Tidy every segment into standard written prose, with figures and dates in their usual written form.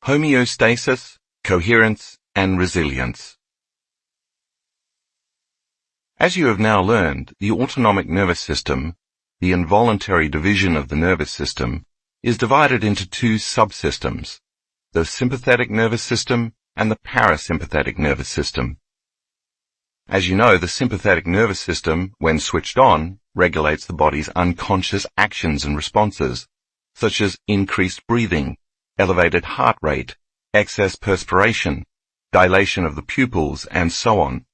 Homeostasis, coherence, and resilience. As you have now learned, the autonomic nervous system, the involuntary division of the nervous system, is divided into two subsystems, the sympathetic nervous system and the parasympathetic nervous system. As you know, the sympathetic nervous system, when switched on, regulates the body's unconscious actions and responses, such as increased breathing, elevated heart rate, excess perspiration, dilation of the pupils, and so on.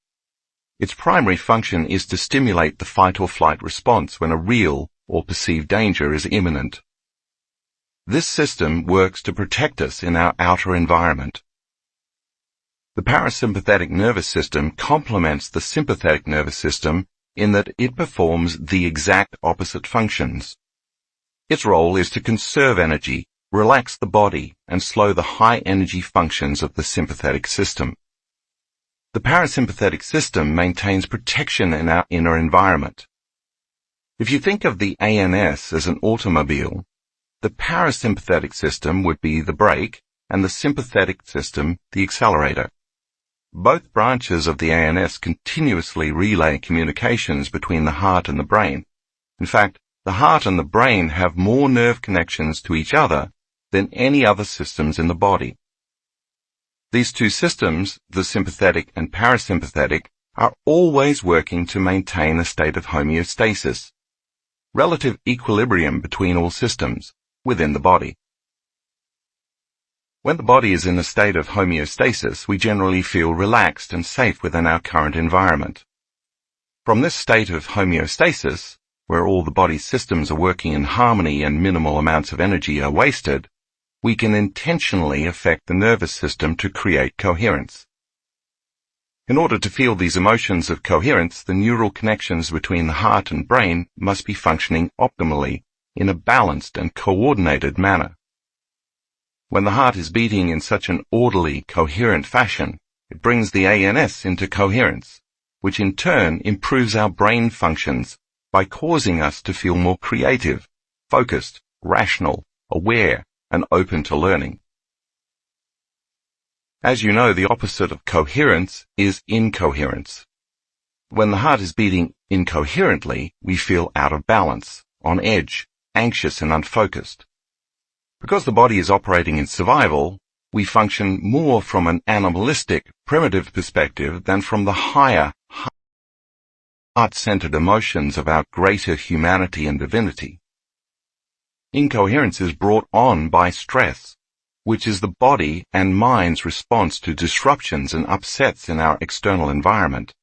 Its primary function is to stimulate the fight or flight response when a real or perceived danger is imminent. This system works to protect us in our outer environment. The parasympathetic nervous system complements the sympathetic nervous system in that it performs the exact opposite functions. Its role is to conserve energy, relax the body, and slow the high-energy functions of the sympathetic system. The parasympathetic system maintains protection in our inner environment. If you think of the ANS as an automobile, the parasympathetic system would be the brake and the sympathetic system the accelerator. Both branches of the ANS continuously relay communications between the heart and the brain. In fact, the heart and the brain have more nerve connections to each other than any other systems in the body. These two systems, the sympathetic and parasympathetic, are always working to maintain a state of homeostasis, relative equilibrium between all systems within the body. When the body is in a state of homeostasis, we generally feel relaxed and safe within our current environment. From this state of homeostasis, where all the body's systems are working in harmony and minimal amounts of energy are wasted, we can intentionally affect the nervous system to create coherence. In order to feel these emotions of coherence, the neural connections between the heart and brain must be functioning optimally in a balanced and coordinated manner. When the heart is beating in such an orderly, coherent fashion, it brings the ANS into coherence, which in turn improves our brain functions by causing us to feel more creative, focused, rational, aware, and open to learning. As you know, the opposite of coherence is incoherence. When the heart is beating incoherently, we feel out of balance, on edge, anxious and unfocused. Because the body is operating in survival, we function more from an animalistic, primitive perspective than from the higher, heart-centered emotions of our greater humanity and divinity. Incoherence is brought on by stress, which is the body and mind's response to disruptions and upsets in our external environment.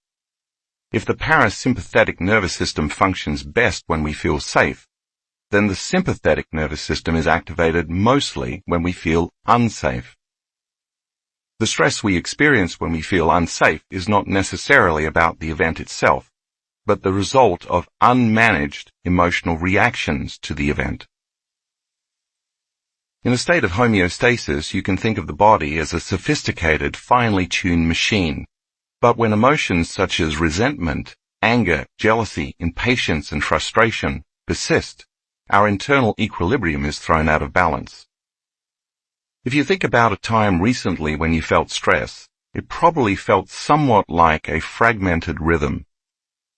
If the parasympathetic nervous system functions best when we feel safe, then the sympathetic nervous system is activated mostly when we feel unsafe. The stress we experience when we feel unsafe is not necessarily about the event itself, but the result of unmanaged emotional reactions to the event. In a state of homeostasis, you can think of the body as a sophisticated, finely tuned machine. But when emotions such as resentment, anger, jealousy, impatience, and frustration persist, our internal equilibrium is thrown out of balance. If you think about a time recently when you felt stress, it probably felt somewhat like a fragmented rhythm.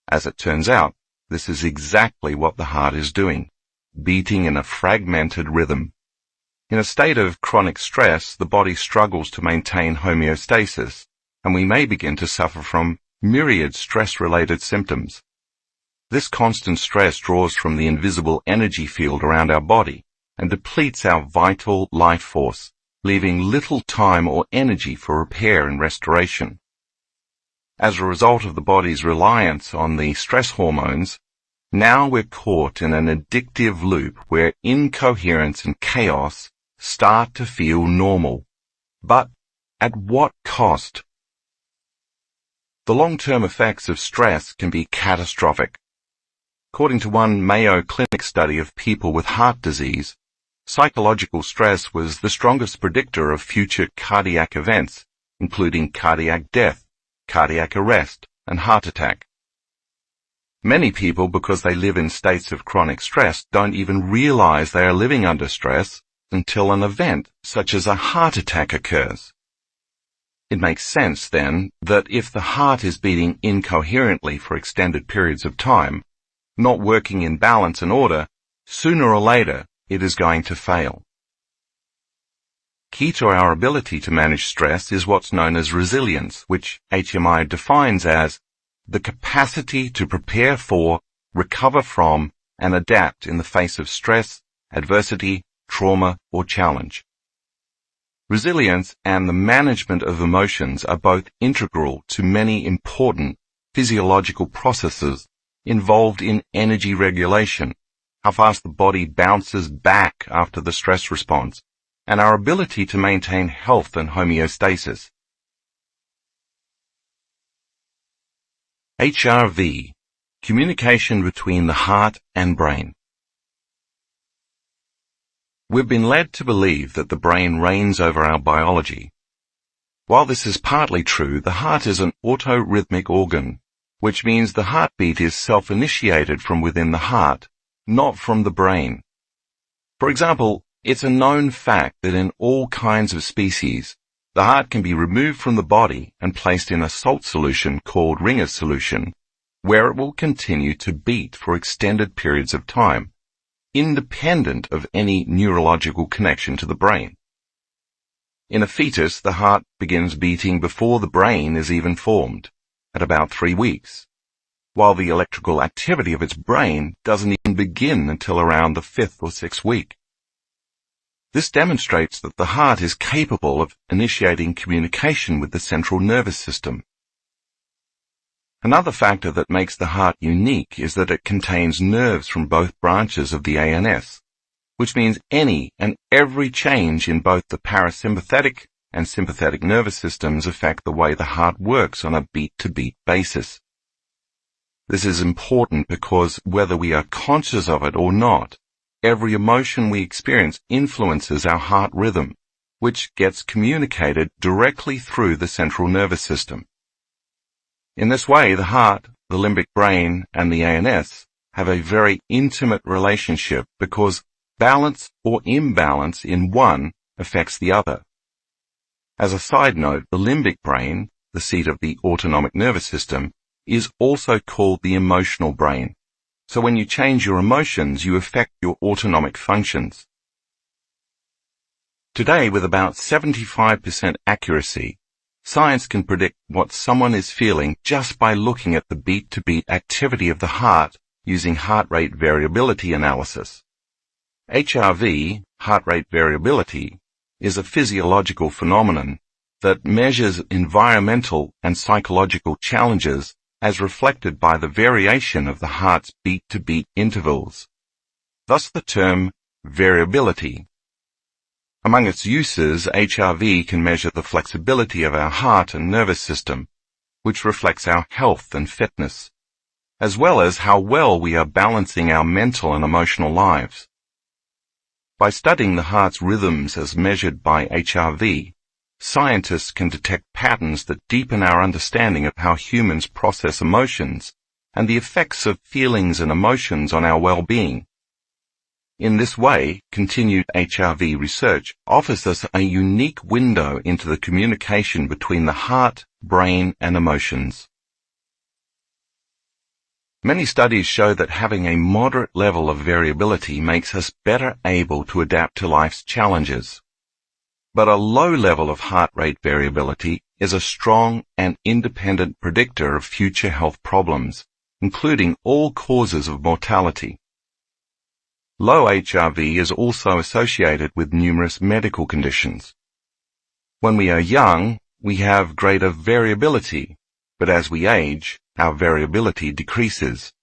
As it turns out, this is exactly what the heart is doing, beating in a fragmented rhythm. In a state of chronic stress, the body struggles to maintain homeostasis, and we may begin to suffer from myriad stress-related symptoms. This constant stress draws from the invisible energy field around our body and depletes our vital life force, leaving little time or energy for repair and restoration. As a result of the body's reliance on the stress hormones, now we're caught in an addictive loop where incoherence and chaos start to feel normal. But at what cost? The long-term effects of stress can be catastrophic. According to one Mayo Clinic study of people with heart disease, psychological stress was the strongest predictor of future cardiac events, including cardiac death, cardiac arrest, and heart attack. Many people, because they live in states of chronic stress, don't even realize they are living under stress until an event such as a heart attack occurs. It makes sense, then, that if the heart is beating incoherently for extended periods of time, not working in balance and order, sooner or later it is going to fail. Key to our ability to manage stress is what's known as resilience, which HMI defines as the capacity to prepare for, recover from, and adapt in the face of stress, adversity, trauma, or challenge. Resilience and the management of emotions are both integral to many important physiological processes involved in energy regulation, how fast the body bounces back after the stress response, and our ability to maintain health and homeostasis. HRV, communication between the heart and brain. We've been led to believe that the brain reigns over our biology. While this is partly true, the heart is an autorhythmic organ, which means the heartbeat is self-initiated from within the heart, not from the brain. For example, it's a known fact that in all kinds of species, the heart can be removed from the body and placed in a salt solution called Ringer's solution, where it will continue to beat for extended periods of time, independent of any neurological connection to the brain. In a fetus, the heart begins beating before the brain is even formed, at about 3 weeks, while the electrical activity of its brain doesn't even begin until around the 5th or 6th week. This demonstrates that the heart is capable of initiating communication with the central nervous system. Another factor that makes the heart unique is that it contains nerves from both branches of the ANS, which means any and every change in both the parasympathetic and sympathetic nervous systems affect the way the heart works on a beat-to-beat basis. This is important because whether we are conscious of it or not, every emotion we experience influences our heart rhythm, which gets communicated directly through the central nervous system. In this way, the heart, the limbic brain, and the ANS have a very intimate relationship because balance or imbalance in one affects the other. As a side note, the limbic brain, the seat of the autonomic nervous system, is also called the emotional brain. So when you change your emotions, you affect your autonomic functions. Today, with about 75% accuracy, science can predict what someone is feeling just by looking at the beat-to-beat activity of the heart using heart rate variability analysis. HRV, heart rate variability, is a physiological phenomenon that measures environmental and psychological challenges as reflected by the variation of the heart's beat-to-beat intervals. Thus the term variability. Among its uses, HRV can measure the flexibility of our heart and nervous system, which reflects our health and fitness, as well as how well we are balancing our mental and emotional lives. By studying the heart's rhythms as measured by HRV, scientists can detect patterns that deepen our understanding of how humans process emotions and the effects of feelings and emotions on our well-being. In this way, continued HRV research offers us a unique window into the communication between the heart, brain, and emotions. Many studies show that having a moderate level of variability makes us better able to adapt to life's challenges. But a low level of heart rate variability is a strong and independent predictor of future health problems, including all causes of mortality. Low HRV is also associated with numerous medical conditions. When we are young, we have greater variability, but as we age, our variability decreases.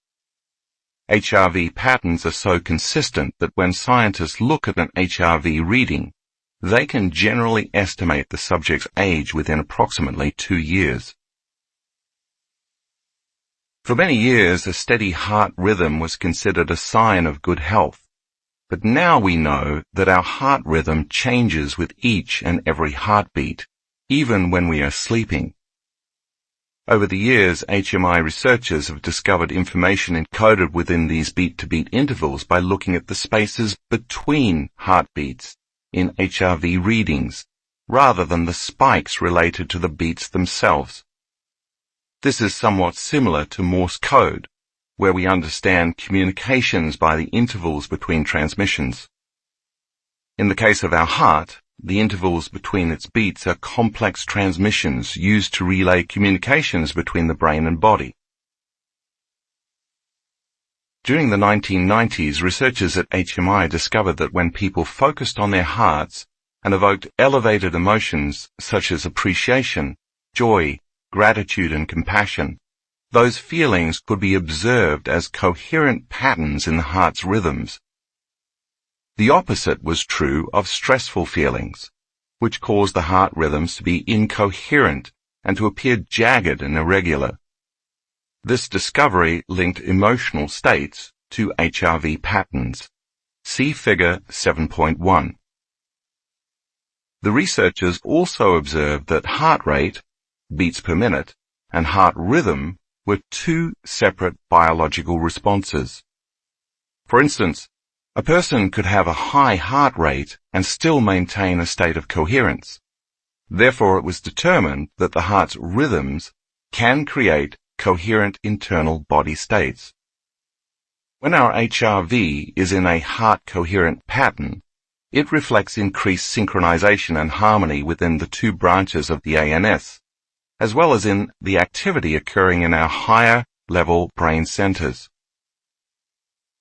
HRV patterns are so consistent that when scientists look at an HRV reading, they can generally estimate the subject's age within approximately 2 years. For many years, a steady heart rhythm was considered a sign of good health. But now we know that our heart rhythm changes with each and every heartbeat, even when we are sleeping. Over the years, HMI researchers have discovered information encoded within these beat-to-beat intervals by looking at the spaces between heartbeats in HRV readings, rather than the spikes related to the beats themselves. This is somewhat similar to Morse code, where we understand communications by the intervals between transmissions. In the case of our heart, the intervals between its beats are complex transmissions used to relay communications between the brain and body. During the 1990s, researchers at HMI discovered that when people focused on their hearts and evoked elevated emotions such as appreciation, joy, gratitude, and compassion, those feelings could be observed as coherent patterns in the heart's rhythms. The opposite was true of stressful feelings, which caused the heart rhythms to be incoherent and to appear jagged and irregular. This discovery linked emotional states to HRV patterns. See Figure 7.1. The researchers also observed that heart rate, beats per minute, and heart rhythm were two separate biological responses. For instance, a person could have a high heart rate and still maintain a state of coherence. Therefore, it was determined that the heart's rhythms can create coherent internal body states. When our HRV is in a heart-coherent pattern, it reflects increased synchronization and harmony within the two branches of the ANS, as well as in the activity occurring in our higher-level brain centers.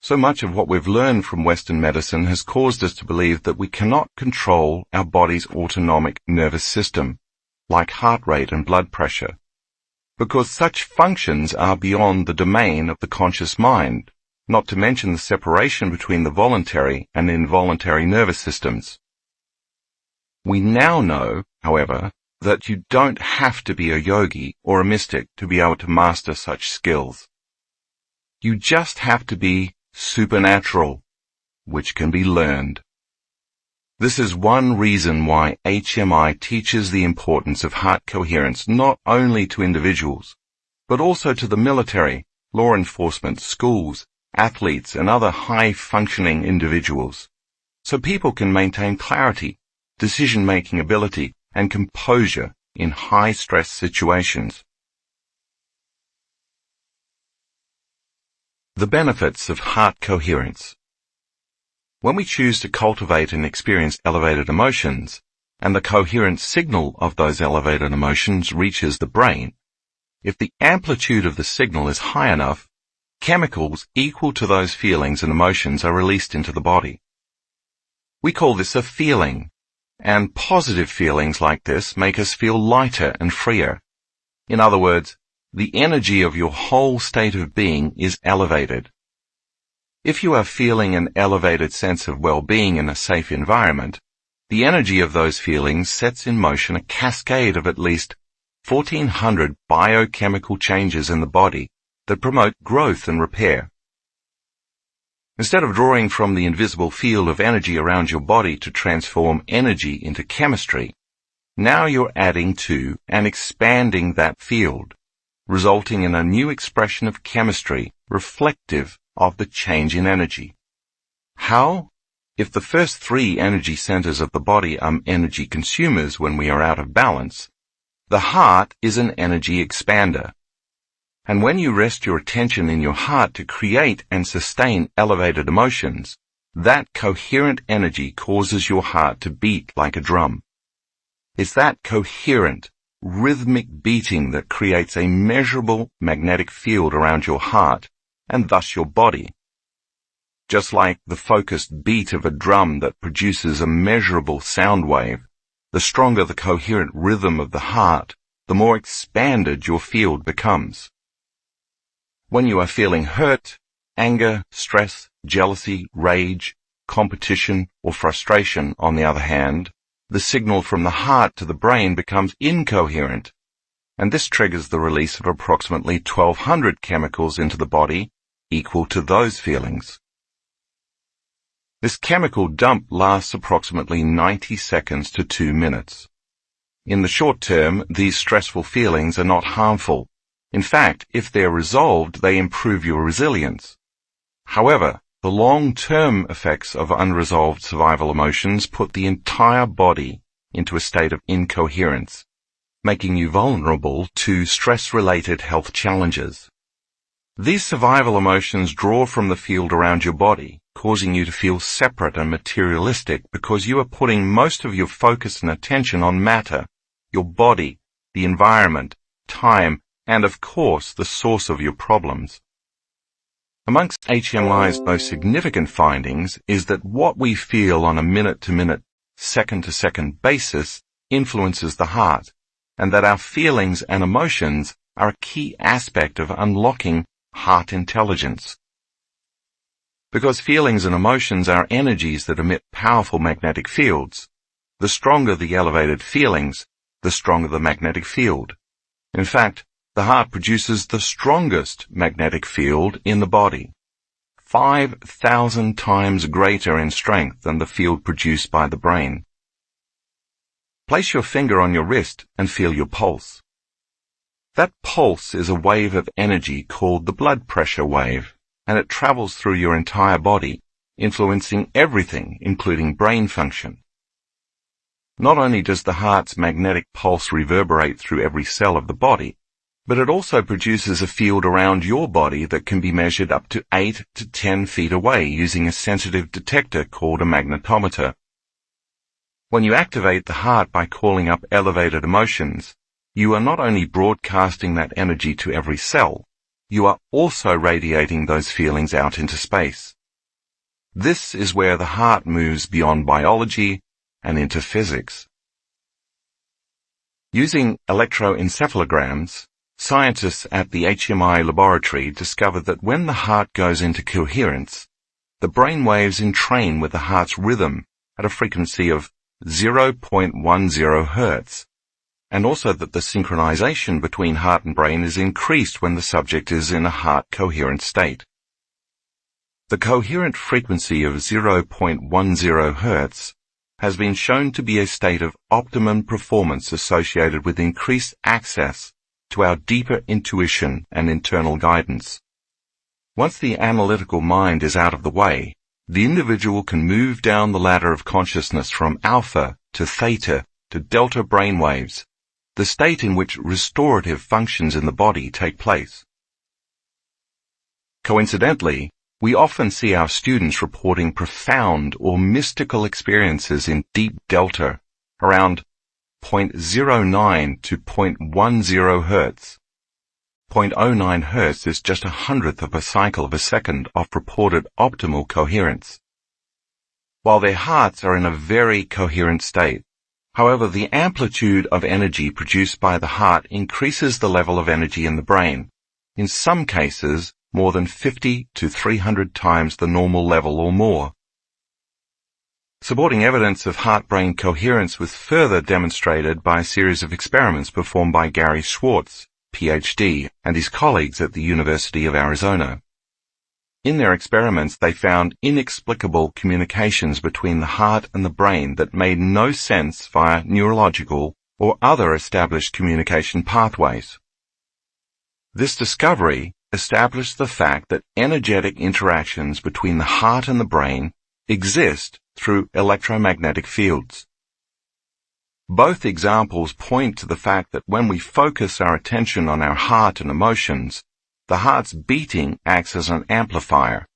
So much of what we've learned from Western medicine has caused us to believe that we cannot control our body's autonomic nervous system, like heart rate and blood pressure, because such functions are beyond the domain of the conscious mind, not to mention the separation between the voluntary and involuntary nervous systems. We now know, however, that you don't have to be a yogi or a mystic to be able to master such skills. You just have to be supernatural, which can be learned. This is one reason why HMI teaches the importance of heart coherence not only to individuals, but also to the military, law enforcement, schools, athletes, and other high-functioning individuals, so people can maintain clarity, decision-making ability, and composure in high-stress situations. The benefits of heart coherence. When we choose to cultivate and experience elevated emotions, and the coherent signal of those elevated emotions reaches the brain, if the amplitude of the signal is high enough, chemicals equal to those feelings and emotions are released into the body. We call this a feeling, and positive feelings like this make us feel lighter and freer. In other words, the energy of your whole state of being is elevated. If you are feeling an elevated sense of well-being in a safe environment, the energy of those feelings sets in motion a cascade of at least 1,400 biochemical changes in the body that promote growth and repair. Instead of drawing from the invisible field of energy around your body to transform energy into chemistry, now you're adding to and expanding that field, resulting in a new expression of chemistry reflective of the change in energy. How? If the first three energy centers of the body are energy consumers when we are out of balance, the heart is an energy expander. And when you rest your attention in your heart to create and sustain elevated emotions, that coherent energy causes your heart to beat like a drum. It's that coherent, rhythmic beating that creates a measurable magnetic field around your heart, and thus your body. Just like the focused beat of a drum that produces a measurable sound wave, the stronger the coherent rhythm of the heart, the more expanded your field becomes. When you are feeling hurt, anger, stress, jealousy, rage, competition, or frustration, on the other hand, the signal from the heart to the brain becomes incoherent, and this triggers the release of approximately 1,200 chemicals into the body, equal to those feelings. This chemical dump lasts approximately 90 seconds to 2 minutes. In the short term, these stressful feelings are not harmful. In fact, if they're resolved, they improve your resilience. However, The long-term effects of unresolved survival emotions put the entire body into a state of incoherence, making you vulnerable to stress-related health challenges. These survival emotions draw from the field around your body, causing you to feel separate and materialistic because you are putting most of your focus and attention on matter, your body, the environment, time, and of course the source of your problems. Amongst HMI's most significant findings is that what we feel on a minute-to-minute, second-to-second basis influences the heart, and that our feelings and emotions are a key aspect of unlocking heart intelligence. Because feelings and emotions are energies that emit powerful magnetic fields, the stronger the elevated feelings, the stronger the magnetic field. In fact, the heart produces the strongest magnetic field in the body, 5,000 times greater in strength than the field produced by the brain. Place your finger on your wrist and feel your pulse. That pulse is a wave of energy called the blood pressure wave, and it travels through your entire body, influencing everything, including brain function. Not only does the heart's magnetic pulse reverberate through every cell of the body, but it also produces a field around your body that can be measured up to 8 to 10 feet away using a sensitive detector called a magnetometer. When you activate the heart by calling up elevated emotions, you are not only broadcasting that energy to every cell, you are also radiating those feelings out into space. This is where the heart moves beyond biology and into physics. Using electroencephalograms, scientists at the HMI laboratory discovered that when the heart goes into coherence, the brain waves entrain with the heart's rhythm at a frequency of 0.10 Hertz, and also that the synchronization between heart and brain is increased when the subject is in a heart coherent state. The coherent frequency of 0.10 Hertz has been shown to be a state of optimum performance associated with increased access to our deeper intuition and internal guidance. Once the analytical mind is out of the way, the individual can move down the ladder of consciousness from alpha to theta to delta brainwaves, the state in which restorative functions in the body take place. Coincidentally, we often see our students reporting profound or mystical experiences in deep delta, around 0.09 to 0.10 Hertz. 0.09 Hertz is just 100th of a cycle of a second of reported optimal coherence. While their hearts are in a very coherent state, however, the amplitude of energy produced by the heart increases the level of energy in the brain, in some cases more than 50 to 300 times the normal level or more. Supporting evidence of heart-brain coherence was further demonstrated by a series of experiments performed by Gary Schwartz, PhD, and his colleagues at the University of Arizona. In their experiments, they found inexplicable communications between the heart and the brain that made no sense via neurological or other established communication pathways. This discovery established the fact that energetic interactions between the heart and the brain exist through electromagnetic fields. Both examples point to the fact that when we focus our attention on our heart and emotions, the heart's beating acts as an amplifier.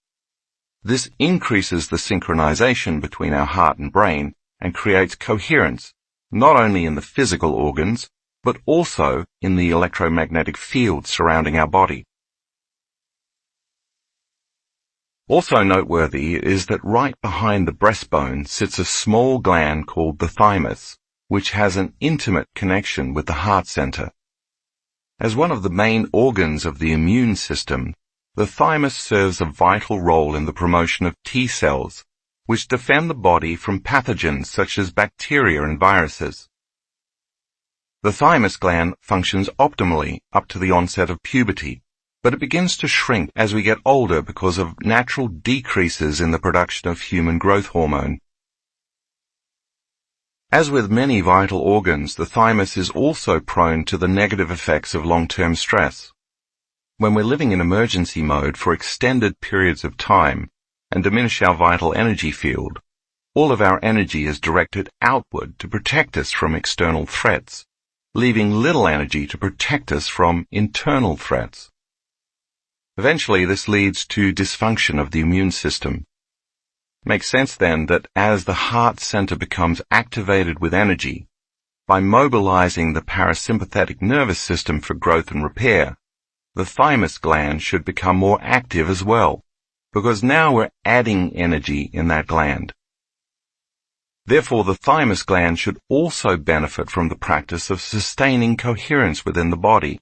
This increases the synchronization between our heart and brain and creates coherence, not only in the physical organs, but also in the electromagnetic fields surrounding our body. Also noteworthy is that right behind the breastbone sits a small gland called the thymus, which has an intimate connection with the heart center. As one of the main organs of the immune system, the thymus serves a vital role in the promotion of T cells, which defend the body from pathogens such as bacteria and viruses. The thymus gland functions optimally up to the onset of puberty, but it begins to shrink as we get older because of natural decreases in the production of human growth hormone. As with many vital organs, the thymus is also prone to the negative effects of long-term stress. When we're living in emergency mode for extended periods of time, and diminish our vital energy field, all of our energy is directed outward to protect us from external threats, leaving little energy to protect us from internal threats. Eventually, this leads to dysfunction of the immune system. It makes sense then that as the heart center becomes activated with energy, by mobilizing the parasympathetic nervous system for growth and repair, the thymus gland should become more active as well, because now we're adding energy in that gland. Therefore, the thymus gland should also benefit from the practice of sustaining coherence within the body,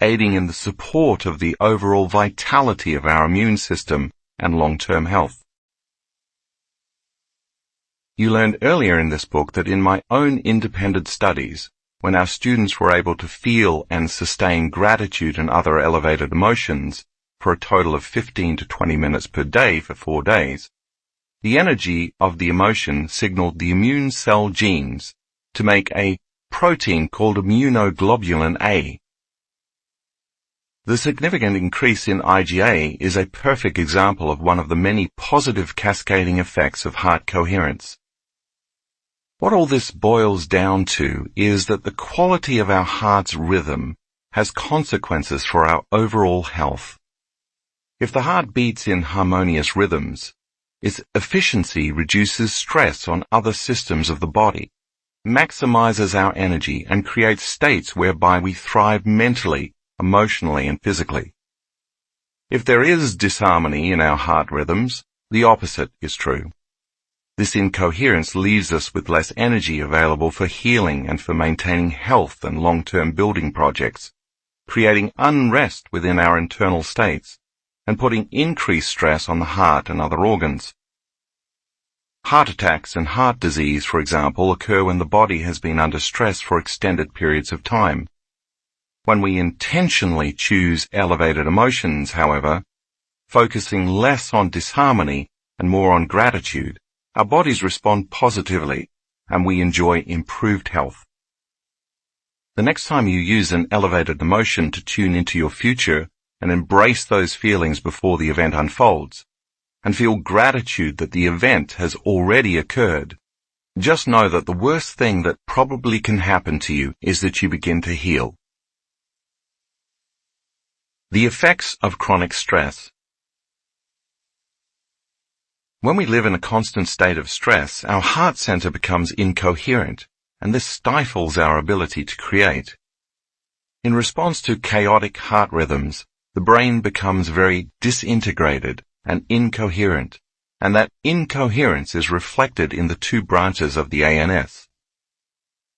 aiding in the support of the overall vitality of our immune system and long-term health. You learned earlier in this book that in my own independent studies, when our students were able to feel and sustain gratitude and other elevated emotions for a total of 15 to 20 minutes per day for 4 days, the energy of the emotion signaled the immune cell genes to make a protein called immunoglobulin A. The significant increase in IgA is a perfect example of one of the many positive cascading effects of heart coherence. What all this boils down to is that the quality of our heart's rhythm has consequences for our overall health. If the heart beats in harmonious rhythms, its efficiency reduces stress on other systems of the body, maximizes our energy, and creates states whereby we thrive mentally, emotionally, and physically. If there is disharmony in our heart rhythms, the opposite is true. This incoherence leaves us with less energy available for healing and for maintaining health and long-term building projects, creating unrest within our internal states, and putting increased stress on the heart and other organs. Heart attacks and heart disease, for example, occur when the body has been under stress for extended periods of time. When we intentionally choose elevated emotions, however, focusing less on disharmony and more on gratitude, our bodies respond positively and we enjoy improved health. The next time you use an elevated emotion to tune into your future and embrace those feelings before the event unfolds, and feel gratitude that the event has already occurred, just know that the worst thing that probably can happen to you is that you begin to heal. The effects of chronic stress. When we live in a constant state of stress, our heart center becomes incoherent, and this stifles our ability to create. In response to chaotic heart rhythms, the brain becomes very disintegrated and incoherent, and that incoherence is reflected in the two branches of the ANS.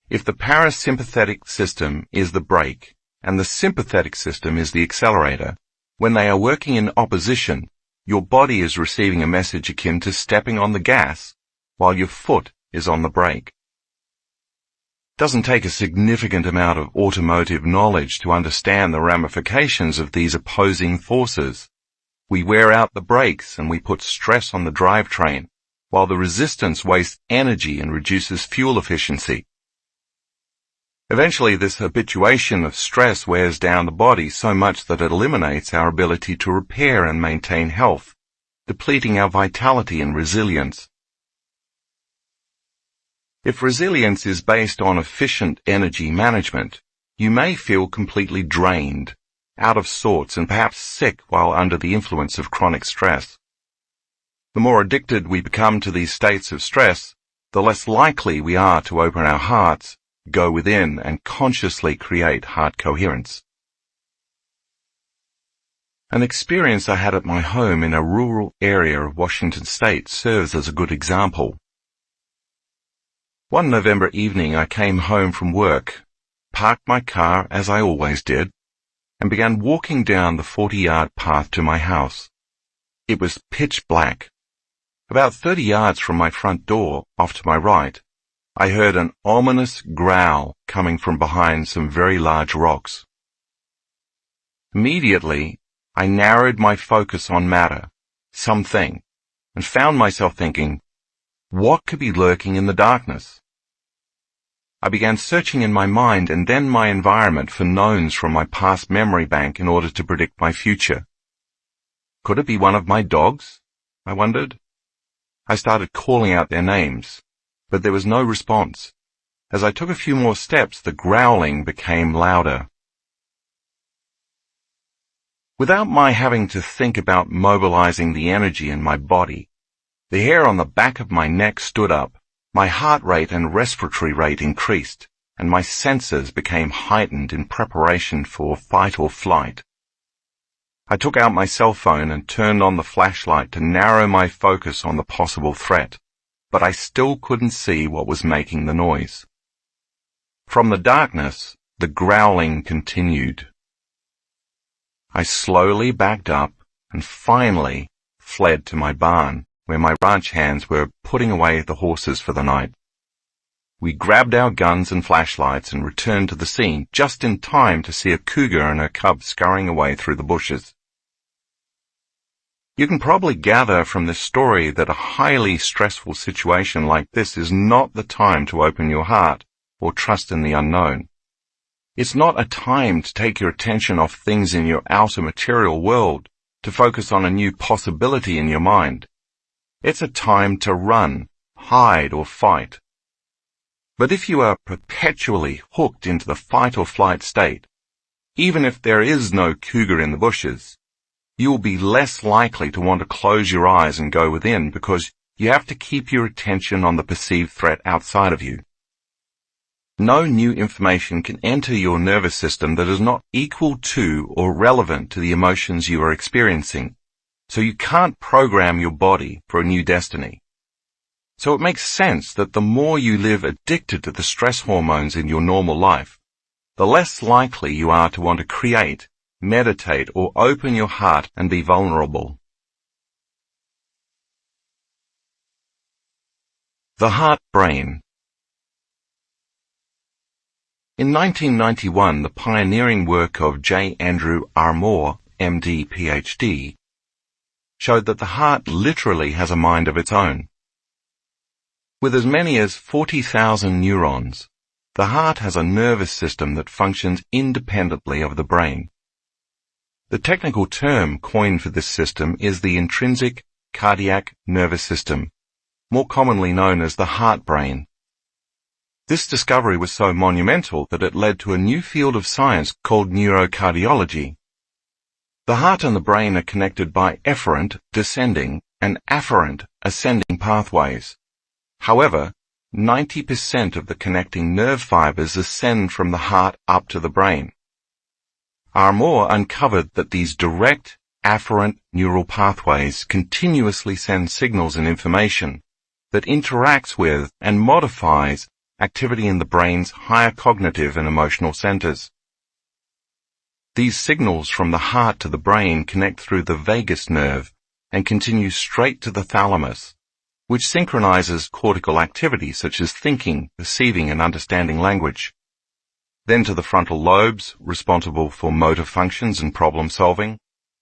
If the parasympathetic system is the brake and the sympathetic system is the accelerator, when they are working in opposition, your body is receiving a message akin to stepping on the gas while your foot is on the brake. It doesn't take a significant amount of automotive knowledge to understand the ramifications of these opposing forces. We wear out the brakes and we put stress on the drivetrain, while the resistance wastes energy and reduces fuel efficiency. Eventually, this habituation of stress wears down the body so much that it eliminates our ability to repair and maintain health, depleting our vitality and resilience. If resilience is based on efficient energy management, you may feel completely drained, out of sorts, and perhaps sick while under the influence of chronic stress. The more addicted we become to these states of stress, the less likely we are to open our hearts, go within, and consciously create heart coherence. An experience I had at my home in a rural area of Washington State serves as a good example. One November evening I came home from work, parked my car as I always did, and began walking down the 40-yard path to my house. It was pitch black. About 30 yards from my front door, off to my right, I heard an ominous growl coming from behind some very large rocks. Immediately, I narrowed my focus on matter, something, and found myself thinking, what could be lurking in the darkness? I began searching in my mind and then my environment for knowns from my past memory bank in order to predict my future. Could it be one of my dogs? I wondered. I started calling out their names, but there was no response. As I took a few more steps, the growling became louder. Without my having to think about mobilizing the energy in my body, the hair on the back of my neck stood up, my heart rate and respiratory rate increased, and my senses became heightened in preparation for fight or flight. I took out my cell phone and turned on the flashlight to narrow my focus on the possible threat, but I still couldn't see what was making the noise. From the darkness, the growling continued. I slowly backed up and finally fled to my barn, where my ranch hands were putting away the horses for the night. We grabbed our guns and flashlights and returned to the scene just in time to see a cougar and her cub scurrying away through the bushes. You can probably gather from this story that a highly stressful situation like this is not the time to open your heart or trust in the unknown. It's not a time to take your attention off things in your outer material world to focus on a new possibility in your mind. It's a time to run, hide, or fight. But if you are perpetually hooked into the fight or flight state, even if there is no cougar in the bushes, you will be less likely to want to close your eyes and go within because you have to keep your attention on the perceived threat outside of you. No new information can enter your nervous system that is not equal to or relevant to the emotions you are experiencing, so you can't program your body for a new destiny. So it makes sense that the more you live addicted to the stress hormones in your normal life, the less likely you are to want to create, meditate, or open your heart and be vulnerable. The heart-brain. In 1991, the pioneering work of J. Andrew Armour, MD, PhD, showed that the heart literally has a mind of its own. With as many as 40,000 neurons, the heart has a nervous system that functions independently of the brain. The technical term coined for this system is the intrinsic cardiac nervous system, more commonly known as the heart-brain. This discovery was so monumental that it led to a new field of science called neurocardiology. The heart and the brain are connected by efferent, descending, and afferent, ascending pathways. However, 90% of the connecting nerve fibers ascend from the heart up to the brain. Armour uncovered that these direct, afferent neural pathways continuously send signals and information that interacts with and modifies activity in the brain's higher cognitive and emotional centers. These signals from the heart to the brain connect through the vagus nerve and continue straight to the thalamus, which synchronizes cortical activity such as thinking, perceiving, and understanding language. Then to the frontal lobes, responsible for motor functions and problem solving,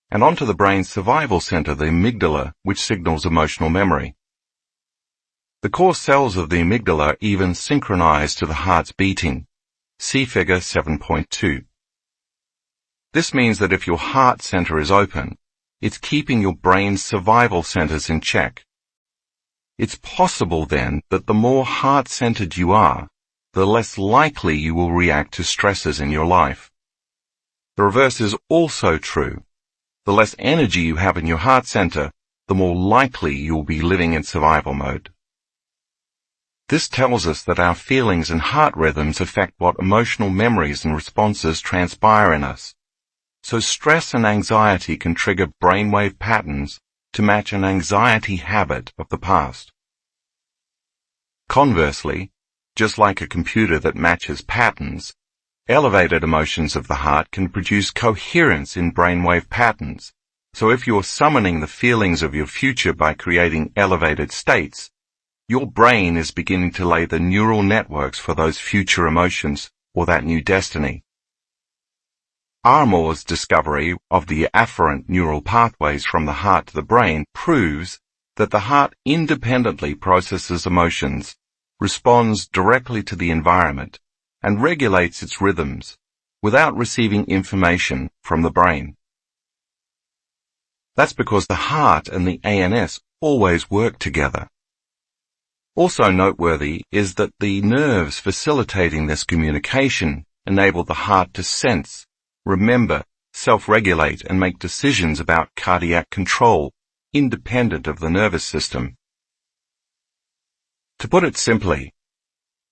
and onto the brain's survival center, the amygdala, which signals emotional memory. The core cells of the amygdala even synchronize to the heart's beating. See figure 7.2. This means that if your heart center is open, it's keeping your brain's survival centers in check. It's possible then that the more heart-centered you are, the less likely you will react to stresses in your life. The reverse is also true. The less energy you have in your heart center, the more likely you will be living in survival mode. This tells us that our feelings and heart rhythms affect what emotional memories and responses transpire in us. So stress and anxiety can trigger brainwave patterns to match an anxiety habit of the past. Conversely, just like a computer that matches patterns, elevated emotions of the heart can produce coherence in brainwave patterns. So if you're summoning the feelings of your future by creating elevated states, your brain is beginning to lay the neural networks for those future emotions or that new destiny. Armour's discovery of the afferent neural pathways from the heart to the brain proves that the heart independently processes emotions, responds directly to the environment, and regulates its rhythms without receiving information from the brain. That's because the heart and the ANS always work together. Also noteworthy is that the nerves facilitating this communication enable the heart to sense, remember, self-regulate and make decisions about cardiac control, independent of the nervous system. To put it simply,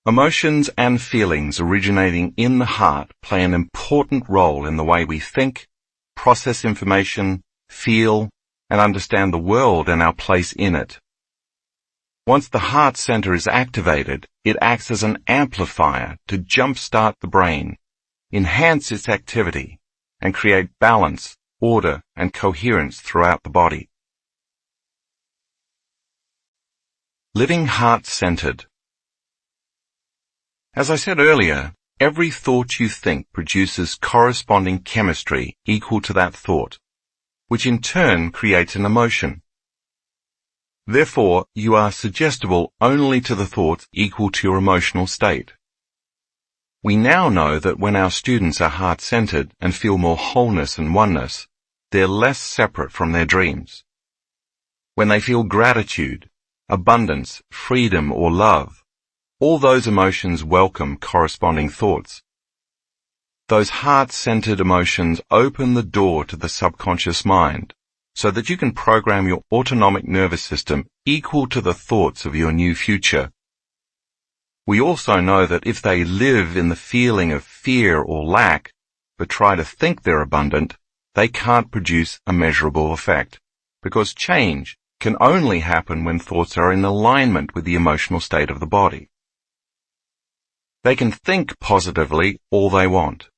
emotions and feelings originating in the heart play an important role in the way we think, process information, feel, and understand the world and our place in it. Once the heart center is activated, it acts as an amplifier to jumpstart the brain, enhance its activity, and create balance, order, and coherence throughout the body. Living heart-centered. As I said earlier, every thought you think produces corresponding chemistry equal to that thought, which in turn creates an emotion. Therefore, you are suggestible only to the thoughts equal to your emotional state. We now know that when our students are heart-centered and feel more wholeness and oneness, they're less separate from their dreams. When they feel gratitude, abundance, freedom, or love, all those emotions welcome corresponding thoughts. Those heart-centered emotions open the door to the subconscious mind, so that you can program your autonomic nervous system equal to the thoughts of your new future. We also know that if they live in the feeling of fear or lack, but try to think they're abundant, they can't produce a measurable effect, because change can only happen when thoughts are in alignment with the emotional state of the body. They can think positively all they want,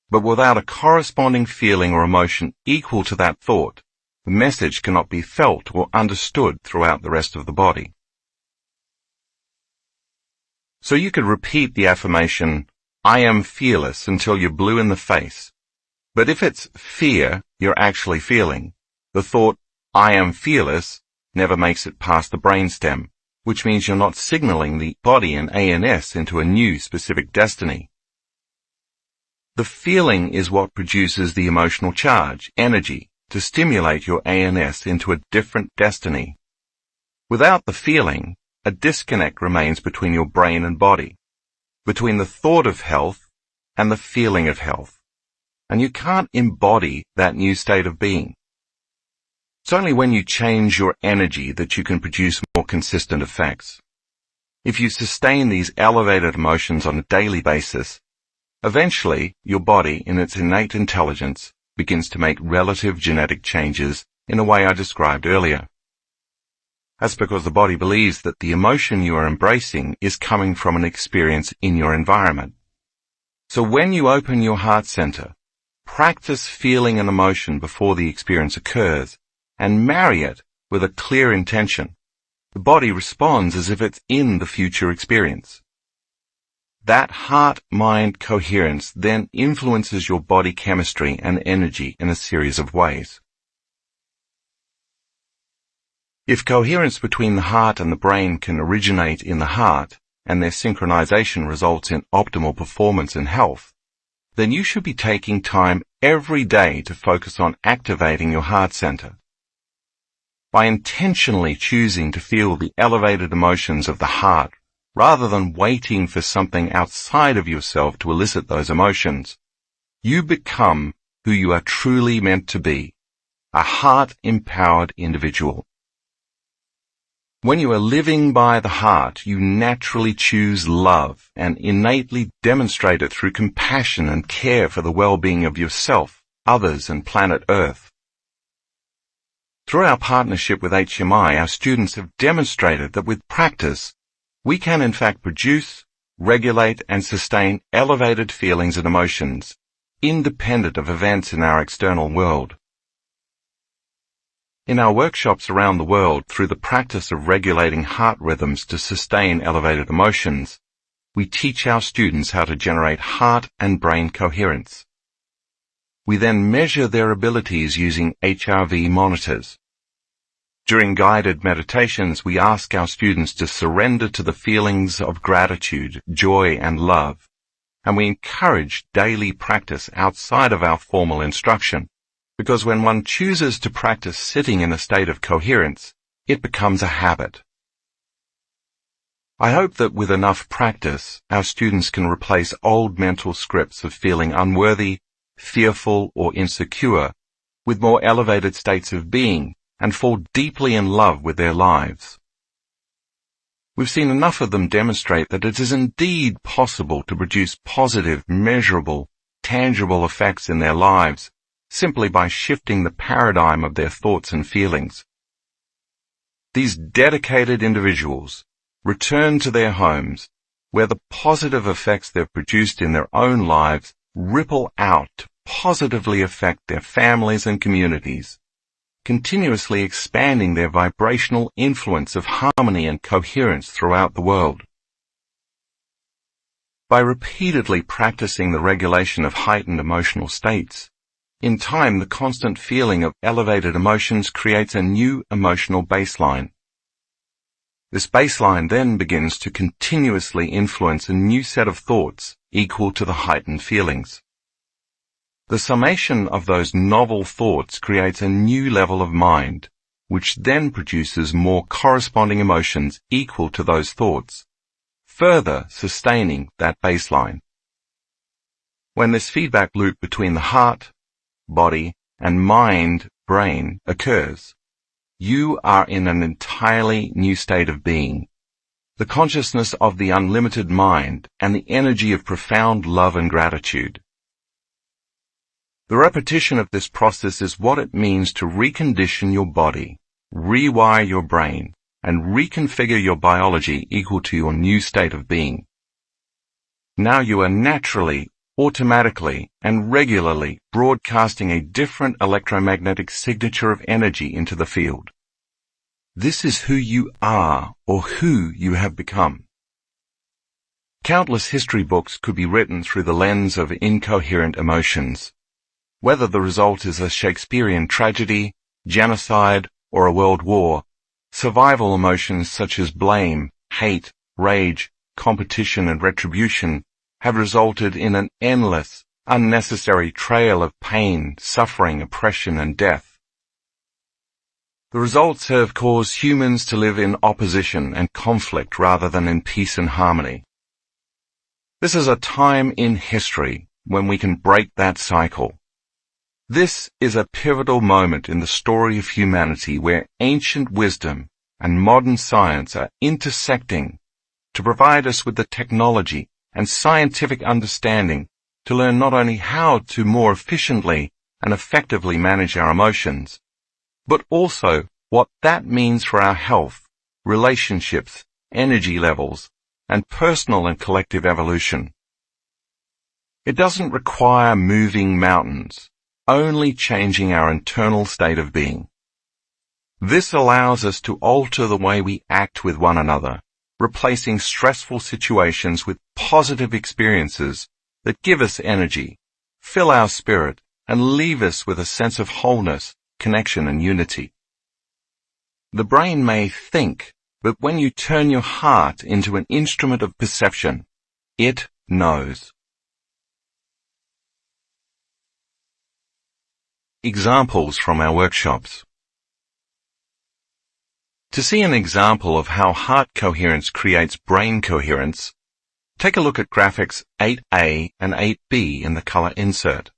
but without a corresponding feeling or emotion equal to that thought, the message cannot be felt or understood throughout the rest of the body. So you could repeat the affirmation, "I am fearless," until you're blue in the face. But if it's fear you're actually feeling, the thought, "I am fearless," never makes it past the brainstem, which means you're not signaling the body and ANS into a new specific destiny. The feeling is what produces the emotional charge, energy, to stimulate your ANS into a different destiny. Without the feeling, a disconnect remains between your brain and body, between the thought of health and the feeling of health, and you can't embody that new state of being. It's only when you change your energy that you can produce more consistent effects. If you sustain these elevated emotions on a daily basis, eventually your body, in its innate intelligence, begins to make relative genetic changes in a way I described earlier. That's because the body believes that the emotion you are embracing is coming from an experience in your environment. So when you open your heart center, practice feeling an emotion before the experience occurs and marry it with a clear intention. The body responds as if it's in the future experience. That heart-mind coherence then influences your body chemistry and energy in a series of ways. If coherence between the heart and the brain can originate in the heart, and their synchronization results in optimal performance and health, then you should be taking time every day to focus on activating your heart center. By intentionally choosing to feel the elevated emotions of the heart, rather than waiting for something outside of yourself to elicit those emotions, you become who you are truly meant to be, a heart-empowered individual. When you are living by the heart, you naturally choose love and innately demonstrate it through compassion and care for the well-being of yourself, others, and planet Earth. Through our partnership with HMI, our students have demonstrated that with practice, we can in fact produce, regulate, and sustain elevated feelings and emotions, independent of events in our external world. In our workshops around the world, through the practice of regulating heart rhythms to sustain elevated emotions, we teach our students how to generate heart and brain coherence. We then measure their abilities using HRV monitors. During guided meditations, we ask our students to surrender to the feelings of gratitude, joy, and love, and we encourage daily practice outside of our formal instruction, because when one chooses to practice sitting in a state of coherence, it becomes a habit. I hope that with enough practice, our students can replace old mental scripts of feeling unworthy, fearful, or insecure with more elevated states of being and fall deeply in love with their lives. We've seen enough of them demonstrate that it is indeed possible to produce positive, measurable, tangible effects in their lives simply by shifting the paradigm of their thoughts and feelings. These dedicated individuals return to their homes where the positive effects they've produced in their own lives ripple out to positively affect their families and communities, continuously expanding their vibrational influence of harmony and coherence throughout the world. By repeatedly practicing the regulation of heightened emotional states, in time the constant feeling of elevated emotions creates a new emotional baseline. This baseline then begins to continuously influence a new set of thoughts equal to the heightened feelings. The summation of those novel thoughts creates a new level of mind, which then produces more corresponding emotions equal to those thoughts, further sustaining that baseline. When this feedback loop between the heart, body, and mind-brain occurs, you are in an entirely new state of being, the consciousness of the unlimited mind and the energy of profound love and gratitude. The repetition of this process is what it means to recondition your body, rewire your brain, and reconfigure your biology equal to your new state of being. Now you are naturally, automatically, and regularly broadcasting a different electromagnetic signature of energy into the field. This is who you are, or who you have become. Countless history books could be written through the lens of incoherent emotions. Whether the result is a Shakespearean tragedy, genocide, or a world war, survival emotions such as blame, hate, rage, competition, and retribution have resulted in an endless, unnecessary trail of pain, suffering, oppression, and death. The results have caused humans to live in opposition and conflict rather than in peace and harmony. This is a time in history when we can break that cycle. This is a pivotal moment in the story of humanity where ancient wisdom and modern science are intersecting to provide us with the technology and scientific understanding to learn not only how to more efficiently and effectively manage our emotions, but also what that means for our health, relationships, energy levels, and personal and collective evolution. It doesn't require moving mountains, only changing our internal state of being. This allows us to alter the way we act with one another, replacing stressful situations with positive experiences that give us energy, fill our spirit, and leave us with a sense of wholeness, connection, and unity. The brain may think, but when you turn your heart into an instrument of perception, it knows. Examples from our workshops. To see an example of how heart coherence creates brain coherence, take a look at graphics 8A and 8B in the color insert.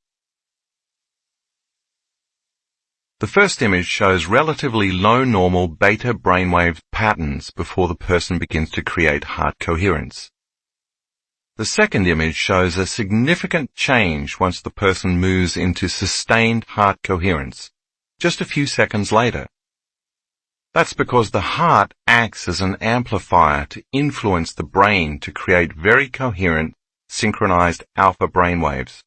The first image shows relatively low normal beta brainwave patterns before the person begins to create heart coherence. The second image shows a significant change once the person moves into sustained heart coherence, just a few seconds later. That's because the heart acts as an amplifier to influence the brain to create very coherent, synchronized alpha brainwaves.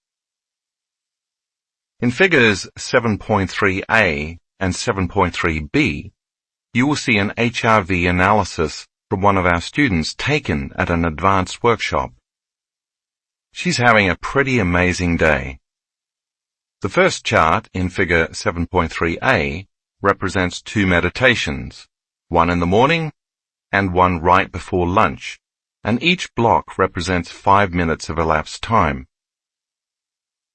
In figures 7.3a and 7.3b, you will see an HRV analysis from one of our students taken at an advanced workshop. She's having a pretty amazing day. The first chart in figure 7.3a represents 2 meditations, one in the morning and one right before lunch, and each block represents 5 minutes of elapsed time.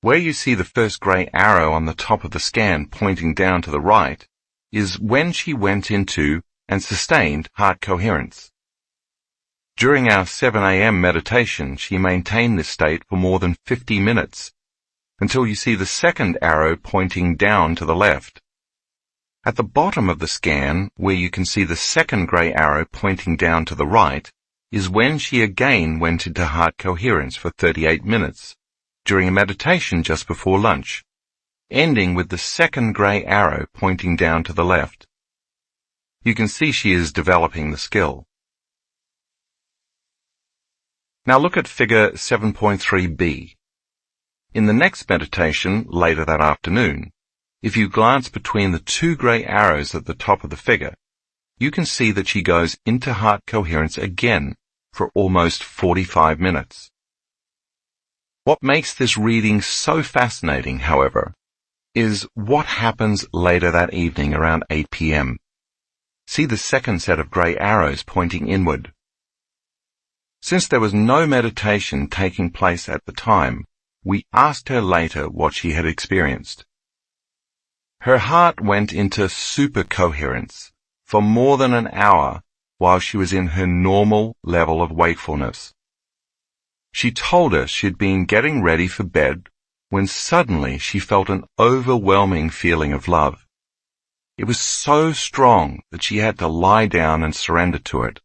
Where you see the first grey arrow on the top of the scan pointing down to the right is when she went into and sustained heart coherence. During our 7 a.m. meditation, she maintained this state for more than 50 minutes, until you see the second arrow pointing down to the left. At the bottom of the scan, where you can see the second grey arrow pointing down to the right, is when she again went into heart coherence for 38 minutes, during a meditation just before lunch, ending with the second grey arrow pointing down to the left. You can see she is developing the skill. Now look at figure 7.3b. In the next meditation, later that afternoon, if you glance between the two grey arrows at the top of the figure, you can see that she goes into heart coherence again for almost 45 minutes. What makes this reading so fascinating, however, is what happens later that evening around 8 p.m. See the second set of grey arrows pointing inward. Since there was no meditation taking place at the time, we asked her later what she had experienced. Her heart went into supercoherence for more than an hour while she was in her normal level of wakefulness. She told us she'd been getting ready for bed when suddenly she felt an overwhelming feeling of love. It was so strong that she had to lie down and surrender to it.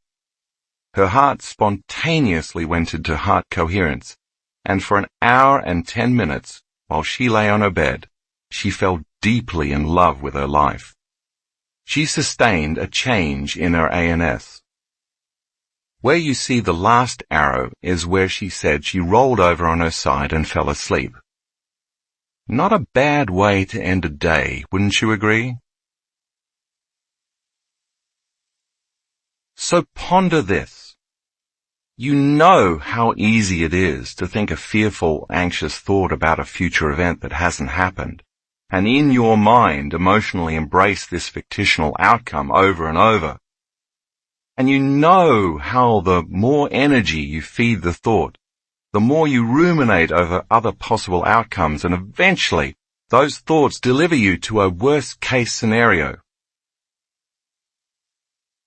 Her heart spontaneously went into heart coherence, and for an hour and 10 minutes, while she lay on her bed, she fell deeply in love with her life. She sustained a change in her ANS. Where you see the last arrow is where she said she rolled over on her side and fell asleep. Not a bad way to end a day, wouldn't you agree? So ponder this. You know how easy it is to think a fearful, anxious thought about a future event that hasn't happened, and in your mind emotionally embrace this fictional outcome over and over. And you know how the more energy you feed the thought, the more you ruminate over other possible outcomes, and eventually those thoughts deliver you to a worst-case scenario.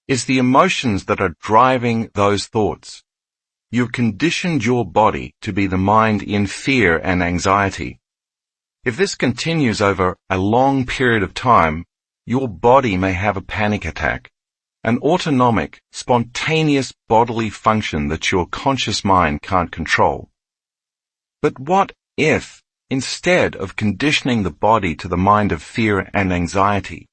It's the emotions that are driving those thoughts. You've conditioned your body to be the mind in fear and anxiety. If this continues over a long period of time, your body may have a panic attack, an autonomic, spontaneous bodily function that your conscious mind can't control. But what if, instead of conditioning the body to the mind of fear and anxiety,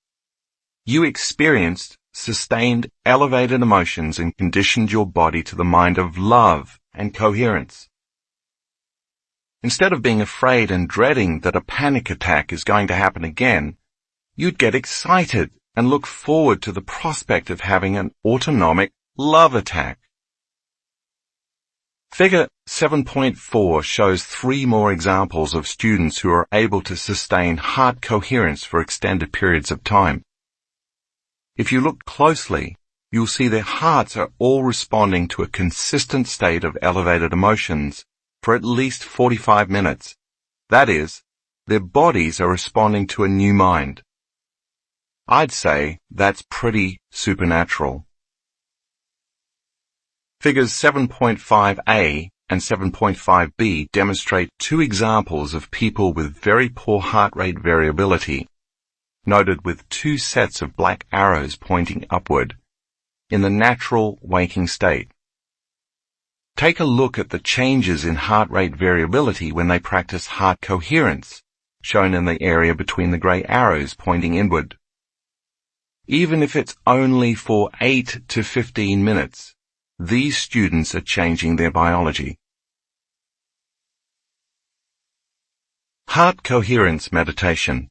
you experienced sustained elevated emotions and conditioned your body to the mind of love and coherence? Instead of being afraid and dreading that a panic attack is going to happen again, you'd get excited and look forward to the prospect of having an autonomic love attack. Figure 7.4 shows 3 more examples of students who are able to sustain heart coherence for extended periods of time. If you look closely, you'll see their hearts are all responding to a consistent state of elevated emotions for at least 45 minutes. That is, their bodies are responding to a new mind. I'd say that's pretty supernatural. Figures 7.5a and 7.5b demonstrate 2 examples of people with very poor heart rate variability, noted with 2 sets of black arrows pointing upward, in the natural waking state. Take a look at the changes in heart rate variability when they practice heart coherence, shown in the area between the grey arrows pointing inward. Even if it's only for 8 to 15 minutes, these students are changing their biology. Heart coherence meditation.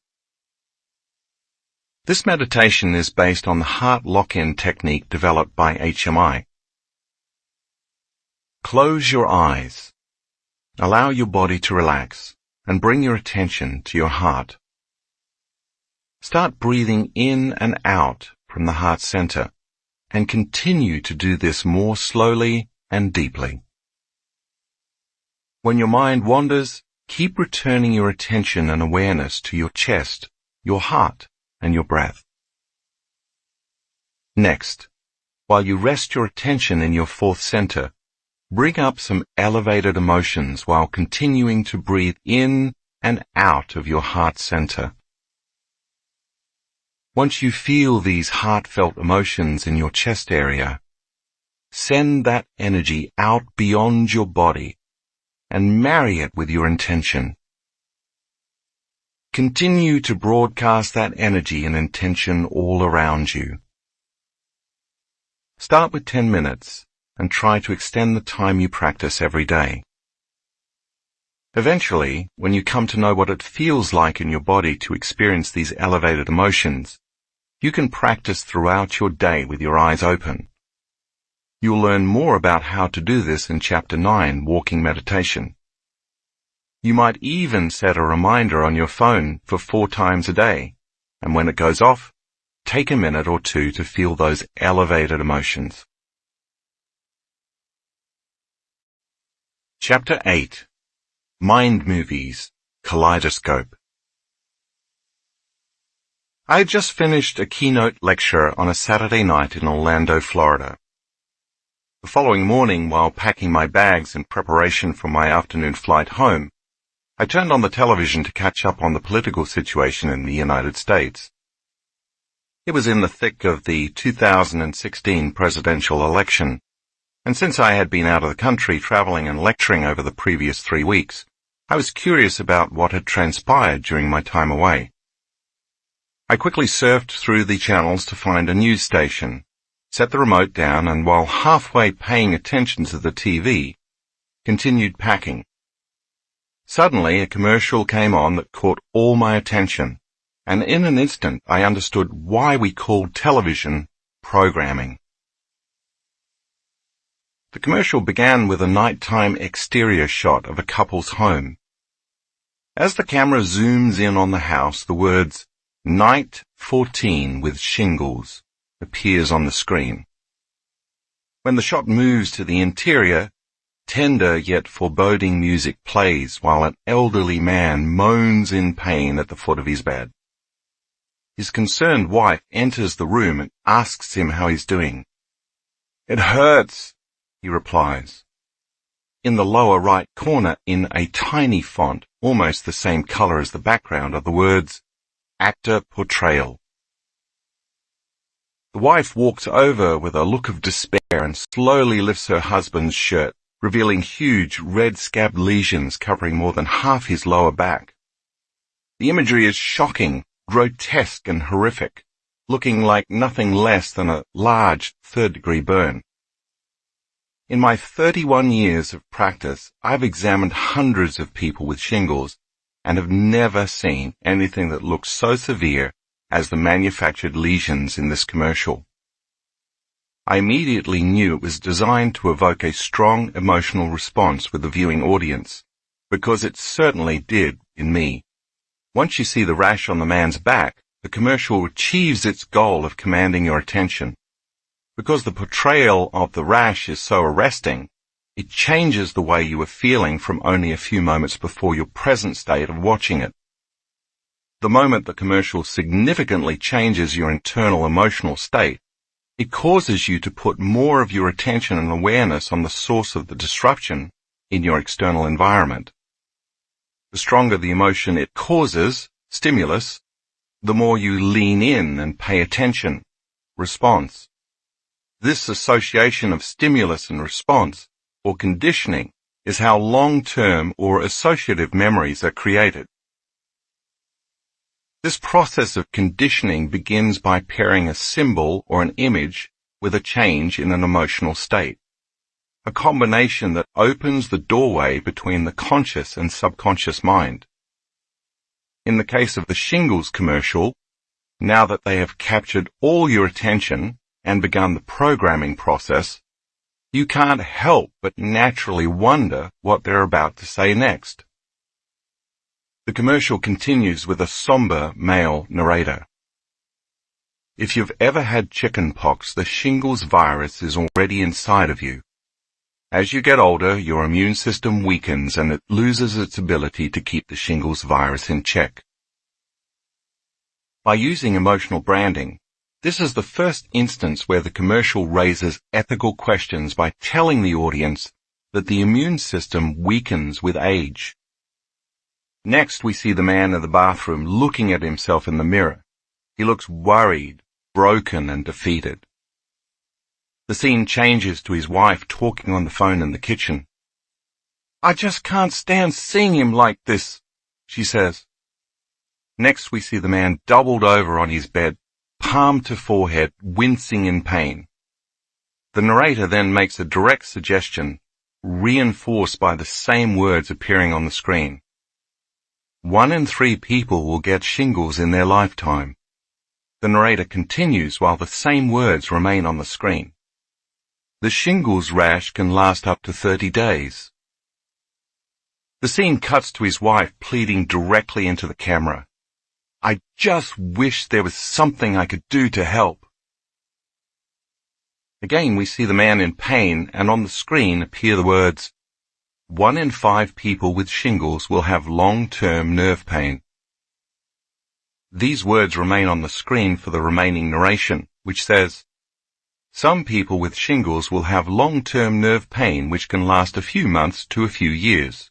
This meditation is based on the heart lock-in technique developed by HMI. Close your eyes. Allow your body to relax and bring your attention to your heart. Start breathing in and out from the heart center and continue to do this more slowly and deeply. When your mind wanders, keep returning your attention and awareness to your chest, your heart, and your breath. Next, while you rest your attention in your fourth center, bring up some elevated emotions while continuing to breathe in and out of your heart center. Once you feel these heartfelt emotions in your chest area, send that energy out beyond your body and marry it with your intention. Continue to broadcast that energy and intention all around you. Start with 10 minutes and try to extend the time you practice every day. Eventually, when you come to know what it feels like in your body to experience these elevated emotions, you can practice throughout your day with your eyes open. You'll learn more about how to do this in Chapter 9, Walking Meditation. You might even set a reminder on your phone for 4 times a day, and when it goes off, take a minute or two to feel those elevated emotions. Chapter 8, Mind Movies, Kaleidoscope. I had just finished a keynote lecture on a Saturday night in Orlando, Florida. The following morning, while packing my bags in preparation for my afternoon flight home, I turned on the television to catch up on the political situation in the United States. It was in the thick of the 2016 presidential election, and since I had been out of the country traveling and lecturing over the previous 3 weeks, I was curious about what had transpired during my time away. I quickly surfed through the channels to find a news station, set the remote down, and while halfway paying attention to the TV, continued packing. Suddenly, a commercial came on that caught all my attention, and in an instant I understood why we called television programming. The commercial began with a nighttime exterior shot of a couple's home. As the camera zooms in on the house, the words, "Night 14 with shingles," appears on the screen. When the shot moves to the interior, tender yet foreboding music plays while an elderly man moans in pain at the foot of his bed. His concerned wife enters the room and asks him how he's doing. "It hurts," he replies. In the lower right corner, in a tiny font, almost the same color as the background, are the words, "Actor Portrayal." The wife walks over with a look of despair and slowly lifts her husband's shirt, revealing huge red-scabbed lesions covering more than half his lower back. The imagery is shocking, grotesque, and horrific, looking like nothing less than a large third-degree burn. In my 31 years of practice, I've examined hundreds of people with shingles and have never seen anything that looks so severe as the manufactured lesions in this commercial. I immediately knew it was designed to evoke a strong emotional response with the viewing audience, because it certainly did in me. Once you see the rash on the man's back, the commercial achieves its goal of commanding your attention. Because the portrayal of the rash is so arresting, it changes the way you were feeling from only a few moments before your present state of watching it. The moment the commercial significantly changes your internal emotional state, it causes you to put more of your attention and awareness on the source of the disruption in your external environment. The stronger the emotion it causes, stimulus, the more you lean in and pay attention, response. This association of stimulus and response, or conditioning, is how long-term or associative memories are created. This process of conditioning begins by pairing a symbol or an image with a change in an emotional state, a combination that opens the doorway between the conscious and subconscious mind. In the case of the shingles commercial, now that they have captured all your attention and begun the programming process, you can't help but naturally wonder what they're about to say next. The commercial continues with a somber male narrator. If you've ever had chicken pox, the shingles virus is already inside of you. As you get older, your immune system weakens and it loses its ability to keep the shingles virus in check. By using emotional branding, This is the first instance where the commercial raises ethical questions by telling the audience that the immune system weakens with age. Next, we see the man in the bathroom looking at himself in the mirror. He looks worried, broken, and defeated. The scene changes to his wife talking on the phone in the kitchen. "I just can't stand seeing him like this," she says. Next, we see the man doubled over on his bed, palm to forehead, wincing in pain. The narrator then makes a direct suggestion, reinforced by the same words appearing on the screen. 1 in 3 people will get shingles in their lifetime. The narrator continues while the same words remain on the screen. The shingles rash can last up to 30 days. The scene cuts to his wife pleading directly into the camera. "I just wish there was something I could do to help." Again, we see the man in pain, and on the screen appear the words, 1 in 5 people with shingles will have long-term nerve pain. These words remain on the screen for the remaining narration, which says, "Some people with shingles will have long-term nerve pain which can last a few months to a few years.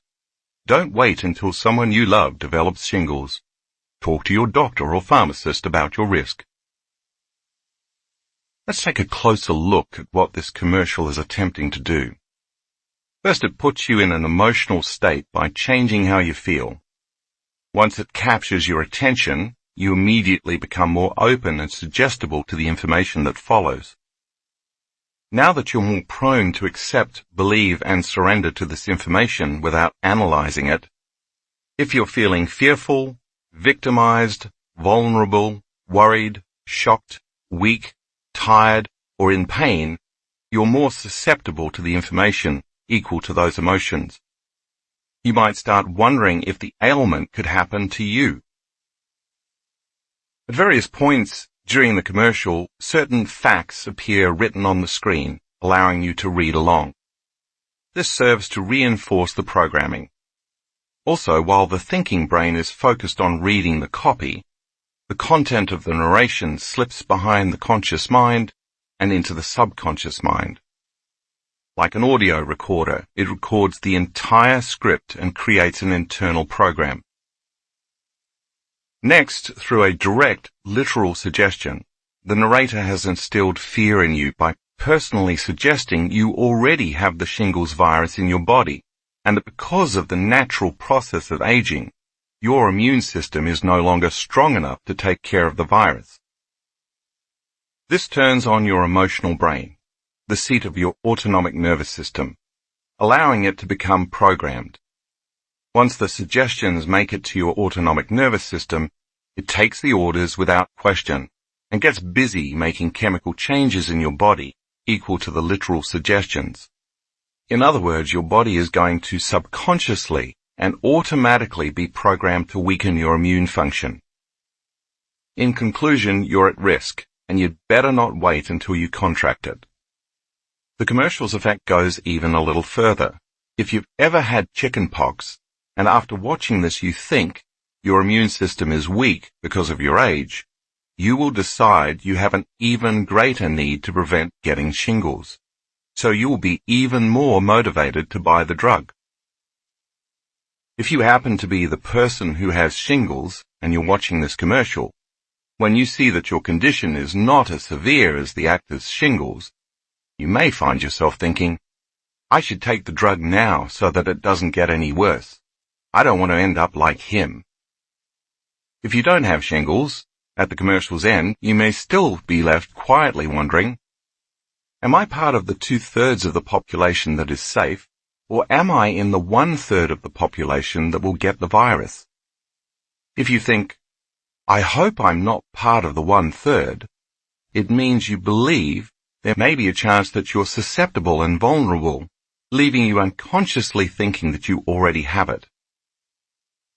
Don't wait until someone you love develops shingles. Talk to your doctor or pharmacist about your risk." Let's take a closer look at what this commercial is attempting to do. First, it puts you in an emotional state by changing how you feel. Once it captures your attention, you immediately become more open and suggestible to the information that follows. Now that you're more prone to accept, believe, and surrender to this information without analyzing it, if you're feeling fearful, victimized, vulnerable, worried, shocked, weak, tired, or in pain, you're more susceptible to the information equal to those emotions. You might start wondering if the ailment could happen to you. At various points during the commercial, certain facts appear written on the screen, allowing you to read along. This serves to reinforce the programming. Also, while the thinking brain is focused on reading the copy, the content of the narration slips behind the conscious mind and into the subconscious mind. Like an audio recorder, it records the entire script and creates an internal program. Next, through a direct, literal suggestion, the narrator has instilled fear in you by personally suggesting you already have the shingles virus in your body, and that because of the natural process of aging, your immune system is no longer strong enough to take care of the virus. This turns on your emotional brain, the seat of your autonomic nervous system, allowing it to become programmed. Once the suggestions make it to your autonomic nervous system, it takes the orders without question and gets busy making chemical changes in your body equal to the literal suggestions. In other words, your body is going to subconsciously and automatically be programmed to weaken your immune function. In conclusion, you're at risk, and you'd better not wait until you contract it. The commercial's effect goes even a little further. If you've ever had chickenpox, and after watching this you think your immune system is weak because of your age, you will decide you have an even greater need to prevent getting shingles. So you will be even more motivated to buy the drug. If you happen to be the person who has shingles and you're watching this commercial, when you see that your condition is not as severe as the actor's shingles, you may find yourself thinking, "I should take the drug now so that it doesn't get any worse. I don't want to end up like him." If you don't have shingles, at the commercial's end, you may still be left quietly wondering, am I part of the 2/3 of the population that is safe, or am I in the 1/3 of the population that will get the virus? If you think, I hope I'm not part of the 1/3, it means you believe there may be a chance that you're susceptible and vulnerable, leaving you unconsciously thinking that you already have it.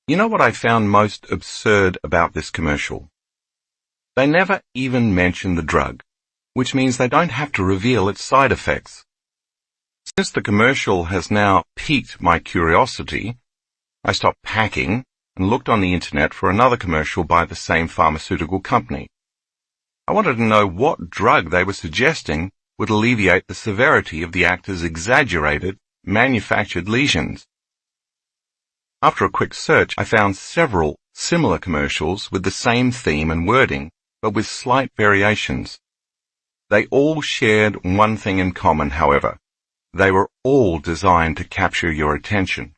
You know what I found most absurd about this commercial? They never even mention the drug, which means they don't have to reveal its side effects. Since the commercial has now piqued my curiosity, I stopped packing and looked on the internet for another commercial by the same pharmaceutical company. I wanted to know what drug they were suggesting would alleviate the severity of the actor's exaggerated, manufactured lesions. After a quick search, I found several similar commercials with the same theme and wording, but with slight variations. They all shared one thing in common, however. They were all designed to capture your attention.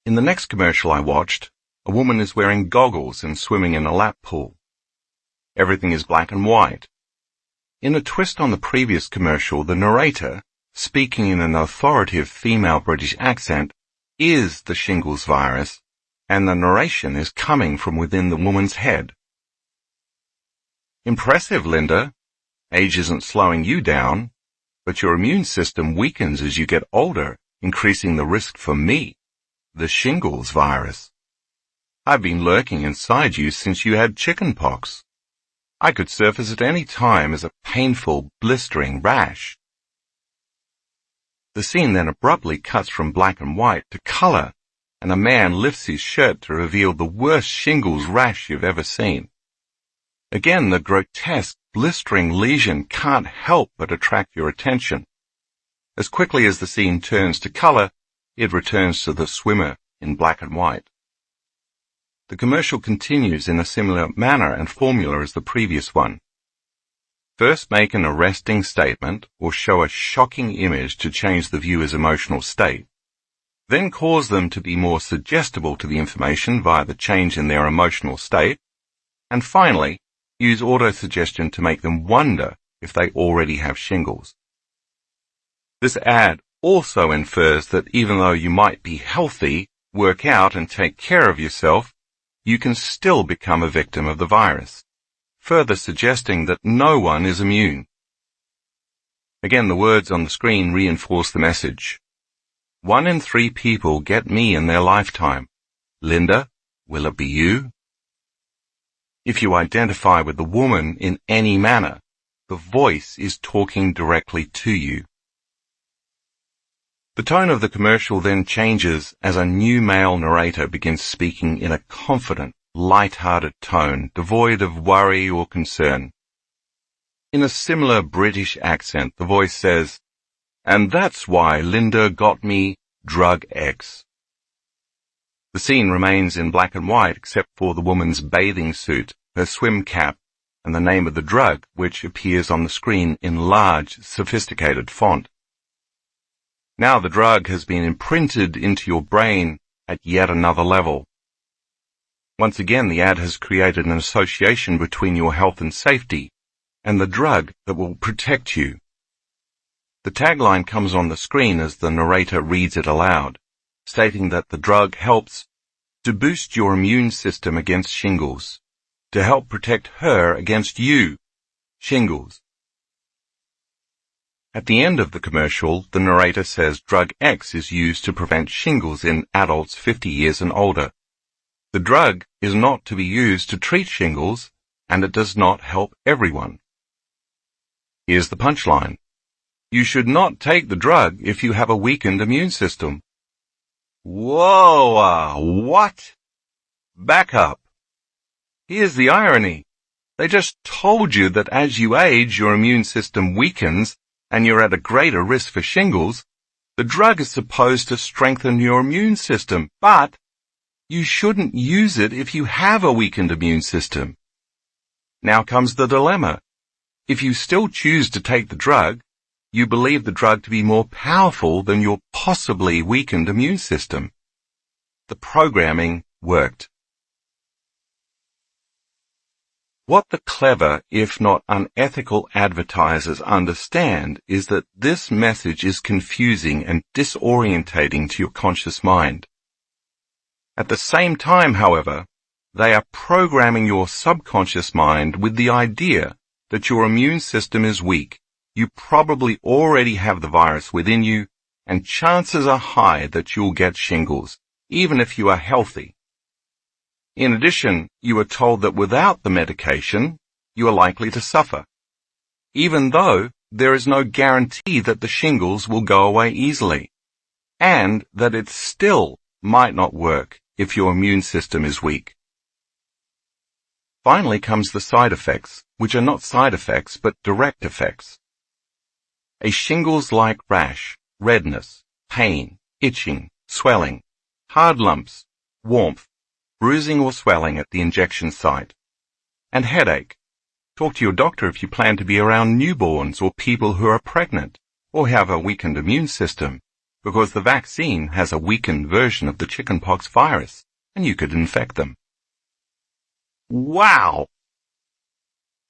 In the next commercial I watched, a woman is wearing goggles and swimming in a lap pool. Everything is black and white. In a twist on the previous commercial, the narrator, speaking in an authoritative female British accent, is the shingles virus, and the narration is coming from within the woman's head. Impressive, Linda. Age isn't slowing you down, but your immune system weakens as you get older, increasing the risk for me, the shingles virus. I've been lurking inside you since you had chickenpox. I could surface at any time as a painful, blistering rash. The scene then abruptly cuts from black and white to color, and a man lifts his shirt to reveal the worst shingles rash you've ever seen. Again, the grotesque, blistering lesion can't help but attract your attention. As quickly as the scene turns to color, it returns to the swimmer in black and white. The commercial continues in a similar manner and formula as the previous one. First, make an arresting statement or show a shocking image to change the viewer's emotional state. Then cause them to be more suggestible to the information via the change in their emotional state. And finally, use auto-suggestion to make them wonder if they already have shingles. This ad also infers that even though you might be healthy, work out and take care of yourself, you can still become a victim of the virus, further suggesting that no one is immune. Again, the words on the screen reinforce the message. 1 in 3 people get me in their lifetime. Linda, will it be you? If you identify with the woman in any manner, the voice is talking directly to you. The tone of the commercial then changes as a new male narrator begins speaking in a confident, light-hearted tone, devoid of worry or concern. In a similar British accent, the voice says, "And that's why Linda got me drug X." The scene remains in black and white except for the woman's bathing suit, her swim cap, and the name of the drug, which appears on the screen in large, sophisticated font. Now the drug has been imprinted into your brain at yet another level. Once again, the ad has created an association between your health and safety and the drug that will protect you. The tagline comes on the screen as the narrator reads it aloud, stating that the drug helps to boost your immune system against shingles, to help protect her against you, shingles. At the end of the commercial, the narrator says drug X is used to prevent shingles in adults 50 years and older. The drug is not to be used to treat shingles, and it does not help everyone. Here's the punchline. You should not take the drug if you have a weakened immune system. Whoa, what? Back up. Here's the irony. They just told you that as you age, your immune system weakens and you're at a greater risk for shingles. The drug is supposed to strengthen your immune system, but you shouldn't use it if you have a weakened immune system. Now comes the dilemma. If you still choose to take the drug, you believe the drug to be more powerful than your possibly weakened immune system. The programming worked. What the clever, if not unethical advertisers understand is that this message is confusing and disorientating to your conscious mind. At the same time, however, they are programming your subconscious mind with the idea that your immune system is weak. You probably already have the virus within you, and chances are high that you'll get shingles, even if you are healthy. In addition, you are told that without the medication, you are likely to suffer, even though there is no guarantee that the shingles will go away easily, and that it still might not work if your immune system is weak. Finally comes the side effects, which are not side effects but direct effects. A shingles-like rash, redness, pain, itching, swelling, hard lumps, warmth, bruising or swelling at the injection site, and headache. Talk to your doctor if you plan to be around newborns or people who are pregnant or have a weakened immune system, because the vaccine has a weakened version of the chickenpox virus, and you could infect them. Wow!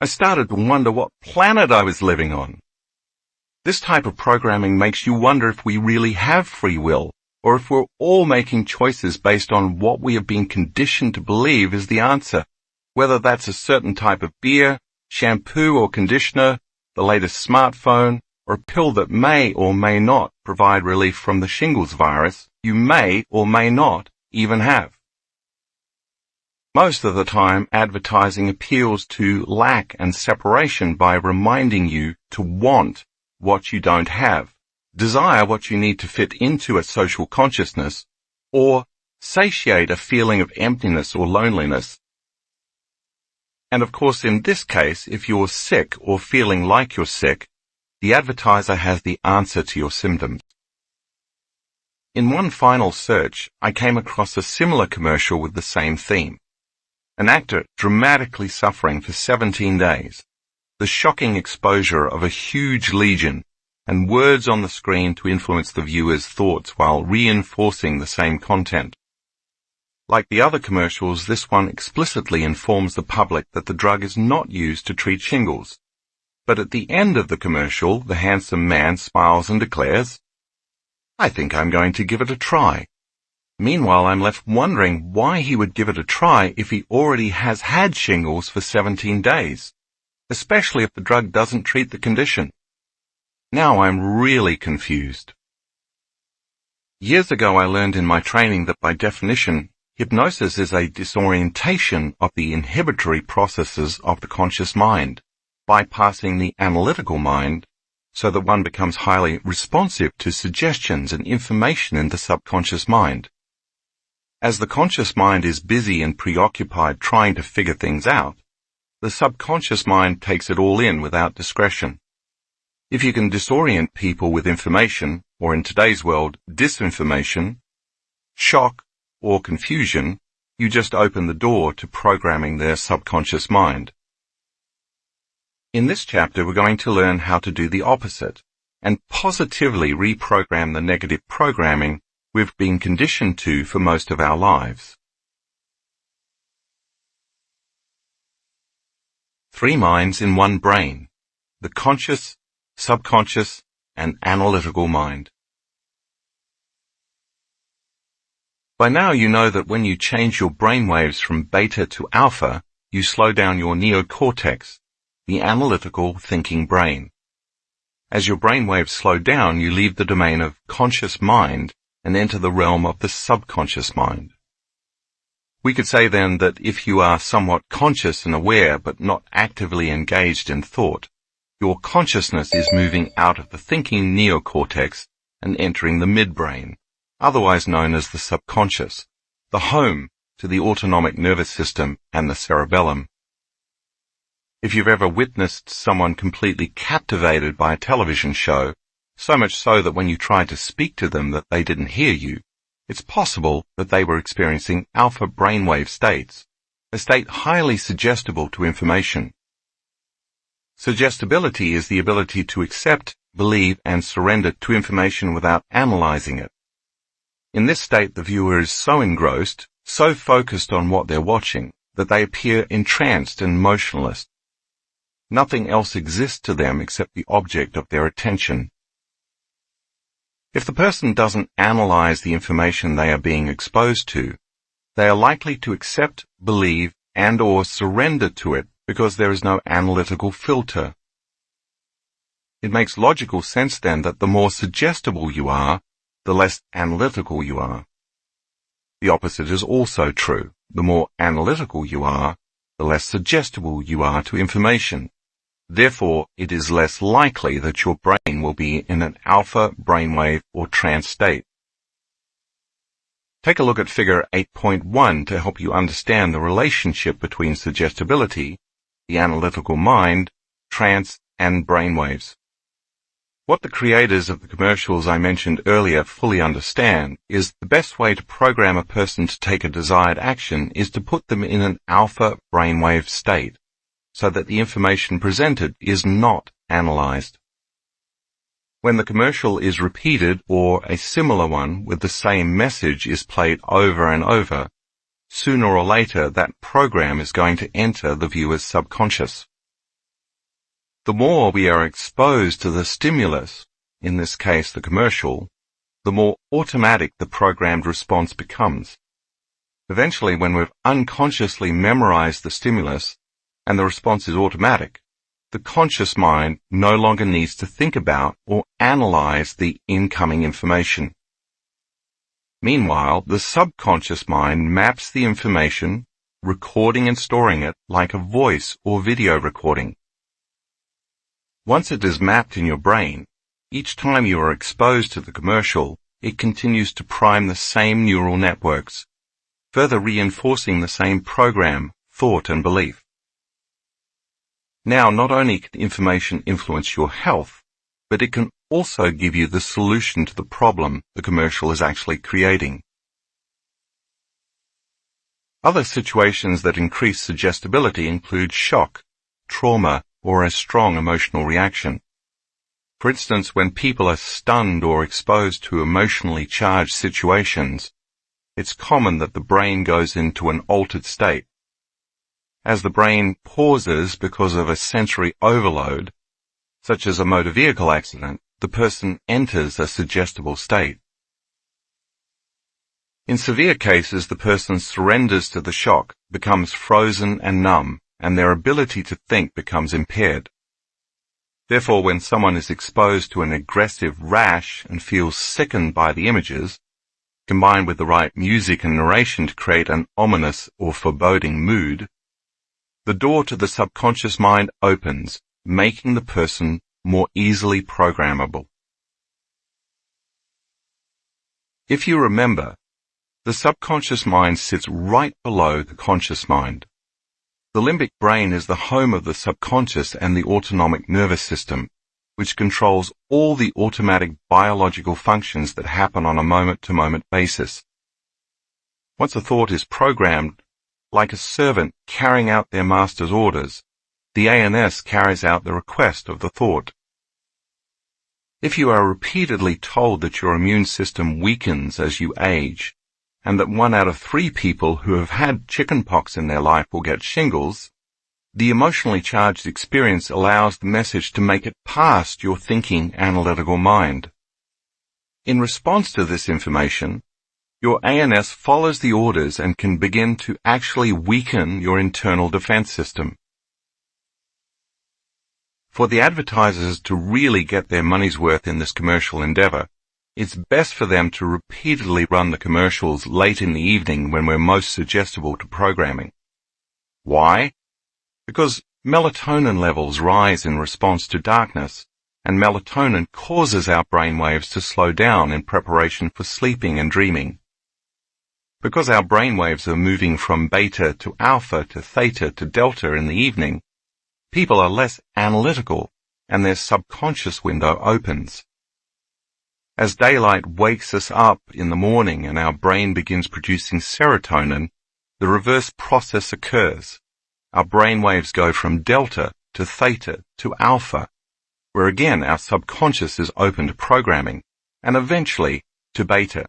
I started to wonder what planet I was living on. This type of programming makes you wonder if we really have free will, or if we're all making choices based on what we have been conditioned to believe is the answer, whether that's a certain type of beer, shampoo or conditioner, the latest smartphone, or a pill that may or may not provide relief from the shingles virus you may or may not even have. Most of the time, advertising appeals to lack and separation by reminding you to want what you don't have, desire what you need to fit into a social consciousness, or satiate a feeling of emptiness or loneliness. And of course, in this case, if you're sick or feeling like you're sick, the advertiser has the answer to your symptoms. In one final search, I came across a similar commercial with the same theme. An actor dramatically suffering for 17 days, the shocking exposure of a huge lesion, and words on the screen to influence the viewer's thoughts while reinforcing the same content. Like the other commercials, this one explicitly informs the public that the drug is not used to treat shingles. But at the end of the commercial, the handsome man smiles and declares, "I think I'm going to give it a try." Meanwhile, I'm left wondering why he would give it a try if he already has had shingles for 17 days, especially if the drug doesn't treat the condition. Now I'm really confused. Years ago, I learned in my training that by definition, hypnosis is a disorientation of the inhibitory processes of the conscious mind, bypassing the analytical mind, so that one becomes highly responsive to suggestions and information in the subconscious mind. As the conscious mind is busy and preoccupied trying to figure things out, the subconscious mind takes it all in without discretion. If you can disorient people with information, or in today's world, disinformation, shock, or confusion, you just open the door to programming their subconscious mind. In this chapter, we're going to learn how to do the opposite and positively reprogram the negative programming we've been conditioned to for most of our lives. 3 minds in one brain: the conscious, subconscious, and analytical mind. By now you know that when you change your brainwaves from beta to alpha, you slow down your neocortex, the analytical thinking brain. As your brainwaves slow down, you leave the domain of conscious mind and enter the realm of the subconscious mind. We could say then that if you are somewhat conscious and aware but not actively engaged in thought, your consciousness is moving out of the thinking neocortex and entering the midbrain, otherwise known as the subconscious, the home to the autonomic nervous system and the cerebellum. If you've ever witnessed someone completely captivated by a television show, so much so that when you tried to speak to them that they didn't hear you, it's possible that they were experiencing alpha brainwave states, a state highly suggestible to information. Suggestibility is the ability to accept, believe, and surrender to information without analyzing it. In this state, the viewer is so engrossed, so focused on what they're watching, that they appear entranced and motionless. Nothing else exists to them except the object of their attention. If the person doesn't analyze the information they are being exposed to, they are likely to accept, believe, and/or surrender to it because there is no analytical filter. It makes logical sense then that the more suggestible you are, the less analytical you are. The opposite is also true. The more analytical you are, the less suggestible you are to information. Therefore, it is less likely that your brain will be in an alpha brainwave or trance state. Take a look at figure 8.1 to help you understand the relationship between suggestibility, the analytical mind, trance, and brainwaves. What the creators of the commercials I mentioned earlier fully understand is the best way to program a person to take a desired action is to put them in an alpha brainwave state, so that the information presented is not analyzed. When the commercial is repeated or a similar one with the same message is played over and over, sooner or later that program is going to enter the viewer's subconscious. The more we are exposed to the stimulus, in this case the commercial, the more automatic the programmed response becomes. Eventually, when we've unconsciously memorized the stimulus and the response is automatic, the conscious mind no longer needs to think about or analyze the incoming information. Meanwhile, the subconscious mind maps the information, recording and storing it like a voice or video recording. Once it is mapped in your brain, each time you are exposed to the commercial, it continues to prime the same neural networks, further reinforcing the same program, thought, and belief. Now, not only can information influence your health, but it can also give you the solution to the problem the commercial is actually creating. Other situations that increase suggestibility include shock, trauma, or a strong emotional reaction. For instance, when people are stunned or exposed to emotionally charged situations, it's common that the brain goes into an altered state. As the brain pauses because of a sensory overload, such as a motor vehicle accident, the person enters a suggestible state. In severe cases, the person surrenders to the shock, becomes frozen and numb, and their ability to think becomes impaired. Therefore, when someone is exposed to an aggressive rash and feels sickened by the images, combined with the right music and narration to create an ominous or foreboding mood, the door to the subconscious mind opens, making the person more easily programmable. If you remember, the subconscious mind sits right below the conscious mind. The limbic brain is the home of the subconscious and the autonomic nervous system, which controls all the automatic biological functions that happen on a moment-to-moment basis. Once a thought is programmed, like a servant carrying out their master's orders, the ANS carries out the request of the thought. If you are repeatedly told that your immune system weakens as you age, and that 1 out of 3 people who have had chickenpox in their life will get shingles, the emotionally charged experience allows the message to make it past your thinking analytical mind. In response to this information, your ANS follows the orders and can begin to actually weaken your internal defense system. For the advertisers to really get their money's worth in this commercial endeavor, it's best for them to repeatedly run the commercials late in the evening when we're most suggestible to programming. Why? Because melatonin levels rise in response to darkness, and melatonin causes our brainwaves to slow down in preparation for sleeping and dreaming. Because our brainwaves are moving from beta to alpha to theta to delta in the evening, people are less analytical and their subconscious window opens. As daylight wakes us up in the morning and our brain begins producing serotonin, the reverse process occurs. Our brainwaves go from delta to theta to alpha, where again our subconscious is open to programming, and eventually to beta.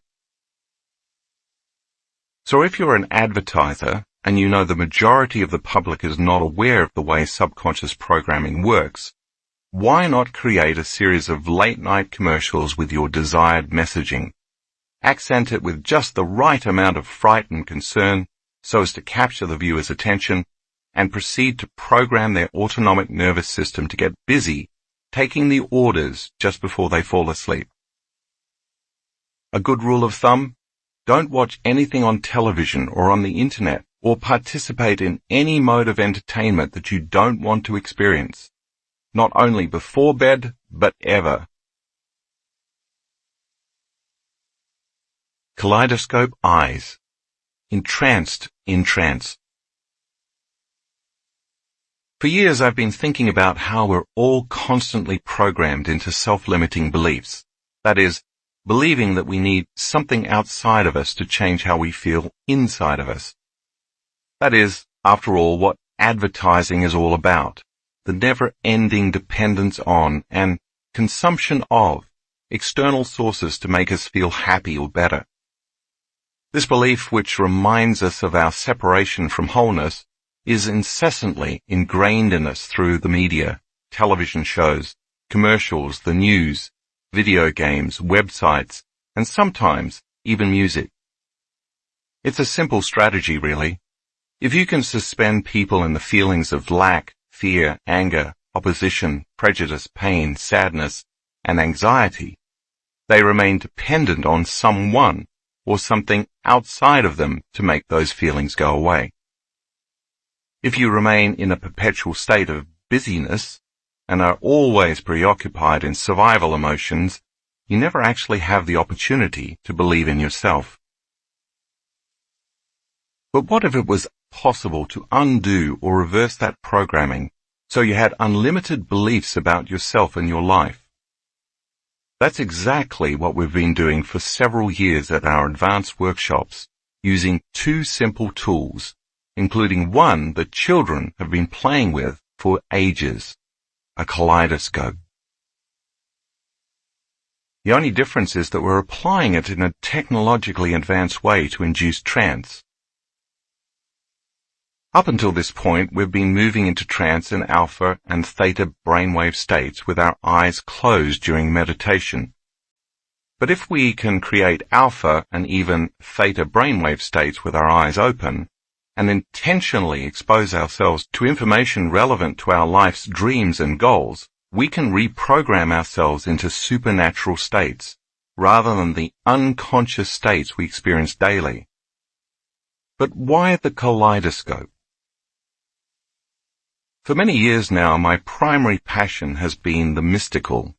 So if you're an advertiser and you know the majority of the public is not aware of the way subconscious programming works, why not create a series of late-night commercials with your desired messaging? Accent it with just the right amount of fright and concern so as to capture the viewer's attention, and proceed to program their autonomic nervous system to get busy taking the orders just before they fall asleep. A good rule of thumb: don't watch anything on television or on the internet or participate in any mode of entertainment that you don't want to experience. Not only before bed, but ever. Kaleidoscope eyes. Entranced in trance. For years I've been thinking about how we're all constantly programmed into self-limiting beliefs. That is, believing that we need something outside of us to change how we feel inside of us. That is, after all, what advertising is all about. The never-ending dependence on and consumption of external sources to make us feel happy or better. This belief, which reminds us of our separation from wholeness, is incessantly ingrained in us through the media, television shows, commercials, the news, video games, websites, and sometimes even music. It's a simple strategy, really. If you can suspend people in the feelings of lack, fear, anger, opposition, prejudice, pain, sadness, and anxiety, they remain dependent on someone or something outside of them to make those feelings go away. If you remain in a perpetual state of busyness and are always preoccupied in survival emotions, you never actually have the opportunity to believe in yourself. But what if it was possible to undo or reverse that programming so you had unlimited beliefs about yourself and your life? That's exactly what we've been doing for several years at our advanced workshops, using two simple tools, including one that children have been playing with for ages, a kaleidoscope. The only difference is that we're applying it in a technologically advanced way to induce trance. Up until this point, we've been moving into trance in alpha and theta brainwave states with our eyes closed during meditation. But if we can create alpha and even theta brainwave states with our eyes open, and intentionally expose ourselves to information relevant to our life's dreams and goals, we can reprogram ourselves into supernatural states, rather than the unconscious states we experience daily. But why the kaleidoscope? For many years now, my primary passion has been the mystical.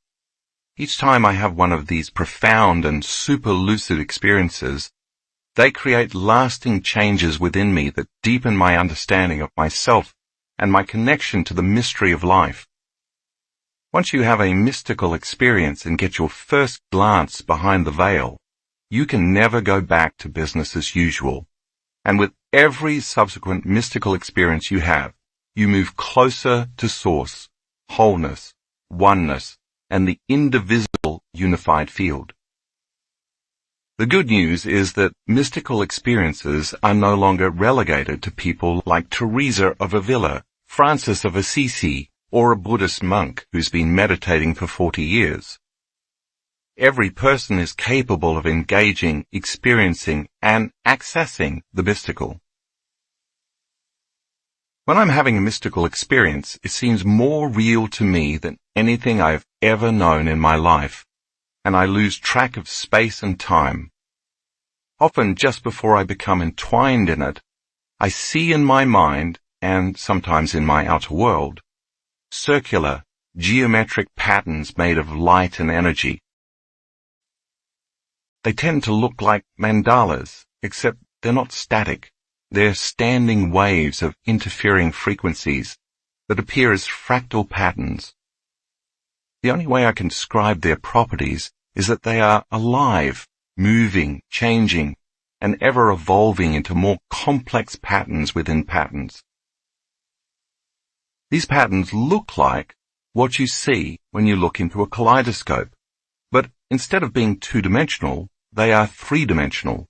Each time I have one of these profound and super lucid experiences, they create lasting changes within me that deepen my understanding of myself and my connection to the mystery of life. Once you have a mystical experience and get your first glance behind the veil, you can never go back to business as usual. And with every subsequent mystical experience you have, you move closer to source, wholeness, oneness, and the indivisible unified field. The good news is that mystical experiences are no longer relegated to people like Teresa of Avila, Francis of Assisi, or a Buddhist monk who's been meditating for 40 years. Every person is capable of engaging, experiencing, and accessing the mystical. When I'm having a mystical experience, it seems more real to me than anything I've ever known in my life, and I lose track of space and time. Often just before I become entwined in it, I see in my mind, and sometimes in my outer world, circular, geometric patterns made of light and energy. They tend to look like mandalas, except they're not static. They're standing waves of interfering frequencies that appear as fractal patterns. The only way I can describe their properties is that they are alive, moving, changing, and ever evolving into more complex patterns within patterns. These patterns look like what you see when you look into a kaleidoscope, but instead of being two-dimensional, they are three-dimensional.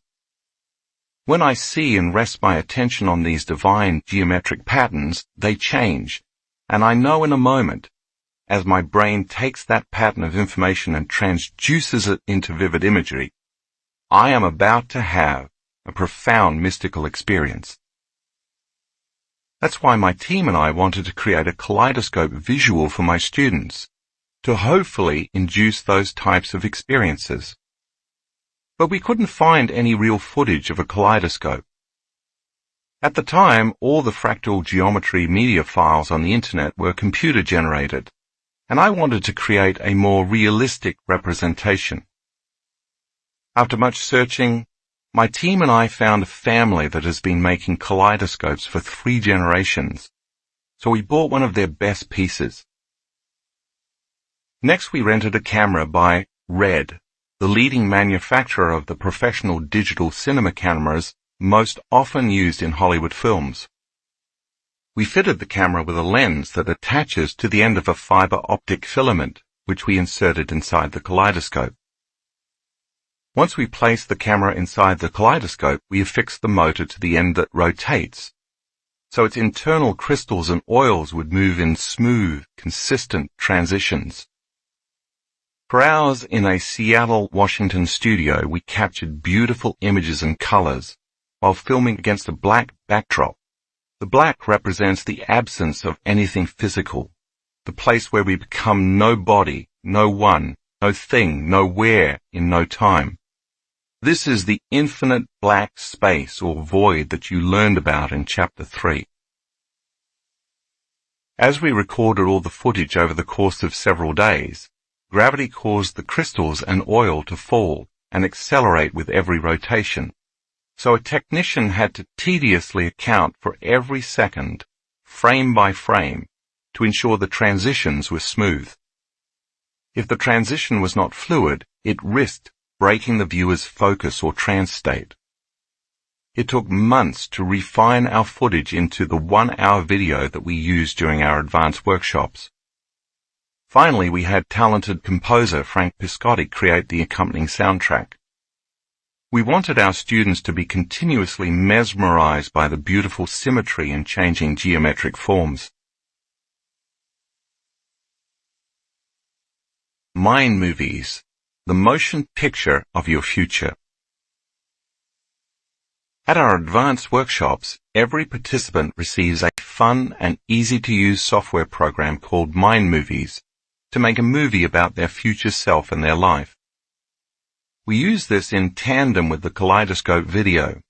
When I see and rest my attention on these divine geometric patterns, they change, and I know in a moment, as my brain takes that pattern of information and transduces it into vivid imagery, I am about to have a profound mystical experience. That's why my team and I wanted to create a kaleidoscope visual for my students, to hopefully induce those types of experiences. But we couldn't find any real footage of a kaleidoscope. At the time, all the fractal geometry media files on the internet were computer-generated, and I wanted to create a more realistic representation. After much searching, My team and I found a family that has been making kaleidoscopes for 3 generations, so we bought one of their best pieces. Next, we rented a camera by Red, the leading manufacturer of the professional digital cinema cameras most often used in Hollywood films. We fitted the camera with a lens that attaches to the end of a fiber optic filament, which we inserted inside the kaleidoscope. Once we placed the camera inside the kaleidoscope, we affixed the motor to the end that rotates, so its internal crystals and oils would move in smooth, consistent transitions. For hours in a Seattle, Washington studio, we captured beautiful images and colors while filming against a black backdrop. The black represents the absence of anything physical, the place where we become no body, no one, no thing, nowhere, in no time. This is the infinite black space or void that you learned about in Chapter 3. As we recorded all the footage over the course of several days, gravity caused the crystals and oil to fall and accelerate with every rotation, so a technician had to tediously account for every second, frame by frame, to ensure the transitions were smooth. If the transition was not fluid, it risked breaking the viewer's focus or trance state. It took months to refine our footage into the 1-hour video that we used during our advanced workshops. Finally, we had talented composer Frank Piscotti create the accompanying soundtrack. We wanted our students to be continuously mesmerized by the beautiful symmetry and changing geometric forms. Mind movies. The motion picture of your future. At our advanced workshops, every participant receives a fun and easy-to-use software program called Mind Movies to make a movie about their future self and their life. We use this in tandem with the kaleidoscope video.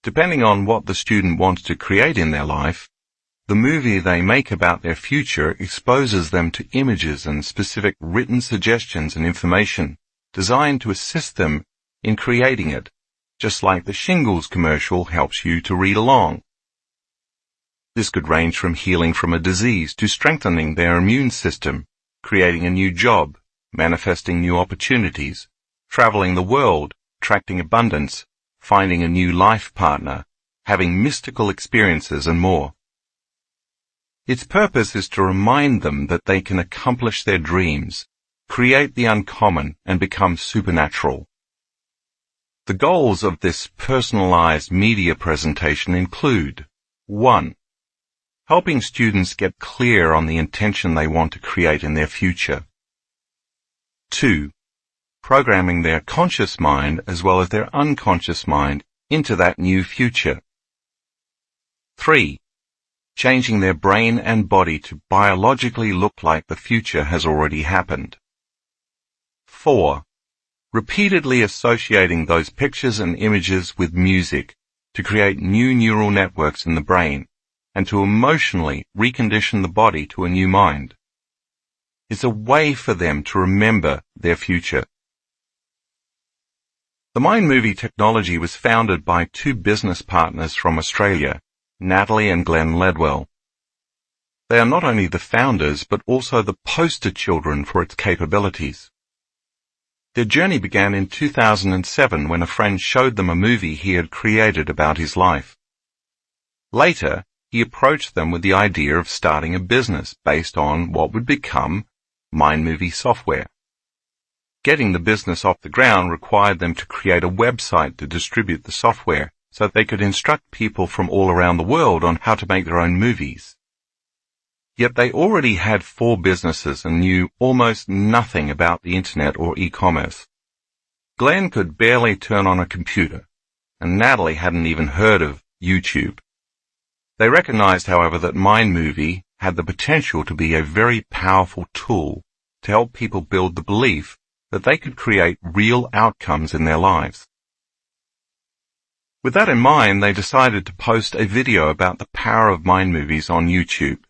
Depending on what the student wants to create in their life, the movie they make about their future exposes them to images and specific written suggestions and information designed to assist them in creating it, just like the shingles commercial helps you to read along. This could range from healing from a disease to strengthening their immune system, creating a new job, manifesting new opportunities, traveling the world, attracting abundance, finding a new life partner, having mystical experiences, and more. Its purpose is to remind them that they can accomplish their dreams, create the uncommon, and become supernatural. The goals of this personalized media presentation include 1. Helping students get clear on the intention they want to create in their future. 2. Programming their conscious mind as well as their unconscious mind into that new future. 3. Changing their brain and body to biologically look like the future has already happened. 4. Repeatedly associating those pictures and images with music to create new neural networks in the brain and to emotionally recondition the body to a new mind. It's a way for them to remember their future. The Mind Movie technology was founded by 2 business partners from Australia, Natalie and Glenn Ledwell. They are not only the founders, but also the poster children for its capabilities. Their journey began in 2007 when a friend showed them a movie he had created about his life. Later, he approached them with the idea of starting a business based on what would become Mind Movie software. Getting the business off the ground required them to create a website to distribute the software so they could instruct people from all around the world on how to make their own movies. Yet they already had 4 businesses and knew almost nothing about the internet or e-commerce. Glenn could barely turn on a computer, and Natalie hadn't even heard of YouTube. They recognized, however, that Mind Movie had the potential to be a very powerful tool to help people build the belief that they could create real outcomes in their lives. With that in mind, they decided to post a video about the power of Mind Movies on YouTube.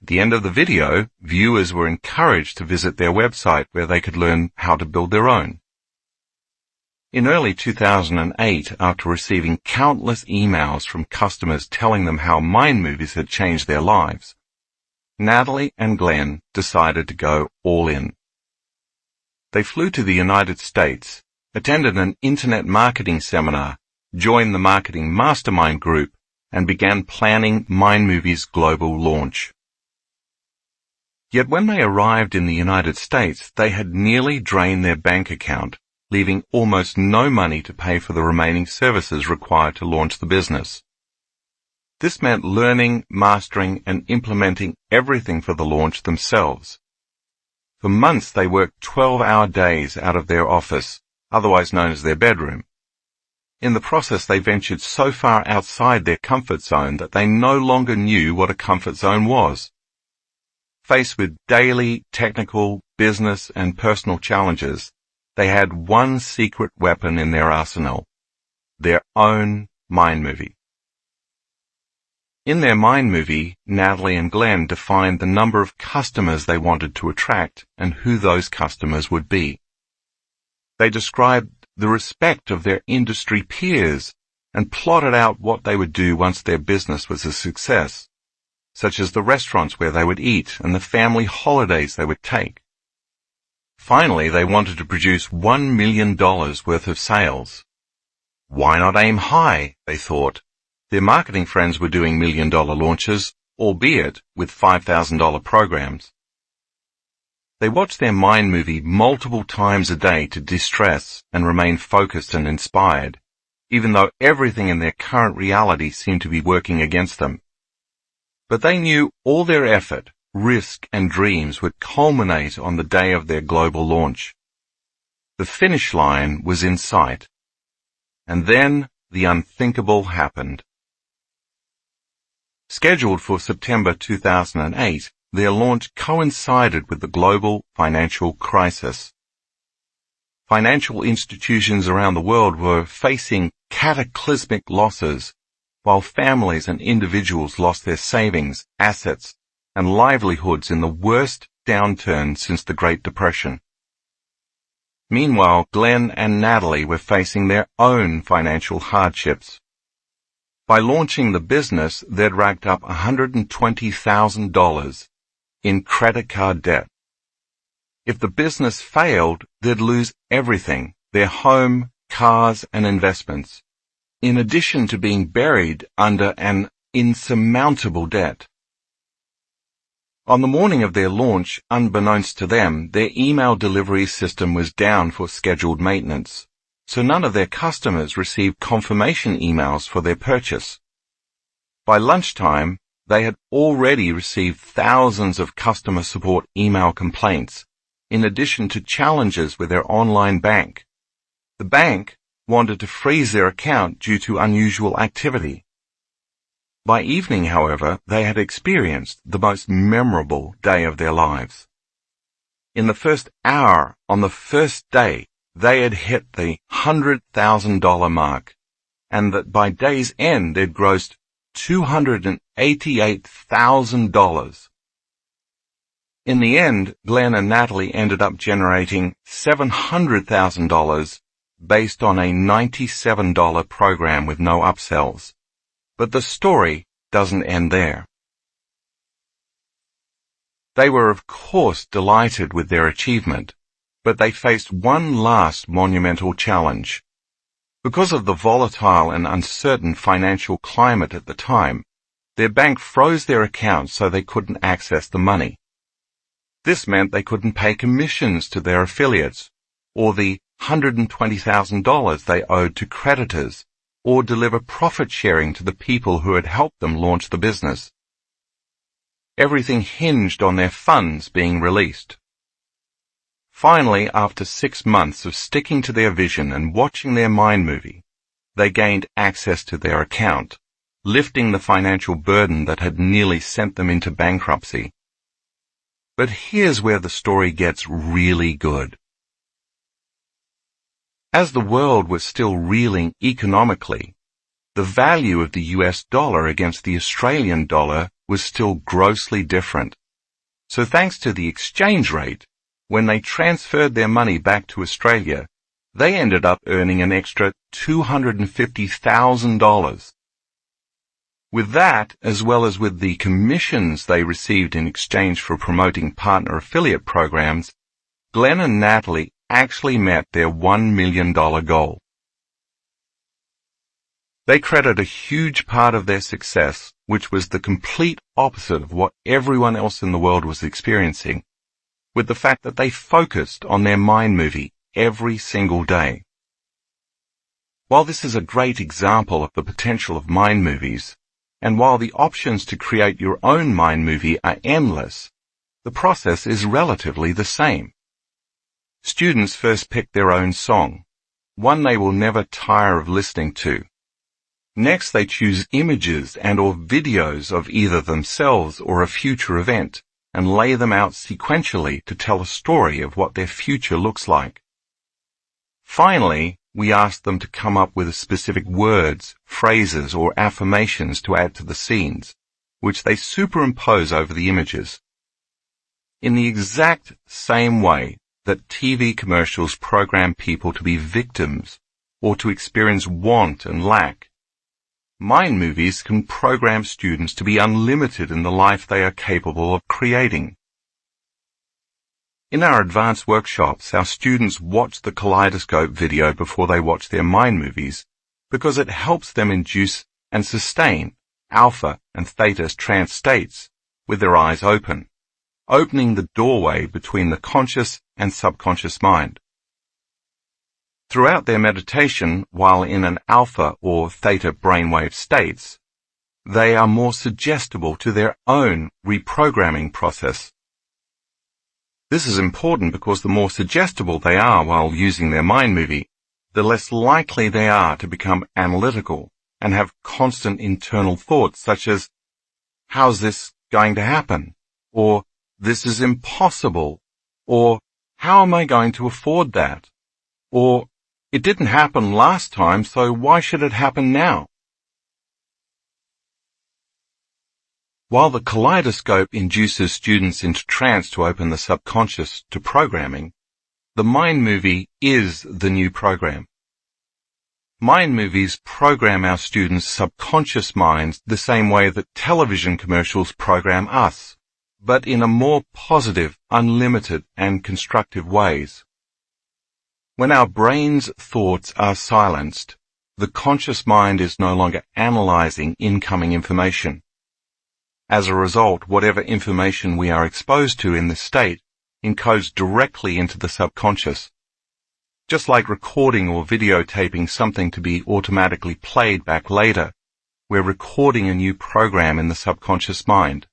At the end of the video, viewers were encouraged to visit their website where they could learn how to build their own. In early 2008, after receiving countless emails from customers telling them how Mind Movies had changed their lives, Natalie and Glenn decided to go all in. They flew to the United States, attended an internet marketing seminar, joined the marketing mastermind group, and began planning Mind Movies' global launch. Yet when they arrived in the United States, they had nearly drained their bank account, leaving almost no money to pay for the remaining services required to launch the business. This meant learning, mastering, and implementing everything for the launch themselves. For months they worked 12-hour days out of their office, otherwise known as their bedroom. In the process they ventured so far outside their comfort zone that they no longer knew what a comfort zone was. Faced with daily, technical, business, and personal challenges, they had one secret weapon in their arsenal: their own Mind Movie. In their Mind Movie, Natalie and Glenn defined the number of customers they wanted to attract and who those customers would be. They described the respect of their industry peers and plotted out what they would do once their business was a success, such as the restaurants where they would eat and the family holidays they would take. Finally, they wanted to produce $1 million worth of sales. Why not aim high, they thought. Their marketing friends were doing $1 million launches, albeit with $5,000 programs. They watched their Mind Movie multiple times a day to de-stress and remain focused and inspired, even though everything in their current reality seemed to be working against them. But they knew all their effort, risk, and dreams would culminate on the day of their global launch. The finish line was in sight. And then the unthinkable happened. Scheduled for September 2008, their launch coincided with the global financial crisis. Financial institutions around the world were facing cataclysmic losses, while families and individuals lost their savings, assets, and livelihoods in the worst downturn since the Great Depression. Meanwhile, Glenn and Natalie were facing their own financial hardships. By launching the business, they'd racked up $120,000 in credit card debt. If the business failed, they'd lose everything: their home, cars, and investments, in addition to being buried under an insurmountable debt. On the morning of their launch, unbeknownst to them, their email delivery system was down for scheduled maintenance, so none of their customers received confirmation emails for their purchase. By lunchtime, they had already received thousands of customer support email complaints, in addition to challenges with their online bank. The bank wanted to freeze their account due to unusual activity. By evening, however, they had experienced the most memorable day of their lives. In the first hour on the first day, they had hit the $100,000 mark, and that by day's end they'd grossed $288,000. In the end, Glenn and Natalie ended up generating $700,000 based on a $97 program with no upsells. But the story doesn't end there. They were, of course, delighted with their achievement, but they faced one last monumental challenge. Because of the volatile and uncertain financial climate at the time, their bank froze their accounts so they couldn't access the money. This meant they couldn't pay commissions to their affiliates, or the $120,000 they owed to creditors, or deliver profit sharing to the people who had helped them launch the business. Everything hinged on their funds being released. Finally, after 6 months of sticking to their vision and watching their Mind Movie, they gained access to their account, lifting the financial burden that had nearly sent them into bankruptcy. But here's where the story gets really good. As the world was still reeling economically, the value of the US dollar against the Australian dollar was still grossly different. So thanks to the exchange rate, when they transferred their money back to Australia, they ended up earning an extra $250,000. With that, as well as with the commissions they received in exchange for promoting partner affiliate programs, Glenn and Natalie actually met their $1 million goal. They credit a huge part of their success, which was the complete opposite of what everyone else in the world was experiencing, with the fact that they focused on their mind movie every single day. While this is a great example of the potential of mind movies, and while the options to create your own mind movie are endless, the process is relatively the same. Students first pick their own song, one they will never tire of listening to. Next, they choose images and/or videos of either themselves or a future event and lay them out sequentially to tell a story of what their future looks like. Finally, we ask them to come up with specific words, phrases, or affirmations to add to the scenes, which they superimpose over the images. In the exact same way that TV commercials program people to be victims or to experience want and lack, mind movies can program students to be unlimited in the life they are capable of creating. In our advanced workshops, our students watch the kaleidoscope video before they watch their mind movies because it helps them induce and sustain alpha and theta trance states with their eyes open, opening the doorway between the conscious and subconscious mind. Throughout their meditation, while in an alpha or theta brainwave states, they are more suggestible to their own reprogramming process. This is important because the more suggestible they are while using their mind movie, the less likely they are to become analytical and have constant internal thoughts such as, "How's this going to happen?" or "This is impossible," or "How am I going to afford that?" or "It didn't happen last time, so why should it happen now?" While the kaleidoscope induces students into trance to open the subconscious to programming, the mind movie is the new program. Mind movies program our students' subconscious minds the same way that television commercials program us, but in a more positive, unlimited, and constructive ways. When our brain's thoughts are silenced, the conscious mind is no longer analyzing incoming information. As a result, whatever information we are exposed to in this state encodes directly into the subconscious. Just like recording or videotaping something to be automatically played back later, we're recording a new program in the subconscious mind.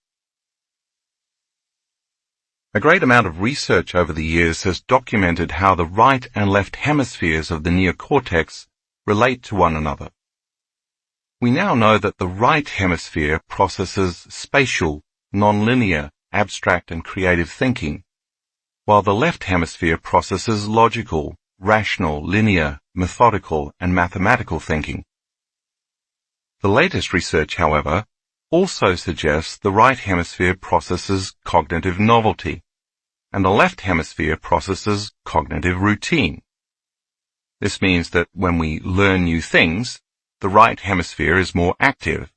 A great amount of research over the years has documented how the right and left hemispheres of the neocortex relate to one another. We now know that the right hemisphere processes spatial, nonlinear, abstract and creative thinking, while the left hemisphere processes logical, rational, linear, methodical and mathematical thinking. The latest research, however, also suggests the right hemisphere processes cognitive novelty, and the left hemisphere processes cognitive routine. This means that when we learn new things, the right hemisphere is more active,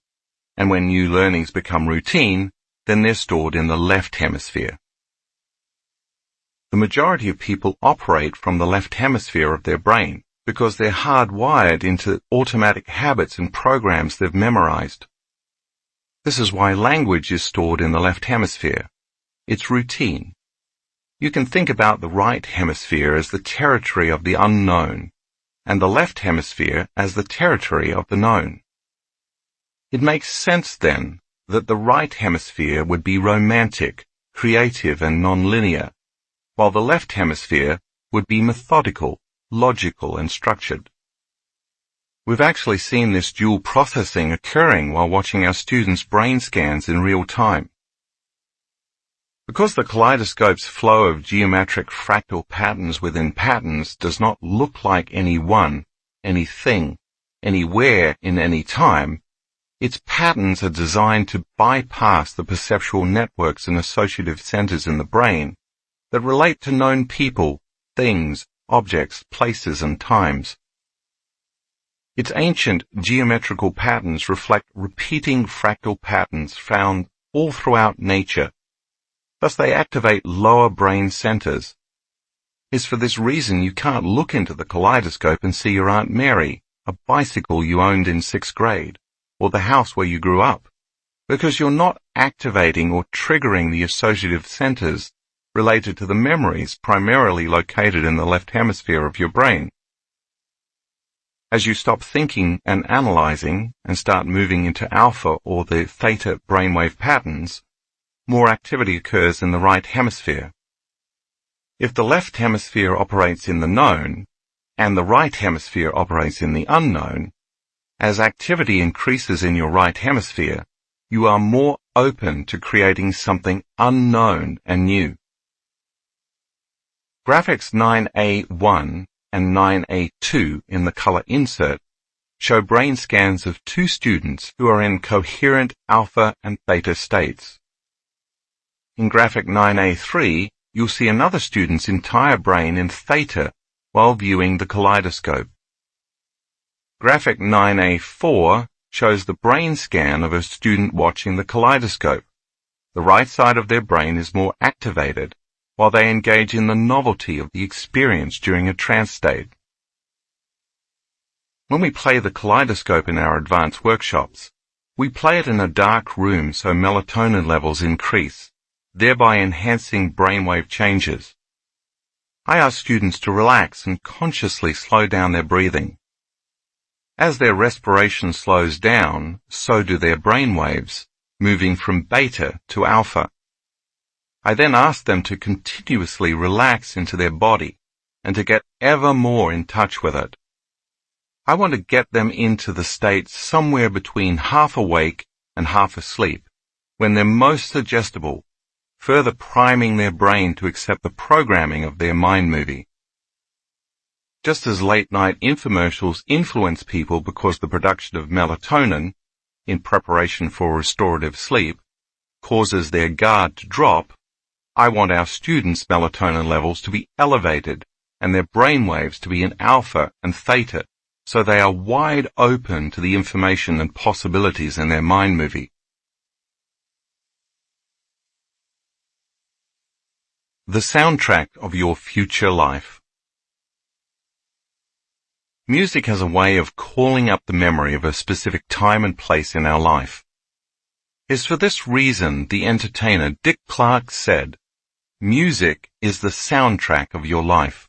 and when new learnings become routine, then they're stored in the left hemisphere. The majority of people operate from the left hemisphere of their brain because they're hardwired into automatic habits and programs they've memorized. This is why language is stored in the left hemisphere. It's routine. You can think about the right hemisphere as the territory of the unknown, and the left hemisphere as the territory of the known. It makes sense, then, that the right hemisphere would be romantic, creative and nonlinear, while the left hemisphere would be methodical, logical and structured. We've actually seen this dual processing occurring while watching our students' brain scans in real time. Because the kaleidoscope's flow of geometric fractal patterns within patterns does not look like any one, anything, anywhere in any time, its patterns are designed to bypass the perceptual networks and associative centers in the brain that relate to known people, things, objects, places, and times. Its ancient geometrical patterns reflect repeating fractal patterns found all throughout nature. Thus they activate lower brain centers. It's for this reason you can't look into the kaleidoscope and see your Aunt Mary, a bicycle you owned in 6th grade, or the house where you grew up, because you're not activating or triggering the associative centers related to the memories primarily located in the left hemisphere of your brain. As you stop thinking and analyzing and start moving into alpha or the theta brainwave patterns, more activity occurs in the right hemisphere. If the left hemisphere operates in the known and the right hemisphere operates in the unknown, as activity increases in your right hemisphere, you are more open to creating something unknown and new. Graphics 9A1 and 9A2 in the color insert show brain scans of 2 students who are in coherent alpha and theta states. In graphic 9A3, you'll see another student's entire brain in theta while viewing the kaleidoscope. Graphic 9A4 shows the brain scan of a student watching the kaleidoscope. The right side of their brain is more activated, while they engage in the novelty of the experience during a trance state. When we play the kaleidoscope in our advanced workshops, we play it in a dark room so melatonin levels increase, thereby enhancing brainwave changes. I ask students to relax and consciously slow down their breathing. As their respiration slows down, so do their brainwaves, moving from beta to alpha. I then ask them to continuously relax into their body and to get ever more in touch with it. I want to get them into the state somewhere between half awake and half asleep, when they're most suggestible, further priming their brain to accept the programming of their mind movie. Just as late-night infomercials influence people because the production of melatonin, in preparation for restorative sleep, causes their guard to drop, I want our students' melatonin levels to be elevated and their brainwaves to be in alpha and theta, so they are wide open to the information and possibilities in their mind movie. The soundtrack of your future life. Music has a way of calling up the memory of a specific time and place in our life. It's for this reason the entertainer Dick Clark said, "Music is the soundtrack of your life."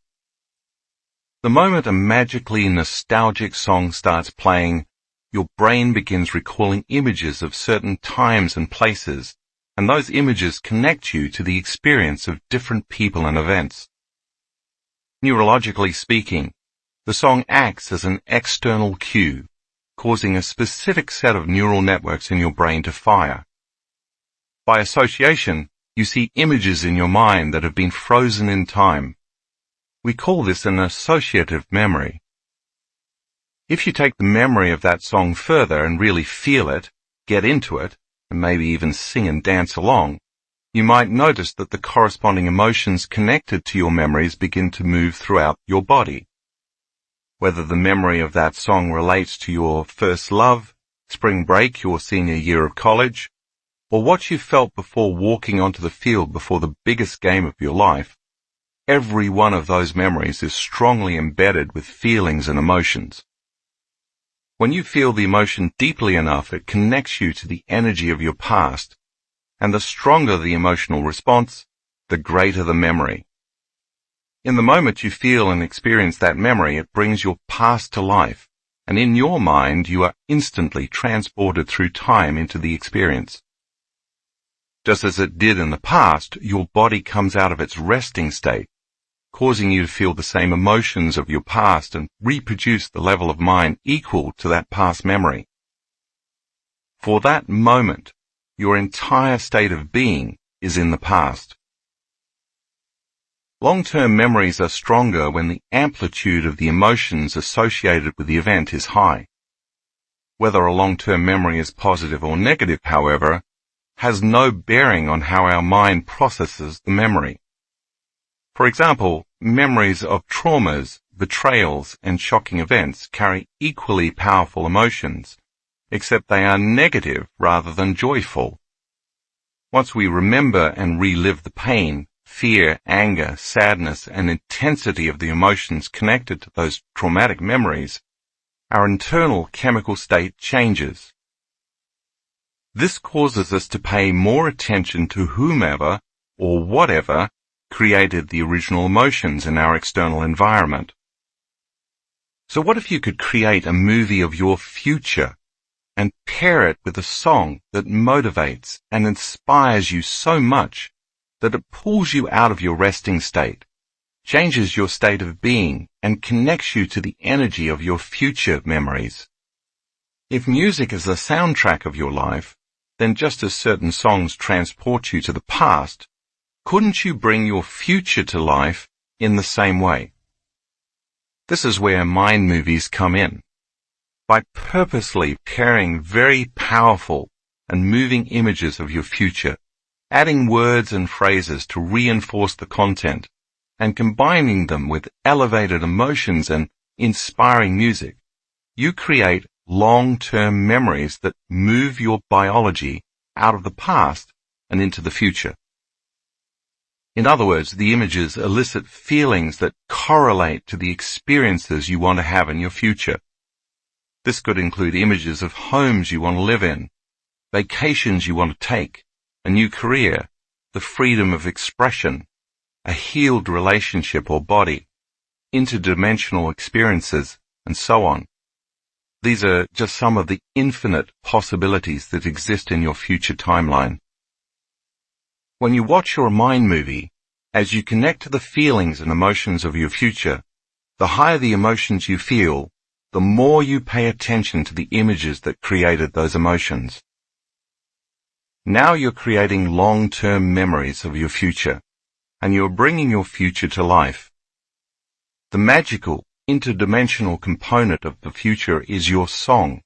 The moment a magically nostalgic song starts playing, your brain begins recalling images of certain times and places, and those images connect you to the experience of different people and events. Neurologically speaking, the song acts as an external cue, causing a specific set of neural networks in your brain to fire. By association, you see images in your mind that have been frozen in time. We call this an associative memory. If you take the memory of that song further and really feel it, get into it, and maybe even sing and dance along, you might notice that the corresponding emotions connected to your memories begin to move throughout your body. Whether the memory of that song relates to your first love, spring break, your senior year of college, or what you felt before walking onto the field before the biggest game of your life, every one of those memories is strongly embedded with feelings and emotions. When you feel the emotion deeply enough, it connects you to the energy of your past, and the stronger the emotional response, the greater the memory. In the moment you feel and experience that memory, it brings your past to life, and in your mind you are instantly transported through time into the experience. Just as it did in the past, your body comes out of its resting state, causing you to feel the same emotions of your past and reproduce the level of mind equal to that past memory. For that moment, your entire state of being is in the past. Long-term memories are stronger when the amplitude of the emotions associated with the event is high. Whether a long-term memory is positive or negative, however, has no bearing on how our mind processes the memory. For example, memories of traumas, betrayals, and shocking events carry equally powerful emotions, except they are negative rather than joyful. Once we remember and relive the pain, fear, anger, sadness, and intensity of the emotions connected to those traumatic memories, our internal chemical state changes. This causes us to pay more attention to whomever or whatever created the original emotions in our external environment. So what if you could create a movie of your future and pair it with a song that motivates and inspires you so much that it pulls you out of your resting state, changes your state of being, and connects you to the energy of your future memories? If music is the soundtrack of your life, then just as certain songs transport you to the past, couldn't you bring your future to life in the same way? This is where mind movies come in. By purposely pairing very powerful and moving images of your future, adding words and phrases to reinforce the content, and combining them with elevated emotions and inspiring music, you create long-term memories that move your biology out of the past and into the future. In other words, the images elicit feelings that correlate to the experiences you want to have in your future. This could include images of homes you want to live in, vacations you want to take, a new career, the freedom of expression, a healed relationship or body, interdimensional experiences, and so on. These are just some of the infinite possibilities that exist in your future timeline. When you watch your mind movie, as you connect to the feelings and emotions of your future, the higher the emotions you feel, the more you pay attention to the images that created those emotions. Now you're creating long-term memories of your future, and you're bringing your future to life. The magical, interdimensional component of the future is your song,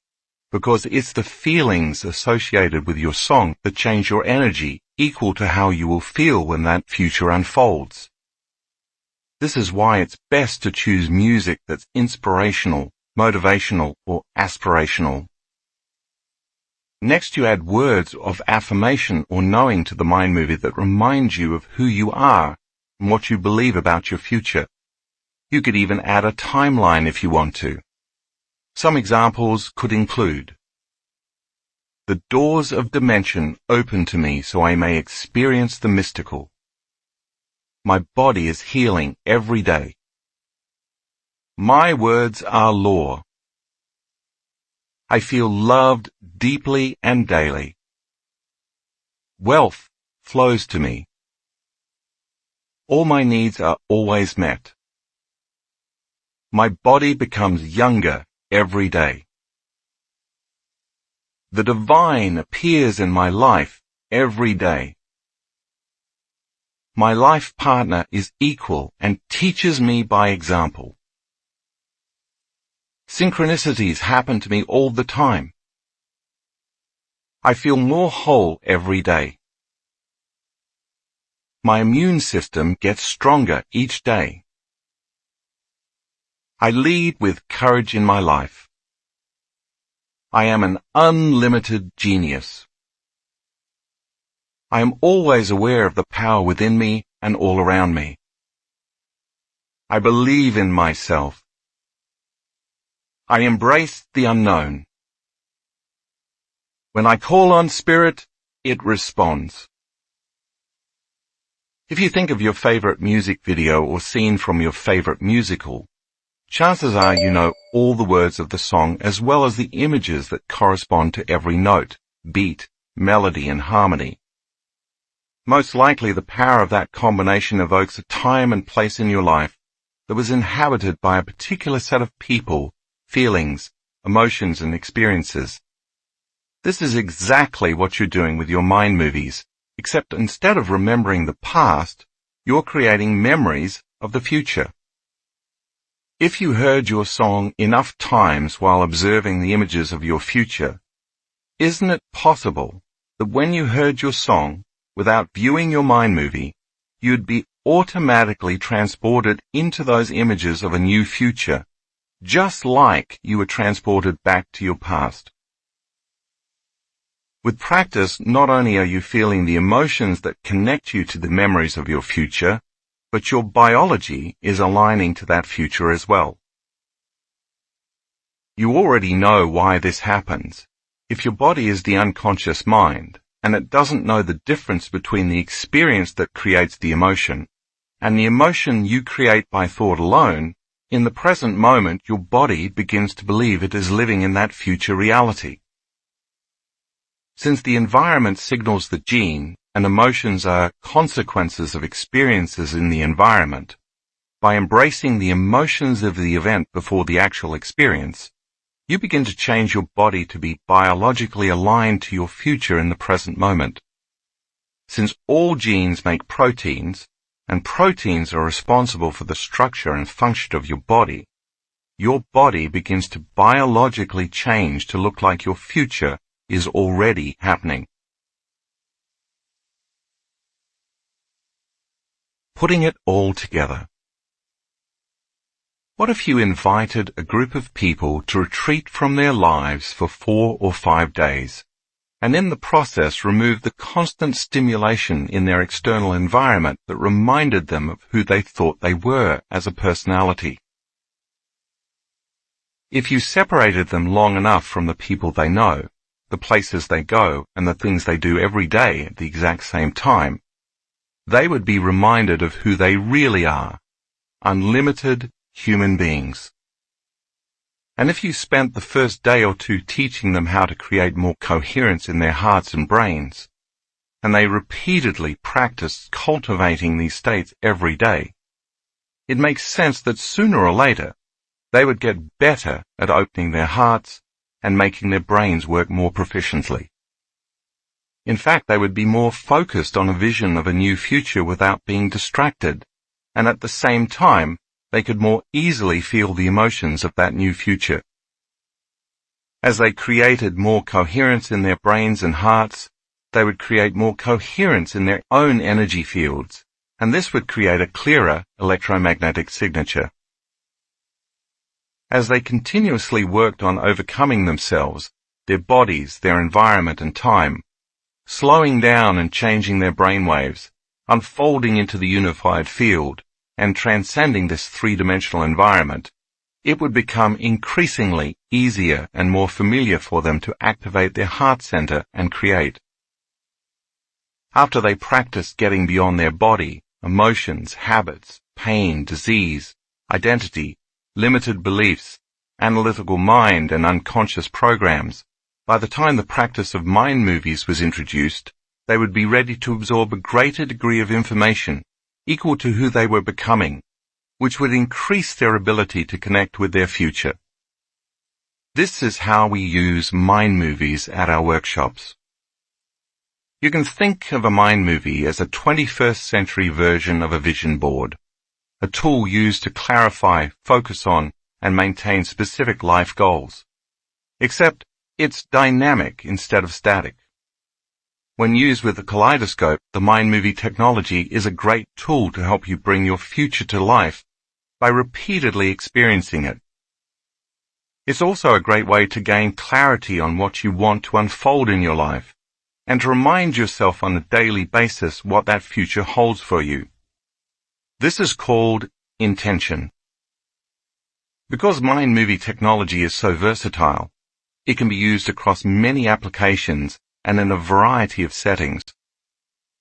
because it's the feelings associated with your song that change your energy equal to how you will feel when that future unfolds. This is why it's best to choose music that's inspirational, motivational, or aspirational. Next, you add words of affirmation or knowing to the mind movie that remind you of who you are and what you believe about your future. You could even add a timeline if you want to. Some examples could include: the doors of dimension open to me so I may experience the mystical. My body is healing every day. My words are law. I feel loved deeply and daily. Wealth flows to me. All my needs are always met. My body becomes younger every day. The divine appears in my life every day. My life partner is equal and teaches me by example. Synchronicities happen to me all the time. I feel more whole every day. My immune system gets stronger each day. I lead with courage in my life. I am an unlimited genius. I am always aware of the power within me and all around me. I believe in myself. I embrace the unknown. When I call on Spirit, it responds. If you think of your favorite music video or scene from your favorite musical, chances are you know all the words of the song as well as the images that correspond to every note, beat, melody, and harmony. Most likely the power of that combination evokes a time and place in your life that was inhabited by a particular set of people, feelings, emotions, and experiences. This is exactly what you're doing with your mind movies, except instead of remembering the past, you're creating memories of the future. If you heard your song enough times while observing the images of your future, isn't it possible that when you heard your song, without viewing your mind movie, you'd be automatically transported into those images of a new future, just like you were transported back to your past. With practice, not only are you feeling the emotions that connect you to the memories of your future, but your biology is aligning to that future as well. You already know why this happens. If your body is the unconscious mind, and it doesn't know the difference between the experience that creates the emotion and the emotion you create by thought alone, in the present moment your body begins to believe it is living in that future reality. Since the environment signals the gene and emotions are consequences of experiences in the environment, by embracing the emotions of the event before the actual experience, you begin to change your body to be biologically aligned to your future in the present moment. Since all genes make proteins, and proteins are responsible for the structure and function of your body begins to biologically change to look like your future is already happening. Putting it all together. What if you invited a group of people to retreat from their lives for 4 or 5 days, and in the process removed the constant stimulation in their external environment that reminded them of who they thought they were as a personality? If you separated them long enough from the people they know, the places they go, and the things they do every day at the exact same time, they would be reminded of who they really are, unlimited human beings. And if you spent the first day or 2 teaching them how to create more coherence in their hearts and brains, and they repeatedly practiced cultivating these states every day, it makes sense that sooner or later they would get better at opening their hearts and making their brains work more proficiently. In fact, they would be more focused on a vision of a new future without being distracted, and at the same time, they could more easily feel the emotions of that new future. As they created more coherence in their brains and hearts, they would create more coherence in their own energy fields, and this would create a clearer electromagnetic signature. As they continuously worked on overcoming themselves, their bodies, their environment and time, slowing down and changing their brainwaves, unfolding into the unified field, and transcending this 3-dimensional environment, it would become increasingly easier and more familiar for them to activate their heart center and create. After they practiced getting beyond their body, emotions, habits, pain, disease, identity, limited beliefs, analytical mind, and unconscious programs, by the time the practice of mind movies was introduced, they would be ready to absorb a greater degree of information equal to who they were becoming, which would increase their ability to connect with their future. This is how we use mind movies at our workshops. You can think of a mind movie as a 21st century version of a vision board, a tool used to clarify, focus on, and maintain specific life goals. Except it's dynamic instead of static. When used with the kaleidoscope, the mind movie technology is a great tool to help you bring your future to life by repeatedly experiencing it. It's also a great way to gain clarity on what you want to unfold in your life and to remind yourself on a daily basis what that future holds for you. This is called intention. Because mind movie technology is so versatile, it can be used across many applications and in a variety of settings.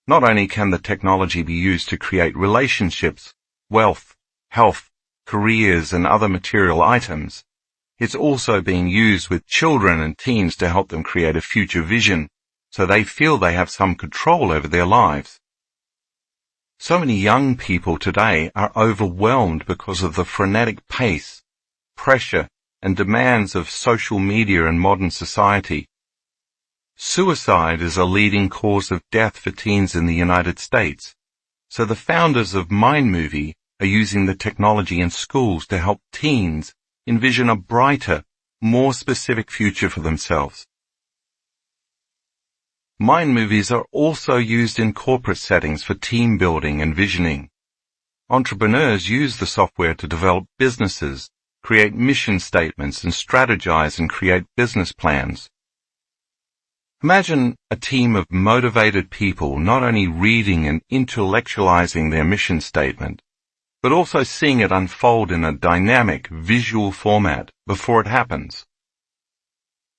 Not only can the technology be used to create relationships, wealth, health, careers, and other material items, it's also being used with children and teens to help them create a future vision so they feel they have some control over their lives. So many young people today are overwhelmed because of the frenetic pace, pressure, and demands of social media and modern society. Suicide is a leading cause of death for teens in the United States, so the founders of Mind Movie are using the technology in schools to help teens envision a brighter, more specific future for themselves. Mind movies are also used in corporate settings for team building and visioning, Entrepreneurs use the software to develop businesses, create mission statements, and strategize and create business plans. Imagine a team of motivated people not only reading and intellectualizing their mission statement, but also seeing it unfold in a dynamic visual format before it happens.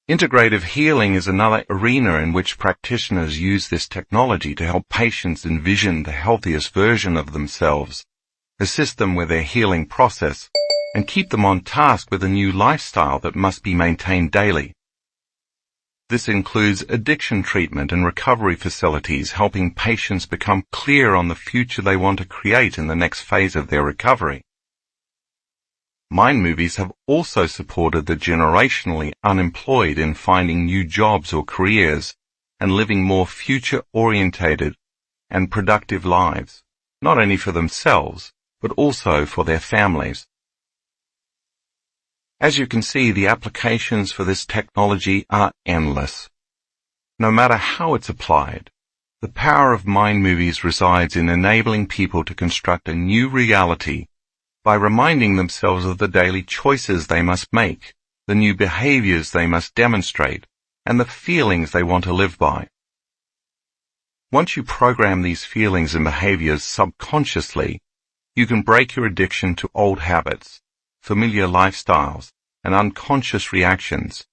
Integrative healing is another arena in which practitioners use this technology to help patients envision the healthiest version of themselves, assist them with their healing process, and keep them on task with a new lifestyle that must be maintained daily. This includes addiction treatment and recovery facilities, helping patients become clear on the future they want to create in the next phase of their recovery. Mind movies have also supported the generationally unemployed in finding new jobs or careers and living more future-orientated and productive lives, not only for themselves, but also for their families. As you can see, the applications for this technology are endless. No matter how it's applied, the power of mind movies resides in enabling people to construct a new reality by reminding themselves of the daily choices they must make, the new behaviors they must demonstrate, and the feelings they want to live by. Once you program these feelings and behaviors subconsciously, you can break your addiction to old habits, familiar lifestyles, and unconscious reactions.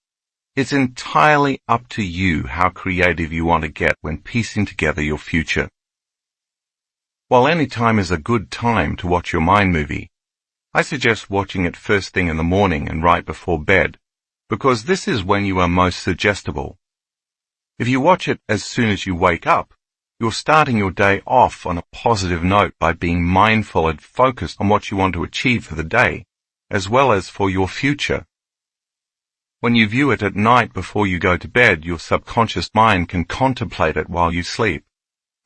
It's entirely up to you how creative you want to get when piecing together your future. While any time is a good time to watch your mind movie, I suggest watching it first thing in the morning and right before bed, because this is when you are most suggestible. If you watch it as soon as you wake up, you're starting your day off on a positive note by being mindful and focused on what you want to achieve for the day, as well as for your future. When you view it at night before you go to bed, your subconscious mind can contemplate it while you sleep,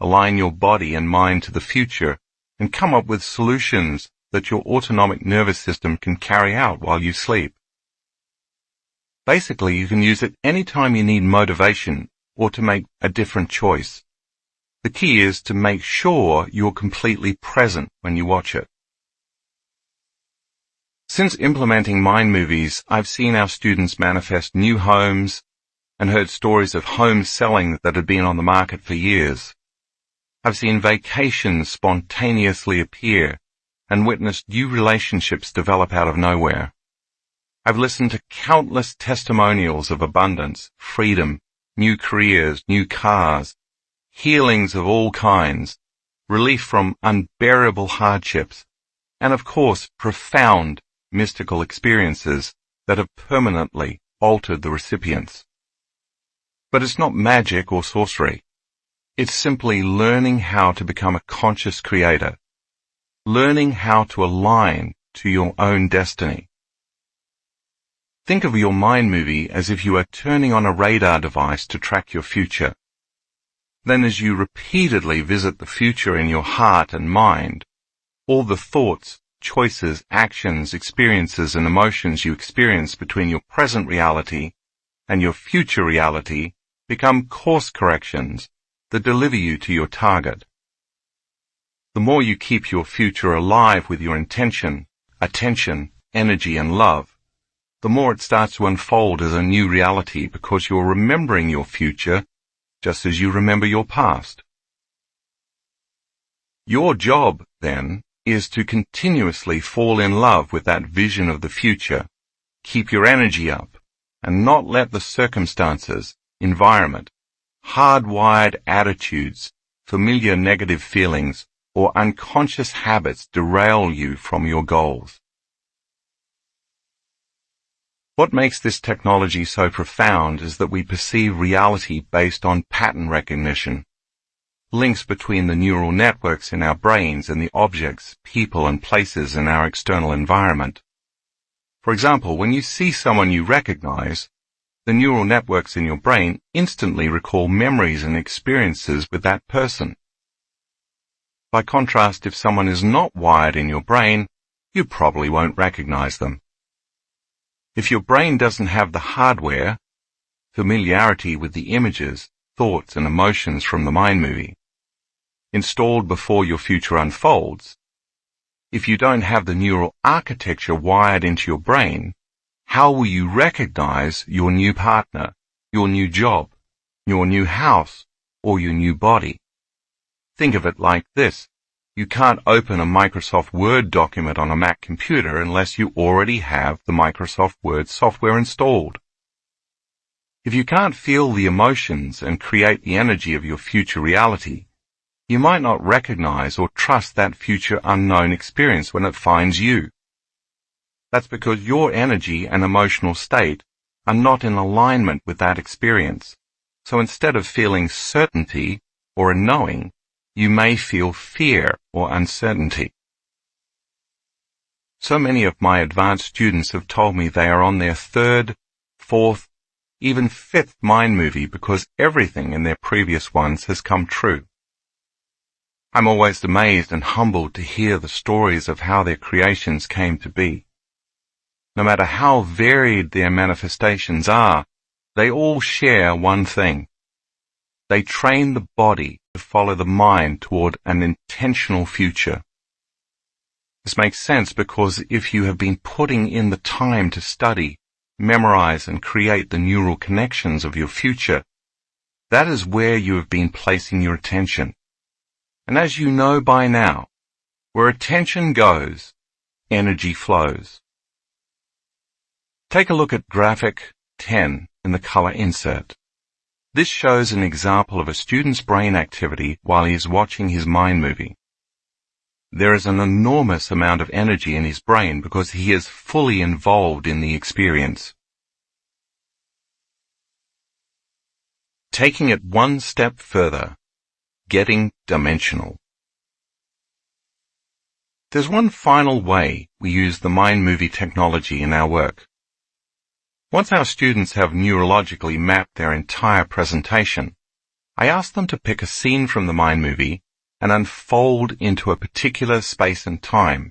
align your body and mind to the future, and come up with solutions that your autonomic nervous system can carry out while you sleep. Basically, you can use it anytime you need motivation or to make a different choice. The key is to make sure you're completely present when you watch it. Since implementing mind movies, I've seen our students manifest new homes and heard stories of homes selling that had been on the market for years. I've seen vacations spontaneously appear and witnessed new relationships develop out of nowhere. I've listened to countless testimonials of abundance, freedom, new careers, new cars, healings of all kinds, relief from unbearable hardships, and of course, profound mystical experiences that have permanently altered the recipients. But it's not magic or sorcery. It's simply learning how to become a conscious creator, learning how to align to your own destiny. Think of your mind movie as if you are turning on a radar device to track your future. Then as you repeatedly visit the future in your heart and mind, all the thoughts, choices, actions, experiences, and emotions you experience between your present reality and your future reality become course corrections that deliver you to your target. The more you keep your future alive with your intention, attention, energy, and love, the more it starts to unfold as a new reality because you're remembering your future just as you remember your past. Your job, then, is to continuously fall in love with that vision of the future, keep your energy up, and not let the circumstances, environment, hardwired attitudes, familiar negative feelings, or unconscious habits derail you from your goals. What makes this technology so profound is that we perceive reality based on pattern recognition, links between the neural networks in our brains and the objects, people, and places in our external environment. For example, when you see someone you recognize, the neural networks in your brain instantly recall memories and experiences with that person. By contrast, if someone is not wired in your brain, you probably won't recognize them. If your brain doesn't have the hardware, familiarity with the images, thoughts, and emotions from the mind movie, installed before your future unfolds, If you don't have the neural architecture wired into your brain, how will you recognize your new partner, your new job, your new house, or your new body? Think of it like this. You can't open a Microsoft Word document on a Mac computer unless you already have the Microsoft Word software installed. If you can't feel the emotions and create the energy of your future reality, you might not recognize or trust that future unknown experience when it finds you. That's because your energy and emotional state are not in alignment with that experience. So instead of feeling certainty or a knowing, you may feel fear or uncertainty. So many of my advanced students have told me they are on their third, fourth, even fifth mind movie because everything in their previous ones has come true. I'm always amazed and humbled to hear the stories of how their creations came to be. No matter how varied their manifestations are, they all share one thing. They train the body to follow the mind toward an intentional future. This makes sense because if you have been putting in the time to study, memorize, and create the neural connections of your future, that is where you have been placing your attention. And as you know by now, where attention goes, energy flows. Take a look at graphic 10 in the color insert. This shows an example of a student's brain activity while he is watching his mind movie. There is an enormous amount of energy in his brain because he is fully involved in the experience. Taking it one step further, getting dimensional. There's one final way we use the mind movie technology in our work. Once our students have neurologically mapped their entire presentation, I ask them to pick a scene from the mind movie and unfold into a particular space and time,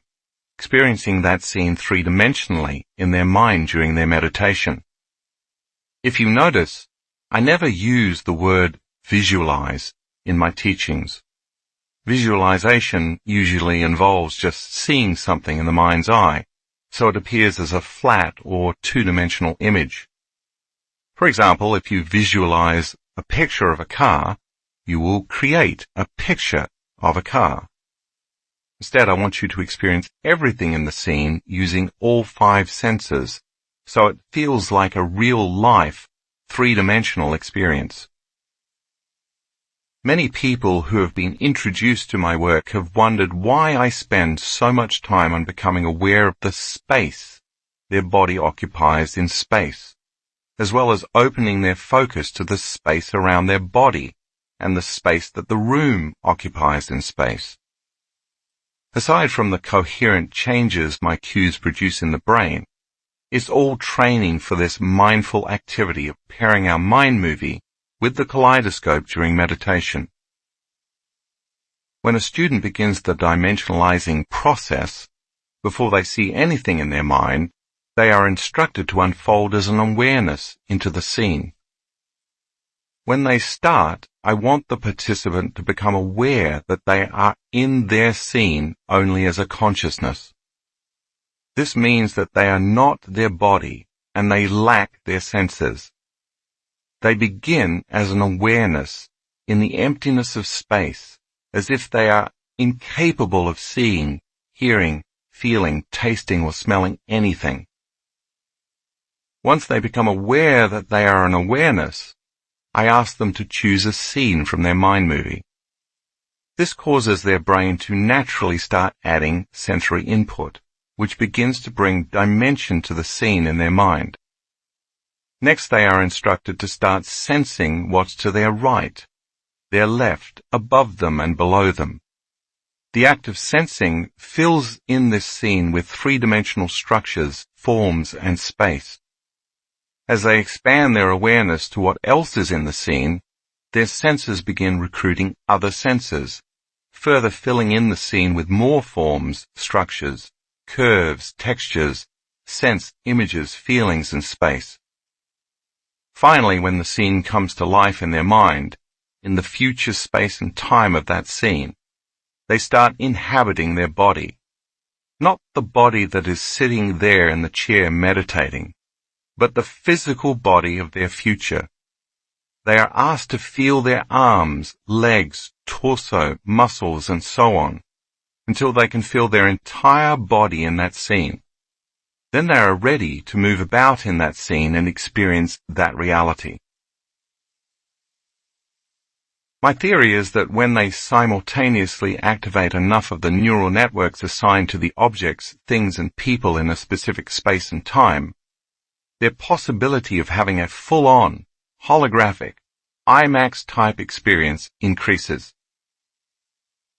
experiencing that scene three-dimensionally in their mind during their meditation. If you notice, I never use the word visualize in my teachings. Visualization usually involves just seeing something in the mind's eye, so it appears as a flat or two-dimensional image. For example, if you visualize a picture of a car, you will create a picture of a car. Instead, I want you to experience everything in the scene using all 5 senses, so it feels like a real-life, three-dimensional experience. Many people who have been introduced to my work have wondered why I spend so much time on becoming aware of the space their body occupies in space, as well as opening their focus to the space around their body and the space that the room occupies in space. Aside from the coherent changes my cues produce in the brain, it's all training for this mindful activity of pairing our mind movie with the kaleidoscope during meditation. When a student begins the dimensionalizing process, before they see anything in their mind, they are instructed to unfold as an awareness into the scene. When they start, I want the participant to become aware that they are in their scene only as a consciousness. This means that they are not their body and they lack their senses. They begin as an awareness in the emptiness of space, as if they are incapable of seeing, hearing, feeling, tasting, or smelling anything. Once they become aware that they are an awareness, I ask them to choose a scene from their mind movie. This causes their brain to naturally start adding sensory input, which begins to bring dimension to the scene in their mind. Next, they are instructed to start sensing what's to their right, their left, above them and below them. The act of sensing fills in this scene with three-dimensional structures, forms, and space. As they expand their awareness to what else is in the scene, their senses begin recruiting other senses, further filling in the scene with more forms, structures, curves, textures, sense, images, feelings, and space. Finally, when the scene comes to life in their mind, in the future space and time of that scene, they start inhabiting their body, Not the body that is sitting there in the chair meditating, but the physical body of their future. They are asked to feel their arms, legs, torso, muscles, and so on, until they can feel their entire body in that scene. Then they are ready to move about in that scene and experience that reality. My theory is that when they simultaneously activate enough of the neural networks assigned to the objects, things, and people in a specific space and time, their possibility of having a full-on, holographic, IMAX-type experience increases.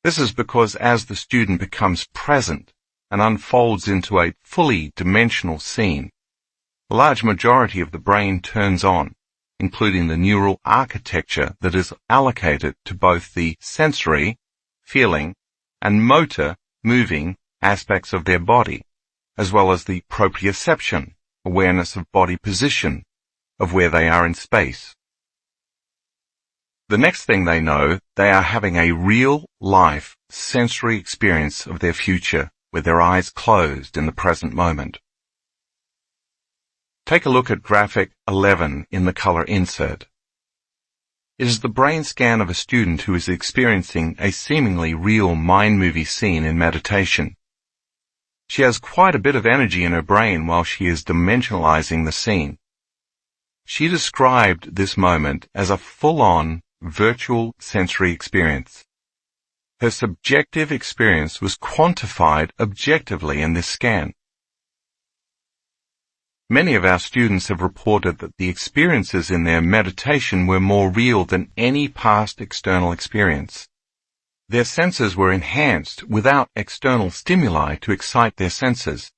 This is because as the student becomes present and unfolds into a fully dimensional scene, a large majority of the brain turns on, including the neural architecture that is allocated to both the sensory, feeling, and motor, moving aspects of their body, as well as the proprioception, awareness of body position, of where they are in space. The next thing they know, they are having a real-life sensory experience of their future with their eyes closed in the present moment. Take a look at graphic 11 in the color insert. It is the brain scan of a student who is experiencing a seemingly real mind movie scene in meditation. She has quite a bit of energy in her brain while she is dimensionalizing the scene. She described this moment as a full-on virtual sensory experience. Her subjective experience was quantified objectively in this scan. Many of our students have reported that the experiences in their meditation were more real than any past external experience. Their senses were enhanced without external stimuli to excite their senses,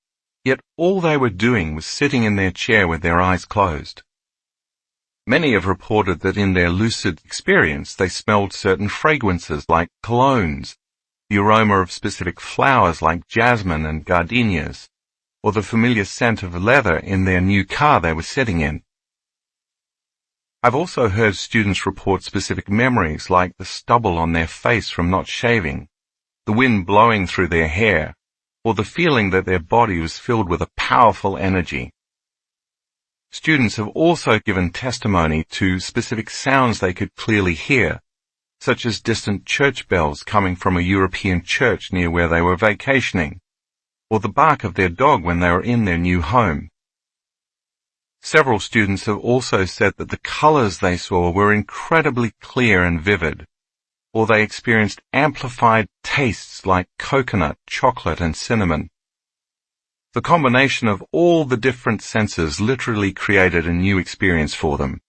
yet all they were doing was sitting in their chair with their eyes closed. Many have reported that in their lucid experience they smelled certain fragrances like colognes, the aroma of specific flowers like jasmine and gardenias, or the familiar scent of leather in their new car they were sitting in. I've also heard students report specific memories like the stubble on their face from not shaving, the wind blowing through their hair, or the feeling that their body was filled with a powerful energy. Students have also given testimony to specific sounds they could clearly hear, such as distant church bells coming from a European church near where they were vacationing, or the bark of their dog when they were in their new home. Several students have also said that the colors they saw were incredibly clear and vivid, or they experienced amplified tastes like coconut, chocolate, and cinnamon. The combination of all the different senses literally created a new experience for them.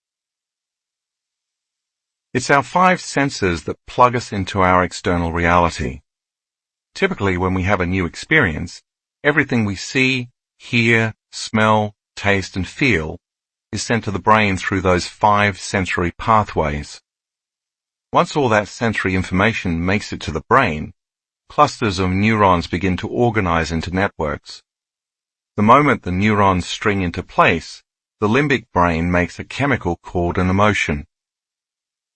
It's our 5 senses that plug us into our external reality. Typically, when we have a new experience, everything we see, hear, smell, taste, and feel is sent to the brain through those 5 sensory pathways. Once all that sensory information makes it to the brain, clusters of neurons begin to organize into networks. The moment the neurons string into place, the limbic brain makes a chemical called an emotion.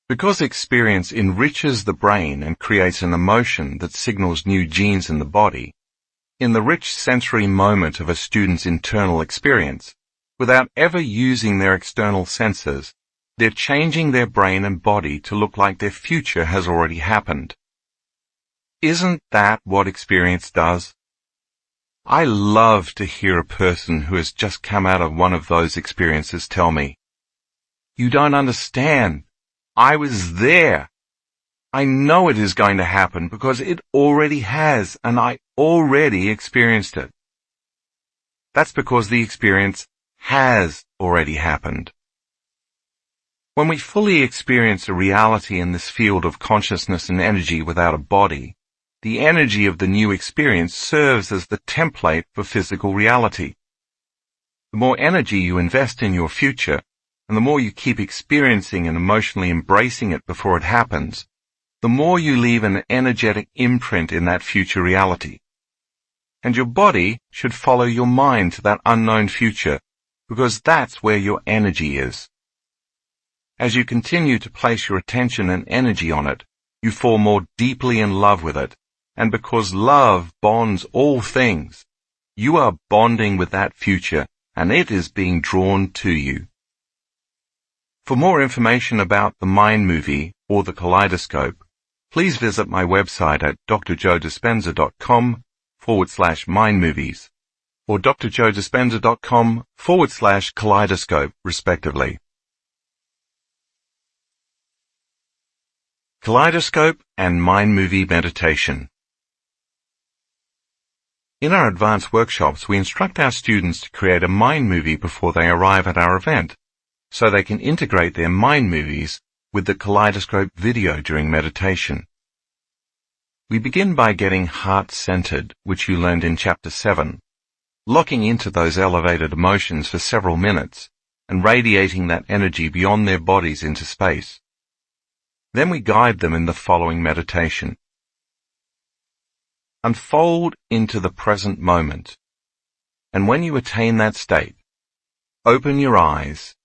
Because experience enriches the brain and creates an emotion that signals new genes in the body, in the rich sensory moment of a student's internal experience, without ever using their external senses, they're changing their brain and body to look like their future has already happened. Isn't that what experience does? I love to hear a person who has just come out of one of those experiences tell me, "You don't understand. I was there. I know it is going to happen because it already has, and I already experienced it." That's because the experience has already happened. When we fully experience a reality in this field of consciousness and energy without a body, the energy of the new experience serves as the template for physical reality. The more energy you invest in your future, and the more you keep experiencing and emotionally embracing it before it happens, the more you leave an energetic imprint in that future reality. And your body should follow your mind to that unknown future, because that's where your energy is. As you continue to place your attention and energy on it, you fall more deeply in love with it, and because love bonds all things, you are bonding with that future, and it is being drawn to you. For more information about the Mind Movie or the Kaleidoscope, please visit my website at drjoedispenza.com/mindmovies or drjoedispenza.com/kaleidoscope, respectively. Kaleidoscope and Mind Movie Meditation. In our advanced workshops, we instruct our students to create a mind movie before they arrive at our event, so they can integrate their mind movies with the Kaleidoscope video during meditation. We begin by getting heart-centered, which you learned in Chapter 7, locking into those elevated emotions for several minutes and radiating that energy beyond their bodies into space. Then we guide them in the following meditation. Unfold into the present moment, and when you attain that state, open your eyes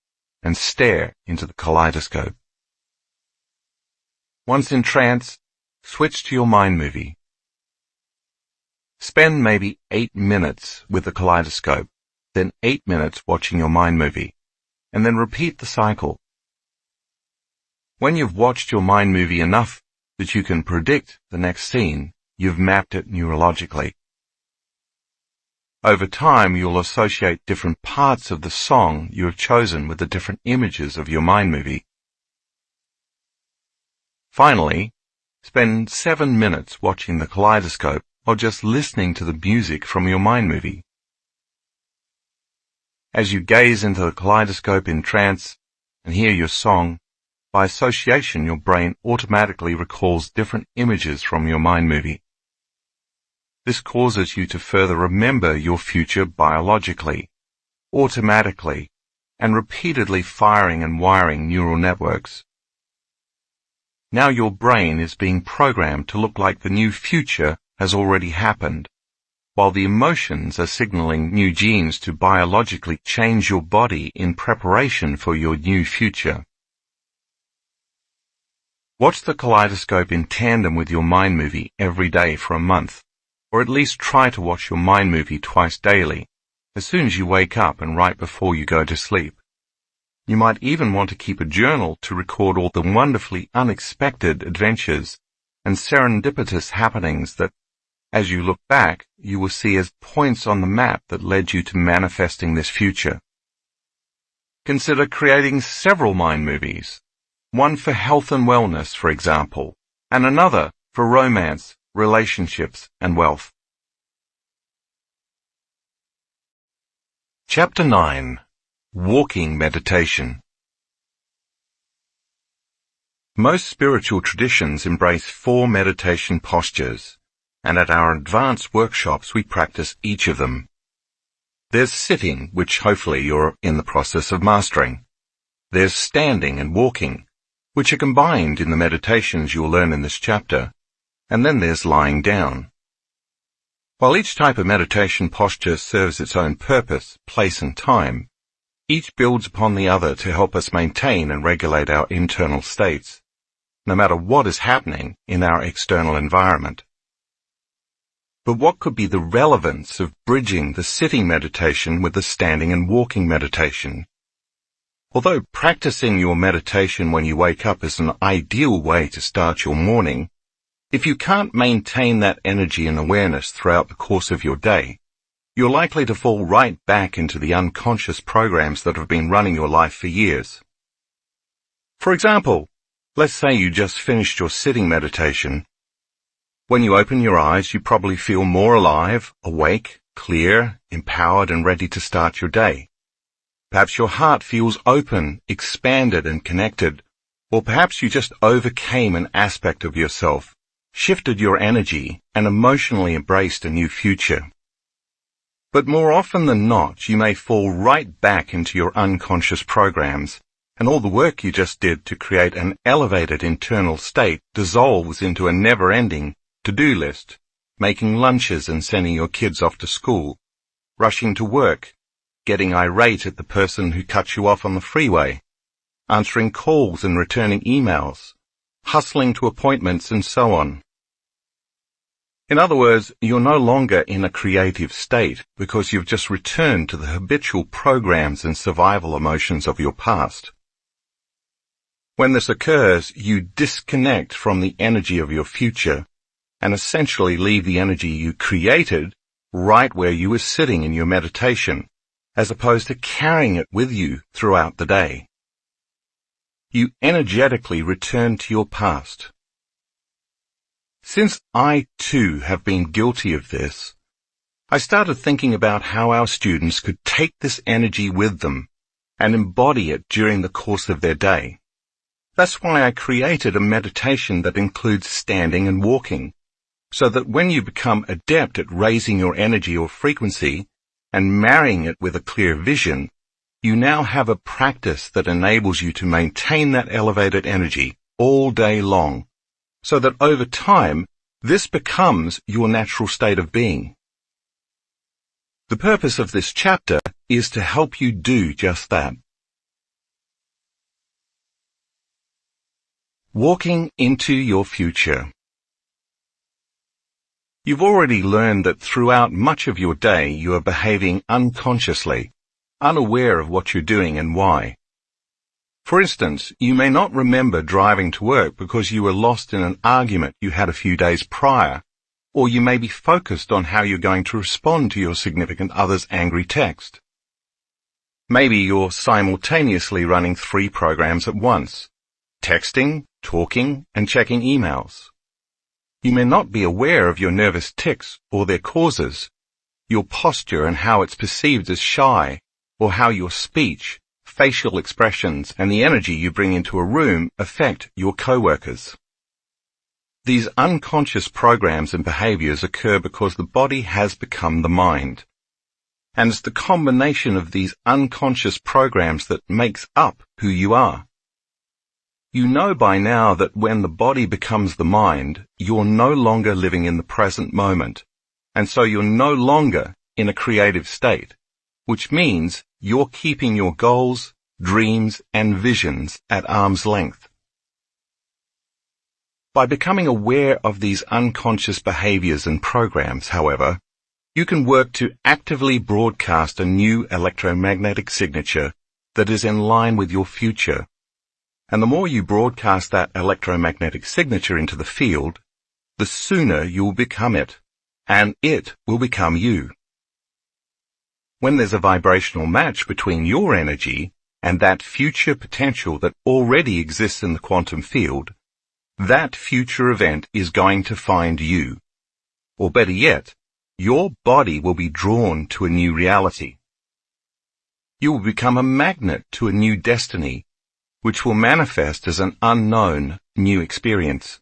and stare into the kaleidoscope. Once in trance, switch to your mind movie. Spend maybe 8 minutes with the kaleidoscope, then 8 minutes watching your mind movie, and then repeat the cycle. When you've watched your mind movie enough that you can predict the next scene, you've mapped it neurologically. Over time, you'll associate different parts of the song you have chosen with the different images of your mind movie. Finally, spend 7 minutes watching the kaleidoscope or just listening to the music from your mind movie. As you gaze into the kaleidoscope in trance and hear your song, by association your brain automatically recalls different images from your mind movie. This causes you to further remember your future biologically, automatically, and repeatedly firing and wiring neural networks. Now your brain is being programmed to look like the new future has already happened, while the emotions are signaling new genes to biologically change your body in preparation for your new future. Watch the kaleidoscope in tandem with your mind movie every day for a month, or at least try to watch your mind movie twice daily, as soon as you wake up and right before you go to sleep. You might even want to keep a journal to record all the wonderfully unexpected adventures and serendipitous happenings that, as you look back, you will see as points on the map that led you to manifesting this future. Consider creating several mind movies. One for health and wellness, for example, and another for romance, relationships, and wealth. Chapter 9. Walking Meditation. Most spiritual traditions embrace 4 meditation postures, and at our advanced workshops we practice each of them. There's sitting, which hopefully you're in the process of mastering. There's standing and walking, which are combined in the meditations you'll learn in this chapter, and then there's lying down. While each type of meditation posture serves its own purpose, place and time, each builds upon the other to help us maintain and regulate our internal states, no matter what is happening in our external environment. But what could be the relevance of bridging the sitting meditation with the standing and walking meditation? Although practicing your meditation when you wake up is an ideal way to start your morning, if you can't maintain that energy and awareness throughout the course of your day, you're likely to fall right back into the unconscious programs that have been running your life for years. For example, let's say you just finished your sitting meditation. When you open your eyes, you probably feel more alive, awake, clear, empowered, and ready to start your day. Perhaps your heart feels open, expanded, and connected, or perhaps you just overcame an aspect of yourself, shifted your energy, and emotionally embraced a new future. But more often than not, you may fall right back into your unconscious programs, and all the work you just did to create an elevated internal state dissolves into a never-ending to-do list, making lunches and sending your kids off to school, rushing to work, getting irate at the person who cut you off on the freeway, answering calls and returning emails, hustling to appointments, and so on. In other words, you're no longer in a creative state because you've just returned to the habitual programs and survival emotions of your past. When this occurs, you disconnect from the energy of your future and essentially leave the energy you created right where you were sitting in your meditation, as opposed to carrying it with you throughout the day. You energetically return to your past. Since I, too, have been guilty of this, I started thinking about how our students could take this energy with them and embody it during the course of their day. That's why I created a meditation that includes standing and walking, so that when you become adept at raising your energy or frequency and marrying it with a clear vision, you now have a practice that enables you to maintain that elevated energy all day long, so that over time, this becomes your natural state of being. The purpose of this chapter is to help you do just that. Walking into your future. You've already learned that throughout much of your day you are behaving unconsciously, unaware of what you're doing and why. For instance, you may not remember driving to work because you were lost in an argument you had a few days prior, or you may be focused on how you're going to respond to your significant other's angry text. Maybe you're simultaneously running 3 programs at once, texting, talking, and checking emails. You may not be aware of your nervous tics or their causes, your posture and how it's perceived as shy, or how your speech, facial expressions, and the energy you bring into a room affect your coworkers. These unconscious programs and behaviors occur because the body has become the mind. And it's the combination of these unconscious programs that makes up who you are. You know by now that when the body becomes the mind, you're no longer living in the present moment, and so you're no longer in a creative state, which means you're keeping your goals, dreams, and visions at arm's length. By becoming aware of these unconscious behaviors and programs, however, you can work to actively broadcast a new electromagnetic signature that is in line with your future. And the more you broadcast that electromagnetic signature into the field, the sooner you'll become it, and it will become you. When there's a vibrational match between your energy and that future potential that already exists in the quantum field, that future event is going to find you. Or better yet, your body will be drawn to a new reality. You will become a magnet to a new destiny, which will manifest as an unknown new experience.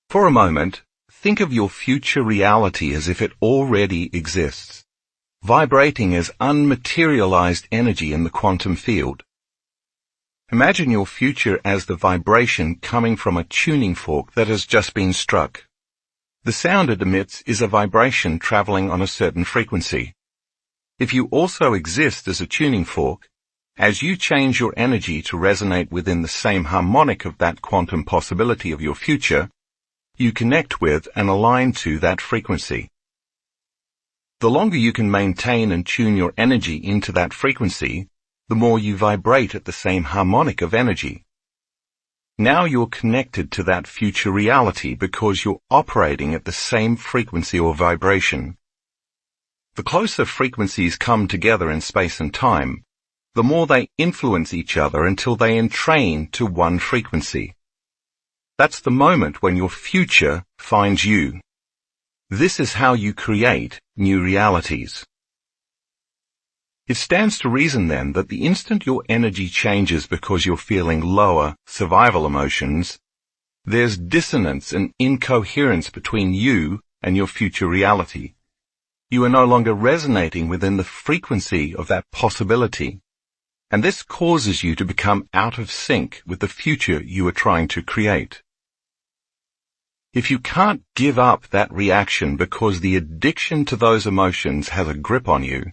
For a moment, think of your future reality as if it already exists, vibrating as unmaterialized energy in the quantum field. Imagine your future as the vibration coming from a tuning fork that has just been struck. The sound it emits is a vibration traveling on a certain frequency. If you also exist as a tuning fork, as you change your energy to resonate within the same harmonic of that quantum possibility of your future, you connect with and align to that frequency. The longer you can maintain and tune your energy into that frequency, the more you vibrate at the same harmonic of energy. Now you're connected to that future reality because you're operating at the same frequency or vibration. The closer frequencies come together in space and time, the more they influence each other until they entrain to one frequency. That's the moment when your future finds you. This is how you create new realities. It stands to reason then that the instant your energy changes because you're feeling lower survival emotions, there's dissonance and incoherence between you and your future reality. You are no longer resonating within the frequency of that possibility. And this causes you to become out of sync with the future you are trying to create. If you can't give up that reaction because the addiction to those emotions has a grip on you,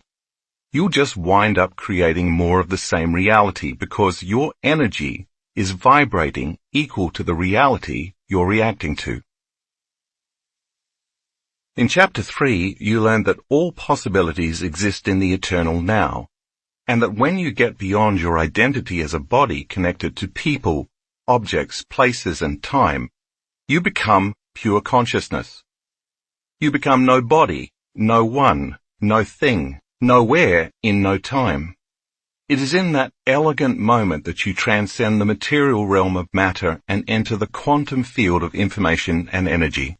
you'll just wind up creating more of the same reality because your energy is vibrating equal to the reality you're reacting to. In Chapter 3, you learned that all possibilities exist in the eternal now, and that when you get beyond your identity as a body connected to people, objects, places, and time, you become pure consciousness. You become no body, no one, no thing, nowhere in no time. It is in that elegant moment that you transcend the material realm of matter and enter the quantum field of information and energy.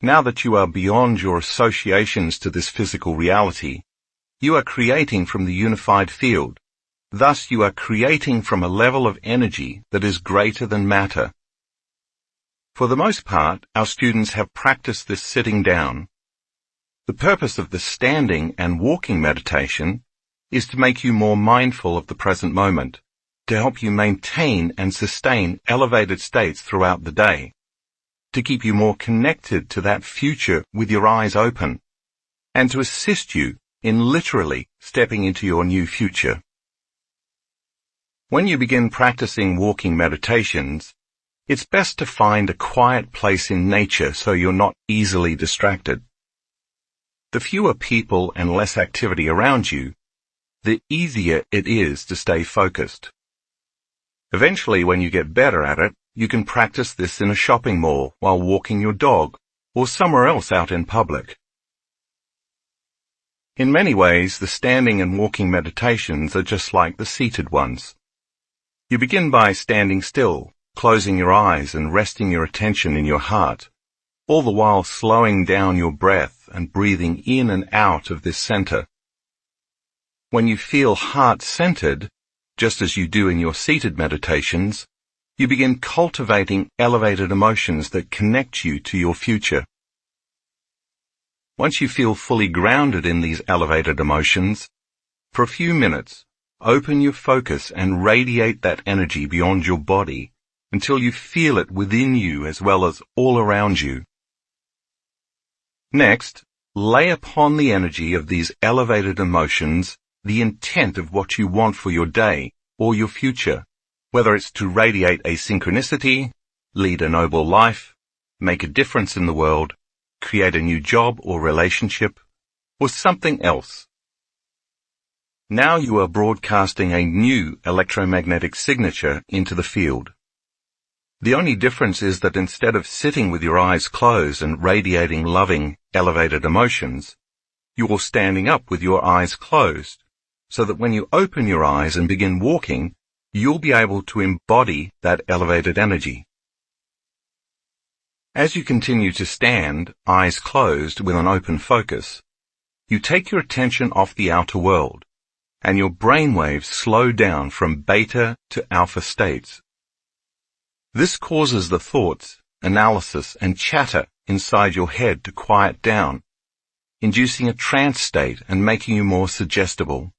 Now that you are beyond your associations to this physical reality, you are creating from the unified field. Thus you are creating from a level of energy that is greater than matter. For the most part, our students have practiced this sitting down. The purpose of the standing and walking meditation is to make you more mindful of the present moment, to help you maintain and sustain elevated states throughout the day, to keep you more connected to that future with your eyes open, and to assist you in literally stepping into your new future. When you begin practicing walking meditations, it's best to find a quiet place in nature so you're not easily distracted. The fewer people and less activity around you, the easier it is to stay focused. Eventually, when you get better at it, you can practice this in a shopping mall while walking your dog or somewhere else out in public. In many ways, the standing and walking meditations are just like the seated ones. You begin by standing still, closing your eyes and resting your attention in your heart, all the while slowing down your breath and breathing in and out of this center. When you feel heart-centered, just as you do in your seated meditations, you begin cultivating elevated emotions that connect you to your future. Once you feel fully grounded in these elevated emotions, for a few minutes, open your focus and radiate that energy beyond your body until you feel it within you as well as all around you. Next, lay upon the energy of these elevated emotions the intent of what you want for your day or your future, whether it's to radiate a synchronicity, lead a noble life, make a difference in the world, create a new job or relationship, or something else. Now you are broadcasting a new electromagnetic signature into the field. The only difference is that instead of sitting with your eyes closed and radiating loving, elevated emotions, you're standing up with your eyes closed, so that when you open your eyes and begin walking, you'll be able to embody that elevated energy. As you continue to stand, eyes closed with an open focus, you take your attention off the outer world, and your brainwaves slow down from beta to alpha states. This causes the thoughts, analysis, and chatter inside your head to quiet down, inducing a trance state and making you more suggestible.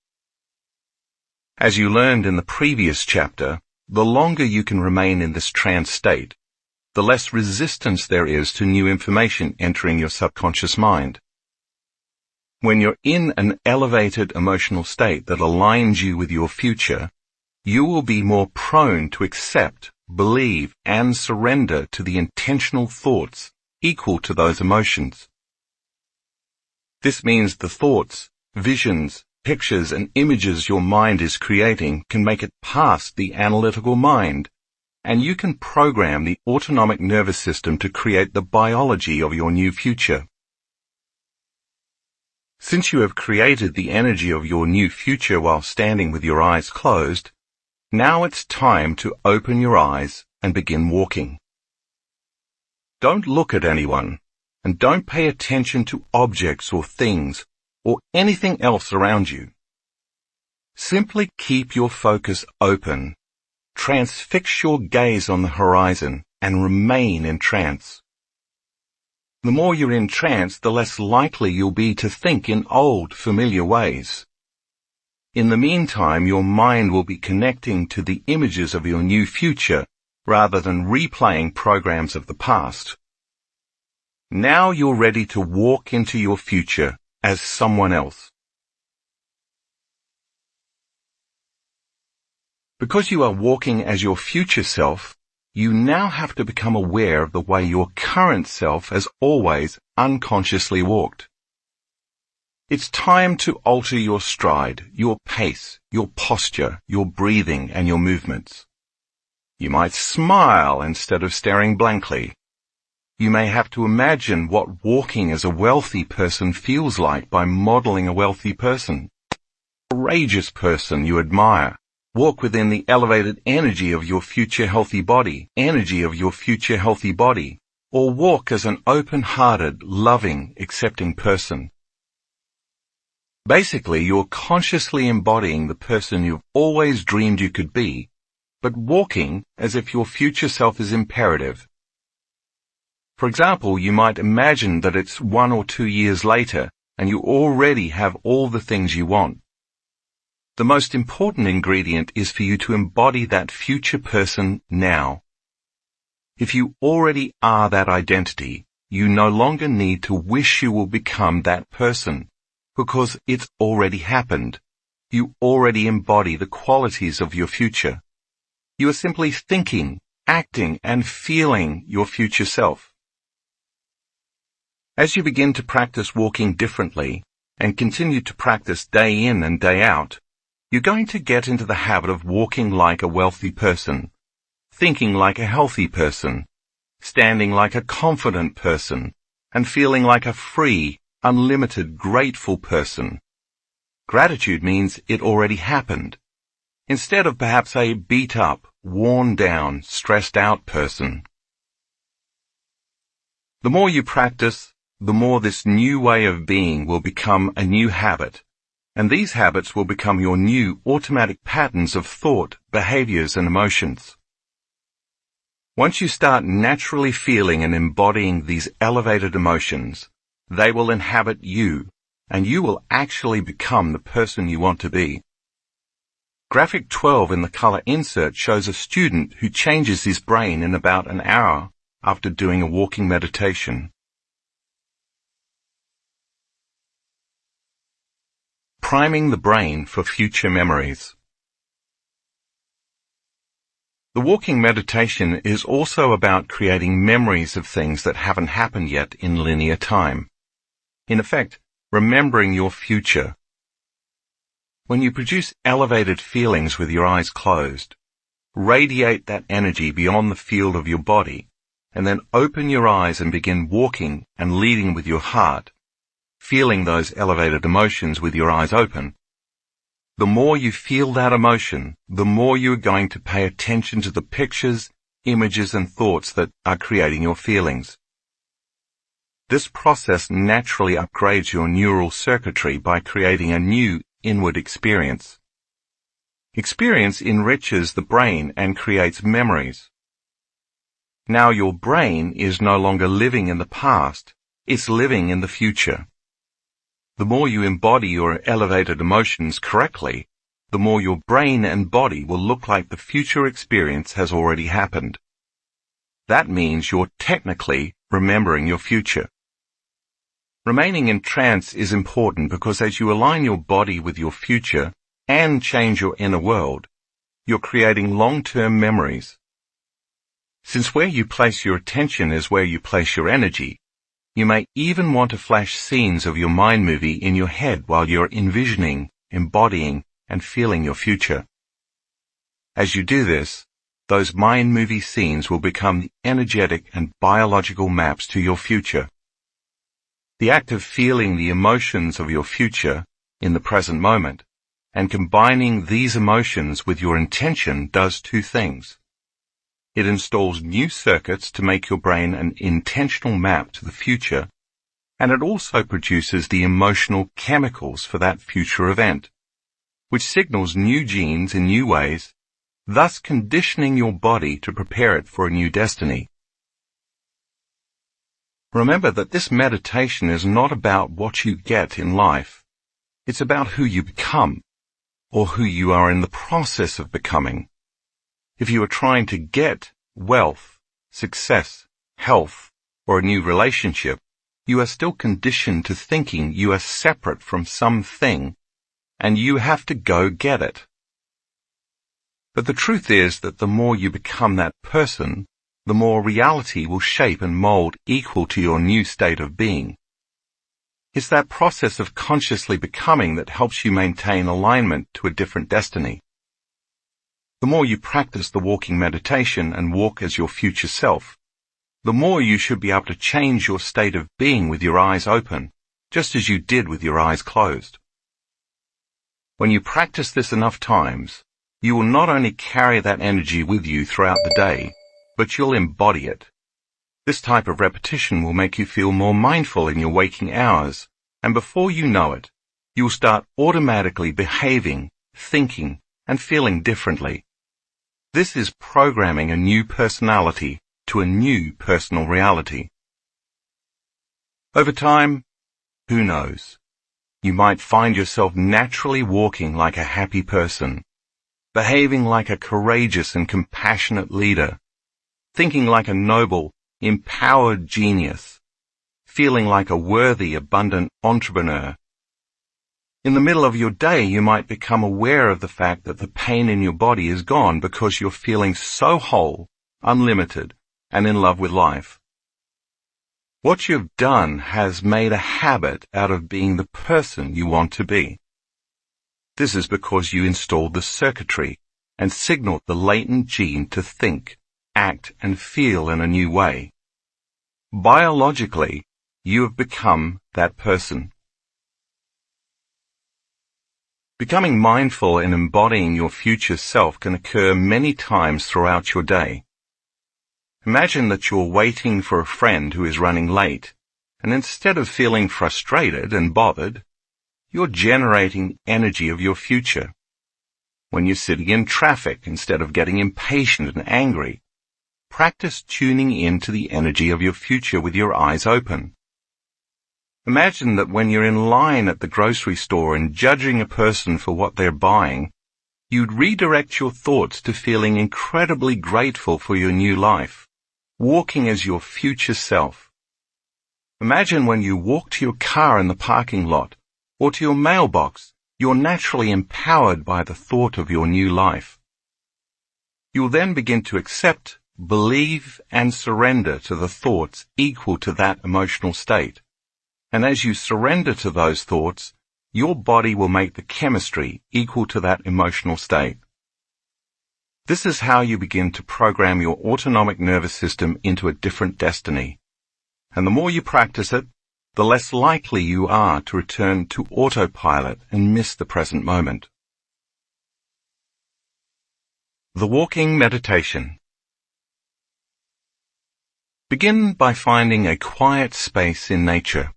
As you learned in the previous chapter, the longer you can remain in this trance state, the less resistance there is to new information entering your subconscious mind. When you're in an elevated emotional state that aligns you with your future, you will be more prone to accept, believe, and surrender to the intentional thoughts equal to those emotions. This means the thoughts, visions, pictures, and images your mind is creating can make it past the analytical mind, and you can program the autonomic nervous system to create the biology of your new future. Since you have created the energy of your new future while standing with your eyes closed, now it's time to open your eyes and begin walking. Don't look at anyone, and don't pay attention to objects or things or anything else around you. Simply keep your focus open, transfix your gaze on the horizon, and remain in trance. The more you're in trance, the less likely you'll be to think in old, familiar ways. In the meantime, your mind will be connecting to the images of your new future rather than replaying programs of the past. Now you're ready to walk into your future as someone else. Because you are walking as your future self, you now have to become aware of the way your current self has always unconsciously walked. It's time to alter your stride, your pace, your posture, your breathing, and your movements. You might smile instead of staring blankly. You may have to imagine what walking as a wealthy person feels like by modeling a wealthy person. A courageous person you admire. Walk within the elevated energy of your future healthy body, or walk as an open-hearted, loving, accepting person. Basically, you're consciously embodying the person you've always dreamed you could be, but walking as if your future self is imperative. For example, you might imagine that it's 1 or 2 years later and you already have all the things you want. The most important ingredient is for you to embody that future person now. If you already are that identity, you no longer need to wish you will become that person, because it's already happened. You already embody the qualities of your future. You are simply thinking, acting, and feeling your future self. As you begin to practice walking differently, and continue to practice day in and day out, you're going to get into the habit of walking like a wealthy person, thinking like a healthy person, standing like a confident person, and feeling like a free, unlimited, grateful person. Gratitude means it already happened, instead of perhaps a beat-up, worn-down, stressed-out person. The more you practice, the more this new way of being will become a new habit, and these habits will become your new automatic patterns of thought, behaviors, and emotions. Once you start naturally feeling and embodying these elevated emotions, they will inhabit you, and you will actually become the person you want to be. Graphic 12 in the color insert shows a student who changes his brain in about an hour after doing a walking meditation. Priming the brain for future memories. The walking meditation is also about creating memories of things that haven't happened yet in linear time. In effect, remembering your future. When you produce elevated feelings with your eyes closed, radiate that energy beyond the field of your body, and then open your eyes and begin walking and leading with your heart, feeling those elevated emotions with your eyes open. The more you feel that emotion, the more you are going to pay attention to the pictures, images, and thoughts that are creating your feelings. This process naturally upgrades your neural circuitry by creating a new inward experience. Experience enriches the brain and creates memories. Now your brain is no longer living in the past, it's living in the future. The more you embody your elevated emotions correctly, the more your brain and body will look like the future experience has already happened. That means you're technically remembering your future. Remaining in trance is important because as you align your body with your future and change your inner world, you're creating long-term memories. Since where you place your attention is where you place your energy, you may even want to flash scenes of your mind movie in your head while you're envisioning, embodying, and feeling your future. As you do this, those mind movie scenes will become the energetic and biological maps to your future. The act of feeling the emotions of your future in the present moment and combining these emotions with your intention does two things. It installs new circuits to make your brain an intentional map to the future, and it also produces the emotional chemicals for that future event, which signals new genes in new ways, thus conditioning your body to prepare it for a new destiny. Remember that this meditation is not about what you get in life. It's about who you become, or who you are in the process of becoming. If you are trying to get wealth, success, health, or a new relationship, you are still conditioned to thinking you are separate from something, and you have to go get it. But the truth is that the more you become that person, the more reality will shape and mold equal to your new state of being. It's that process of consciously becoming that helps you maintain alignment to a different destiny. The more you practice the walking meditation and walk as your future self, the more you should be able to change your state of being with your eyes open, just as you did with your eyes closed. When you practice this enough times, you will not only carry that energy with you throughout the day, but you'll embody it. This type of repetition will make you feel more mindful in your waking hours, and before you know it, you'll start automatically behaving, thinking, and feeling differently. This is programming a new personality to a new personal reality. Over time, who knows? You might find yourself naturally walking like a happy person, behaving like a courageous and compassionate leader, thinking like a noble, empowered genius, feeling like a worthy, abundant entrepreneur. In the middle of your day, you might become aware of the fact that the pain in your body is gone because you're feeling so whole, unlimited, and in love with life. What you've done has made a habit out of being the person you want to be. This is because you installed the circuitry and signaled the latent gene to think, act, and feel in a new way. Biologically, you have become that person. Becoming mindful and embodying your future self can occur many times throughout your day. Imagine that you're waiting for a friend who is running late, and instead of feeling frustrated and bothered, you're generating energy of your future. When you're sitting in traffic, instead of getting impatient and angry, practice tuning into the energy of your future with your eyes open. Imagine that when you're in line at the grocery store and judging a person for what they're buying, you'd redirect your thoughts to feeling incredibly grateful for your new life, walking as your future self. Imagine when you walk to your car in the parking lot or to your mailbox, you're naturally empowered by the thought of your new life. You'll then begin to accept, believe, and surrender to the thoughts equal to that emotional state. And as you surrender to those thoughts, your body will make the chemistry equal to that emotional state. This is how you begin to program your autonomic nervous system into a different destiny. And the more you practice it, the less likely you are to return to autopilot and miss the present moment. The Walking Meditation. Begin by finding a quiet space in nature.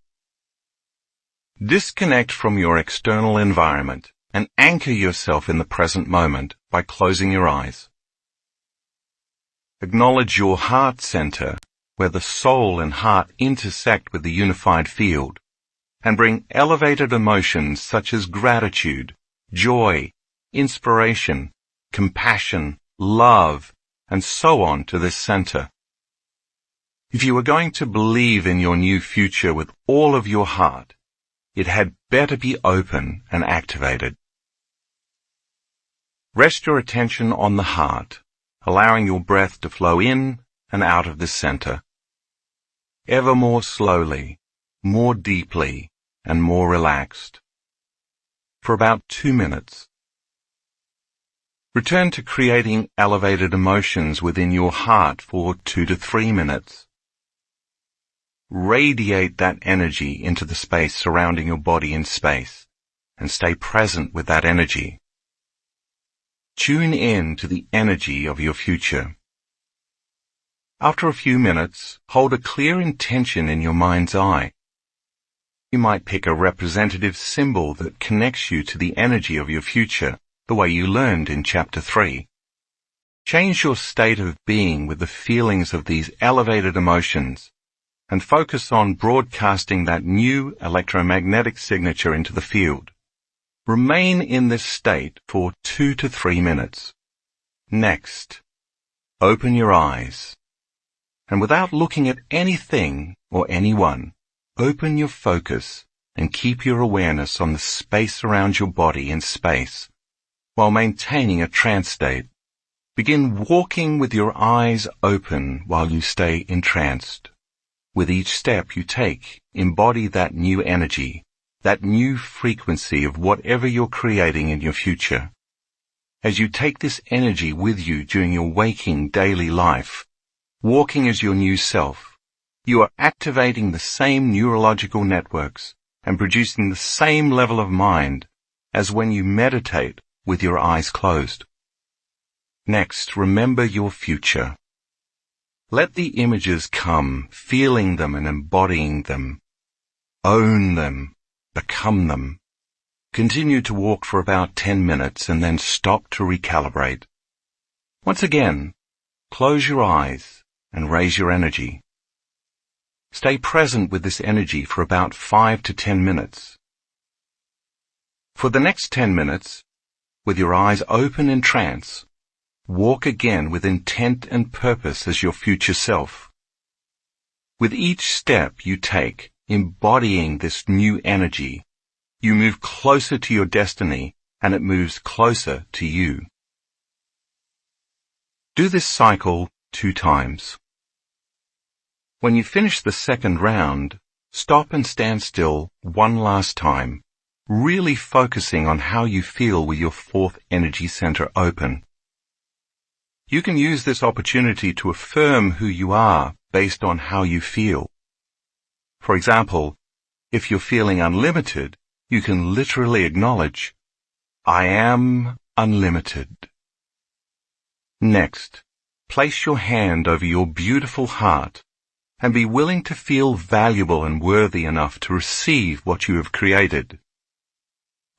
Disconnect from your external environment and anchor yourself in the present moment by closing your eyes. Acknowledge your heart center, where the soul and heart intersect with the unified field, and bring elevated emotions such as gratitude, joy, inspiration, compassion, love, and so on to this center. If you are going to believe in your new future with all of your heart, it had better be open and activated. Rest your attention on the heart, allowing your breath to flow in and out of this center. Ever more slowly, more deeply, and more relaxed. For about 2 minutes. Return to creating elevated emotions within your heart for 2 to 3 minutes. Radiate that energy into the space surrounding your body in space, and stay present with that energy. Tune in to the energy of your future. After a few minutes, hold a clear intention in your mind's eye. You might pick a representative symbol that connects you to the energy of your future, the way you learned in Chapter 3. Change your state of being with the feelings of these elevated emotions, and focus on broadcasting that new electromagnetic signature into the field. Remain in this state for 2 to 3 minutes. Next, open your eyes, and without looking at anything or anyone, open your focus and keep your awareness on the space around your body in space, while maintaining a trance state. Begin walking with your eyes open while you stay entranced. With each step you take, embody that new energy, that new frequency of whatever you're creating in your future. As you take this energy with you during your waking daily life, walking as your new self, you are activating the same neurological networks and producing the same level of mind as when you meditate with your eyes closed. Next, remember your future. Let the images come, feeling them and embodying them. Own them, become them. Continue to walk for about 10 minutes and then stop to recalibrate. Once again, close your eyes and raise your energy. Stay present with this energy for about 5 to 10 minutes. For the next 10 minutes, with your eyes open in trance, walk again with intent and purpose as your future self. With each step you take, embodying this new energy, you move closer to your destiny and it moves closer to you. Do this cycle 2 times. When you finish the second round, stop and stand still one last time, really focusing on how you feel with your 4th energy center open. You can use this opportunity to affirm who you are based on how you feel. For example, if you're feeling unlimited, you can literally acknowledge, I am unlimited. Next, place your hand over your beautiful heart and be willing to feel valuable and worthy enough to receive what you have created.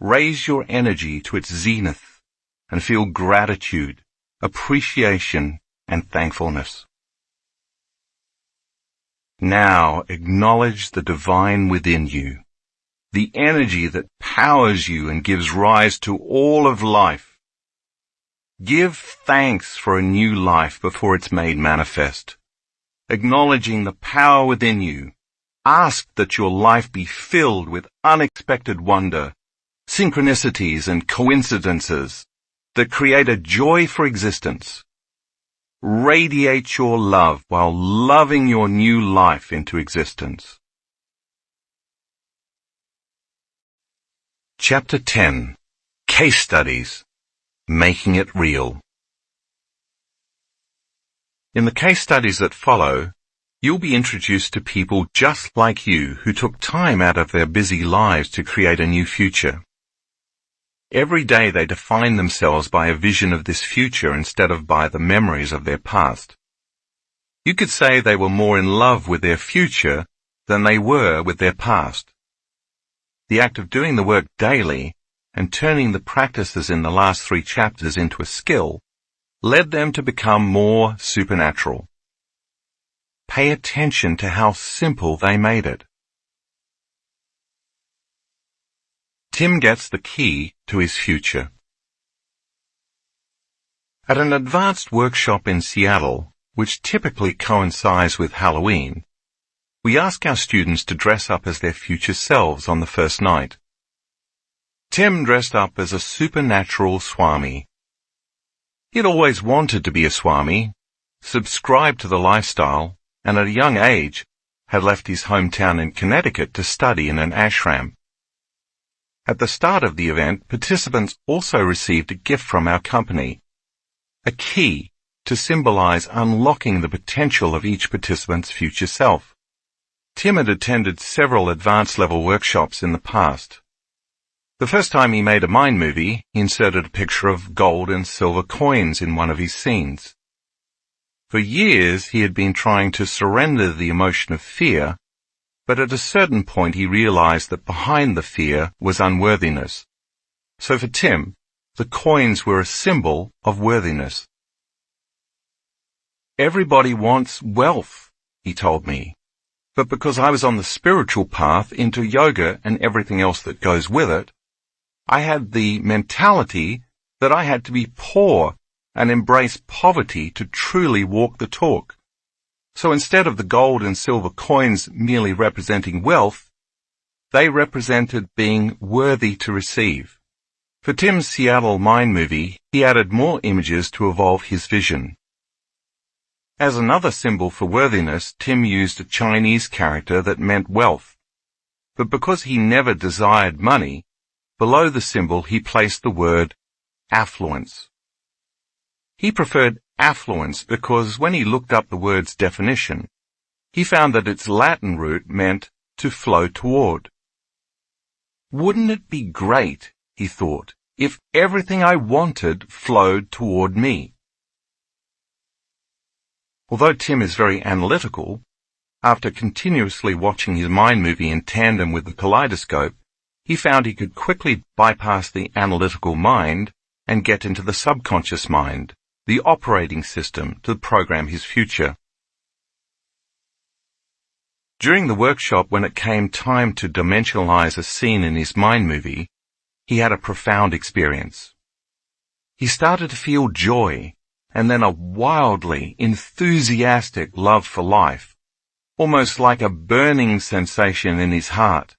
Raise your energy to its zenith and feel gratitude, appreciation, and thankfulness. Now acknowledge the divine within you, the energy that powers you and gives rise to all of life. Give thanks for a new life before it's made manifest. Acknowledging the power within you, ask that your life be filled with unexpected wonder, synchronicities and coincidences that create a joy for existence. Radiate your love while loving your new life into existence. Chapter 10. Case Studies. Making it real. In the case studies that follow, you'll be introduced to people just like you who took time out of their busy lives to create a new future. Every day they define themselves by a vision of this future instead of by the memories of their past. You could say they were more in love with their future than they were with their past. The act of doing the work daily and turning the practices in the last 3 chapters into a skill led them to become more supernatural. Pay attention to how simple they made it. Tim gets the key to his future. At an advanced workshop in Seattle, which typically coincides with Halloween, we ask our students to dress up as their future selves on the first night. Tim dressed up as a supernatural Swami. He'd always wanted to be a Swami, subscribed to the lifestyle, and at a young age had left his hometown in Connecticut to study in an ashram. At the start of the event, participants also received a gift from our company, a key to symbolize unlocking the potential of each participant's future self. Tim had attended several advanced level workshops in the past. The first time he made a mind movie, he inserted a picture of gold and silver coins in one of his scenes. For years he had been trying to surrender the emotion of fear, but at a certain point he realized that behind the fear was unworthiness. So for Tim, the coins were a symbol of worthiness. Everybody wants wealth, he told me, but because I was on the spiritual path into yoga and everything else that goes with it, I had the mentality that I had to be poor and embrace poverty to truly walk the talk. So instead of the gold and silver coins merely representing wealth, they represented being worthy to receive. For Tim's Seattle mind movie, he added more images to evolve his vision. As another symbol for worthiness, Tim used a Chinese character that meant wealth. But because he never desired money, below the symbol he placed the word affluence. He preferred affluence because when he looked up the word's definition, he found that its Latin root meant to flow toward. Wouldn't it be great, he thought, if everything I wanted flowed toward me? Although Tim is very analytical, after continuously watching his mind movie in tandem with the kaleidoscope, he found he could quickly bypass the analytical mind and get into the subconscious mind, the operating system to program his future. During the workshop, when it came time to dimensionalize a scene in his mind movie, he had a profound experience. He started to feel joy and then a wildly enthusiastic love for life, almost like a burning sensation in his heart.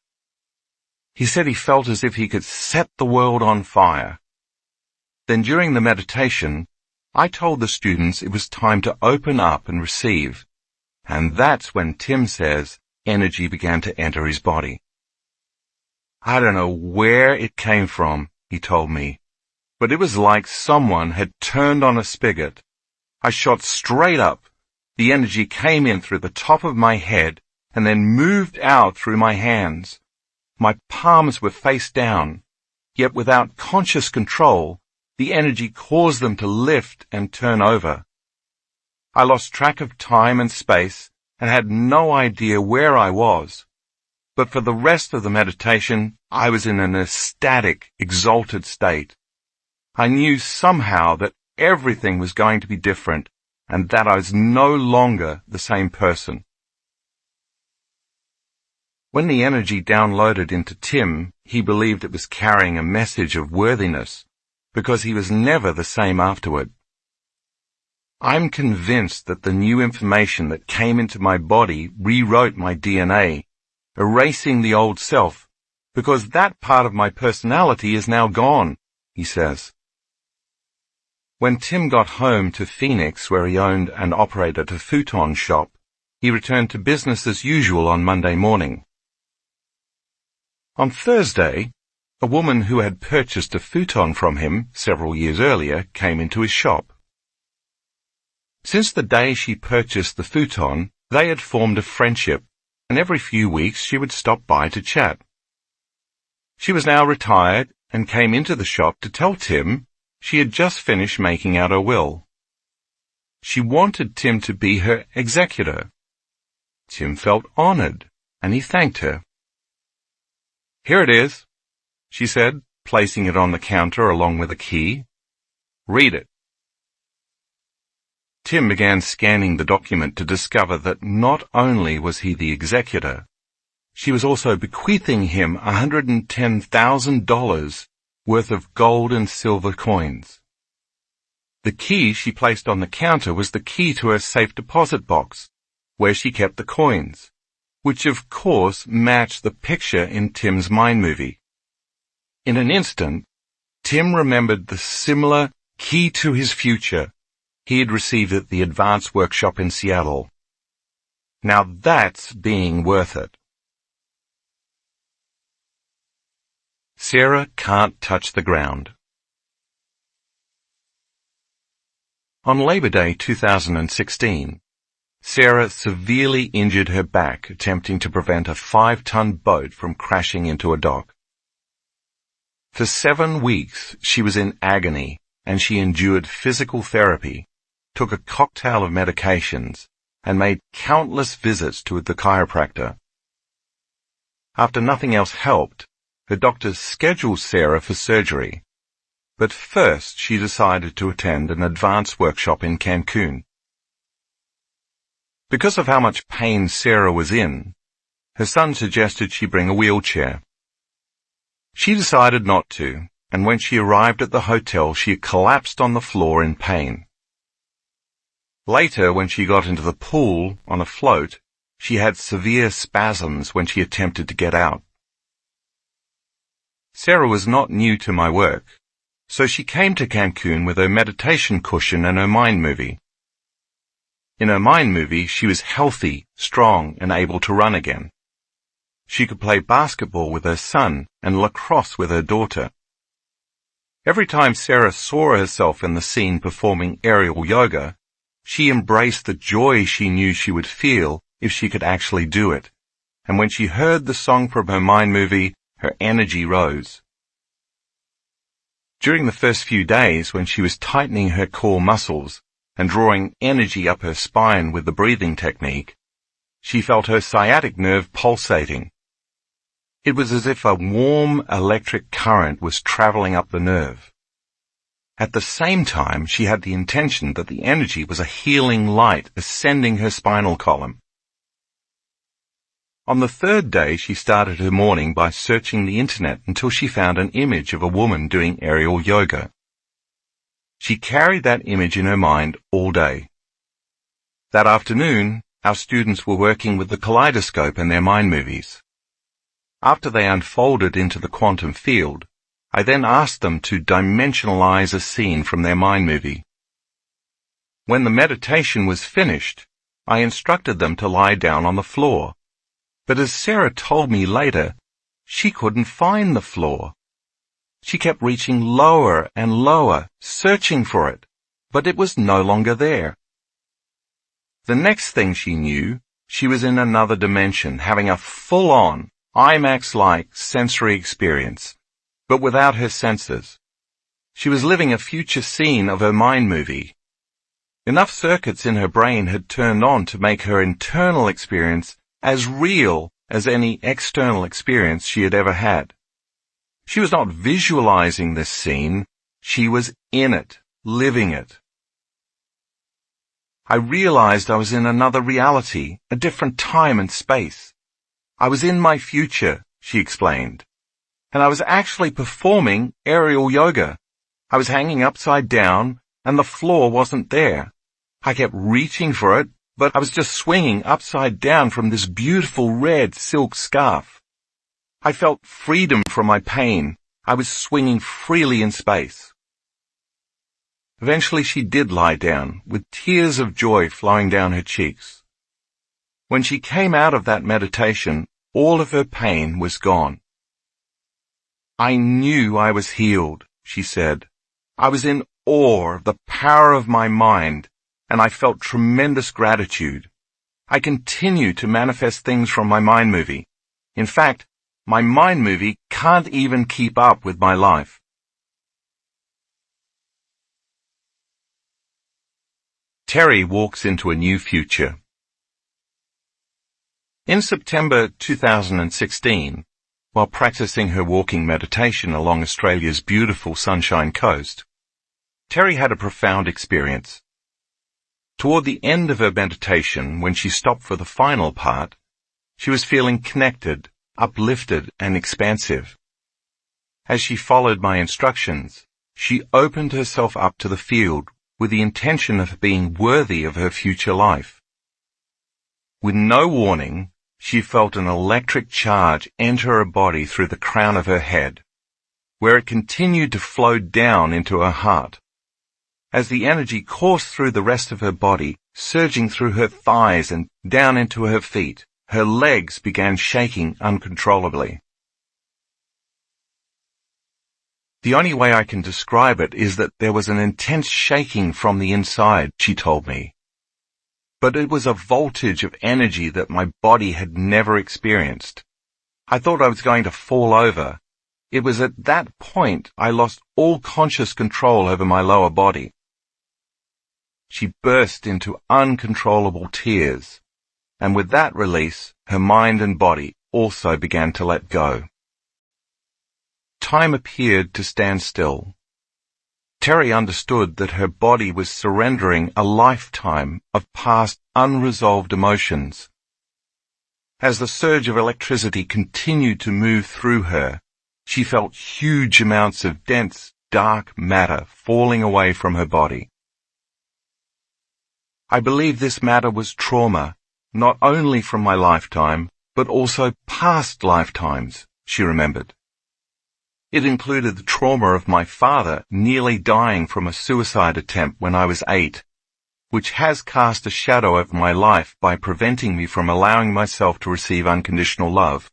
He said he felt as if he could set the world on fire. Then during the meditation, I told the students it was time to open up and receive, and that's when Tim says energy began to enter his body. I don't know where it came from, he told me, but it was like someone had turned on a spigot. I shot straight up. The energy came in through the top of my head and then moved out through my hands. My palms were face down, yet without conscious control, the energy caused them to lift and turn over. I lost track of time and space and had no idea where I was. But for the rest of the meditation, I was in an ecstatic, exalted state. I knew somehow that everything was going to be different and that I was no longer the same person. When the energy downloaded into Tim, he believed it was carrying a message of worthiness, because he was never the same afterward. I'm convinced that the new information that came into my body rewrote my DNA, erasing the old self, because that part of my personality is now gone, he says. When Tim got home to Phoenix, where he owned and operated a futon shop, he returned to business as usual on Monday morning. On Thursday, a woman who had purchased a futon from him several years earlier came into his shop. Since the day she purchased the futon, they had formed a friendship, and every few weeks she would stop by to chat. She was now retired and came into the shop to tell Tim she had just finished making out her will. She wanted Tim to be her executor. Tim felt honored, and he thanked her. "Here it is," she said, placing it on the counter along with a key. "Read it." Tim began scanning the document to discover that not only was he the executor, she was also bequeathing him $110,000 worth of gold and silver coins. The key she placed on the counter was the key to her safe deposit box, where she kept the coins, which of course matched the picture in Tim's mind movie. In an instant, Tim remembered the similar key to his future he had received at the advanced workshop in Seattle. Now that's being worth it. Sarah can't touch the ground. On Labor Day 2016, Sarah severely injured her back attempting to prevent a 5-ton boat from crashing into a dock. For 7 weeks, she was in agony and she endured physical therapy, took a cocktail of medications, and made countless visits to the chiropractor. After nothing else helped, her doctors scheduled Sarah for surgery, but first she decided to attend an advanced workshop in Cancun. Because of how much pain Sarah was in, her son suggested she bring a wheelchair. She decided not to, and when she arrived at the hotel, she collapsed on the floor in pain. Later, when she got into the pool on a float, she had severe spasms when she attempted to get out. Sarah was not new to my work, so she came to Cancun with her meditation cushion and her mind movie. In her mind movie, she was healthy, strong, and able to run again. She could play basketball with her son and lacrosse with her daughter. Every time Sarah saw herself in the scene performing aerial yoga, she embraced the joy she knew she would feel if she could actually do it. And when she heard the song from her mind movie, her energy rose. During the first few days, when she was tightening her core muscles and drawing energy up her spine with the breathing technique, she felt her sciatic nerve pulsating. It was as if a warm electric current was traveling up the nerve. At the same time, she had the intention that the energy was a healing light ascending her spinal column. On the third day, she started her morning by searching the internet until she found an image of a woman doing aerial yoga. She carried that image in her mind all day. That afternoon, our students were working with the kaleidoscope and their mind movies. After they unfolded into the quantum field, I then asked them to dimensionalize a scene from their mind movie. When the meditation was finished, I instructed them to lie down on the floor. But as Sarah told me later, she couldn't find the floor. She kept reaching lower and lower, searching for it, but it was no longer there. The next thing she knew, she was in another dimension, having a full-on, IMAX-like sensory experience, but without her senses. She was living a future scene of her mind movie. Enough circuits in her brain had turned on to make her internal experience as real as any external experience she had ever had. She was not visualizing this scene, she was in it, living it. I realized I was in another reality, a different time and space. I was in my future, she explained, and I was actually performing aerial yoga. I was hanging upside down, and the floor wasn't there. I kept reaching for it, but I was just swinging upside down from this beautiful red silk scarf. I felt freedom from my pain. I was swinging freely in space. Eventually she did lie down, with tears of joy flowing down her cheeks. When she came out of that meditation, all of her pain was gone. I knew I was healed, she said. I was in awe of the power of my mind, and I felt tremendous gratitude. I continue to manifest things from my mind movie. In fact, my mind movie can't even keep up with my life. Terry walks into a new future. In September 2016, while practicing her walking meditation along Australia's beautiful Sunshine Coast, Terry had a profound experience. Toward the end of her meditation, when she stopped for the final part, she was feeling connected, uplifted, and expansive. As she followed my instructions, she opened herself up to the field with the intention of being worthy of her future life. With no warning, she felt an electric charge enter her body through the crown of her head, where it continued to flow down into her heart. As the energy coursed through the rest of her body, surging through her thighs and down into her feet, her legs began shaking uncontrollably. The only way I can describe it is that there was an intense shaking from the inside, she told me. But it was a voltage of energy that my body had never experienced. I thought I was going to fall over. It was at that point I lost all conscious control over my lower body. She burst into uncontrollable tears, and with that release, her mind and body also began to let go. Time appeared to stand still. Terry understood that her body was surrendering a lifetime of past unresolved emotions. As the surge of electricity continued to move through her, she felt huge amounts of dense, dark matter falling away from her body. I believe this matter was trauma, not only from my lifetime, but also past lifetimes, she remembered. It included the trauma of my father nearly dying from a suicide attempt when I was 8, which has cast a shadow over my life by preventing me from allowing myself to receive unconditional love.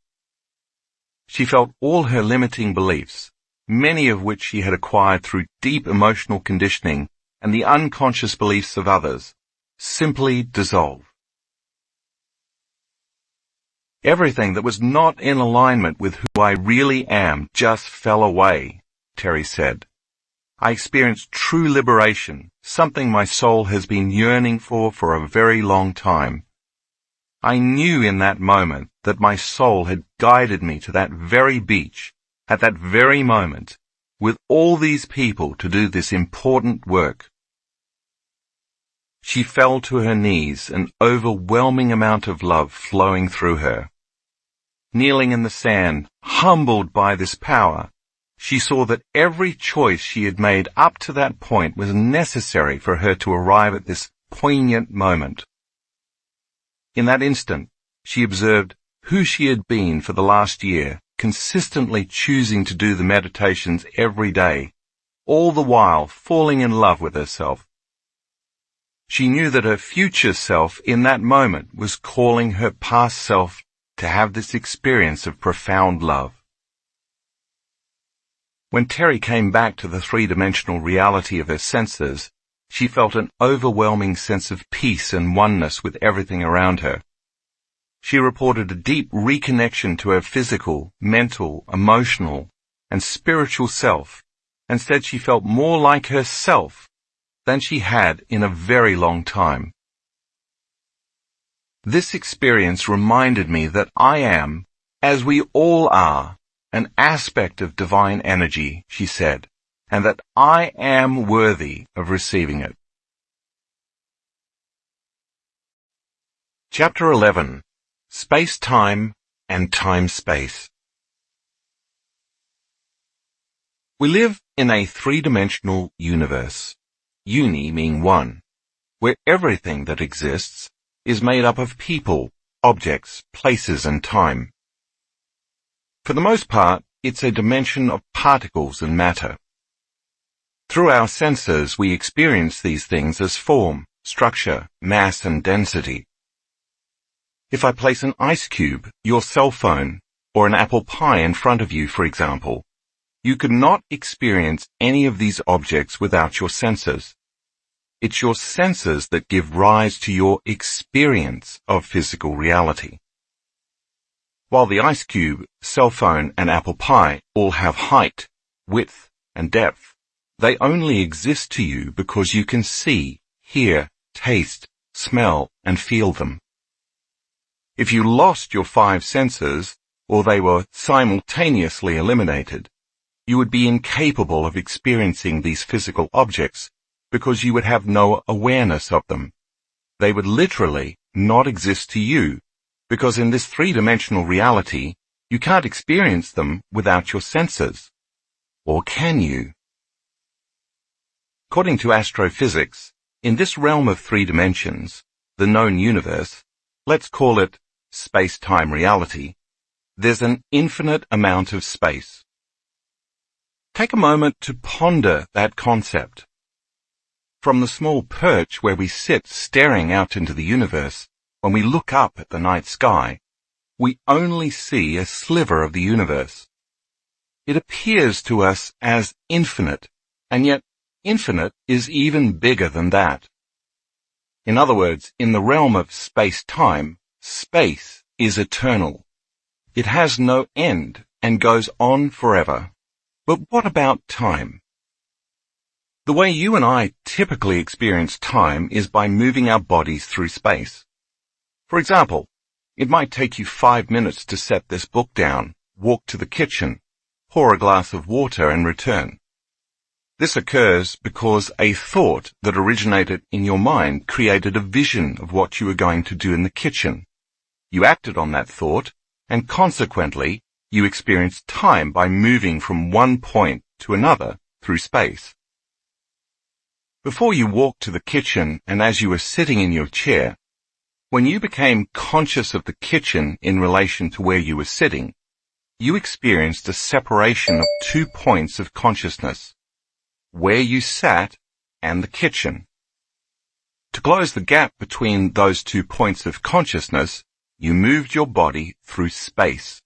She felt all her limiting beliefs, many of which she had acquired through deep emotional conditioning and the unconscious beliefs of others, simply dissolve. Everything that was not in alignment with who I really am just fell away, Terry said. I experienced true liberation, something my soul has been yearning for a very long time. I knew in that moment that my soul had guided me to that very beach, at that very moment, with all these people to do this important work. She fell to her knees, an overwhelming amount of love flowing through her. Kneeling in the sand, humbled by this power, she saw that every choice she had made up to that point was necessary for her to arrive at this poignant moment. In that instant, she observed who she had been for the last year, consistently choosing to do the meditations every day, all the while falling in love with herself. She knew that her future self in that moment was calling her past self to have this experience of profound love. When Terry came back to the three-dimensional reality of her senses, she felt an overwhelming sense of peace and oneness with everything around her. She reported a deep reconnection to her physical, mental, emotional, and spiritual self, and said she felt more like herself than she had in a very long time. This experience reminded me that I am, as we all are, an aspect of divine energy, she said, and that I am worthy of receiving it. Chapter 11. Space-Time and Time-Space. We live in a three-dimensional universe, uni meaning one, where everything that exists is made up of people, objects, places, and time. For the most part, it's a dimension of particles and matter. Through our senses, we experience these things as form, structure, mass, and density. If I place an ice cube, your cell phone, or an apple pie in front of you, for example, you could not experience any of these objects without your senses. It's your senses that give rise to your experience of physical reality. While the ice cube, cell phone, and apple pie all have height, width, and depth, they only exist to you because you can see, hear, taste, smell, and feel them. If you lost your five senses, or they were simultaneously eliminated, you would be incapable of experiencing these physical objects because you would have no awareness of them. They would literally not exist to you, because in this three-dimensional reality, you can't experience them without your senses. Or can you? According to astrophysics, in this realm of three dimensions, the known universe, let's call it space-time reality, there's an infinite amount of space. Take a moment to ponder that concept. From the small perch where we sit staring out into the universe, when we look up at the night sky, we only see a sliver of the universe. It appears to us as infinite, and yet infinite is even bigger than that. In other words, in the realm of space-time, space is eternal. It has no end and goes on forever. But what about time? The way you and I typically experience time is by moving our bodies through space. For example, it might take you 5 minutes to set this book down, walk to the kitchen, pour a glass of water and return. This occurs because a thought that originated in your mind created a vision of what you were going to do in the kitchen. You acted on that thought, and consequently, you experienced time by moving from one point to another through space. Before you walked to the kitchen and as you were sitting in your chair, when you became conscious of the kitchen in relation to where you were sitting, you experienced a separation of 2 points of consciousness, where you sat and the kitchen. To close the gap between those 2 points of consciousness, you moved your body through space,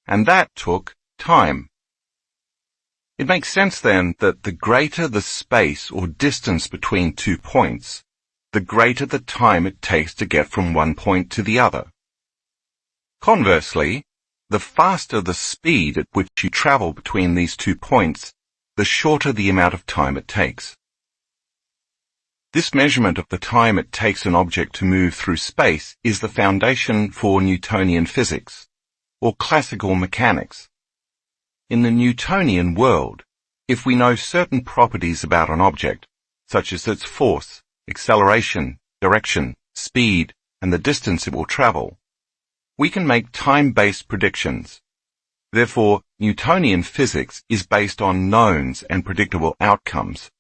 and that took time. It makes sense then that the greater the space or distance between 2 points, the greater the time it takes to get from one point to the other. Conversely, the faster the speed at which you travel between these 2 points, the shorter the amount of time it takes. This measurement of the time it takes an object to move through space is the foundation for Newtonian physics, or classical mechanics. In the Newtonian world, if we know certain properties about an object, such as its force, acceleration, direction, speed, and the distance it will travel, we can make time-based predictions. Therefore, Newtonian physics is based on knowns and predictable outcomes.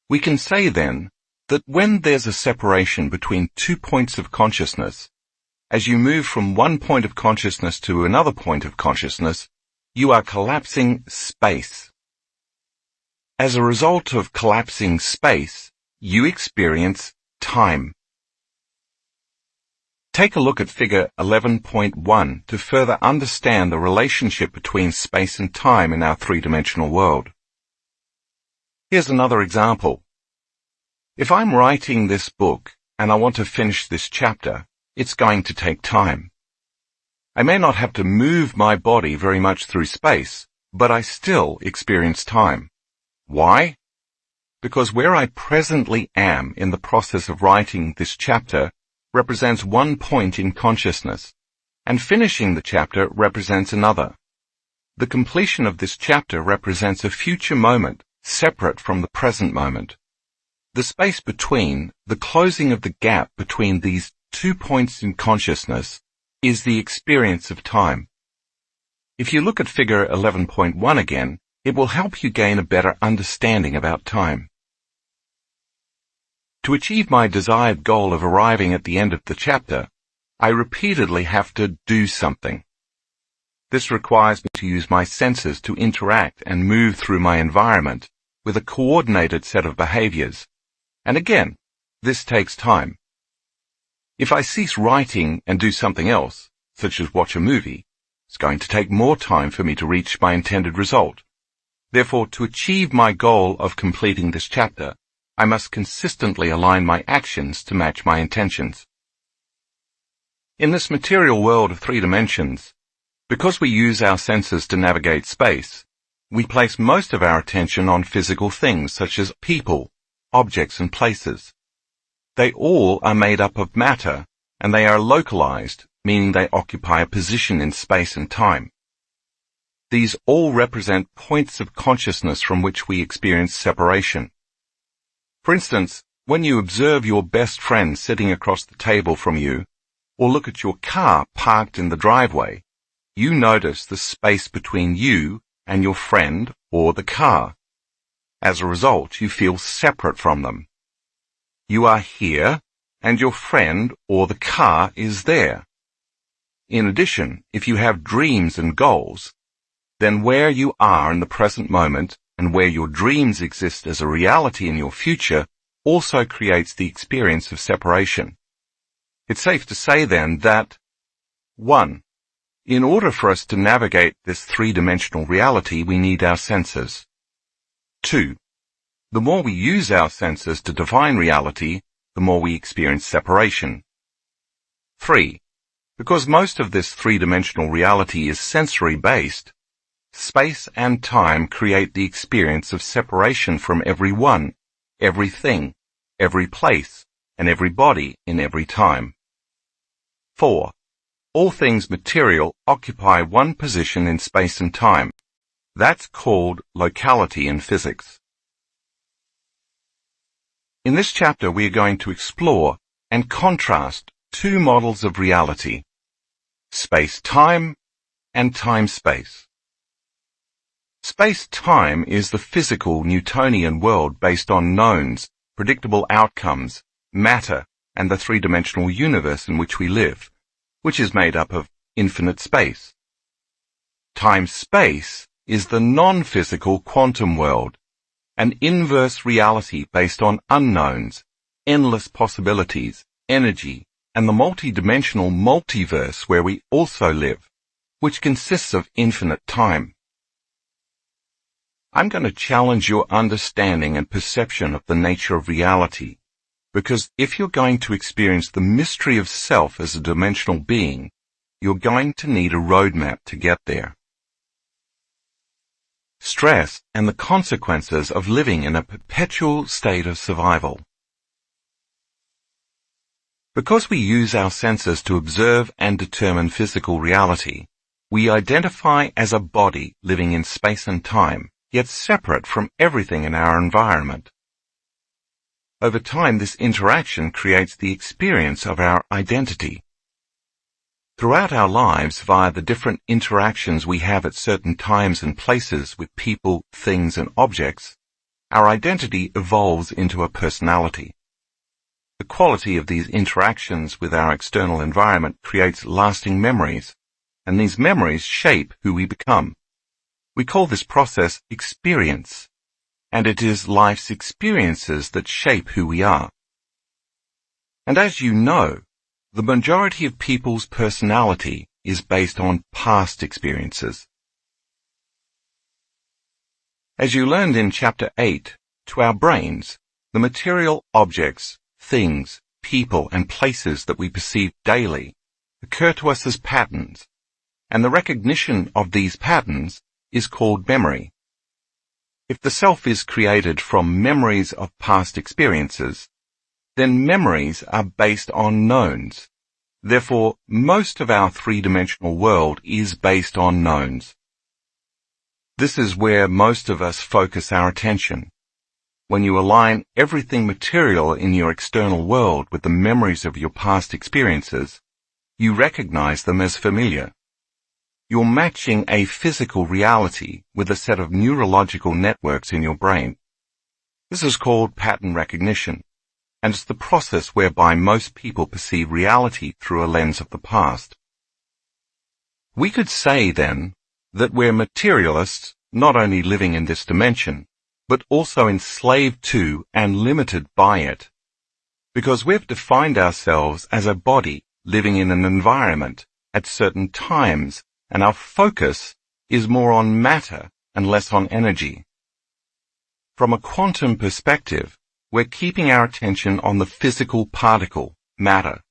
We can say then that when there's a separation between 2 points of consciousness, as you move from one point of consciousness to another point of consciousness, you are collapsing space. As a result of collapsing space, you experience time. Take a look at figure 11.1 to further understand the relationship between space and time in our three-dimensional world. Here's another example. If I'm writing this book and I want to finish this chapter, it's going to take time. I may not have to move my body very much through space, but I still experience time. Why? Because where I presently am in the process of writing this chapter represents one point in consciousness, and finishing the chapter represents another. The completion of this chapter represents a future moment, separate from the present moment. The space between, the closing of the gap between these 2 points in consciousness, is the experience of time. If you look at figure 11.1 again, it will help you gain a better understanding about time. To achieve my desired goal of arriving at the end of the chapter, I repeatedly have to do something. This requires me to use my senses to interact and move through my environment with a coordinated set of behaviors. And again, this takes time. If I cease writing and do something else, such as watch a movie, it's going to take more time for me to reach my intended result. Therefore, to achieve my goal of completing this chapter, I must consistently align my actions to match my intentions. In this material world of 3 dimensions, because we use our senses to navigate space, we place most of our attention on physical things such as people, objects and places. They all are made up of matter, and they are localized, meaning they occupy a position in space and time. These all represent points of consciousness from which we experience separation. For instance, when you observe your best friend sitting across the table from you, or look at your car parked in the driveway, you notice the space between you and your friend or the car. As a result, you feel separate from them. You are here, and your friend or the car is there. In addition, if you have dreams and goals, then where you are in the present moment and where your dreams exist as a reality in your future also creates the experience of separation. It's safe to say then that 1. In order for us to navigate this 3-dimensional reality, we need our senses. 2. The more we use our senses to define reality, the more we experience separation. 3. Because most of this 3-dimensional reality is sensory-based, space and time create the experience of separation from everyone, everything, every place, and every body in every time. 4. All things material occupy one position in space and time. That's called locality in physics. In this chapter, we are going to explore and contrast 2 models of reality: space-time and time-space. Space-time is the physical Newtonian world based on knowns, predictable outcomes, matter, and the 3-dimensional universe in which we live, which is made up of infinite space. Time-space is the non-physical quantum world, an inverse reality based on unknowns, endless possibilities, energy, and the multi-dimensional multiverse where we also live, which consists of infinite time. I'm going to challenge your understanding and perception of the nature of reality, because if you're going to experience the mystery of self as a dimensional being, you're going to need a roadmap to get there. Stress and the consequences of living in a perpetual state of survival. Because we use our senses to observe and determine physical reality, we identify as a body living in space and time, yet separate from everything in our environment. Over time, this interaction creates the experience of our identity. Throughout our lives, via the different interactions we have at certain times and places with people, things, and objects, our identity evolves into a personality. The quality of these interactions with our external environment creates lasting memories, and these memories shape who we become. We call this process experience, and it is life's experiences that shape who we are. And as you know, the majority of people's personality is based on past experiences. As you learned in Chapter 8, to our brains, the material objects, things, people, and places that we perceive daily occur to us as patterns, and the recognition of these patterns is called memory. If the self is created from memories of past experiences, then memories are based on knowns. Therefore, most of our three-dimensional world is based on knowns. This is where most of us focus our attention. When you align everything material in your external world with the memories of your past experiences, you recognize them as familiar. You're matching a physical reality with a set of neurological networks in your brain. This is called pattern recognition, and it's the process whereby most people perceive reality through a lens of the past. We could say, then, that we're materialists not only living in this dimension, but also enslaved to and limited by it, because we've defined ourselves as a body living in an environment at certain times, and our focus is more on matter and less on energy. From a quantum perspective, we're keeping our attention on the physical particle, matter,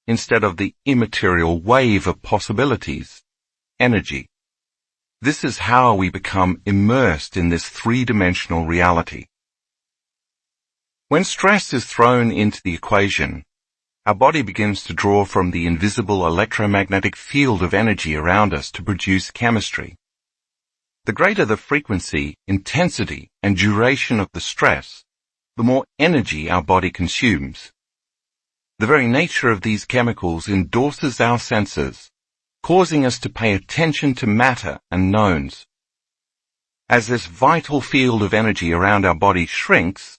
instead of the immaterial wave of possibilities, energy. This is how we become immersed in this three-dimensional reality. When stress is thrown into the equation, our body begins to draw from the invisible electromagnetic field of energy around us to produce chemistry. The greater the frequency, intensity, and duration of the stress, the more energy our body consumes. The very nature of these chemicals endorses our senses, causing us to pay attention to matter and knowns. As this vital field of energy around our body shrinks,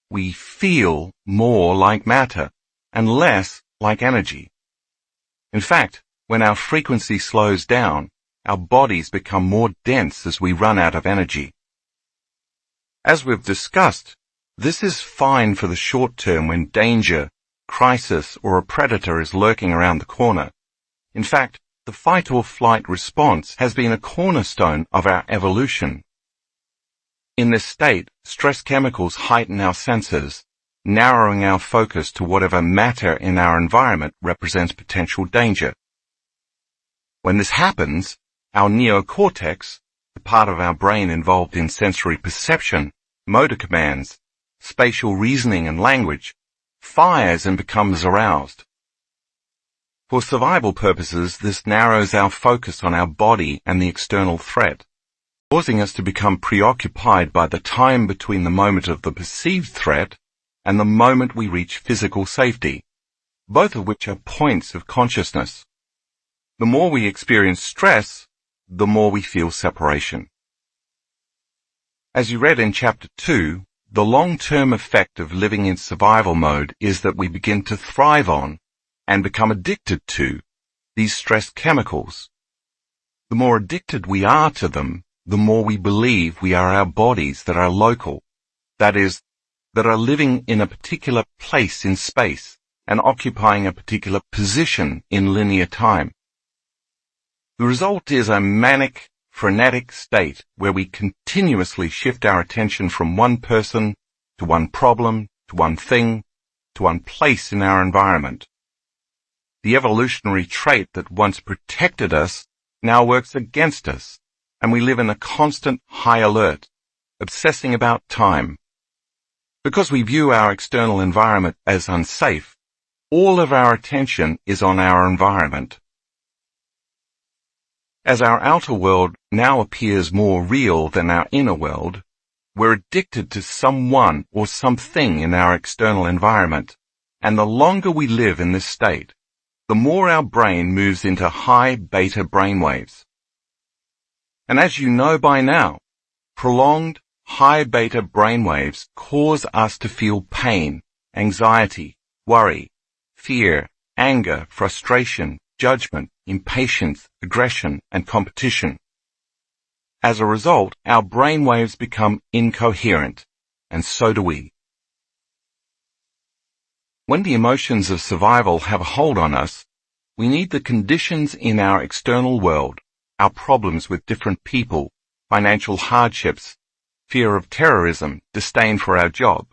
we feel more like matter and less like energy. In fact, when our frequency slows down, our bodies become more dense as we run out of energy. As we've discussed, this is fine for the short term when danger, crisis, or a predator is lurking around the corner. In fact, the fight or flight response has been a cornerstone of our evolution. In this state, stress chemicals heighten our senses, narrowing our focus to whatever matter in our environment represents potential danger. When this happens, our neocortex, the part of our brain involved in sensory perception, motor commands, spatial reasoning and language, fires and becomes aroused. For survival purposes, this narrows our focus on our body and the external threat, causing us to become preoccupied by the time between the moment of the perceived threat and the moment we reach physical safety, both of which are points of consciousness. The more we experience stress, the more we feel separation. As you read in Chapter 2, the long-term effect of living in survival mode is that we begin to thrive on and become addicted to these stress chemicals. The more addicted we are to them, the more we believe we are our bodies that are local, that is, that are living in a particular place in space and occupying a particular position in linear time. The result is a manic, frenetic state where we continuously shift our attention from one person to one problem, to one thing, to one place in our environment. The evolutionary trait that once protected us now works against us, and we live in a constant high alert, obsessing about time. Because we view our external environment as unsafe, all of our attention is on our environment. As our outer world now appears more real than our inner world, we're addicted to someone or something in our external environment, and the longer we live in this state, the more our brain moves into high beta brainwaves. And as you know by now, prolonged high beta brainwaves cause us to feel pain, anxiety, worry, fear, anger, frustration, judgment, impatience, aggression, and competition. As a result, our brainwaves become incoherent, and so do we. When the emotions of survival have a hold on us, we need the conditions in our external world, our problems with different people, financial hardships, fear of terrorism, disdain for our job,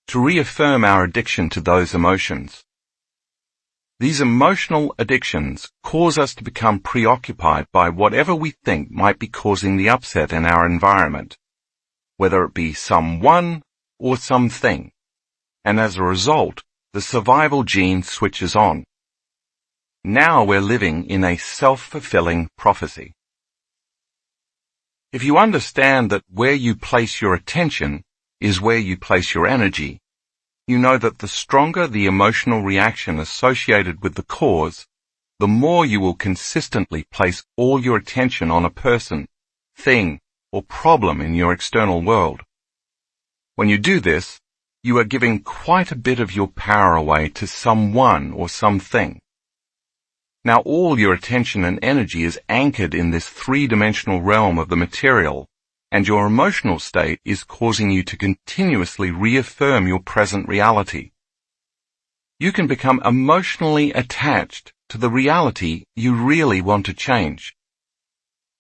to reaffirm our addiction to those emotions. These emotional addictions cause us to become preoccupied by whatever we think might be causing the upset in our environment, whether it be someone or something, and as a result, the survival gene switches on. Now we're living in a self-fulfilling prophecy. If you understand that where you place your attention is where you place your energy, you know that the stronger the emotional reaction associated with the cause, the more you will consistently place all your attention on a person, thing, or problem in your external world. When you do this, you are giving quite a bit of your power away to someone or something. Now all your attention and energy is anchored in this three-dimensional realm of the material, and your emotional state is causing you to continuously reaffirm your present reality. You can become emotionally attached to the reality you really want to change.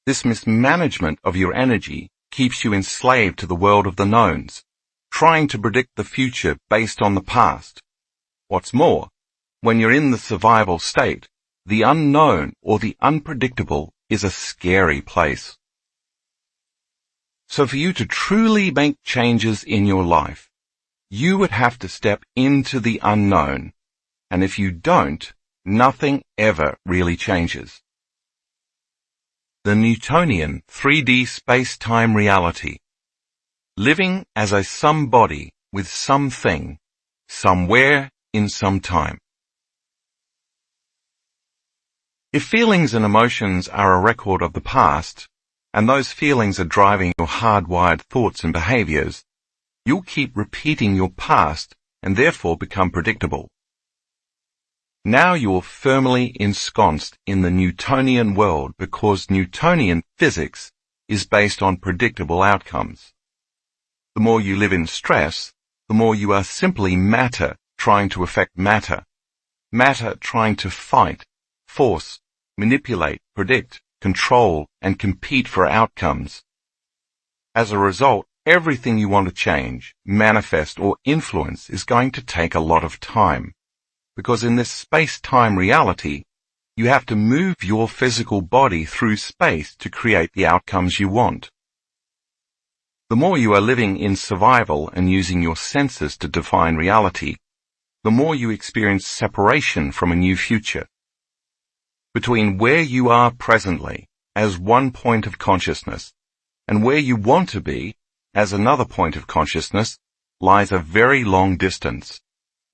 This mismanagement of your energy keeps you enslaved to the world of the knowns, trying to predict the future based on the past. What's more, when you're in the survival state, the unknown or the unpredictable is a scary place. So for you to truly make changes in your life, you would have to step into the unknown, and if you don't, nothing ever really changes. The Newtonian 3D space-time reality. Living as a somebody with something, somewhere in some time. If feelings and emotions are a record of the past, and those feelings are driving your hardwired thoughts and behaviors, you'll keep repeating your past and therefore become predictable. Now you're firmly ensconced in the Newtonian world because Newtonian physics is based on predictable outcomes. The more you live in stress, the more you are simply matter trying to affect matter, matter trying to fight, force, manipulate, predict, control, and compete for outcomes. As a result, everything you want to change, manifest, or influence is going to take a lot of time, because in this space-time reality, you have to move your physical body through space to create the outcomes you want. The more you are living in survival and using your senses to define reality, the more you experience separation from a new future. Between where you are presently as one point of consciousness and where you want to be as another point of consciousness lies a very long distance,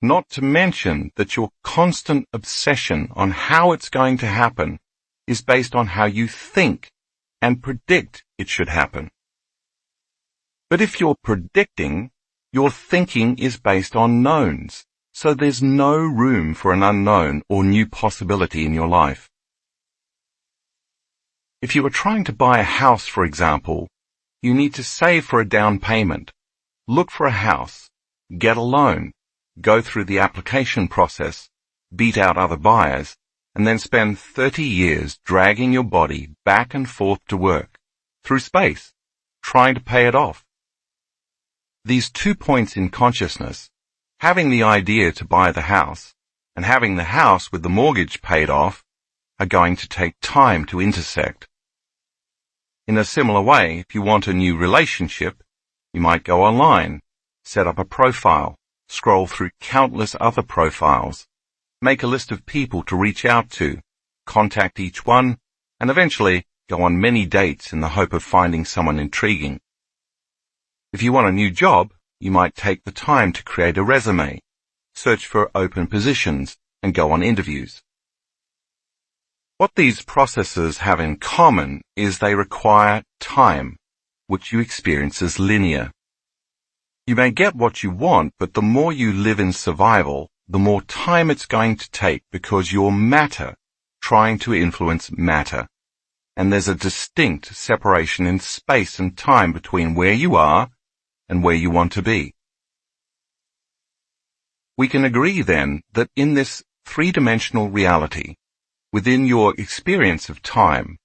not to mention that your constant obsession on how it's going to happen is based on how you think and predict it should happen. But if you're predicting, your thinking is based on knowns, so there's no room for an unknown or new possibility in your life. If you are trying to buy a house, for example, you need to save for a down payment, look for a house, get a loan, go through the application process, beat out other buyers, and then spend 30 years dragging your body back and forth to work, through space, trying to pay it off. These 2 points in consciousness, having the idea to buy the house and having the house with the mortgage paid off, are going to take time to intersect. In a similar way, if you want a new relationship, you might go online, set up a profile, scroll through countless other profiles, make a list of people to reach out to, contact each one, and eventually go on many dates in the hope of finding someone intriguing. If you want a new job, you might take the time to create a resume, search for open positions, and go on interviews. What these processes have in common is they require time, which you experience as linear. You may get what you want, but the more you live in survival, the more time it's going to take because you're matter trying to influence matter. And there's a distinct separation in space and time between where you are and where you want to be. We can agree then that in this three-dimensional reality, within your experience of time,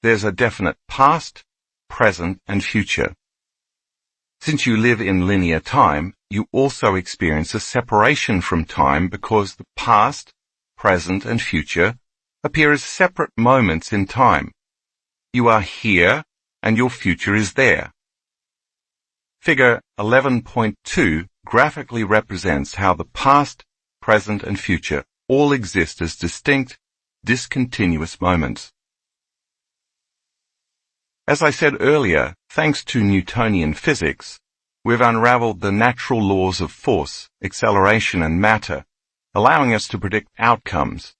there's a definite past, present, and future. Since you live in linear time, you also experience a separation from time because the past, present, and future appear as separate moments in time. You are here, and your future is there. Figure 11.2 graphically represents how the past, present, and future all exist as distinct, discontinuous moments. As I said earlier, thanks to Newtonian physics, we've unraveled the natural laws of force, acceleration, and matter, allowing us to predict outcomes.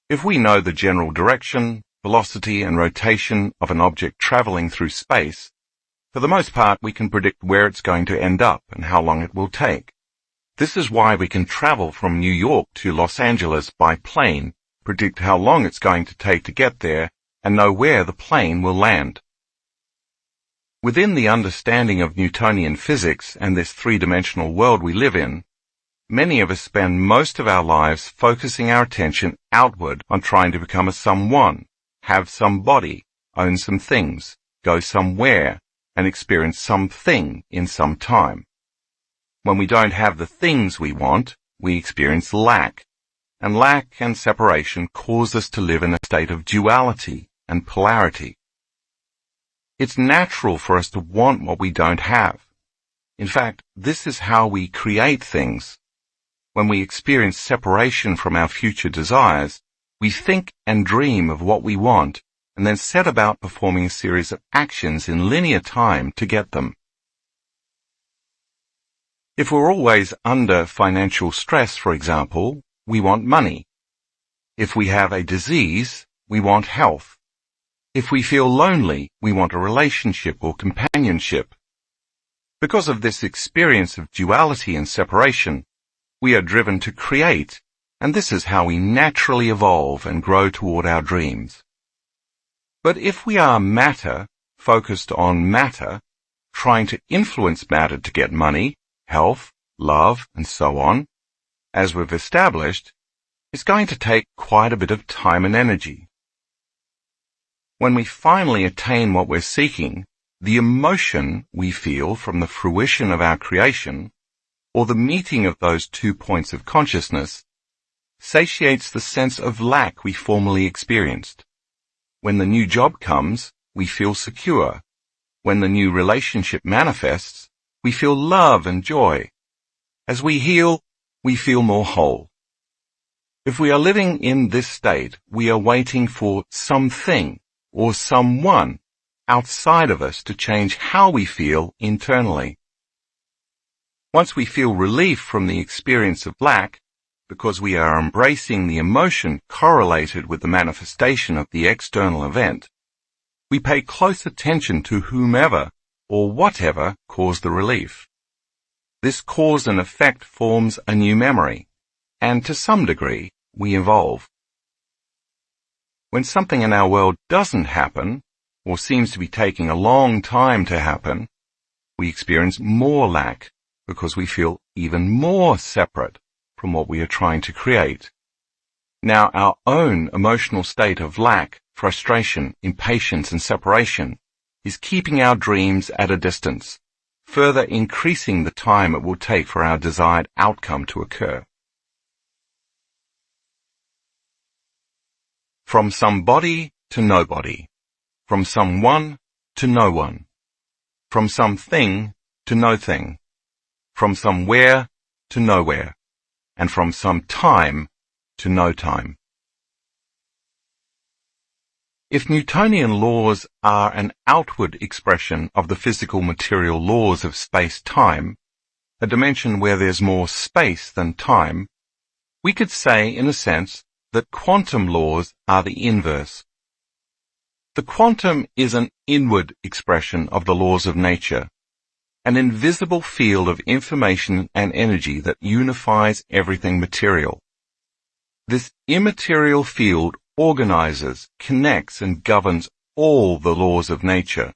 If we know the general direction, velocity, and rotation of an object traveling through space, for the most part we can predict where it's going to end up and how long it will take. This is why we can travel from New York to Los Angeles by plane, predict how long it's going to take to get there, and know where the plane will land. Within the understanding of Newtonian physics and this three-dimensional world we live in, many of us spend most of our lives focusing our attention outward on trying to become a someone, have some body, own some things, go somewhere, and experience something in some time. When we don't have the things we want, we experience lack, and lack and separation cause us to live in a state of duality and polarity. It's natural for us to want what we don't have. In fact, this is how we create things. When we experience separation from our future desires, we think and dream of what we want, and then set about performing a series of actions in linear time to get them. If we're always under financial stress, for example, we want money. If we have a disease, we want health. If we feel lonely, we want a relationship or companionship. Because of this experience of duality and separation, we are driven to create, and this is how we naturally evolve and grow toward our dreams. But if we are matter, focused on matter, trying to influence matter to get money, health, love, and so on, as we've established, it's going to take quite a bit of time and energy. When we finally attain what we're seeking, the emotion we feel from the fruition of our creation, or the meeting of those 2 points of consciousness, satiates the sense of lack we formerly experienced. When the new job comes, we feel secure. When the new relationship manifests, we feel love and joy. As we heal, we feel more whole. If we are living in this state, we are waiting for something or someone outside of us to change how we feel internally. Once we feel relief from the experience of lack, because we are embracing the emotion correlated with the manifestation of the external event, we pay close attention to whomever or whatever caused the relief. This cause and effect forms a new memory, and to some degree, we evolve. When something in our world doesn't happen, or seems to be taking a long time to happen, we experience more lack because we feel even more separate from what we are trying to create. Now, our own emotional state of lack, frustration, impatience, and separation is keeping our dreams at a distance, further increasing the time it will take for our desired outcome to occur. From somebody to nobody. From someone to no one. From something to no thing. From somewhere to nowhere. And from some time to no time. If Newtonian laws are an outward expression of the physical material laws of space-time, a dimension where there's more space than time, we could say, in a sense, that quantum laws are the inverse. The quantum is an inward expression of the laws of nature, an invisible field of information and energy that unifies everything material. This immaterial field organizes, connects, and governs all the laws of nature.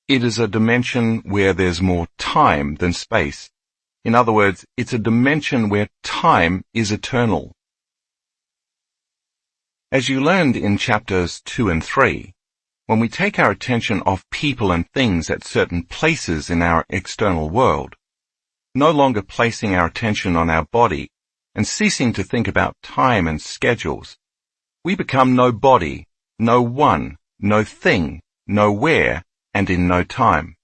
It is a dimension where there's more time than space. In other words, it's a dimension where time is eternal. As you learned in chapters 2 and 3, when we take our attention off people and things at certain places in our external world, no longer placing our attention on our body and ceasing to think about time and schedules, we become no body, no one, no thing, nowhere, and in no time.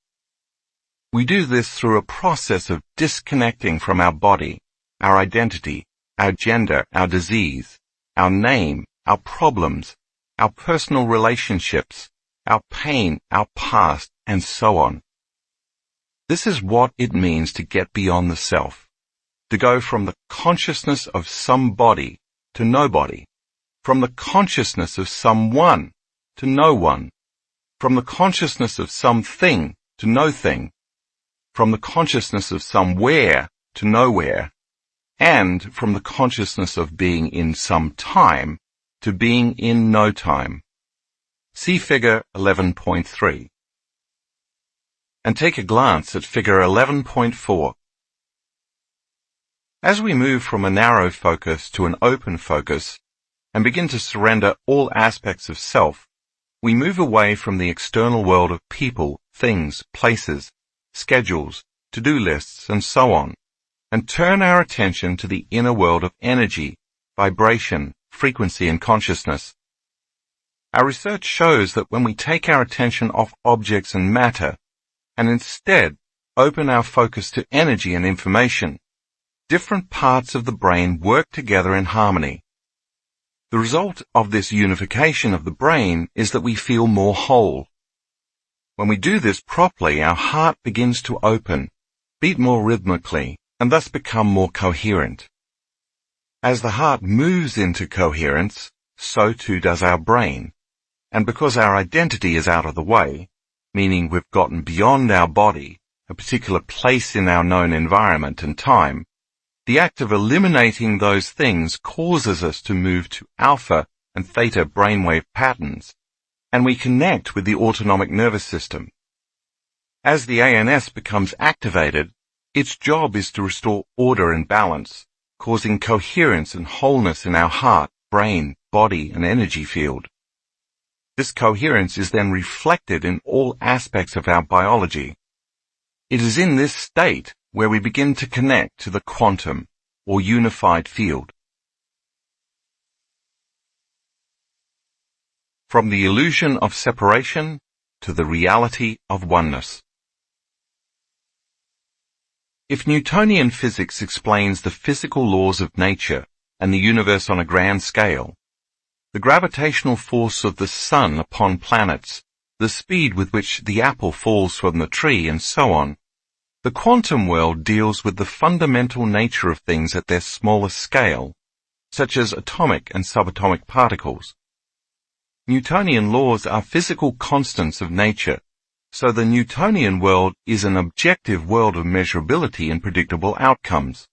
We do this through a process of disconnecting from our body, our identity, our gender, our disease, our name, our problems, our personal relationships, our pain, our past, and so on. This is what it means to get beyond the self, to go from the consciousness of somebody to nobody, from the consciousness of someone to no one, from the consciousness of something to no thing, from the consciousness of somewhere to nowhere, and from the consciousness of being in some time to being in no time. See figure 11.3. And take a glance at figure 11.4. As we move from a narrow focus to an open focus and begin to surrender all aspects of self, we move away from the external world of people, things, places, schedules, to-do lists, and so on, and turn our attention to the inner world of energy, vibration, frequency, and consciousness. Our research shows that when we take our attention off objects and matter, and instead open our focus to energy and information, different parts of the brain work together in harmony. The result of this unification of the brain is that we feel more whole. When we do this properly, our heart begins to open, beat more rhythmically, and thus become more coherent. As the heart moves into coherence, so too does our brain. And because our identity is out of the way, meaning we've gotten beyond our body, a particular place in our known environment and time, the act of eliminating those things causes us to move to alpha and theta brainwave patterns, and we connect with the autonomic nervous system. As the ANS becomes activated, its job is to restore order and balance, causing coherence and wholeness in our heart, brain, body, and energy field. This coherence is then reflected in all aspects of our biology. It is in this state where we begin to connect to the quantum, or unified field. From the illusion of separation to the reality of oneness. If Newtonian physics explains the physical laws of nature and the universe on a grand scale, the gravitational force of the sun upon planets, the speed with which the apple falls from the tree, and so on, the quantum world deals with the fundamental nature of things at their smallest scale, such as atomic and subatomic particles. Newtonian laws are physical constants of nature, so the Newtonian world is an objective world of measurability and predictable outcomes.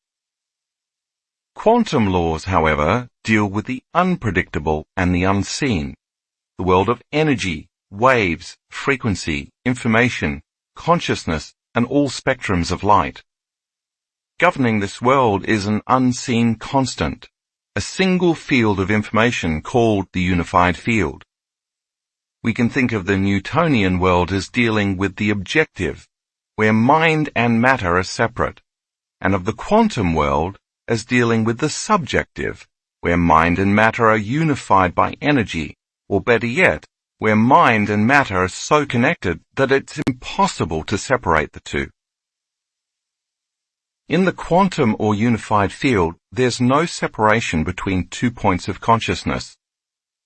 Quantum laws, however, deal with the unpredictable and the unseen, the world of energy, waves, frequency, information, consciousness, and all spectrums of light. Governing this world is an unseen constant, a single field of information called the unified field. We can think of the Newtonian world as dealing with the objective, where mind and matter are separate, and of the quantum world as dealing with the subjective, where mind and matter are unified by energy, or better yet, where mind and matter are so connected that it's impossible to separate the two. In the quantum or unified field, there's no separation between 2 points of consciousness.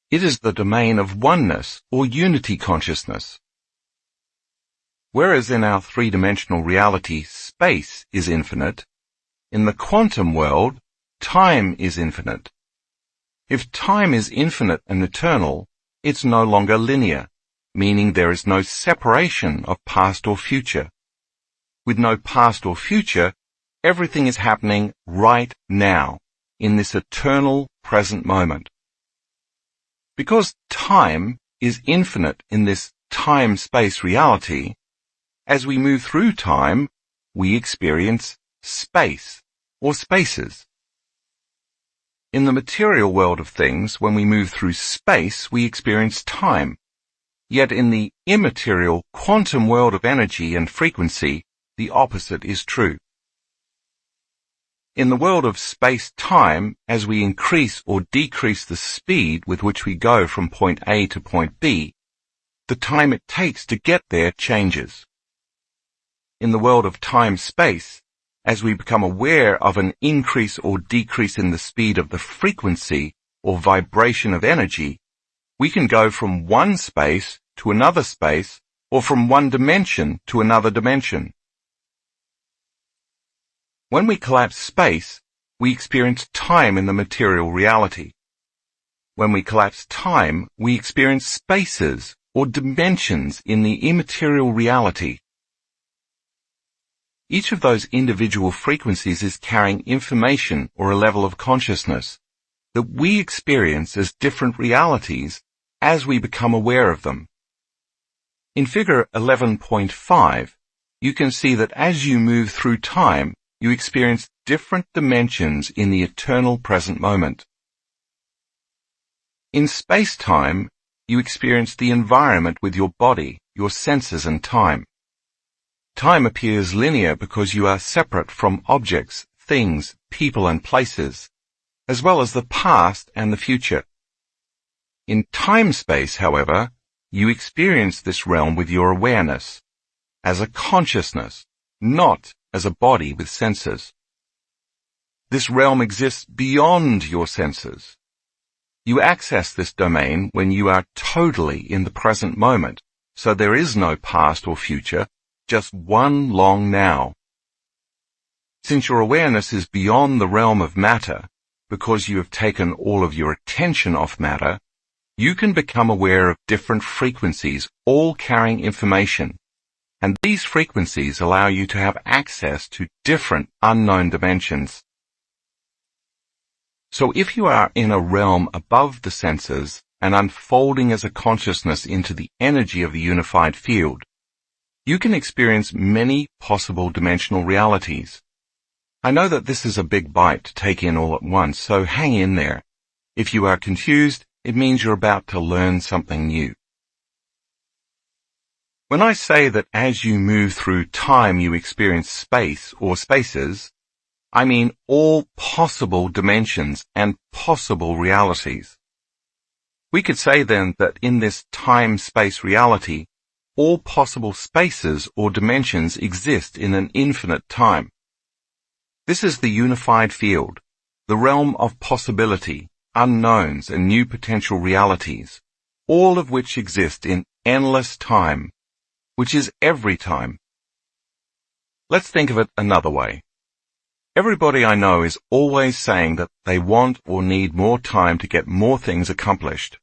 It is the domain of oneness or unity consciousness. Whereas in our three-dimensional reality, space is infinite, in the quantum world, time is infinite. If time is infinite and eternal, it's no longer linear, meaning there is no separation of past or future. With no past or future, everything is happening right now, in this eternal present moment. Because time is infinite in this time-space reality, as we move through time, we experience space or spaces. In the material world of things, when we move through space, we experience time. Yet in the immaterial quantum world of energy and frequency, the opposite is true. In the world of space-time, as we increase or decrease the speed with which we go from point A to point B, the time it takes to get there changes. In the world of time-space, as we become aware of an increase or decrease in the speed of the frequency or vibration of energy, we can go from one space to another space or from one dimension to another dimension. When we collapse space, we experience time in the material reality. When we collapse time, we experience spaces or dimensions in the immaterial reality. Each of those individual frequencies is carrying information or a level of consciousness that we experience as different realities as we become aware of them. In figure 11.5, you can see that as you move through time, you experience different dimensions in the eternal present moment. In space-time, you experience the environment with your body, your senses and time. Time appears linear because you are separate from objects, things, people and places, as well as the past and the future. In time-space, however, you experience this realm with your awareness, as a consciousness, not as a body with senses. This realm exists beyond your senses. You access this domain when you are totally in the present moment, so there is no past or future, just one long now. Since your awareness is beyond the realm of matter, because you have taken all of your attention off matter, you can become aware of different frequencies, all carrying information, and these frequencies allow you to have access to different unknown dimensions. So if you are in a realm above the senses and unfolding as a consciousness into the energy of the unified field, you can experience many possible dimensional realities. I know that this is a big bite to take in all at once, so hang in there. If you are confused, it means you're about to learn something new. When I say that as you move through time you experience space or spaces, I mean all possible dimensions and possible realities. We could say then that in this time-space reality, all possible spaces or dimensions exist in an infinite time. This is the unified field, the realm of possibility, unknowns and new potential realities, all of which exist in endless time, which is every time. Let's think of it another way. Everybody I know is always saying that they want or need more time to get more things accomplished.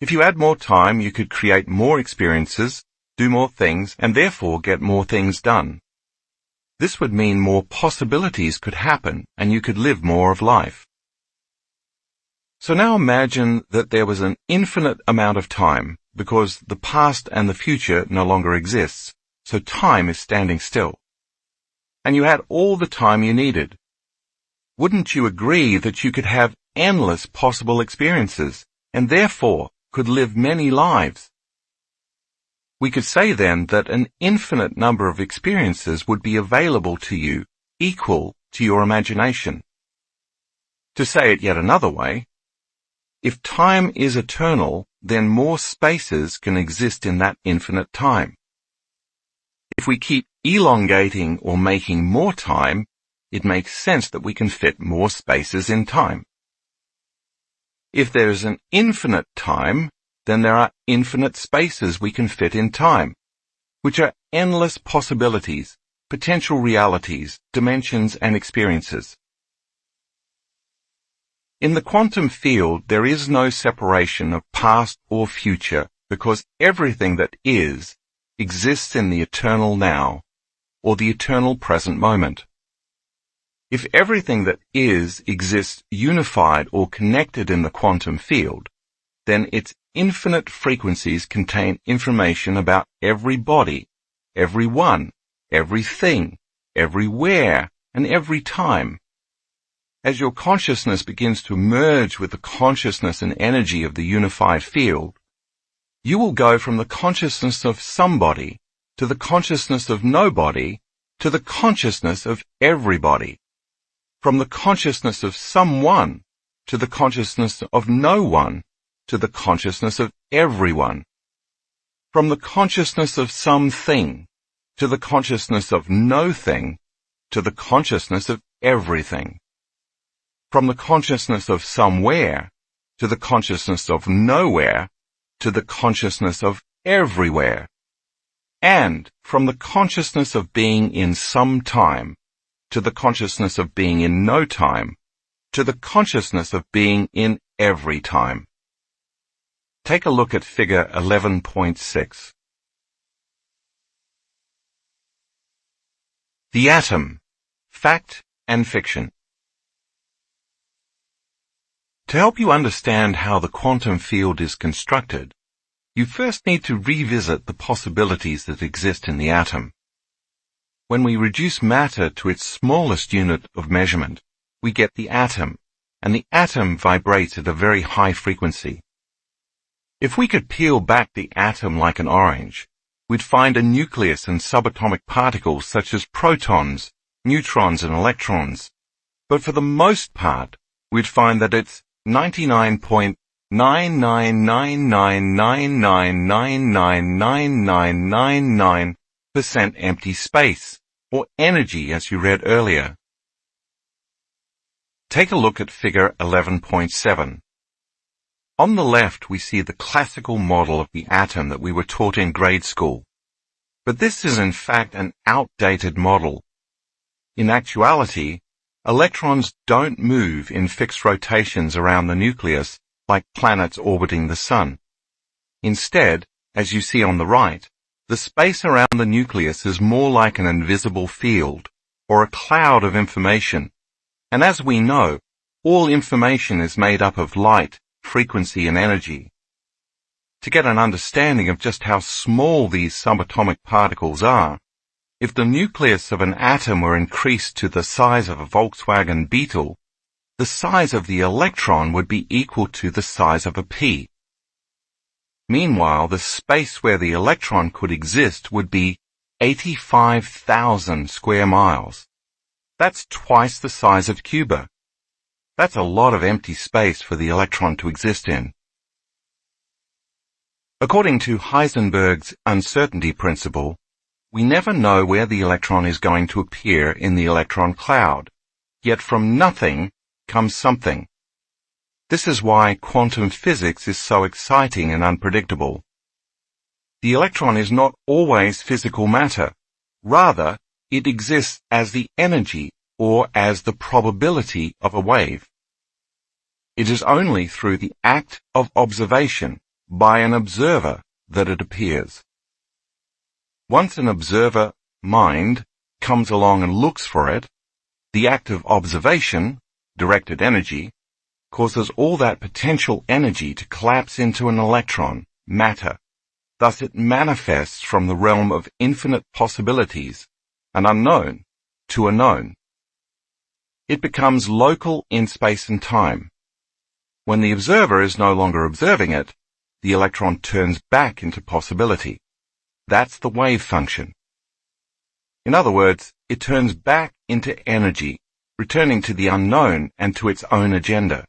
If you add more time, you could create more experiences, do more things, and therefore get more things done. This would mean more possibilities could happen and you could live more of life. So now imagine that there was an infinite amount of time because the past and the future no longer exists, so time is standing still. And you had all the time you needed. Wouldn't you agree that you could have endless possible experiences and therefore could live many lives? We could say then that an infinite number of experiences would be available to you, equal to your imagination. To say it yet another way, if time is eternal, then more spaces can exist in that infinite time. If we keep elongating or making more time, it makes sense that we can fit more spaces in time. If there is an infinite time, then there are infinite spaces we can fit in time, which are endless possibilities, potential realities, dimensions, and experiences. In the quantum field, there is no separation of past or future because everything that is exists in the eternal now, or the eternal present moment. If everything that is exists unified or connected in the quantum field, then its infinite frequencies contain information about every body, every one, everything, everywhere, and every time. As your consciousness begins to merge with the consciousness and energy of the unified field, you will go from the consciousness of somebody to the consciousness of nobody to the consciousness of everybody, from the consciousness of someone to the consciousness of no one to the consciousness of everyone, from the consciousness of something to the consciousness of no thing to the consciousness of everything, from the consciousness of somewhere to the consciousness of nowhere to the consciousness of everywhere, and from the consciousness of being in some time to the consciousness of being in no time to the consciousness of being in every time. Take a look at figure 11.6. The atom, fact and fiction. To help you understand how the quantum field is constructed, you first need to revisit the possibilities that exist in the atom. When we reduce matter to its smallest unit of measurement, we get the atom, and the atom vibrates at a very high frequency. If we could peel back the atom like an orange, we'd find a nucleus and subatomic particles such as protons, neutrons, and electrons. But for the most part, we'd find that it's 99.99999999999% empty space, or energy as you read earlier. Take a look at figure 11.7. On the left we see the classical model of the atom that we were taught in grade school. But this is in fact an outdated model. In actuality, electrons don't move in fixed rotations around the nucleus like planets orbiting the sun. Instead, as you see on the right, the space around the nucleus is more like an invisible field, or a cloud of information. And as we know, all information is made up of light, frequency, and energy. To get an understanding of just how small these subatomic particles are, if the nucleus of an atom were increased to the size of a Volkswagen Beetle, the size of the electron would be equal to the size of a pea. Meanwhile, the space where the electron could exist would be 85,000 square miles. That's twice the size of Cuba. That's a lot of empty space for the electron to exist in. According to Heisenberg's uncertainty principle, we never know where the electron is going to appear in the electron cloud, yet from nothing comes something. This is why quantum physics is so exciting and unpredictable. The electron is not always physical matter. Rather, it exists as the energy or as the probability of a wave. It is only through the act of observation by an observer that it appears. Once an observer, mind, comes along and looks for it, the act of observation, directed energy, causes all that potential energy to collapse into an electron, matter. Thus it manifests from the realm of infinite possibilities, an unknown, to a known. It becomes local in space and time. When the observer is no longer observing it, the electron turns back into possibility. That's the wave function. In other words, it turns back into energy, returning to the unknown and to its own agenda.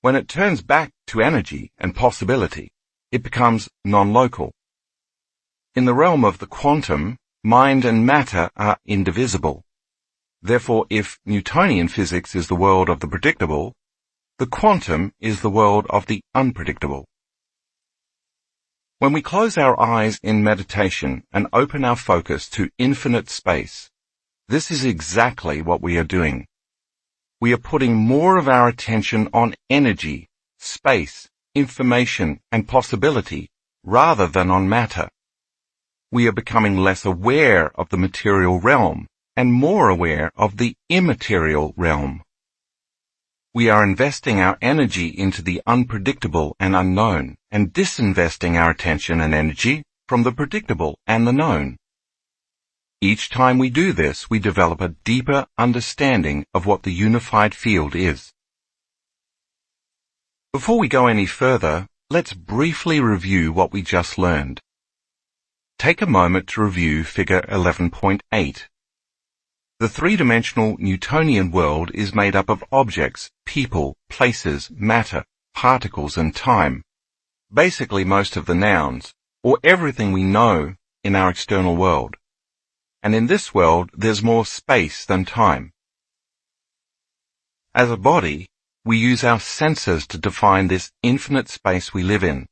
When it turns back to energy and possibility, it becomes non-local. In the realm of the quantum, mind and matter are indivisible. Therefore, if Newtonian physics is the world of the predictable, the quantum is the world of the unpredictable. When we close our eyes in meditation and open our focus to infinite space, this is exactly what we are doing. We are putting more of our attention on energy, space, information, and possibility rather than on matter. We are becoming less aware of the material realm and more aware of the immaterial realm. We are investing our energy into the unpredictable and unknown, and disinvesting our attention and energy from the predictable and the known. Each time we do this, we develop a deeper understanding of what the unified field is. Before we go any further, let's briefly review what we just learned. Take a moment to review Figure 11.8. The three-dimensional Newtonian world is made up of objects, people, places, matter, particles, and time. Basically most of the nouns, or everything we know in our external world. And in this world, there's more space than time. As a body, we use our senses to define this infinite space we live in.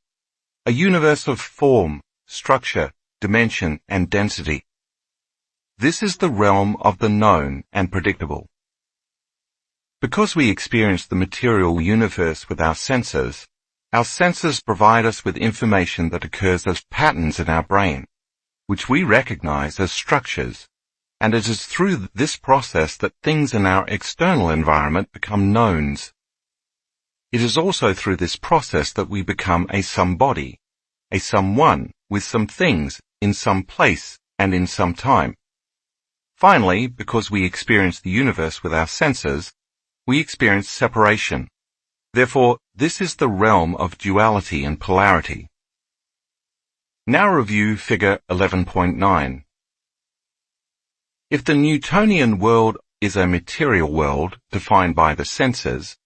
A universe of form, structure, dimension, and density. This is the realm of the known and predictable. Because we experience the material universe with our senses provide us with information that occurs as patterns in our brain, which we recognize as structures, and it is through this process that things in our external environment become knowns. It is also through this process that we become a somebody, a someone with some things in some place and in some time. Finally, because we experience the universe with our senses, we experience separation. Therefore, this is the realm of duality and polarity. Now review Figure 11.9. If the Newtonian world is a material world defined by the senses,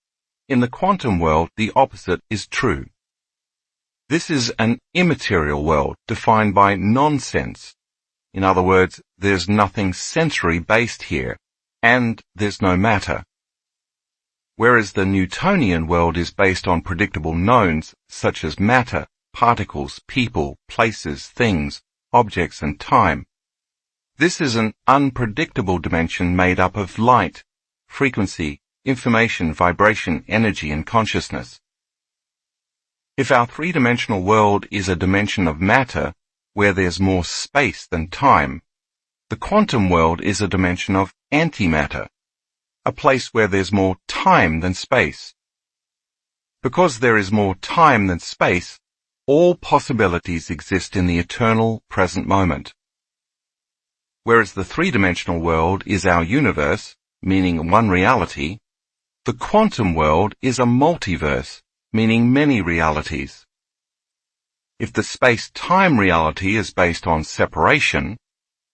in the quantum world the opposite is true. This is an immaterial world defined by non-sense. In other words, there's nothing sensory-based here, and there's no matter. Whereas the Newtonian world is based on predictable knowns such as matter, particles, people, places, things, objects, and time. This is an unpredictable dimension made up of light, frequency, information, vibration, energy, and consciousness. If our three-dimensional world is a dimension of matter, where there's more space than time, the quantum world is a dimension of antimatter, a place where there's more time than space. Because there is more time than space, all possibilities exist in the eternal present moment. Whereas the three-dimensional world is our universe, meaning one reality, the quantum world is a multiverse, meaning many realities. If the space-time reality is based on separation,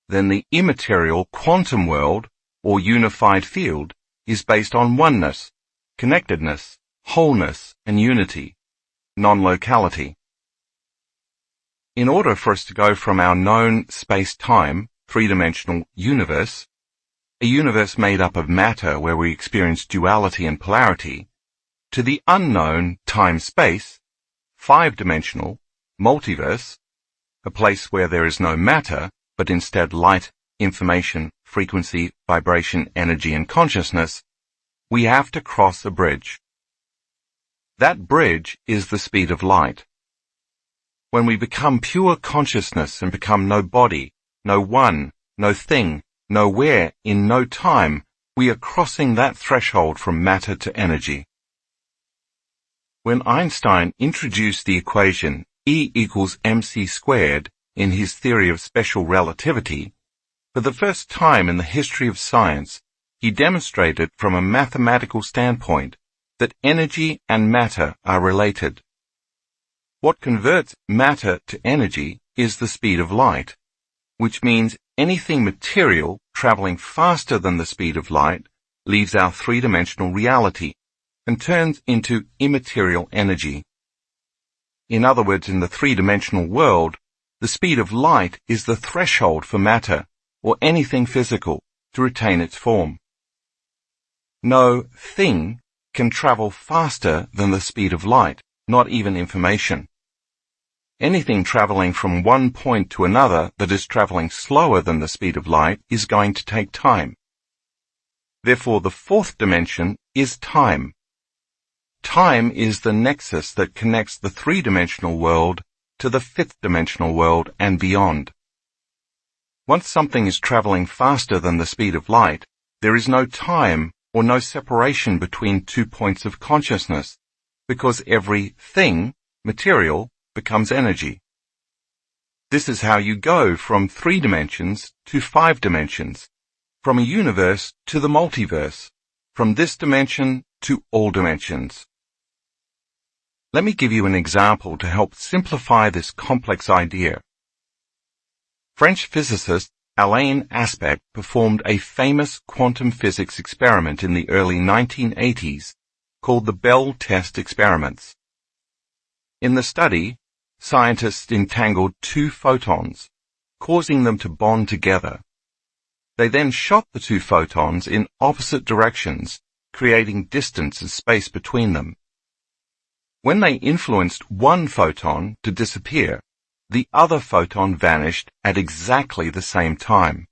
then the immaterial quantum world, or unified field, is based on oneness, connectedness, wholeness, and unity, non-locality. In order for us to go from our known space-time, three-dimensional universe, a universe made up of matter where we experience duality and polarity, to the unknown time-space, five-dimensional, multiverse, a place where there is no matter, but instead light, information, frequency, vibration, energy, and consciousness, we have to cross a bridge. That bridge is the speed of light. When we become pure consciousness and become no body, no one, no thing, nowhere, in no time, we are crossing that threshold from matter to energy. When Einstein introduced the equation E equals mc squared in his theory of special relativity, for the first time in the history of science, he demonstrated from a mathematical standpoint that energy and matter are related. What converts matter to energy is the speed of light, which means anything material traveling faster than the speed of light leaves our three-dimensional reality and turns into immaterial energy. In other words, in the three-dimensional world, the speed of light is the threshold for matter, or anything physical, to retain its form. No thing can travel faster than the speed of light, not even information. Anything traveling from one point to another that is traveling slower than the speed of light is going to take time. Therefore, the fourth dimension is time. Time is the nexus that connects the three-dimensional world to the fifth-dimensional world and beyond. Once something is traveling faster than the speed of light, there is no time or no separation between 2 points of consciousness, because every thing, material, becomes energy. This is how you go from 3 dimensions to 5 dimensions, from a universe to the multiverse, from this dimension to all dimensions. Let me give you an example to help simplify this complex idea. French physicist Alain Aspect performed a famous quantum physics experiment in the early 1980s called the Bell test experiments. In the study, scientists entangled 2 photons, causing them to bond together. They then shot the 2 photons in opposite directions, creating distance and space between them. When they influenced one photon to disappear, the other photon vanished at exactly the same time.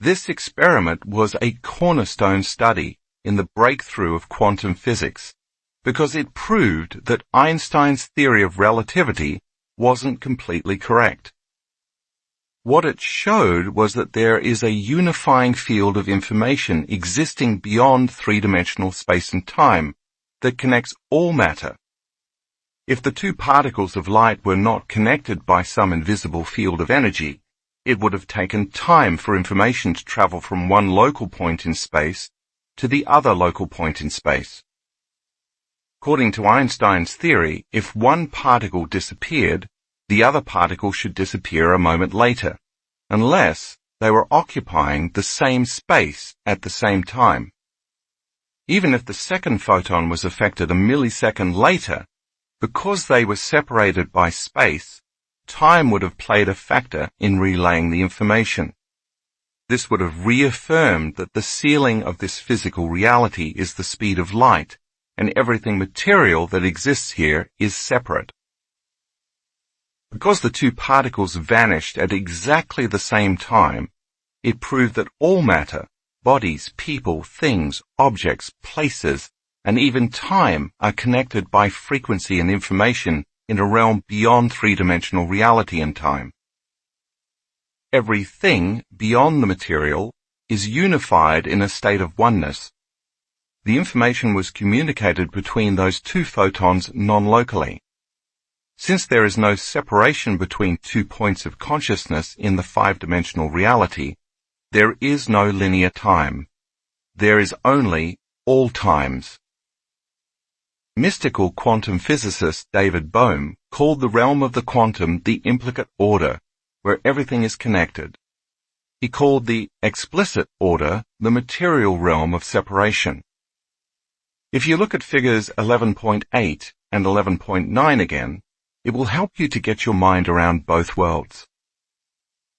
This experiment was a cornerstone study in the breakthrough of quantum physics, because it proved that Einstein's theory of relativity wasn't completely correct. What it showed was that there is a unifying field of information existing beyond three-dimensional space and time that connects all matter. If the 2 particles of light were not connected by some invisible field of energy, it would have taken time for information to travel from one local point in space to the other local point in space. According to Einstein's theory, if one particle disappeared, the other particle should disappear a moment later, unless they were occupying the same space at the same time. Even if the second photon was affected a millisecond later, because they were separated by space, time would have played a factor in relaying the information. This would have reaffirmed that the ceiling of this physical reality is the speed of light, and everything material that exists here is separate. Because the 2 particles vanished at exactly the same time, it proved that all matter, bodies, people, things, objects, places, and even time are connected by frequency and information in a realm beyond three-dimensional reality and time. Every thing beyond the material is unified in a state of oneness. The information was communicated between those 2 photons non-locally. Since there is no separation between 2 points of consciousness in the 5-dimensional reality, there is no linear time. There is only all times. Mystical quantum physicist David Bohm called the realm of the quantum the implicate order, where everything is connected. He called the explicit order the material realm of separation. If you look at figures 11.8 and 11.9 again, it will help you to get your mind around both worlds.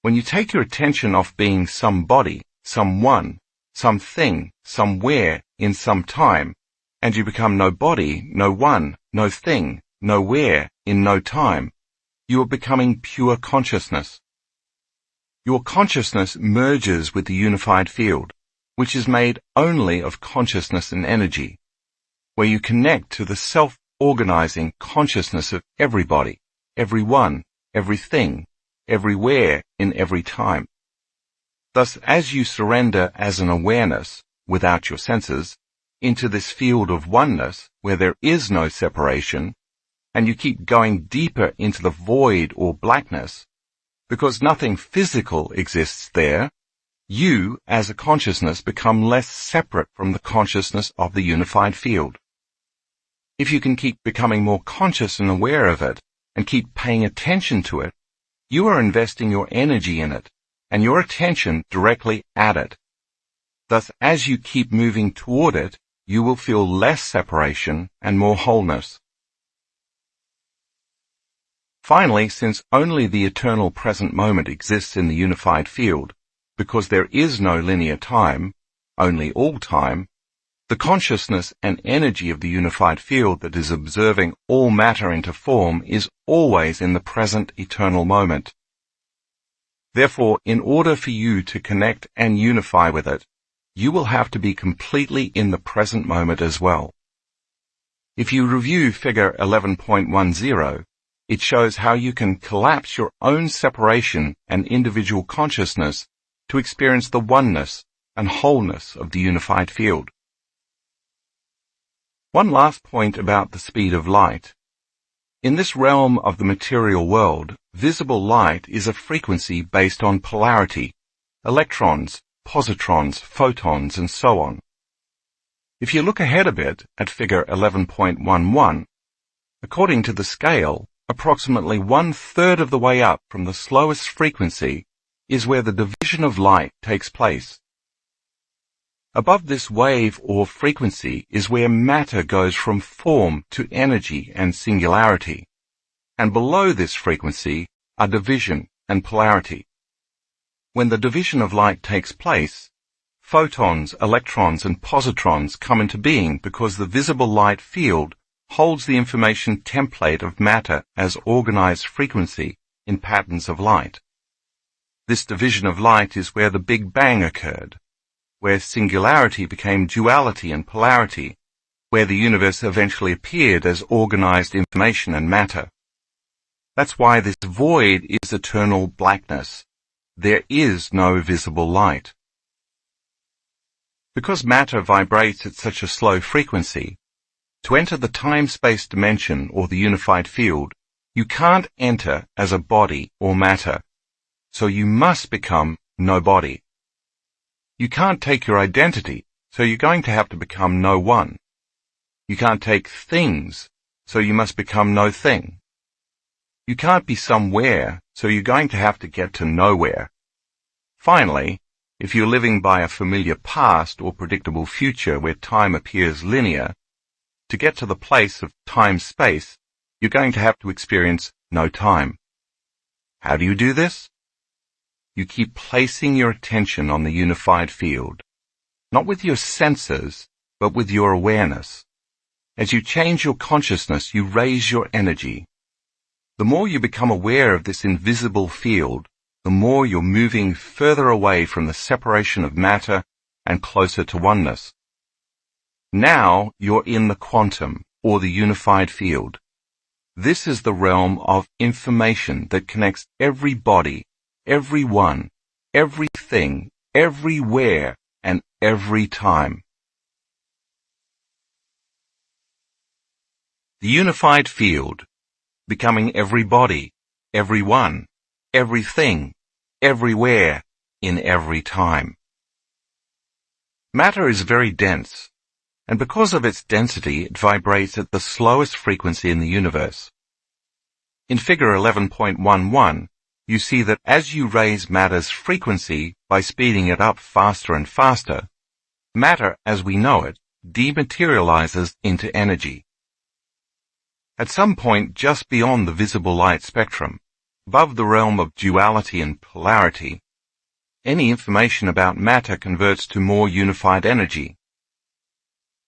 When you take your attention off being somebody, someone, something, somewhere, in some time, and you become no body, no one, no thing, nowhere, in no time, you are becoming pure consciousness. Your consciousness merges with the unified field, which is made only of consciousness and energy, where you connect to the self-organizing consciousness of everybody, everyone, everything, everywhere, in every time. Thus, as you surrender as an awareness, without your senses, into this field of oneness where there is no separation, and you keep going deeper into the void or blackness, because nothing physical exists there, you, as a consciousness, become less separate from the consciousness of the unified field. If you can keep becoming more conscious and aware of it, and keep paying attention to it, you are investing your energy in it, and your attention directly at it. Thus, as you keep moving toward it, you will feel less separation and more wholeness. Finally, since only the eternal present moment exists in the unified field, because there is no linear time, only all time, the consciousness and energy of the unified field that is observing all matter into form is always in the present eternal moment. Therefore, in order for you to connect and unify with it, you will have to be completely in the present moment as well. If you review figure 11.10, it shows how you can collapse your own separation and individual consciousness to experience the oneness and wholeness of the unified field. One last point about the speed of light. In this realm of the material world, visible light is a frequency based on polarity, electrons, positrons, photons, and so on. If you look ahead a bit at figure 11.11, according to the scale, approximately 1/3 of the way up from the slowest frequency is where the division of light takes place. Above this wave or frequency is where matter goes from form to energy and singularity, and below this frequency are division and polarity. When the division of light takes place, photons, electrons, and positrons come into being because the visible light field holds the information template of matter as organized frequency in patterns of light. This division of light is where the Big Bang occurred, where singularity became duality and polarity, where the universe eventually appeared as organized information and matter. That's why this void is eternal blackness. There is no visible light. Because matter vibrates at such a slow frequency, to enter the time-space dimension or the unified field, you can't enter as a body or matter, so you must become no body. You can't take your identity, so you're going to have to become no one. You can't take things, so you must become no thing. You can't be somewhere, so you're going to have to get to nowhere. Finally, if you're living by a familiar past or predictable future where time appears linear, to get to the place of time-space, you're going to have to experience no time. How do you do this? You keep placing your attention on the unified field, not with your senses, but with your awareness. As you change your consciousness, you raise your energy. The more you become aware of this invisible field, the more you're moving further away from the separation of matter and closer to oneness. Now you're in the quantum, or the unified field. This is the realm of information that connects every body, everyone, everything, everywhere, and every time. The unified field, becoming everybody, everyone, everything, everywhere, in every time. Matter is very dense, and because of its density, it vibrates at the slowest frequency in the universe. In figure 11.11, you see that as you raise matter's frequency by speeding it up faster and faster, matter, as we know it, dematerializes into energy. At some point just beyond the visible light spectrum, above the realm of duality and polarity, any information about matter converts to more unified energy.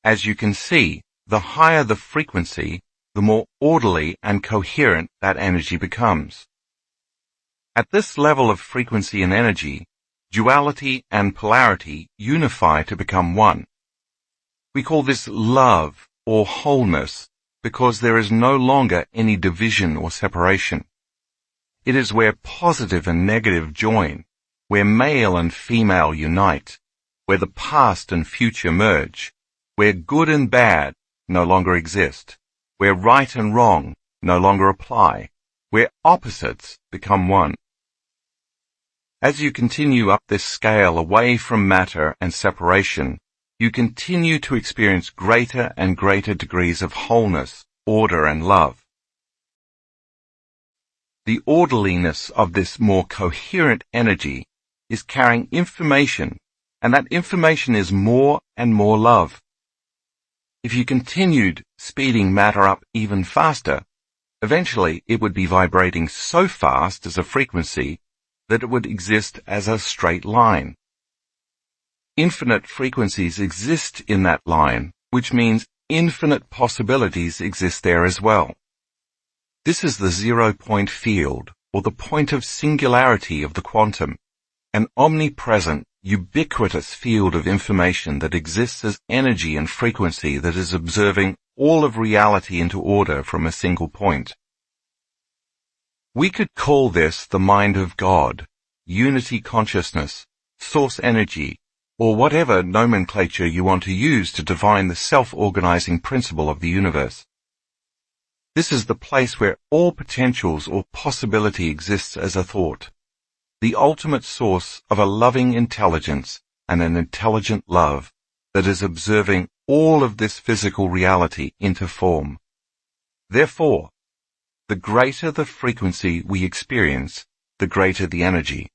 As you can see, the higher the frequency, the more orderly and coherent that energy becomes. At this level of frequency and energy, duality and polarity unify to become one. We call this love or wholeness because there is no longer any division or separation. It is where positive and negative join, where male and female unite, where the past and future merge, where good and bad no longer exist, where right and wrong no longer apply, where opposites become one. As you continue up this scale away from matter and separation, you continue to experience greater and greater degrees of wholeness, order, and love. The orderliness of this more coherent energy is carrying information, and that information is more and more love. If you continued speeding matter up even faster, eventually it would be vibrating so fast as a frequency that it would exist as a straight line. Infinite frequencies exist in that line, which means infinite possibilities exist there as well. This is the zero-point field, or the point of singularity of the quantum, an omnipresent, ubiquitous field of information that exists as energy and frequency that is observing all of reality into order from a single point. We could call this the mind of God, unity consciousness, source energy, or whatever nomenclature you want to use to define the self-organizing principle of the universe. This is the place where all potentials or possibility exists as a thought, the ultimate source of a loving intelligence and an intelligent love that is observing all of this physical reality into form. Therefore, the greater the frequency we experience, the greater the energy.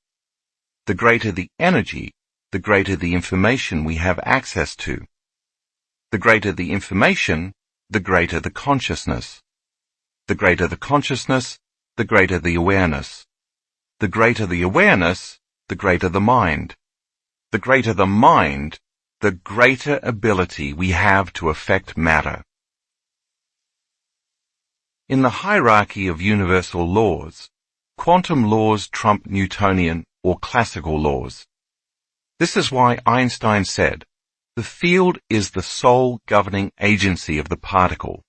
The greater the energy, the greater the information we have access to. The greater the information, the greater the consciousness. The greater the consciousness, the greater the awareness. The greater the awareness, the greater the mind. The greater the mind, the greater ability we have to affect matter. In the hierarchy of universal laws, quantum laws trump Newtonian or classical laws. This is why Einstein said, "The field is the sole governing agency of the particle."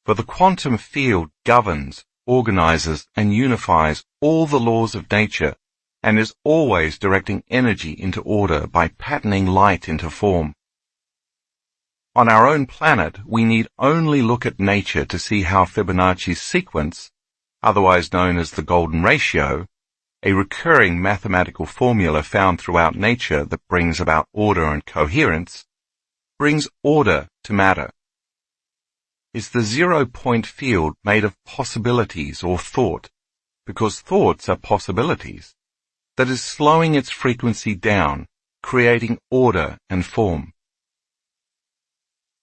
For the quantum field governs, organizes, and unifies all the laws of nature and is always directing energy into order by patterning light into form. On our own planet, we need only look at nature to see how Fibonacci's sequence, otherwise known as the golden ratio, a recurring mathematical formula found throughout nature that brings about order and coherence, brings order to matter. Is the zero-point field made of possibilities or thought, because thoughts are possibilities, that is slowing its frequency down, creating order and form.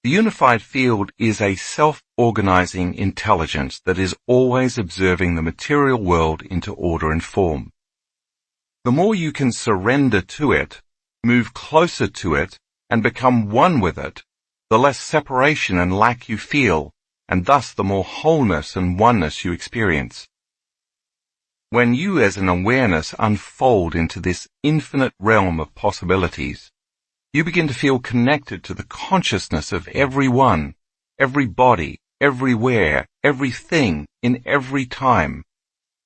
The unified field is a self-organizing intelligence that is always observing the material world into order and form. The more you can surrender to it, move closer to it, and become one with it, the less separation and lack you feel, and thus the more wholeness and oneness you experience. When you as an awareness unfold into this infinite realm of possibilities, you begin to feel connected to the consciousness of everyone, everybody, everywhere, everything, in every time,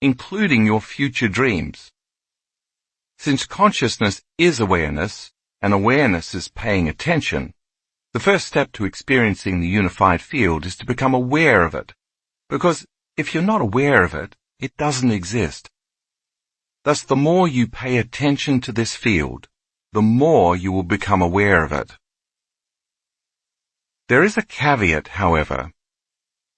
including your future dreams. Since consciousness is awareness, and awareness is paying attention, the first step to experiencing the unified field is to become aware of it, because if you're not aware of it, it doesn't exist. Thus, the more you pay attention to this field, the more you will become aware of it. There is a caveat, however.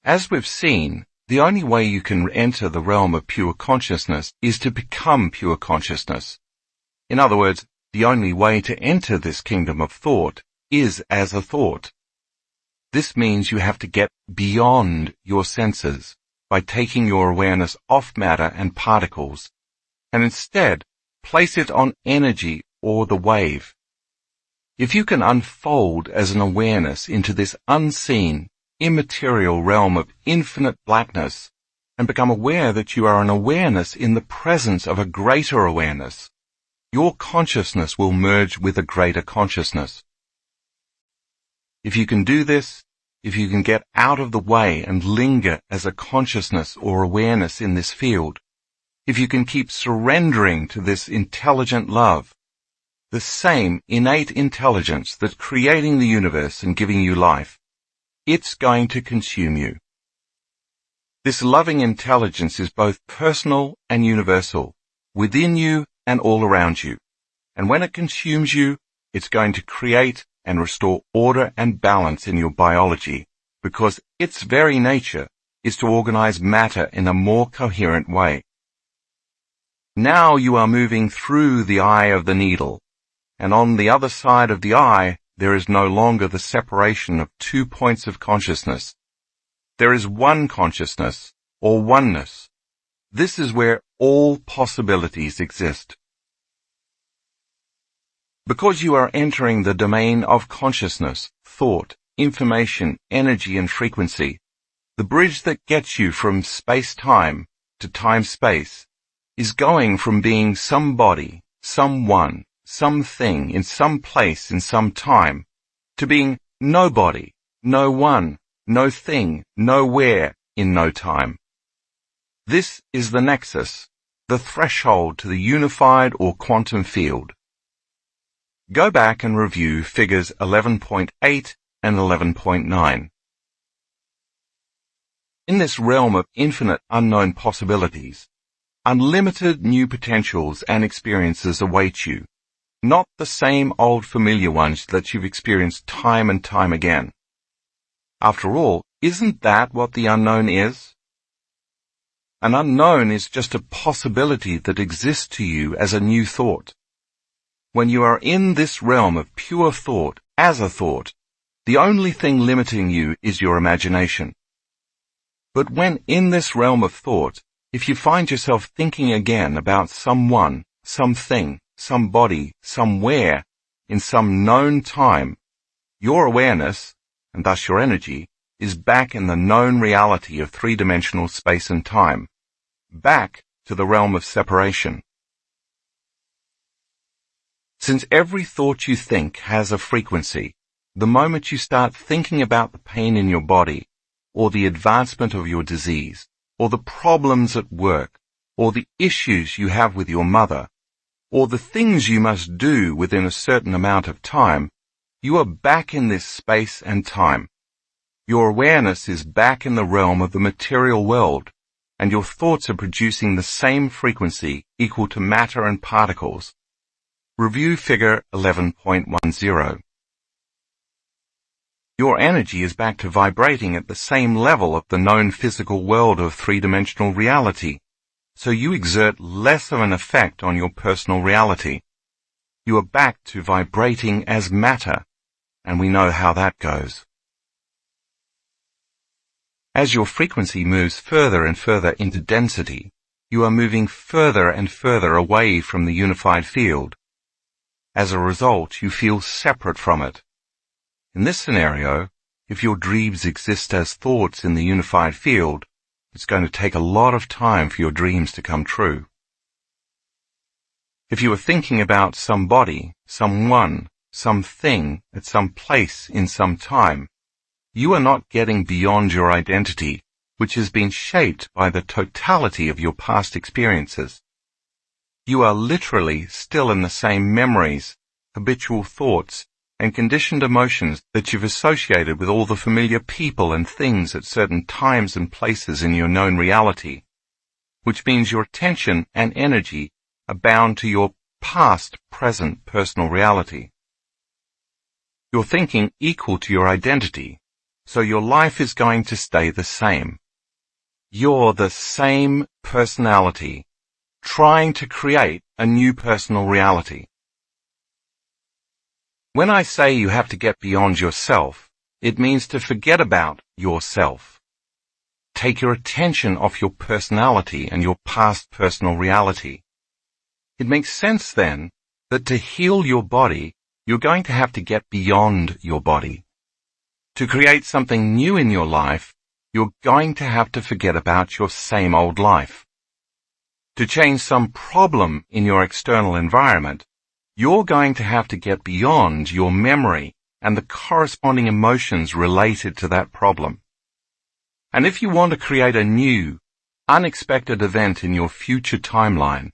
As we've seen, the only way you can enter the realm of pure consciousness is to become pure consciousness. In other words, the only way to enter this kingdom of thought is as a thought. This means you have to get beyond your senses by taking your awareness off matter and particles, and instead place it on energy or the wave. If you can unfold as an awareness into this unseen, immaterial realm of infinite blackness, and become aware that you are an awareness in the presence of a greater awareness, your consciousness will merge with a greater consciousness. If you can do this, if you can get out of the way and linger as a consciousness or awareness in this field, if you can keep surrendering to this intelligent love, the same innate intelligence that's creating the universe and giving you life, it's going to consume you. This loving intelligence is both personal and universal, within you and all around you. And when it consumes you, it's going to create and restore order and balance in your biology, because its very nature is to organize matter in a more coherent way. Now you are moving through the eye of the needle, and on the other side of the eye, there is no longer the separation of 2 points of consciousness. There is one consciousness, or oneness. This is where all possibilities exist. Because you are entering the domain of consciousness, thought, information, energy, and frequency, the bridge that gets you from space-time to time-space is going from being somebody, someone, something in some place in some time, to being nobody, no one, no thing, nowhere in no time. This is the nexus, the threshold to the unified or quantum field. Go back and review figures 11.8 and 11.9. In this realm of infinite unknown possibilities, unlimited new potentials and experiences await you, not the same old familiar ones that you've experienced time and time again. After all, isn't that what the unknown is? An unknown is just a possibility that exists to you as a new thought. When you are in this realm of pure thought as a thought, the only thing limiting you is your imagination. But when in this realm of thought, if you find yourself thinking again about someone, something, somebody, somewhere, in some known time, your awareness, and thus your energy, is back in the known reality of three-dimensional space and time, back to the realm of separation. Since every thought you think has a frequency, the moment you start thinking about the pain in your body, or the advancement of your disease, or the problems at work, or the issues you have with your mother, or the things you must do within a certain amount of time, you are back in this space and time. Your awareness is back in the realm of the material world, and your thoughts are producing the same frequency equal to matter and particles. Review figure 11.10. Your energy is back to vibrating at the same level of the known physical world of three-dimensional reality, so you exert less of an effect on your personal reality. You are back to vibrating as matter, and we know how that goes. As your frequency moves further and further into density, you are moving further and further away from the unified field. As a result, you feel separate from it. In this scenario, if your dreams exist as thoughts in the unified field, it's going to take a lot of time for your dreams to come true. If you are thinking about somebody, someone, something at some place in some time, you are not getting beyond your identity, which has been shaped by the totality of your past experiences. You are literally still in the same memories, habitual thoughts, and conditioned emotions that you've associated with all the familiar people and things at certain times and places in your known reality, which means your attention and energy are bound to your past, present, personal reality. You're thinking equal to your identity, so your life is going to stay the same. You're the same personality, trying to create a new personal reality. When I say you have to get beyond yourself, it means to forget about yourself. Take your attention off your personality and your past personal reality. It makes sense then that to heal your body, you're going to have to get beyond your body. To create something new in your life, you're going to have to forget about your same old life. To change some problem in your external environment, you're going to have to get beyond your memory and the corresponding emotions related to that problem. And if you want to create a new, unexpected event in your future timeline,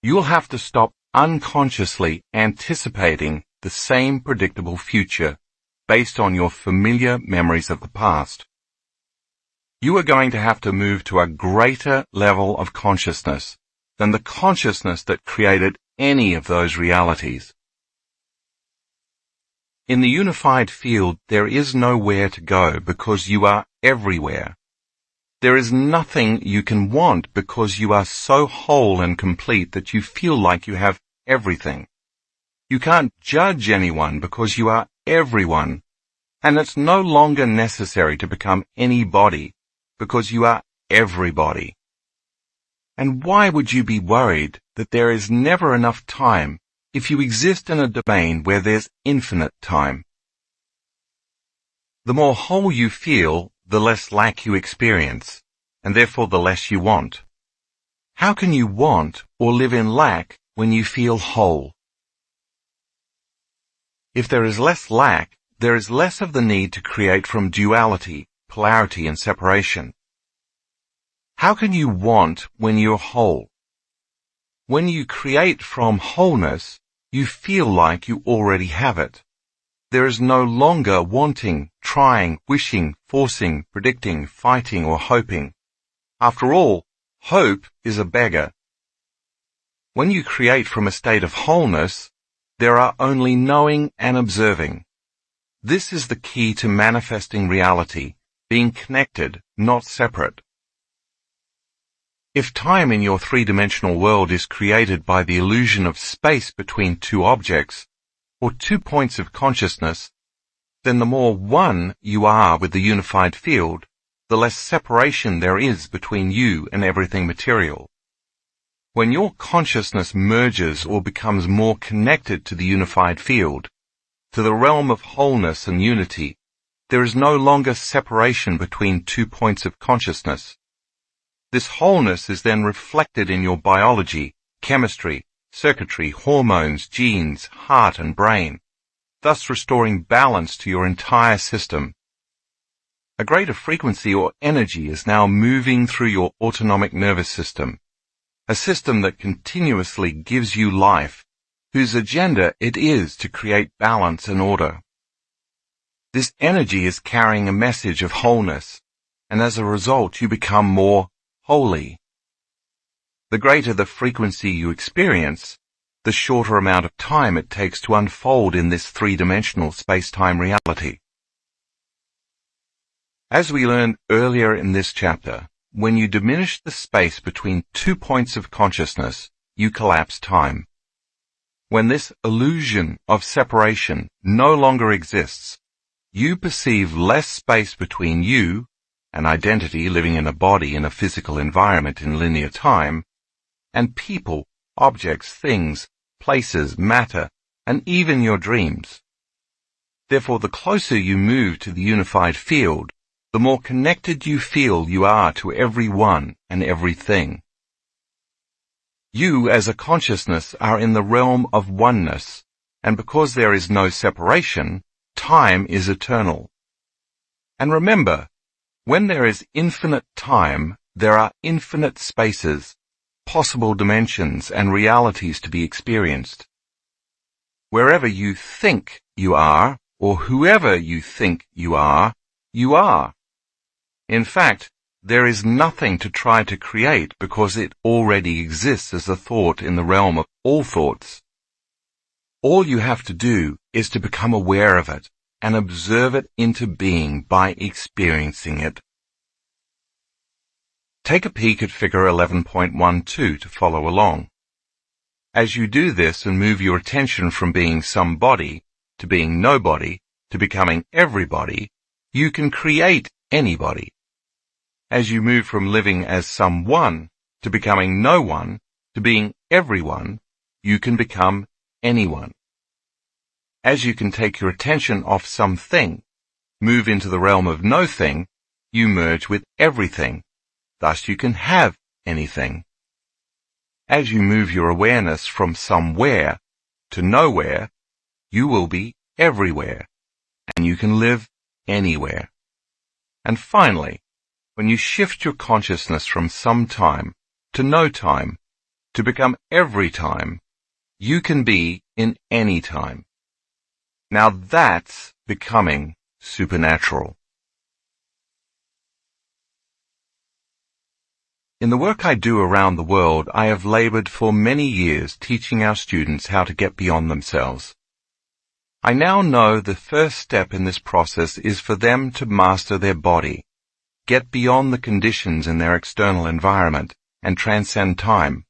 you'll have to stop unconsciously anticipating the same predictable future based on your familiar memories of the past. You are going to have to move to a greater level of consciousness than the consciousness that created any of those realities. In the unified field, there is nowhere to go because you are everywhere. There is nothing you can want because you are so whole and complete that you feel like you have everything. You can't judge anyone because you are everyone, and it's no longer necessary to become anybody because you are everybody. And why would you be worried that there is never enough time if you exist in a domain where there's infinite time? The more whole you feel, the less lack you experience, and therefore the less you want. How can you want or live in lack when you feel whole? If there is less lack, there is less of the need to create from duality, polarity, and separation. How can you want when you're whole? When you create from wholeness, you feel like you already have it. There is no longer wanting, trying, wishing, forcing, predicting, fighting, or hoping. After all, hope is a beggar. When you create from a state of wholeness, there are only knowing and observing. This is the key to manifesting reality, being connected, not separate. If time in your three-dimensional world is created by the illusion of space between two objects, or 2 points of consciousness, then the more one you are with the unified field, the less separation there is between you and everything material. When your consciousness merges or becomes more connected to the unified field, to the realm of wholeness and unity, there is no longer separation between 2 points of consciousness. This wholeness is then reflected in your biology, chemistry, circuitry, hormones, genes, heart, and brain, thus restoring balance to your entire system. A greater frequency or energy is now moving through your autonomic nervous system, a system that continuously gives you life, whose agenda it is to create balance and order. This energy is carrying a message of wholeness, and as a result you become more holy. The greater the frequency you experience, the shorter amount of time it takes to unfold in this three-dimensional space-time reality. As we learned earlier in this chapter, when you diminish the space between 2 points of consciousness, you collapse time. When this illusion of separation no longer exists, you perceive less space between you, an identity living in a body in a physical environment in linear time, and people, objects, things, places, matter, and even your dreams. Therefore, the closer you move to the unified field, the more connected you feel you are to everyone and everything. You as a consciousness are in the realm of oneness, and because there is no separation, time is eternal. And remember, when there is infinite time, there are infinite spaces, possible dimensions and realities to be experienced. Wherever you think you are, or whoever you think you are, you are. In fact, there is nothing to try to create because it already exists as a thought in the realm of all thoughts. All you have to do is to become aware of it and observe it into being by experiencing it. Take a peek at figure 11.12 to follow along. As you do this and move your attention from being somebody to being nobody to becoming everybody, you can create anybody. As you move from living as someone to becoming no one to being everyone, you can become anyone. As you can take your attention off something, move into the realm of no thing, you merge with everything. Thus you can have anything. As you move your awareness from somewhere to nowhere, you will be everywhere, and you can live anywhere. And finally, when you shift your consciousness from some time to no time to become every time, you can be in any time. Now that's becoming supernatural. In the work I do around the world, I have labored for many years teaching our students how to get beyond themselves. I now know the first step in this process is for them to master their body, get beyond the conditions in their external environment, and transcend time.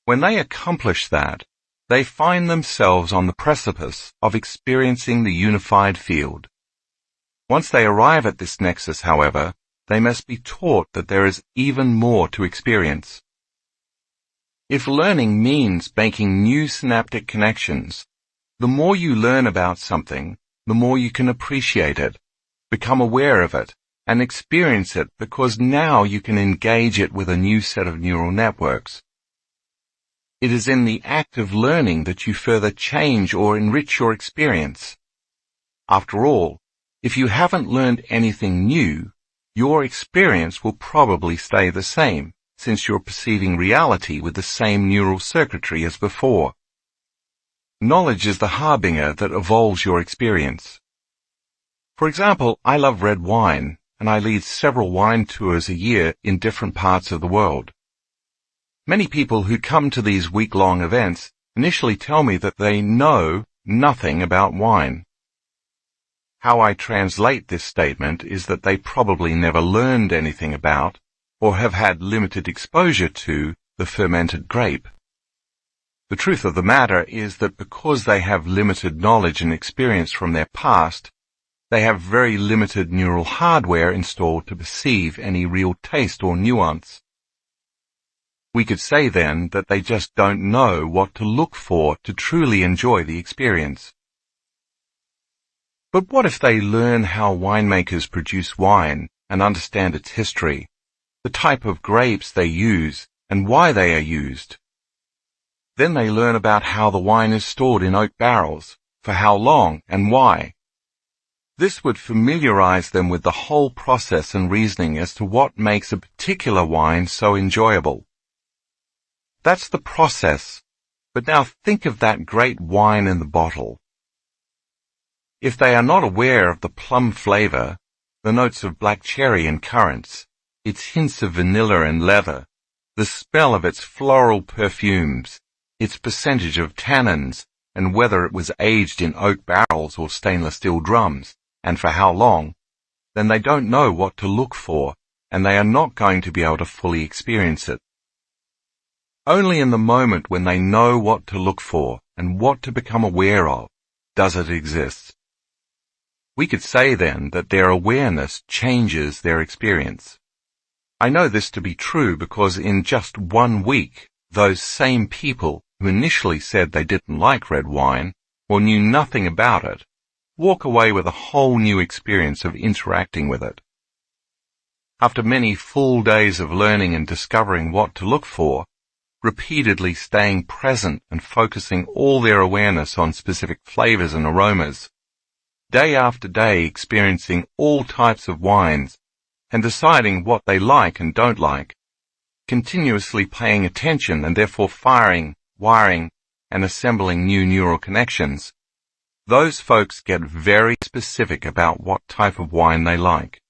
When they accomplish that, they find themselves on the precipice of experiencing the unified field. Once they arrive at this nexus, however, they must be taught that there is even more to experience. If learning means making new synaptic connections, the more you learn about something, the more you can appreciate it, become aware of it, and experience it because now you can engage it with a new set of neural networks. It is in the act of learning that you further change or enrich your experience. After all, if you haven't learned anything new, your experience will probably stay the same, since you're perceiving reality with the same neural circuitry as before. Knowledge is the harbinger that evolves your experience. For example, I love red wine, and I lead several wine tours a year in different parts of the world. Many people who come to these week-long events initially tell me that they know nothing about wine. How I translate this statement is that they probably never learned anything about, or have had limited exposure to, the fermented grape. The truth of the matter is that because they have limited knowledge and experience from their past, they have very limited neural hardware installed to perceive any real taste or nuance. We could say then that they just don't know what to look for to truly enjoy the experience. But what if they learn how winemakers produce wine and understand its history, the type of grapes they use, and why they are used? Then they learn about how the wine is stored in oak barrels, for how long and why. This would familiarize them with the whole process and reasoning as to what makes a particular wine so enjoyable. That's the process, but now think of that great wine in the bottle. If they are not aware of the plum flavor, the notes of black cherry and currants, its hints of vanilla and leather, the smell of its floral perfumes, its percentage of tannins, and whether it was aged in oak barrels or stainless steel drums, and for how long, then they don't know what to look for, and they are not going to be able to fully experience it. Only in the moment when they know what to look for and what to become aware of, does it exist. We could say then that their awareness changes their experience. I know this to be true because in just 1 week, those same people who initially said they didn't like red wine or knew nothing about it, walk away with a whole new experience of interacting with it. After many full days of learning and discovering what to look for, repeatedly staying present and focusing all their awareness on specific flavors and aromas, day after day experiencing all types of wines and deciding what they like and don't like, continuously paying attention and therefore firing, wiring, and assembling new neural connections, those folks get very specific about what type of wine they like.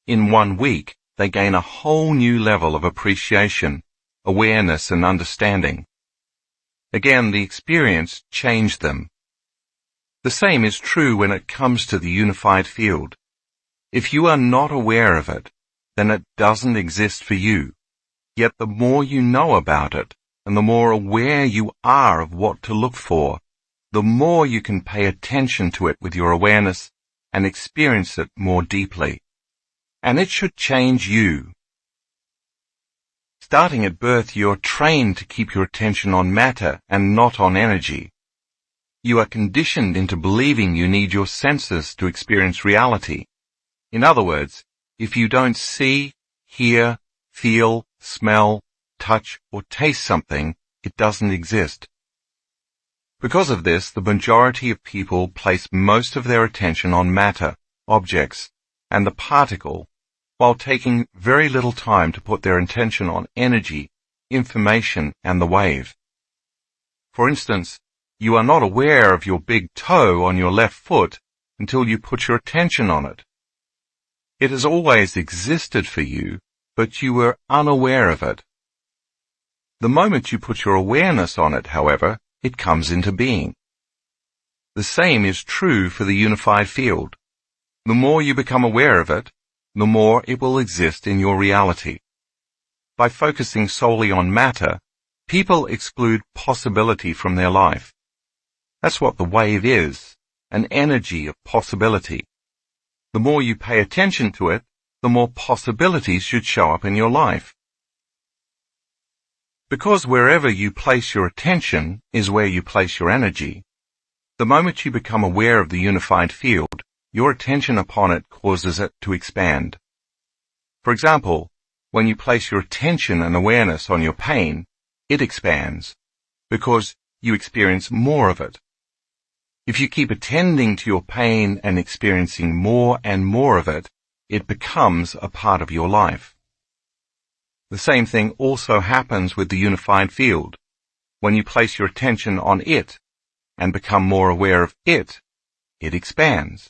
In 1 week, they gain a whole new level of appreciation, awareness, and understanding. Again, the experience changed them. The same is true when it comes to the unified field. If you are not aware of it, then it doesn't exist for you. Yet the more you know about it, and the more aware you are of what to look for, the more you can pay attention to it with your awareness and experience it more deeply. And it should change you. Starting at birth, you're trained to keep your attention on matter and not on energy. You are conditioned into believing you need your senses to experience reality. In other words, if you don't see, hear, feel, smell, touch, or taste something, it doesn't exist. Because of this, the majority of people place most of their attention on matter, objects, and the particle, while taking very little time to put their attention on energy, information, and the wave. For instance, you are not aware of your big toe on your left foot until you put your attention on it. It has always existed for you, but you were unaware of it. The moment you put your awareness on it, however, it comes into being. The same is true for the unified field. The more you become aware of it, the more it will exist in your reality. By focusing solely on matter, people exclude possibility from their life. That's what the wave is, an energy of possibility. The more you pay attention to it, the more possibilities should show up in your life. Because wherever you place your attention is where you place your energy, the moment you become aware of the unified field, your attention upon it causes it to expand. For example, when you place your attention and awareness on your pain, it expands, because you experience more of it. If you keep attending to your pain and experiencing more and more of it, it becomes a part of your life. The same thing also happens with the unified field. When you place your attention on it and become more aware of it, it expands.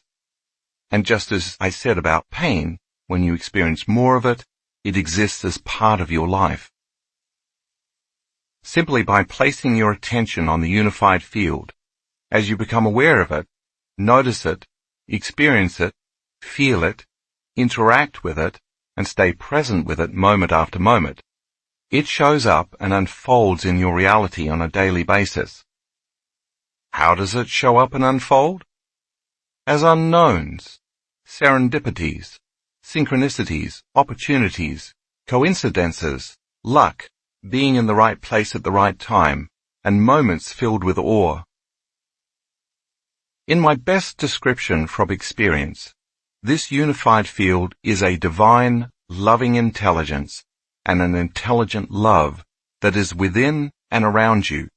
And just as I said about pain, when you experience more of it, it exists as part of your life. Simply by placing your attention on the unified field, as you become aware of it, notice it, experience it, feel it, interact with it, and stay present with it moment after moment, it shows up and unfolds in your reality on a daily basis. How does it show up and unfold? As unknowns, serendipities, synchronicities, opportunities, coincidences, luck, being in the right place at the right time, and moments filled with awe. In my best description from experience, this unified field is a divine, loving intelligence and an intelligent love that is within and around you.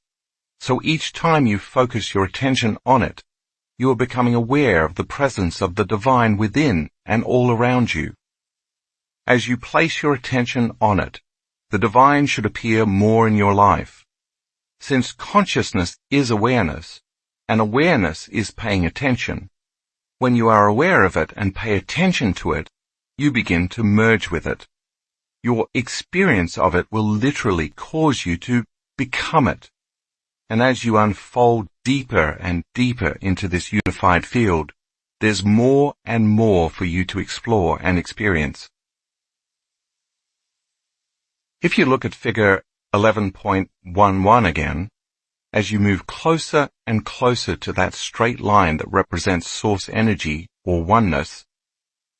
So each time you focus your attention on it, you are becoming aware of the presence of the divine within and all around you. As you place your attention on it, the divine should appear more in your life. Since consciousness is awareness, and awareness is paying attention, when you are aware of it and pay attention to it, you begin to merge with it. Your experience of it will literally cause you to become it. And as you unfold deeper and deeper into this unified field, there's more and more for you to explore and experience. If you look at figure 11.11 again, as you move closer and closer to that straight line that represents source energy or oneness,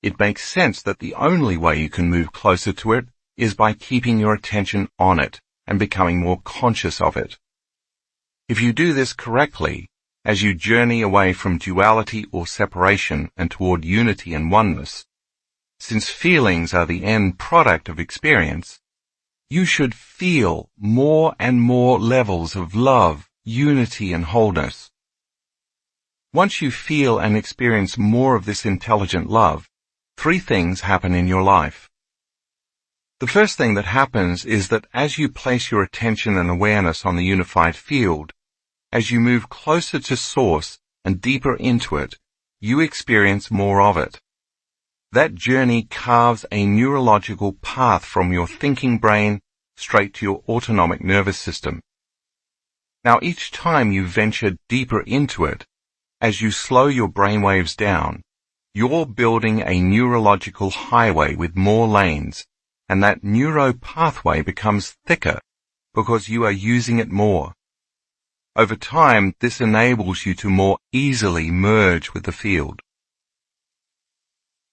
it makes sense that the only way you can move closer to it is by keeping your attention on it and becoming more conscious of it. If you do this correctly, as you journey away from duality or separation and toward unity and oneness, since feelings are the end product of experience, you should feel more and more levels of love, unity, and wholeness. Once you feel and experience more of this intelligent love, 3 things happen in your life. The first thing that happens is that as you place your attention and awareness on the unified field, as you move closer to source and deeper into it, you experience more of it. That journey carves a neurological path from your thinking brain straight to your autonomic nervous system. Now each time you venture deeper into it, as you slow your brainwaves down, you're building a neurological highway with more lanes, and that neuro pathway becomes thicker because you are using it more. Over time, this enables you to more easily merge with the field.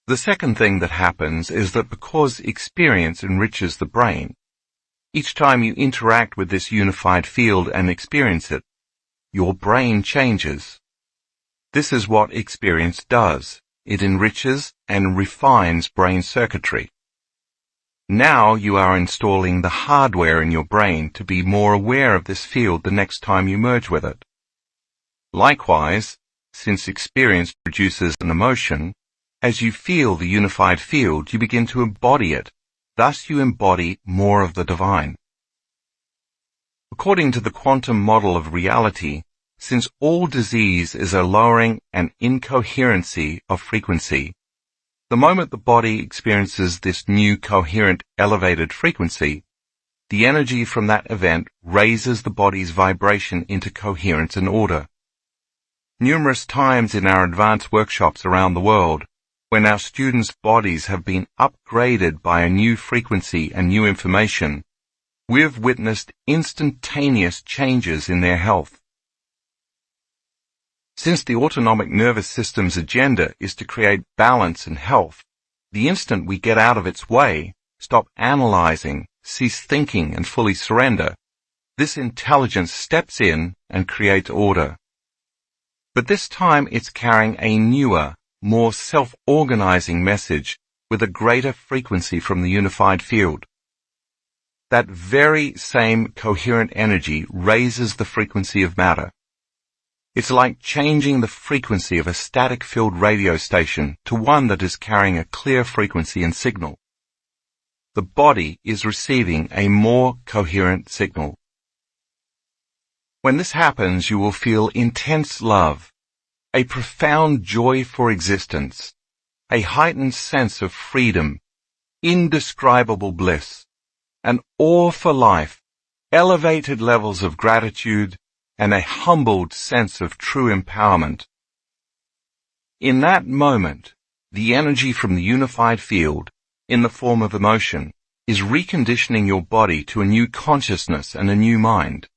The second thing that happens is that because experience enriches the brain, each time you interact with this unified field and experience it, your brain changes. This is what experience does. It enriches and refines brain circuitry. Now you are installing the hardware in your brain to be more aware of this field the next time you merge with it. Likewise, since experience produces an emotion, As you feel the unified field, you begin to embody it. Thus you embody more of the divine. According to the quantum model of reality, since all disease is a lowering and incoherency of frequency, the moment the body experiences this new coherent elevated frequency, the energy from that event raises the body's vibration into coherence and order. Numerous times in our advanced workshops around the world, when our students' bodies have been upgraded by a new frequency and new information, we've witnessed instantaneous changes in their health. Since the autonomic nervous system's agenda is to create balance and health, the instant we get out of its way, stop analyzing, cease thinking, and fully surrender, this intelligence steps in and creates order. But this time it's carrying a newer, more self-organizing message with a greater frequency from the unified field. That very same coherent energy raises the frequency of matter. It's like changing the frequency of a static-filled radio station to one that is carrying a clear frequency and signal. The body is receiving a more coherent signal. When this happens, you will feel intense love, a profound joy for existence, a heightened sense of freedom, indescribable bliss, an awe for life, elevated levels of gratitude, and a humbled sense of true empowerment. In that moment, the energy from the unified field, in the form of emotion, is reconditioning your body to a new consciousness and a new mind.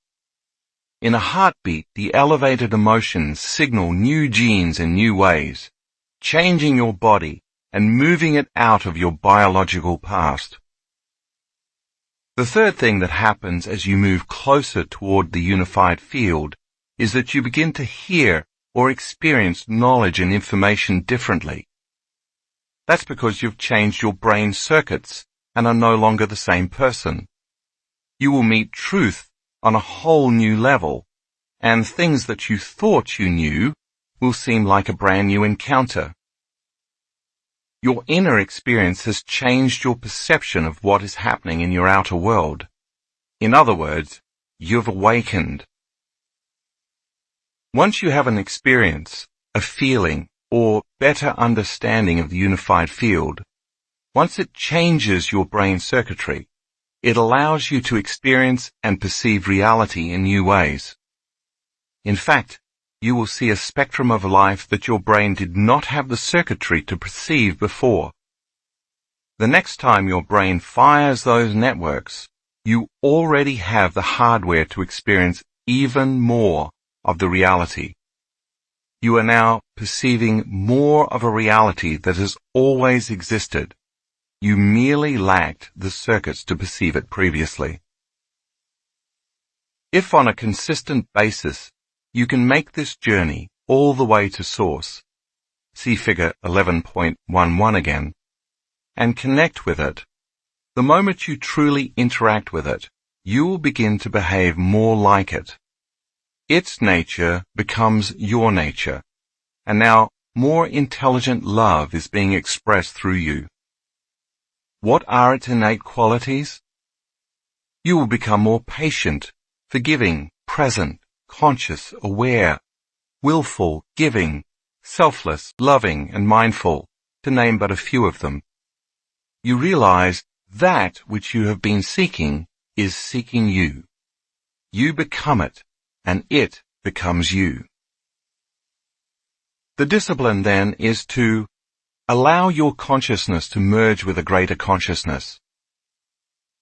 In a heartbeat, the elevated emotions signal new genes in new ways, changing your body and moving it out of your biological past. The third thing that happens as you move closer toward the unified field is that you begin to hear or experience knowledge and information differently. That's because you've changed your brain circuits and are no longer the same person. You will meet truth on a whole new level, and things that you thought you knew will seem like a brand new encounter. Your inner experience has changed your perception of what is happening in your outer world. In other words, you've awakened. Once you have an experience, a feeling, or better understanding of the unified field, once it changes your brain circuitry, it allows you to experience and perceive reality in new ways. In fact, you will see a spectrum of life that your brain did not have the circuitry to perceive before. The next time your brain fires those networks, you already have the hardware to experience even more of the reality. You are now perceiving more of a reality that has always existed. You merely lacked the circuits to perceive it previously. If on a consistent basis you can make this journey all the way to source, see figure 11.11 again, and connect with it, the moment you truly interact with it, you will begin to behave more like it. Its nature becomes your nature, and now more intelligent love is being expressed through you. What are its innate qualities? You will become more patient, forgiving, present, conscious, aware, willful, giving, selfless, loving, and mindful, to name but a few of them. You realize that which you have been seeking is seeking you. You become it, and it becomes you. The discipline then is to allow your consciousness to merge with a greater consciousness.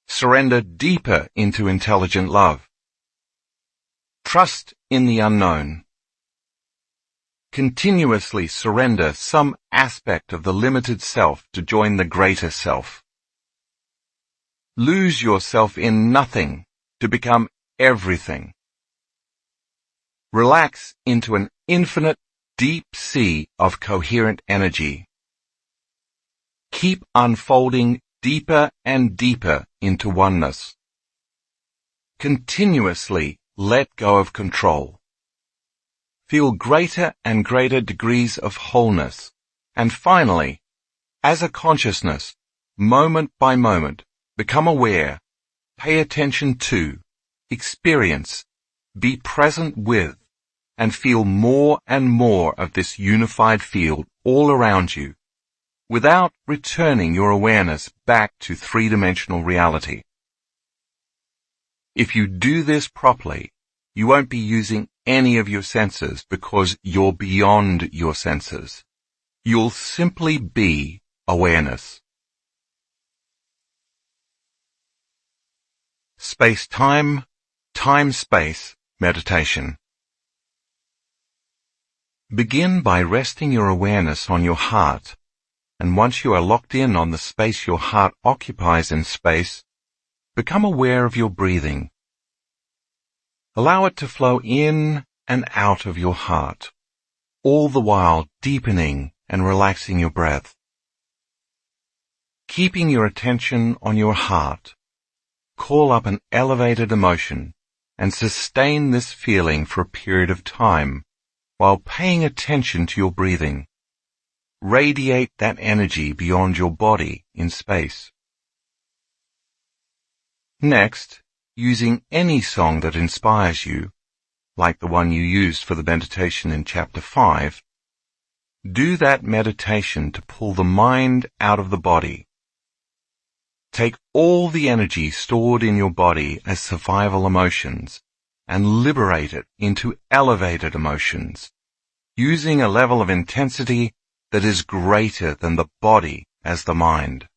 Surrender deeper into intelligent love. Trust in the unknown. Continuously surrender some aspect of the limited self to join the greater self. Lose yourself in nothing to become everything. Relax into an infinite deep sea of coherent energy. Keep unfolding deeper and deeper into oneness. Continuously let go of control. Feel greater and greater degrees of wholeness And finally, as a consciousness, moment by moment, become aware, pay attention to, experience, be present with, and feel more and more of this unified field all around you, without returning your awareness back to three-dimensional reality. If you do this properly, you won't be using any of your senses because you're beyond your senses. You'll simply be awareness. Space-time, time-space meditation. Begin by resting your awareness on your heart, and once you are locked in on the space your heart occupies in space, become aware of your breathing. Allow it to flow in and out of your heart, all the while deepening and relaxing your breath. Keeping your attention on your heart, call up an elevated emotion and sustain this feeling for a period of time while paying attention to your breathing. Radiate that energy beyond your body in space. Next, using any song that inspires you, like the one you used for the meditation in Chapter 5, do that meditation to pull the mind out of the body. Take all the energy stored in your body as survival emotions and liberate it into elevated emotions, using a level of intensity that is greater than the body as the mind.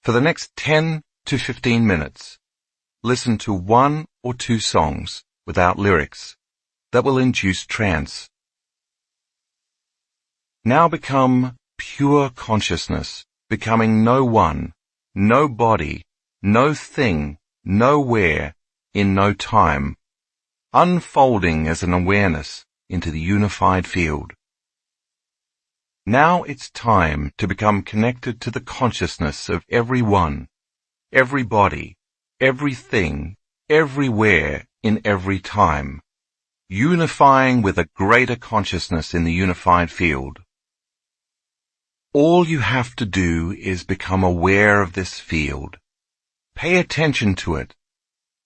For the next 10 to 15 minutes, listen to one or two songs without lyrics that will induce trance. Now become pure consciousness, becoming no one, no body, no thing, nowhere, in no time, unfolding as an awareness into the unified field. Now it's time to become connected to the consciousness of every one, every body, everything, everywhere, in every time, unifying with a greater consciousness in the unified field. All you have to do is become aware of this field, pay attention to it,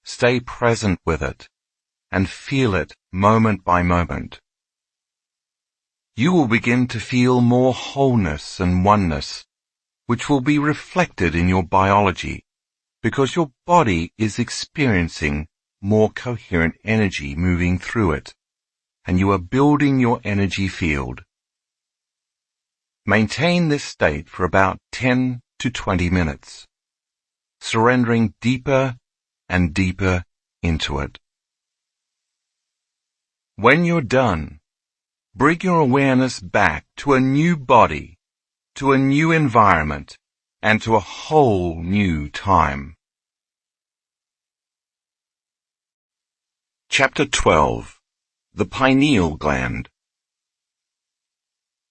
stay present with it, and feel it moment by moment. You will begin to feel more wholeness and oneness, which will be reflected in your biology, because your body is experiencing more coherent energy moving through it, and you are building your energy field. Maintain this state for about 10 to 20 minutes, surrendering deeper and deeper into it. When you're done, bring your awareness back to a new body, to a new environment, and to a whole new time. Chapter 12. The Pineal Gland.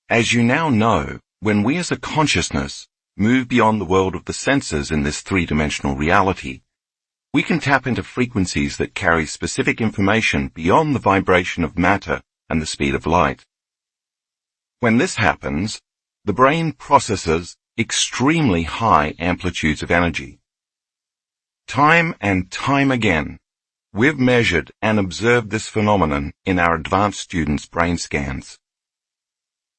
As you now know, when we as a consciousness move beyond the world of the senses in this three-dimensional reality, we can tap into frequencies that carry specific information beyond the vibration of matter and the speed of light. When this happens, the brain processes extremely high amplitudes of energy. Time and time again, we've measured and observed this phenomenon in our advanced students' brain scans.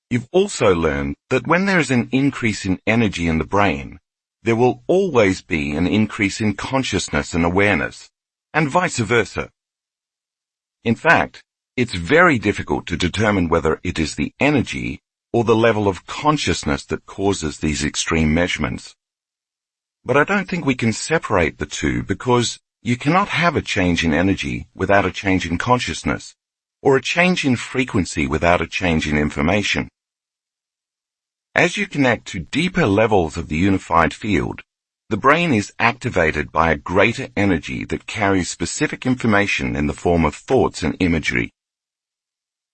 You've also learned that when there is an increase in energy in the brain, there will always be an increase in consciousness and awareness, and vice versa. In fact, it's very difficult to determine whether it is the energy or the level of consciousness that causes these extreme measurements. But I don't think we can separate the two because you cannot have a change in energy without a change in consciousness, or a change in frequency without a change in information. As you connect to deeper levels of the unified field, the brain is activated by a greater energy that carries specific information in the form of thoughts and imagery.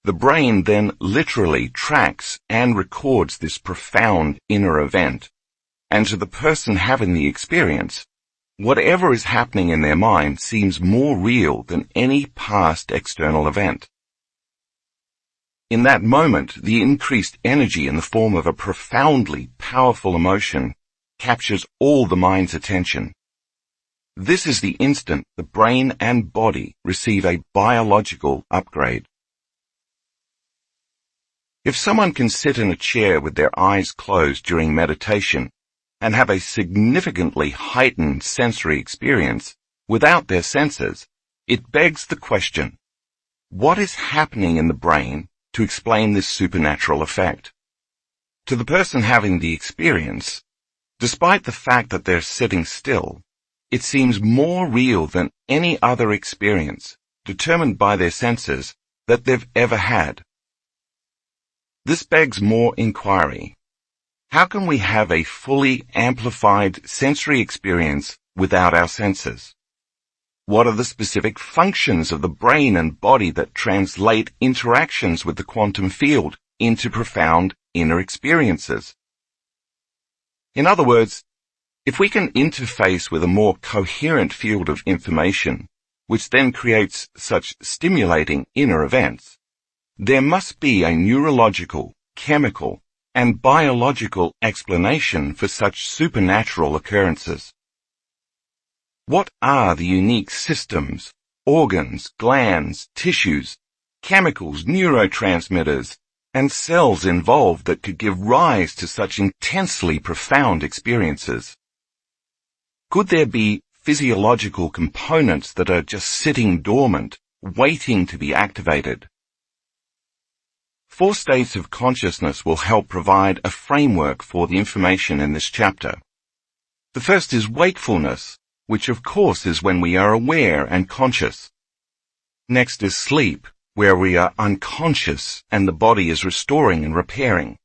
The brain then literally tracks and records this profound inner event, and to the person having the experience, whatever is happening in their mind seems more real than any past external event. In that moment, the increased energy in the form of a profoundly powerful emotion captures all the mind's attention. This is the instant the brain and body receive a biological upgrade. If someone can sit in a chair with their eyes closed during meditation and have a significantly heightened sensory experience without their senses, it begs the question, what is happening in the brain to explain this supernatural effect? To the person having the experience, despite the fact that they're sitting still, it seems more real than any other experience, determined by their senses, that they've ever had. This begs more inquiry. How can we have a fully amplified sensory experience without our senses? What are the specific functions of the brain and body that translate interactions with the quantum field into profound inner experiences? In other words, if we can interface with a more coherent field of information, which then creates such stimulating inner events, there must be a neurological, chemical, and biological explanation for such supernatural occurrences. What are the unique systems, organs, glands, tissues, chemicals, neurotransmitters, and cells involved that could give rise to such intensely profound experiences? Could there be physiological components that are just sitting dormant, waiting to be activated? 4 states of consciousness will help provide a framework for the information in this chapter. The first is wakefulness, which of course is when we are aware and conscious. Next is sleep, where we are unconscious and the body is restoring and repairing.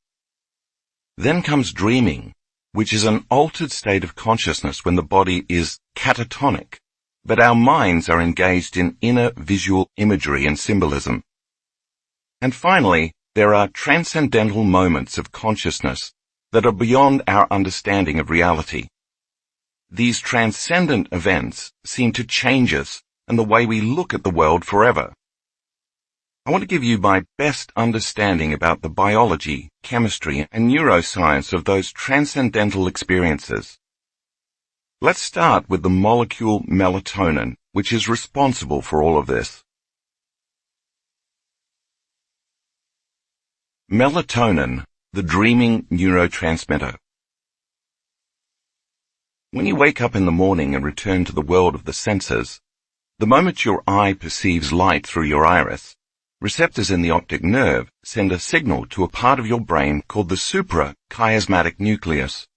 Then comes dreaming, which is an altered state of consciousness when the body is catatonic, but our minds are engaged in inner visual imagery and symbolism. And finally, there are transcendental moments of consciousness that are beyond our understanding of reality. These transcendent events seem to change us and the way we look at the world forever. I want to give you my best understanding about the biology, chemistry, and neuroscience of those transcendental experiences. Let's start with the molecule melatonin, which is responsible for all of this. Melatonin, the dreaming neurotransmitter. When you wake up in the morning and return to the world of the senses, the moment your eye perceives light through your iris, receptors in the optic nerve send a signal to a part of your brain called the suprachiasmatic nucleus.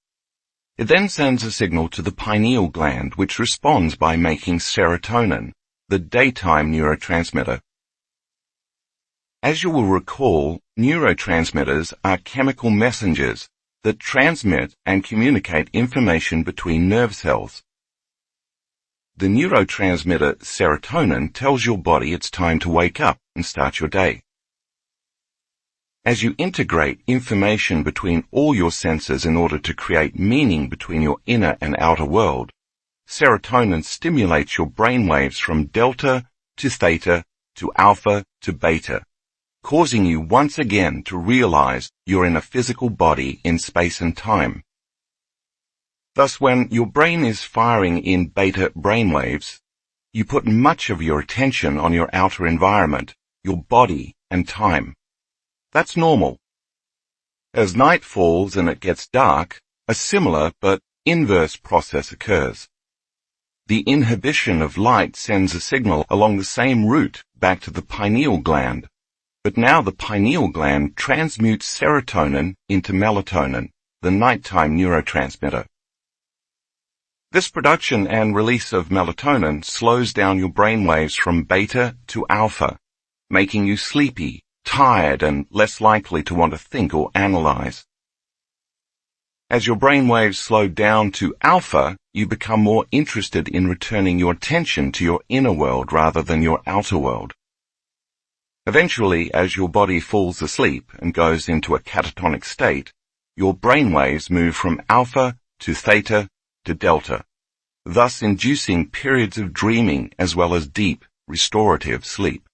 It then sends a signal to the pineal gland, which responds by making serotonin, the daytime neurotransmitter. As you will recall, neurotransmitters are chemical messengers that transmit and communicate information between nerve cells. The neurotransmitter serotonin tells your body it's time to wake up and start your day. As you integrate information between all your senses in order to create meaning between your inner and outer world, serotonin stimulates your brain waves from delta to theta to alpha to beta, causing you once again to realize you're in a physical body in space and time. Thus, when your brain is firing in beta brainwaves, you put much of your attention on your outer environment, your body and time. That's normal. As night falls and it gets dark, a similar but inverse process occurs. The inhibition of light sends a signal along the same route back to the pineal gland, but now the pineal gland transmutes serotonin into melatonin, the nighttime neurotransmitter. This production and release of melatonin slows down your brainwaves from beta to alpha, making you sleepy, tired, and less likely to want to think or analyze. As your brainwaves slow down to alpha, you become more interested in returning your attention to your inner world rather than your outer world. Eventually, as your body falls asleep and goes into a catatonic state, your brainwaves move from alpha to theta to delta, thus inducing periods of dreaming as well as deep, restorative sleep.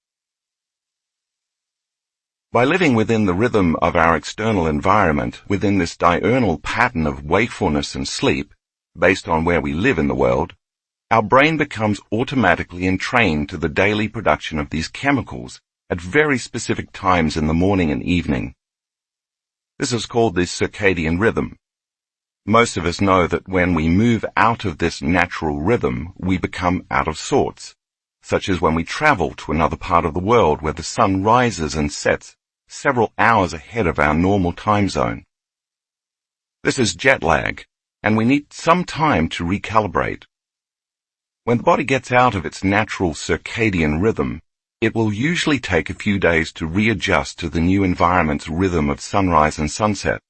By living within the rhythm of our external environment, within this diurnal pattern of wakefulness and sleep, based on where we live in the world, our brain becomes automatically entrained to the daily production of these chemicals at very specific times in the morning and evening. This is called the circadian rhythm. Most of us know that when we move out of this natural rhythm, we become out of sorts, such as when we travel to another part of the world where the sun rises and sets several hours ahead of our normal time zone. This is jet lag, and we need some time to recalibrate. When the body gets out of its natural circadian rhythm, it will usually take a few days to readjust to the new environment's rhythm of sunrise and sunset.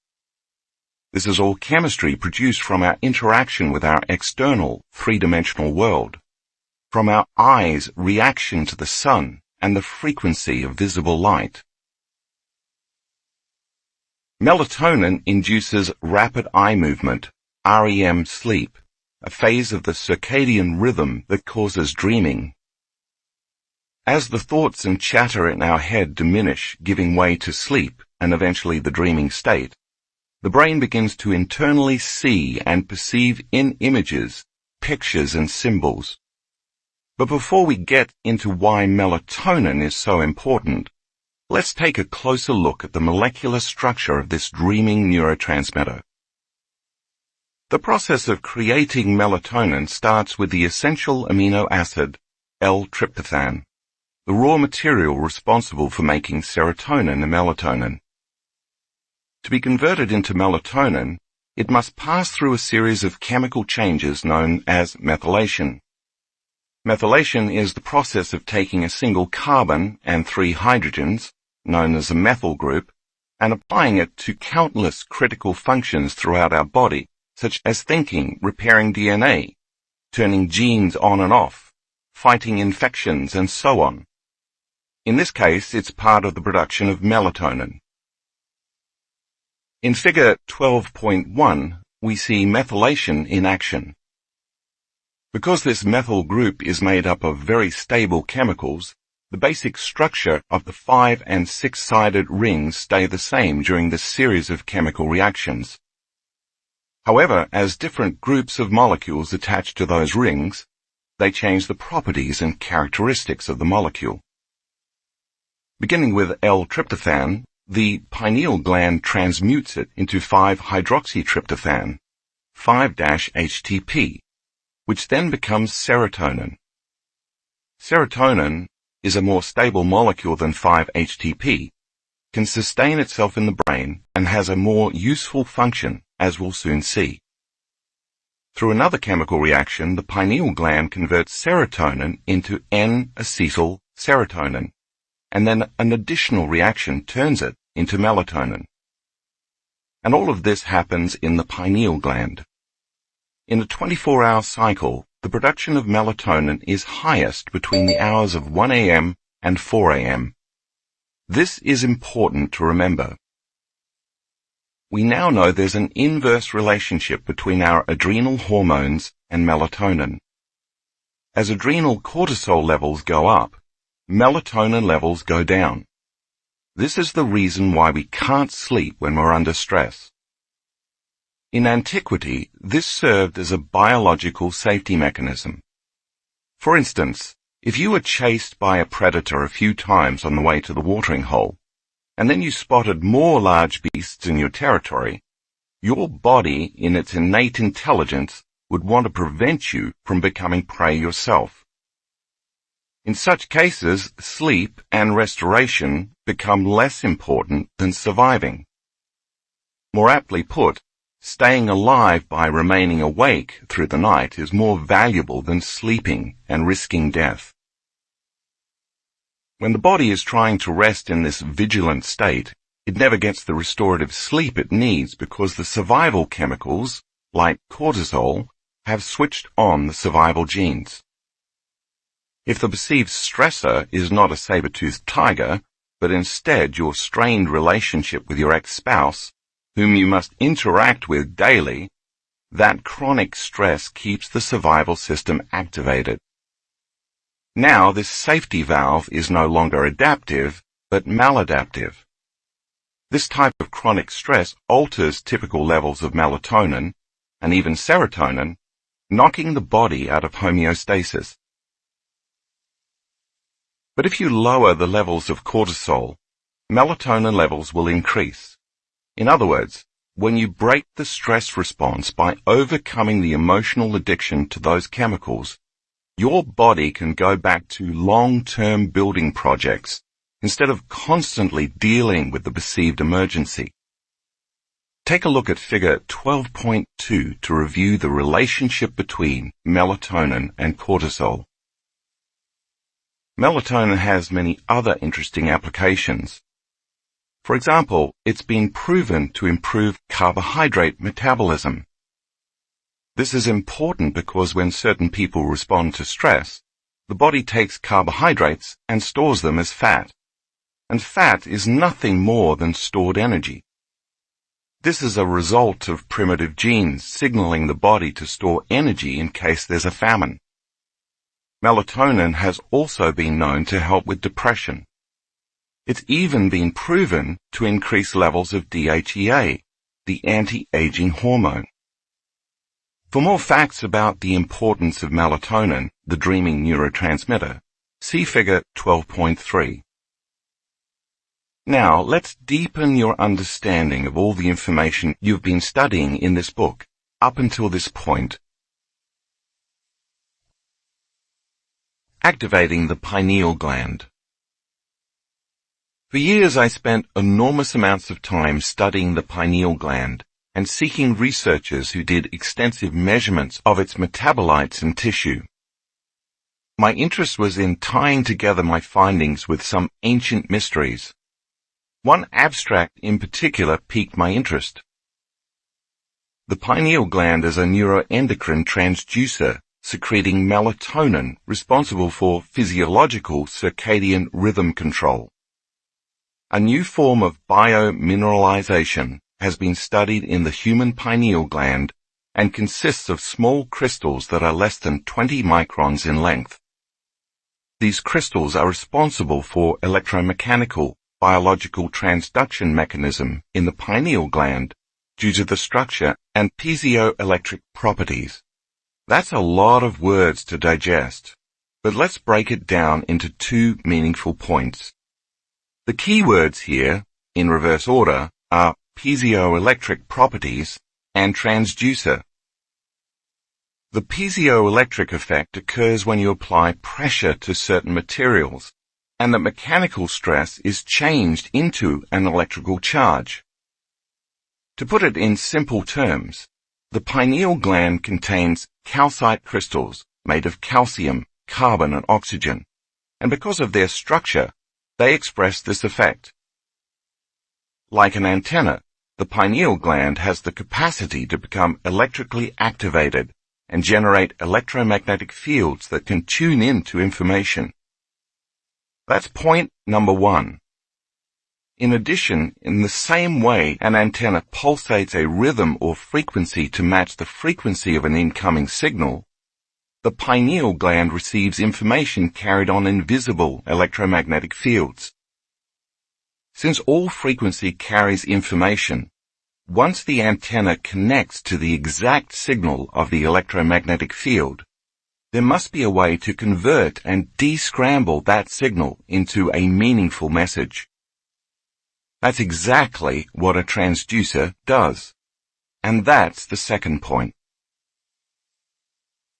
This is all chemistry produced from our interaction with our external, three-dimensional world, from our eyes' reaction to the sun and the frequency of visible light. Melatonin induces rapid eye movement, REM sleep, a phase of the circadian rhythm that causes dreaming. As the thoughts and chatter in our head diminish, giving way to sleep and eventually the dreaming state, the brain begins to internally see and perceive in images, pictures and symbols. But before we get into why melatonin is so important, let's take a closer look at the molecular structure of this dreaming neurotransmitter. The process of creating melatonin starts with the essential amino acid L-tryptophan, the raw material responsible for making serotonin and melatonin. To be converted into melatonin, it must pass through a series of chemical changes known as methylation. Methylation is the process of taking a single carbon and 3 hydrogens, known as a methyl group, and applying it to countless critical functions throughout our body, such as thinking, repairing DNA, turning genes on and off, fighting infections, and so on. In this case, it's part of the production of melatonin. In figure 12.1, we see methylation in action. Because this methyl group is made up of very stable chemicals, the basic structure of the 5- and 6-sided rings stay the same during this series of chemical reactions. However, as different groups of molecules attach to those rings, they change the properties and characteristics of the molecule. Beginning with L-tryptophan, the pineal gland transmutes it into 5-hydroxytryptophan, 5-HTP, which then becomes serotonin. Serotonin is a more stable molecule than 5-HTP, can sustain itself in the brain, and has a more useful function, as we'll soon see. Through another chemical reaction, the pineal gland converts serotonin into N-acetyl serotonin, and then an additional reaction turns it into melatonin. And all of this happens in the pineal gland. In a 24-hour cycle, the production of melatonin is highest between the hours of 1 a.m. and 4 a.m. This is important to remember. We now know there's an inverse relationship between our adrenal hormones and melatonin. As adrenal cortisol levels go up, melatonin levels go down. This is the reason why we can't sleep when we're under stress. In antiquity, this served as a biological safety mechanism. For instance, if you were chased by a predator a few times on the way to the watering hole, and then you spotted more large beasts in your territory, your body, in its innate intelligence, would want to prevent you from becoming prey yourself. In such cases, sleep and restoration become less important than surviving. More aptly put, staying alive by remaining awake through the night is more valuable than sleeping and risking death. When the body is trying to rest in this vigilant state, it never gets the restorative sleep it needs because the survival chemicals, like cortisol, have switched on the survival genes. If the perceived stressor is not a saber-toothed tiger, but instead your strained relationship with your ex-spouse, whom you must interact with daily, that chronic stress keeps the survival system activated. Now this safety valve is no longer adaptive, but maladaptive, This type of chronic stress alters typical levels of melatonin and even serotonin, knocking the body out of homeostasis. But if you lower the levels of cortisol, melatonin levels will increase. In other words, when you break the stress response by overcoming the emotional addiction to those chemicals, your body can go back to long-term building projects instead of constantly dealing with the perceived emergency. Take a look at figure 12.2 to review the relationship between melatonin and cortisol. Melatonin has many other interesting applications. For example, it's been proven to improve carbohydrate metabolism. This is important because when certain people respond to stress, the body takes carbohydrates and stores them as fat. And fat is nothing more than stored energy. This is a result of primitive genes signaling the body to store energy in case there's a famine. Melatonin has also been known to help with depression. It's even been proven to increase levels of DHEA, the anti-aging hormone. For more facts about the importance of melatonin, the dreaming neurotransmitter, see figure 12.3. Now, let's deepen your understanding of all the information you've been studying in this book up until this point. Activating the pineal gland. For years I spent enormous amounts of time studying the pineal gland and seeking researchers who did extensive measurements of its metabolites and tissue. My interest was in tying together my findings with some ancient mysteries. One abstract in particular piqued my interest. The pineal gland is a neuroendocrine transducer secreting melatonin responsible for physiological circadian rhythm control. A new form of biomineralization has been studied in the human pineal gland and consists of small crystals that are less than 20 microns in length. These crystals are responsible for electromechanical biological transduction mechanism in the pineal gland due to the structure and piezoelectric properties. That's a lot of words to digest, but let's break it down into two meaningful points. The key words here, in reverse order, are piezoelectric properties and transducer. The piezoelectric effect occurs when you apply pressure to certain materials, and that mechanical stress is changed into an electrical charge. To put it in simple terms, the pineal gland contains calcite crystals made of calcium, carbon, and oxygen, and because of their structure, they express this effect. Like an antenna, the pineal gland has the capacity to become electrically activated and generate electromagnetic fields that can tune in to information. That's point number one. In addition, in the same way an antenna pulsates a rhythm or frequency to match the frequency of an incoming signal, the pineal gland receives information carried on invisible electromagnetic fields. Since all frequency carries information, once the antenna connects to the exact signal of the electromagnetic field, there must be a way to convert and descramble that signal into a meaningful message. That's exactly what a transducer does. And that's the second point.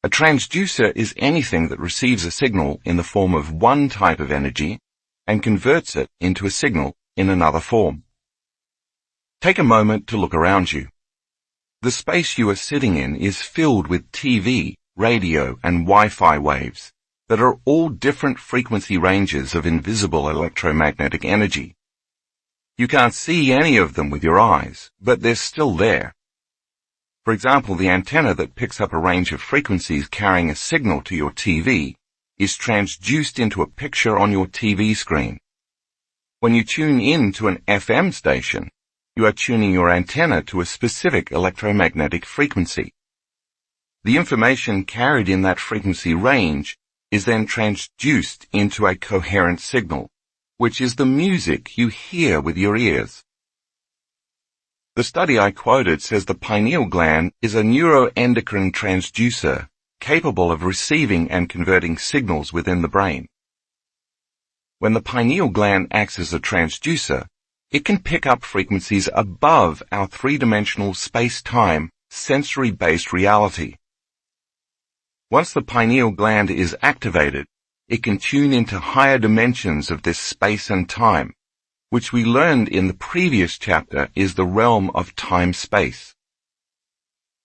A transducer is anything that receives a signal in the form of one type of energy and converts it into a signal in another form. Take a moment to look around you. The space you are sitting in is filled with TV, radio, and Wi-Fi waves that are all different frequency ranges of invisible electromagnetic energy. You can't see any of them with your eyes, but they're still there. For example, the antenna that picks up a range of frequencies carrying a signal to your TV is transduced into a picture on your TV screen. When you tune in to an FM station, you are tuning your antenna to a specific electromagnetic frequency. The information carried in that frequency range is then transduced into a coherent signal, which is the music you hear with your ears. The study I quoted says the pineal gland is a neuroendocrine transducer capable of receiving and converting signals within the brain. When the pineal gland acts as a transducer, it can pick up frequencies above our three-dimensional space-time sensory-based reality. Once the pineal gland is activated, it can tune into higher dimensions of this space and time, which we learned in the previous chapter is the realm of time-space.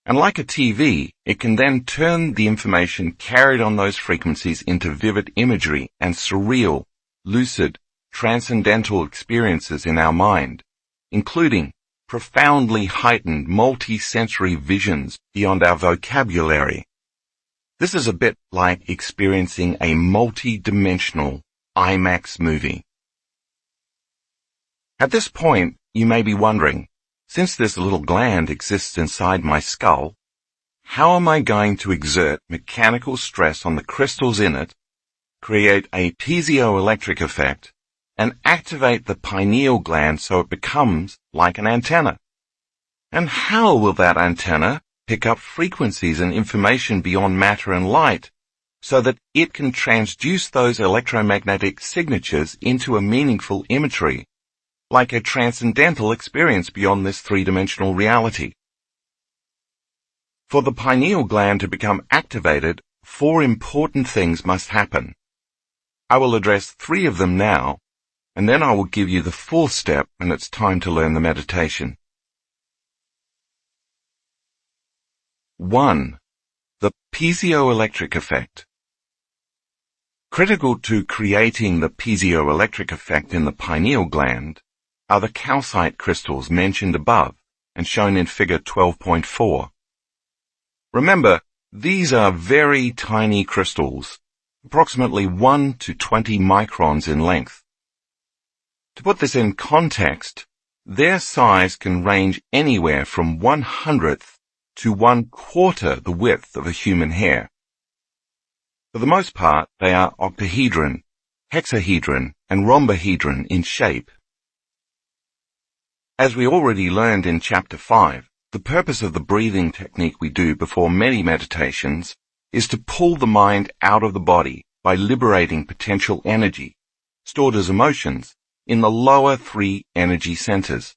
And like a TV, it can then turn the information carried on those frequencies into vivid imagery and surreal, lucid, transcendental experiences in our mind, including profoundly heightened multi-sensory visions beyond our vocabulary. This is a bit like experiencing a multi-dimensional IMAX movie. At this point, you may be wondering, since this little gland exists inside my skull, how am I going to exert mechanical stress on the crystals in it, create a piezoelectric effect, and activate the pineal gland so it becomes like an antenna? And how will that antenna pick up frequencies and information beyond matter and light so that it can transduce those electromagnetic signatures into a meaningful imagery, like a transcendental experience beyond this three-dimensional reality? For the pineal gland to become activated, 4 important things must happen. I will address 3 of them now, and then I will give you the 4th step when it's time to learn the meditation. 1. The piezoelectric effect. Critical to creating the piezoelectric effect in the pineal gland are the calcite crystals mentioned above and shown in figure 12.4. Remember, these are very tiny crystals, approximately 1 to 20 microns in length. To put this in context, their size can range anywhere from 1/100th to 1/4 the width of a human hair. For the most part, they are octahedron, hexahedron, and rhombohedron in shape. As we already learned in Chapter 5, the purpose of the breathing technique we do before many meditations is to pull the mind out of the body by liberating potential energy, stored as emotions, in the lower 3 energy centers.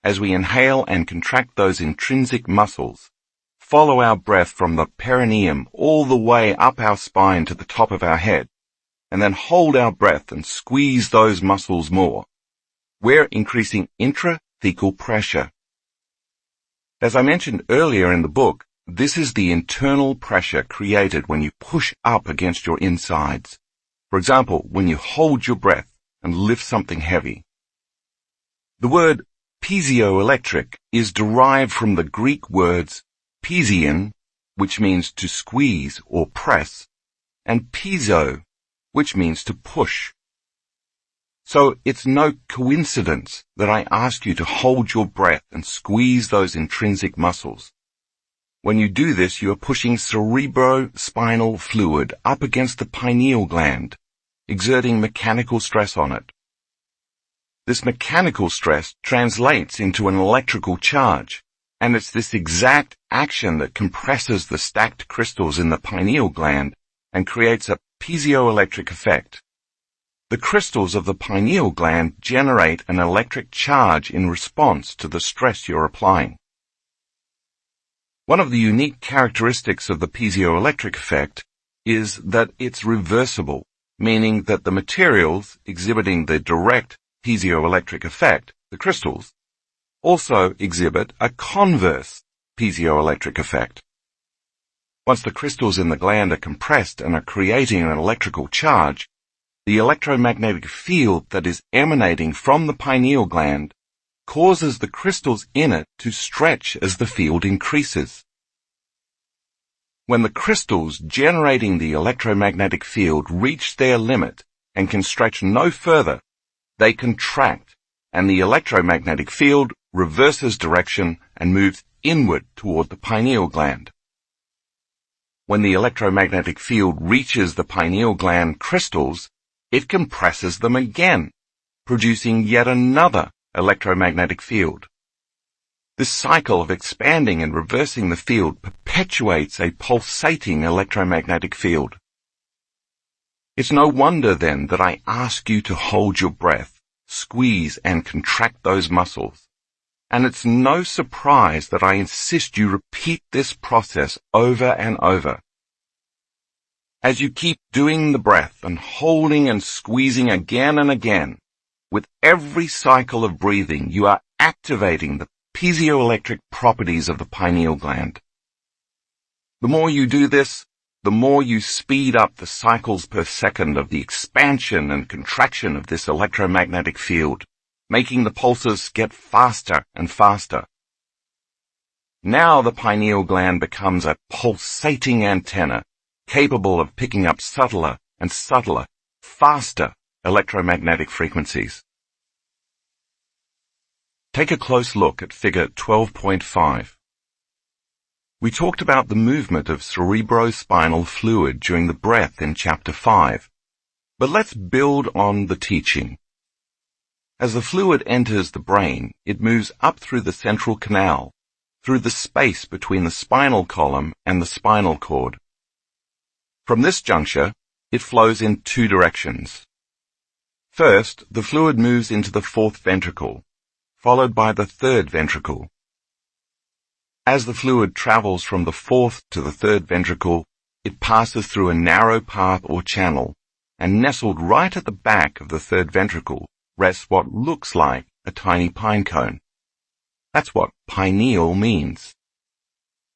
As we inhale and contract those intrinsic muscles, follow our breath from the perineum all the way up our spine to the top of our head, and then hold our breath and squeeze those muscles more. We're increasing intrathecal pressure. As I mentioned earlier in the book, this is the internal pressure created when you push up against your insides. For example, when you hold your breath and lift something heavy. The word piezoelectric is derived from the Greek words piezein, which means to squeeze or press, and piezo, which means to push. So it's no coincidence that I ask you to hold your breath and squeeze those intrinsic muscles. When you do this, you are pushing cerebrospinal fluid up against the pineal gland, exerting mechanical stress on it. This mechanical stress translates into an electrical charge, and it's this exact action that compresses the stacked crystals in the pineal gland and creates a piezoelectric effect. The crystals of the pineal gland generate an electric charge in response to the stress you're applying. One of the unique characteristics of the piezoelectric effect is that it's reversible, meaning that the materials exhibiting the direct piezoelectric effect, the crystals, also exhibit a converse piezoelectric effect. Once the crystals in the gland are compressed and are creating an electrical charge, the electromagnetic field that is emanating from the pineal gland causes the crystals in it to stretch as the field increases. When the crystals generating the electromagnetic field reach their limit and can stretch no further, they contract, and the electromagnetic field reverses direction and moves inward toward the pineal gland. When the electromagnetic field reaches the pineal gland crystals, it compresses them again, producing yet another electromagnetic field. This cycle of expanding and reversing the field perpetuates a pulsating electromagnetic field. It's no wonder then that I ask you to hold your breath, squeeze and contract those muscles. And it's no surprise that I insist you repeat this process over and over. As you keep doing the breath and holding and squeezing again and again, with every cycle of breathing, you are activating the piezoelectric properties of the pineal gland. The more you do this, the more you speed up the cycles per second of the expansion and contraction of this electromagnetic field, making the pulses get faster and faster. Now the pineal gland becomes a pulsating antenna, capable of picking up subtler and subtler, faster electromagnetic frequencies. Take a close look at figure 12.5. We talked about the movement of cerebrospinal fluid during the breath in chapter 5, but let's build on the teaching. As the fluid enters the brain, it moves up through the central canal, through the space between the spinal column and the spinal cord. From this juncture, it flows in two directions. First, the fluid moves into the fourth ventricle, followed by the third ventricle. As the fluid travels from the fourth to the third ventricle, it passes through a narrow path or channel, and nestled right at the back of the third ventricle rests what looks like a tiny pine cone. That's what pineal means.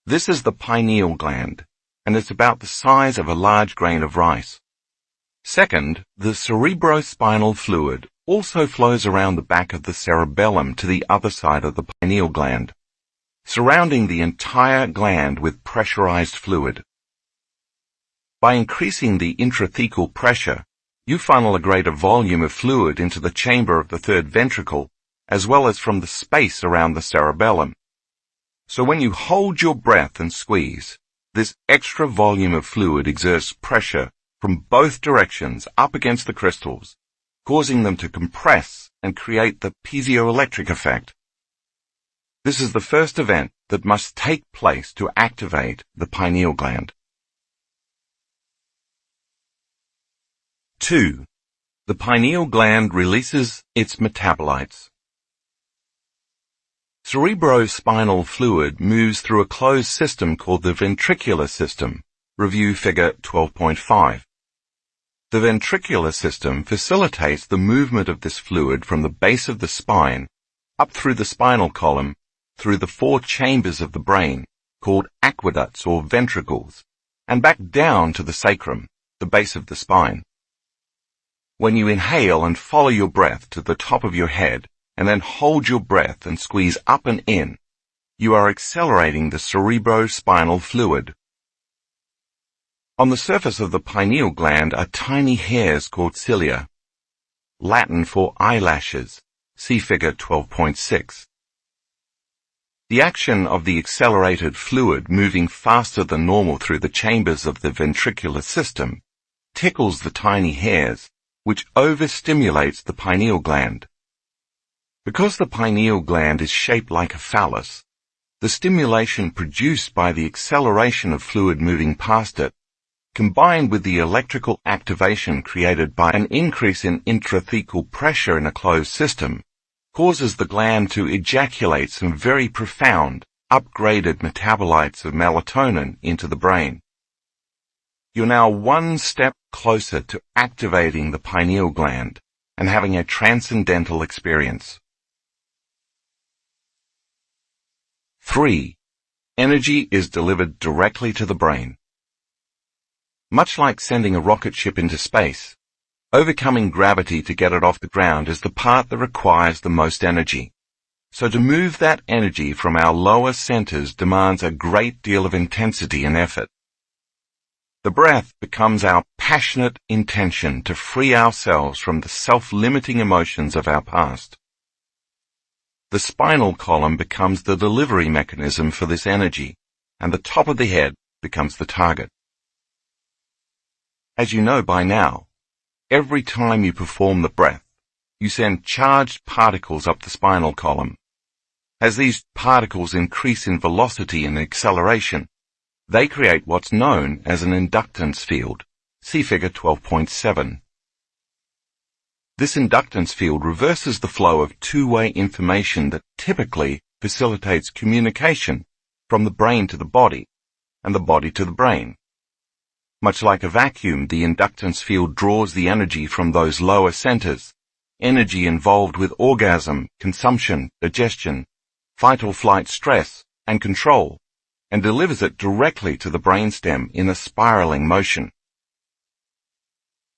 This is the pineal gland, and it's about the size of a large grain of rice. Second, the cerebrospinal fluid also flows around the back of the cerebellum to the other side of the pineal gland, surrounding the entire gland with pressurized fluid. By increasing the intrathecal pressure, you funnel a greater volume of fluid into the chamber of the third ventricle, as well as from the space around the cerebellum. So when you hold your breath and squeeze, this extra volume of fluid exerts pressure from both directions up against the crystals, causing them to compress and create the piezoelectric effect. This is the first event that must take place to activate the pineal gland. 2. The pineal gland releases its metabolites. Cerebrospinal fluid moves through a closed system called the ventricular system. Review figure 12.5. The ventricular system facilitates the movement of this fluid from the base of the spine, up through the spinal column, through the four chambers of the brain, called aqueducts or ventricles, and back down to the sacrum, the base of the spine. When you inhale and follow your breath to the top of your head, and then hold your breath and squeeze up and in, you are accelerating the cerebrospinal fluid. On the surface of the pineal gland are tiny hairs called cilia, Latin for eyelashes. See figure 12.6. The action of the accelerated fluid moving faster than normal through the chambers of the ventricular system tickles the tiny hairs, which overstimulates the pineal gland. Because the pineal gland is shaped like a phallus, the stimulation produced by the acceleration of fluid moving past it, combined with the electrical activation created by an increase in intrathecal pressure in a closed system, causes the gland to ejaculate some very profound, upgraded metabolites of melatonin into the brain. You're now one step closer to activating the pineal gland and having a transcendental experience. 3. Energy is delivered directly to the brain. Much like sending a rocket ship into space, overcoming gravity to get it off the ground is the part that requires the most energy. So to move that energy from our lower centers demands a great deal of intensity and effort. The breath becomes our passionate intention to free ourselves from the self-limiting emotions of our past. The spinal column becomes the delivery mechanism for this energy, and the top of the head becomes the target. As you know by now, every time you perform the breath, you send charged particles up the spinal column. As these particles increase in velocity and acceleration, they create what's known as an inductance field. See figure 12.7. This inductance field reverses the flow of two-way information that typically facilitates communication from the brain to the body and the body to the brain. Much like a vacuum, the inductance field draws the energy from those lower centers, energy involved with orgasm, consumption, digestion, fight or flight stress, and control, and delivers it directly to the brainstem in a spiraling motion.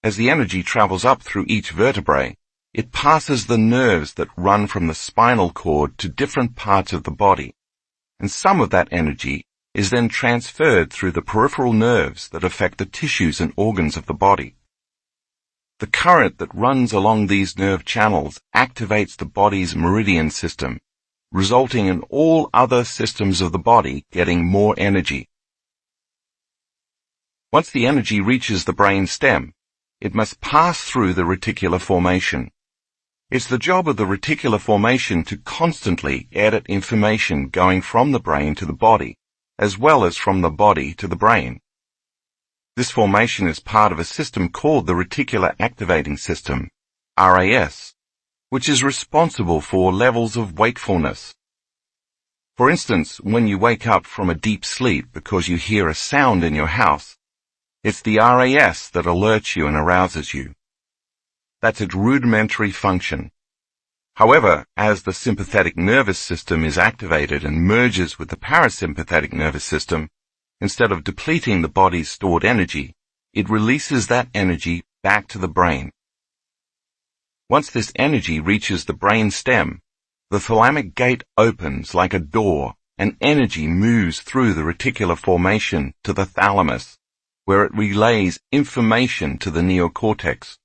As the energy travels up through each vertebrae, it passes the nerves that run from the spinal cord to different parts of the body, and some of that energy is then transferred through the peripheral nerves that affect the tissues and organs of the body. The current that runs along these nerve channels activates the body's meridian system, resulting in all other systems of the body getting more energy. Once the energy reaches the brain stem, it must pass through the reticular formation. It's the job of the reticular formation to constantly edit information going from the brain to the body, as well as from the body to the brain. This formation is part of a system called the Reticular Activating System, RAS, which is responsible for levels of wakefulness. For instance, when you wake up from a deep sleep because you hear a sound in your house, it's the RAS that alerts you and arouses you. That's its rudimentary function. However, as the sympathetic nervous system is activated and merges with the parasympathetic nervous system, instead of depleting the body's stored energy, it releases that energy back to the brain. Once this energy reaches the brain stem, the thalamic gate opens like a door and energy moves through the reticular formation to the thalamus, where it relays information to the neocortex.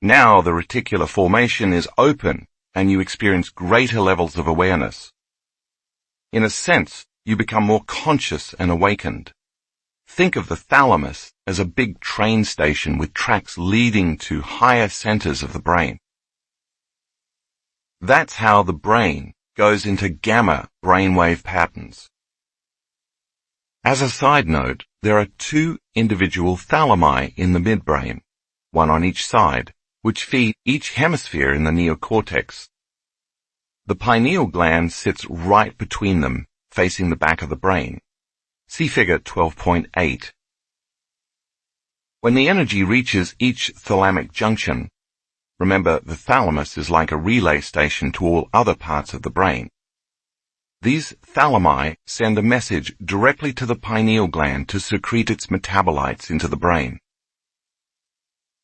Now the reticular formation is open and you experience greater levels of awareness. In a sense, you become more conscious and awakened. Think of the thalamus as a big train station with tracks leading to higher centers of the brain. That's how the brain goes into gamma brainwave patterns. As a side note, there are two individual thalami in the midbrain, one on each side, which feed each hemisphere in the neocortex. The pineal gland sits right between them, facing the back of the brain. See figure 12.8. When the energy reaches each thalamic junction, remember the thalamus is like a relay station to all other parts of the brain. These thalami send a message directly to the pineal gland to secrete its metabolites into the brain.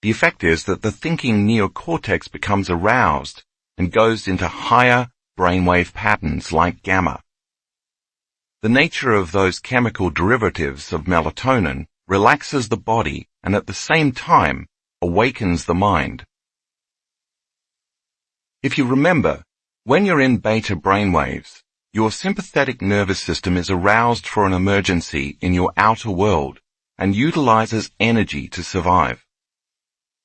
The effect is that the thinking neocortex becomes aroused and goes into higher brainwave patterns like gamma. The nature of those chemical derivatives of melatonin relaxes the body and at the same time awakens the mind. If you remember, when you're in beta brainwaves, your sympathetic nervous system is aroused for an emergency in your outer world and utilizes energy to survive.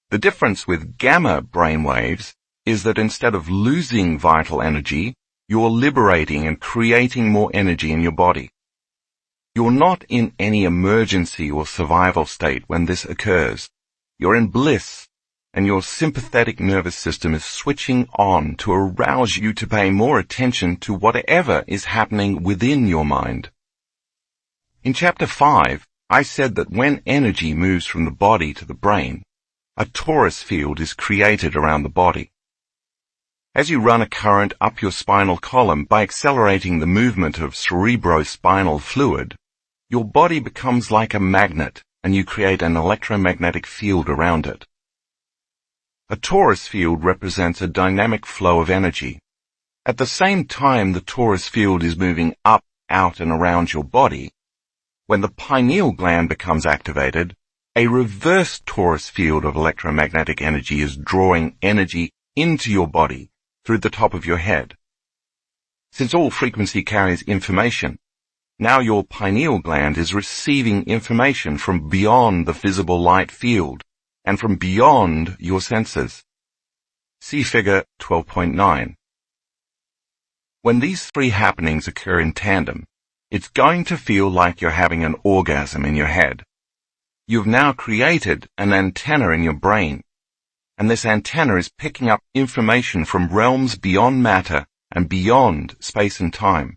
The difference with gamma brainwaves is that instead of losing vital energy, you're liberating and creating more energy in your body. You're not in any emergency or survival state when this occurs. You're in bliss, and your sympathetic nervous system is switching on to arouse you to pay more attention to whatever is happening within your mind. In Chapter 5, I said that when energy moves from the body to the brain, a torus field is created around the body. As you run a current up your spinal column by accelerating the movement of cerebrospinal fluid, your body becomes like a magnet and you create an electromagnetic field around it. A torus field represents a dynamic flow of energy. At the same time the torus field is moving up, out and around your body, when the pineal gland becomes activated, a reverse torus field of electromagnetic energy is drawing energy into your body through the top of your head. Since all frequency carries information, now your pineal gland is receiving information from beyond the visible light field and from beyond your senses. See figure 12.9. When these three happenings occur in tandem, it's going to feel like you're having an orgasm in your head. You've now created an antenna in your brain, and this antenna is picking up information from realms beyond matter and beyond space and time.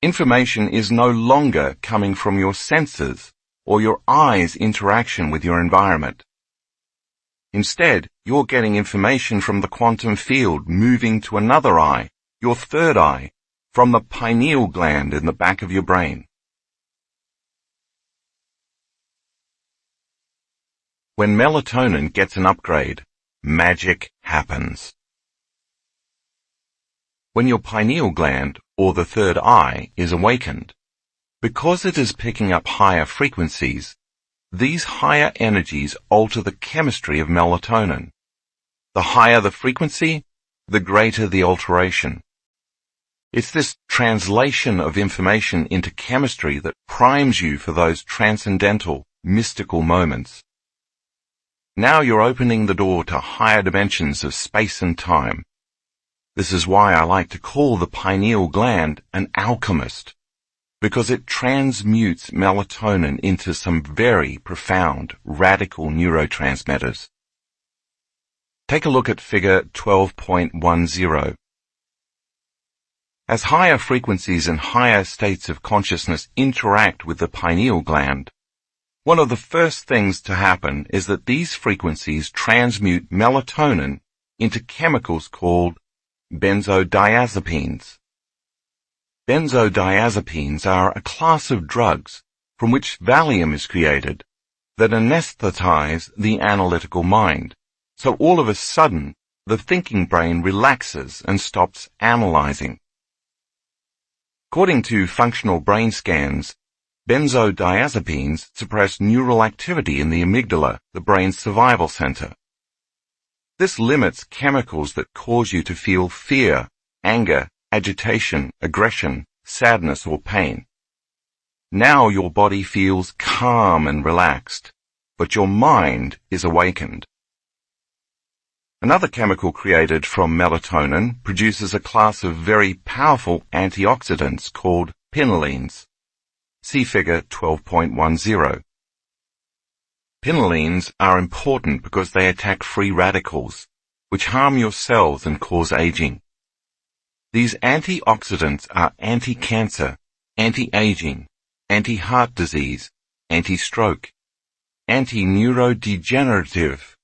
Information is no longer coming from your senses or your eyes' interaction with your environment. Instead, you're getting information from the quantum field moving to another eye, your third eye, from the pineal gland in the back of your brain. When melatonin gets an upgrade, magic happens. When your pineal gland, or the third eye, is awakened, because it is picking up higher frequencies, these higher energies alter the chemistry of melatonin. The higher the frequency, the greater the alteration. It's this translation of information into chemistry that primes you for those transcendental, mystical moments. Now you're opening the door to higher dimensions of space and time. This is why I like to call the pineal gland an alchemist, because it transmutes melatonin into some very profound, radical neurotransmitters. Take a look at figure 12.10. As higher frequencies and higher states of consciousness interact with the pineal gland, one of the first things to happen is that these frequencies transmute melatonin into chemicals called benzodiazepines. Benzodiazepines are a class of drugs from which Valium is created that anesthetize the analytical mind. So all of a sudden, the thinking brain relaxes and stops analyzing. According to functional brain scans, benzodiazepines suppress neural activity in the amygdala, the brain's survival center. This limits chemicals that cause you to feel fear, anger, agitation, aggression, sadness, or pain. Now your body feels calm and relaxed, but your mind is awakened. Another chemical created from melatonin produces a class of very powerful antioxidants called pinolines. See figure 12.10. Pinolines are important because they attack free radicals, which harm your cells and cause aging. These antioxidants are anti-cancer, anti-aging, anti-heart disease, anti-stroke, anti-neurodegenerative,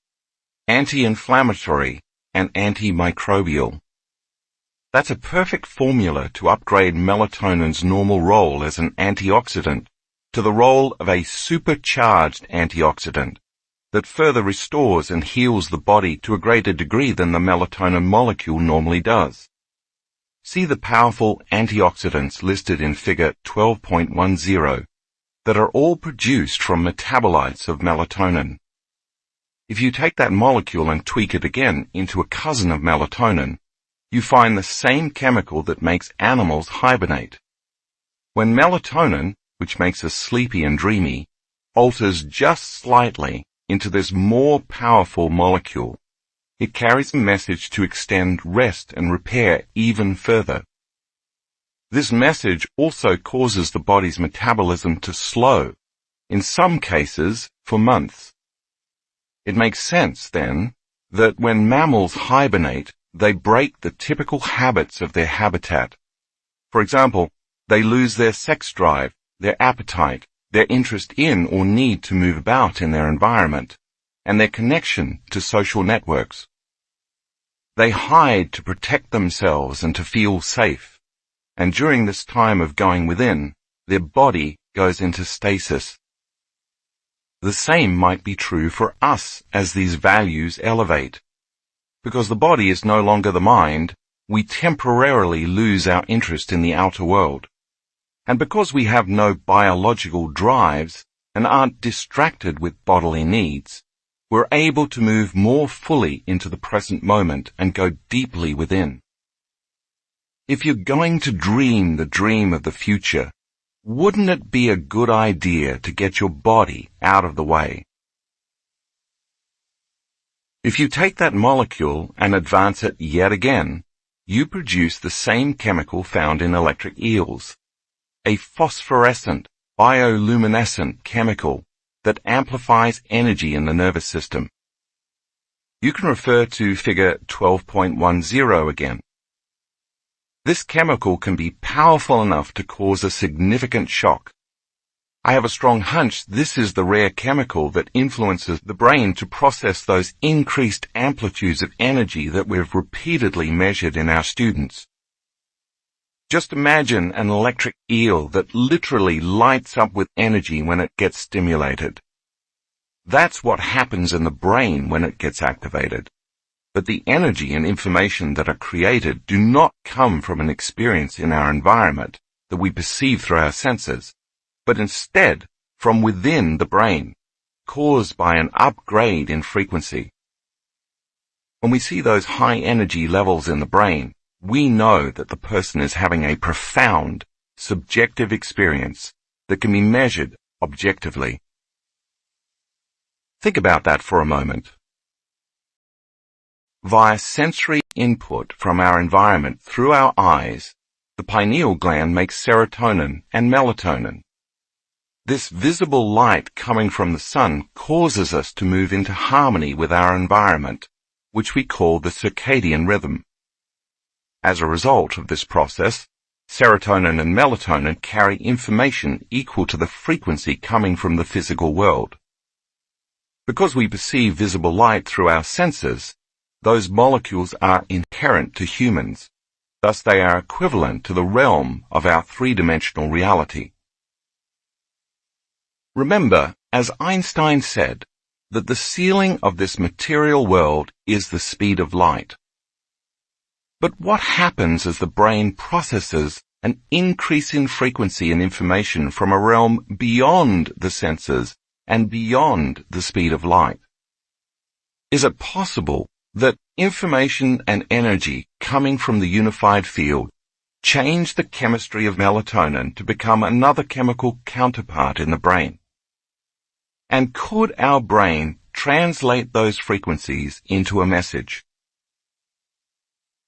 anti-inflammatory, and antimicrobial. That's a perfect formula to upgrade melatonin's normal role as an antioxidant to the role of a supercharged antioxidant that further restores and heals the body to a greater degree than the melatonin molecule normally does. See the powerful antioxidants listed in figure 12.10 that are all produced from metabolites of melatonin. If you take that molecule and tweak it again into a cousin of melatonin, you find the same chemical that makes animals hibernate. When melatonin, which makes us sleepy and dreamy, alters just slightly into this more powerful molecule, it carries a message to extend rest and repair even further. This message also causes the body's metabolism to slow, in some cases for months. It makes sense, then, that when mammals hibernate, they break the typical habits of their habitat. For example, they lose their sex drive, their appetite, their interest in or need to move about in their environment, and their connection to social networks. They hide to protect themselves and to feel safe, and during this time of going within, their body goes into stasis. The same might be true for us as these values elevate. Because the body is no longer the mind, we temporarily lose our interest in the outer world. And because we have no biological drives and aren't distracted with bodily needs, we're able to move more fully into the present moment and go deeply within. If you're going to dream the dream of the future, wouldn't it be a good idea to get your body out of the way? If you take that molecule and advance it yet again, you produce the same chemical found in electric eels, a phosphorescent, bioluminescent chemical that amplifies energy in the nervous system. You can refer to figure 12.10 again. This chemical can be powerful enough to cause a significant shock. I have a strong hunch this is the rare chemical that influences the brain to process those increased amplitudes of energy that we've repeatedly measured in our students. Just imagine an electric eel that literally lights up with energy when it gets stimulated. That's what happens in the brain when it gets activated. But the energy and information that are created do not come from an experience in our environment that we perceive through our senses, but instead from within the brain, caused by an upgrade in frequency. When we see those high energy levels in the brain, we know that the person is having a profound, subjective experience that can be measured objectively. Think about that for a moment. Via sensory input from our environment through our eyes, the pineal gland makes serotonin and melatonin. This visible light coming from the sun causes us to move into harmony with our environment, which we call the circadian rhythm. As a result of this process, serotonin and melatonin carry information equal to the frequency coming from the physical world. Because we perceive visible light through our senses, those molecules are inherent to humans. Thus they are equivalent to the realm of our three-dimensional reality. Remember, as Einstein said, that the ceiling of this material world is the speed of light. But what happens as the brain processes an increase in frequency and information from a realm beyond the senses and beyond the speed of light? Is it possible that information and energy coming from the unified field change the chemistry of melatonin to become another chemical counterpart in the brain? And could our brain translate those frequencies into a message?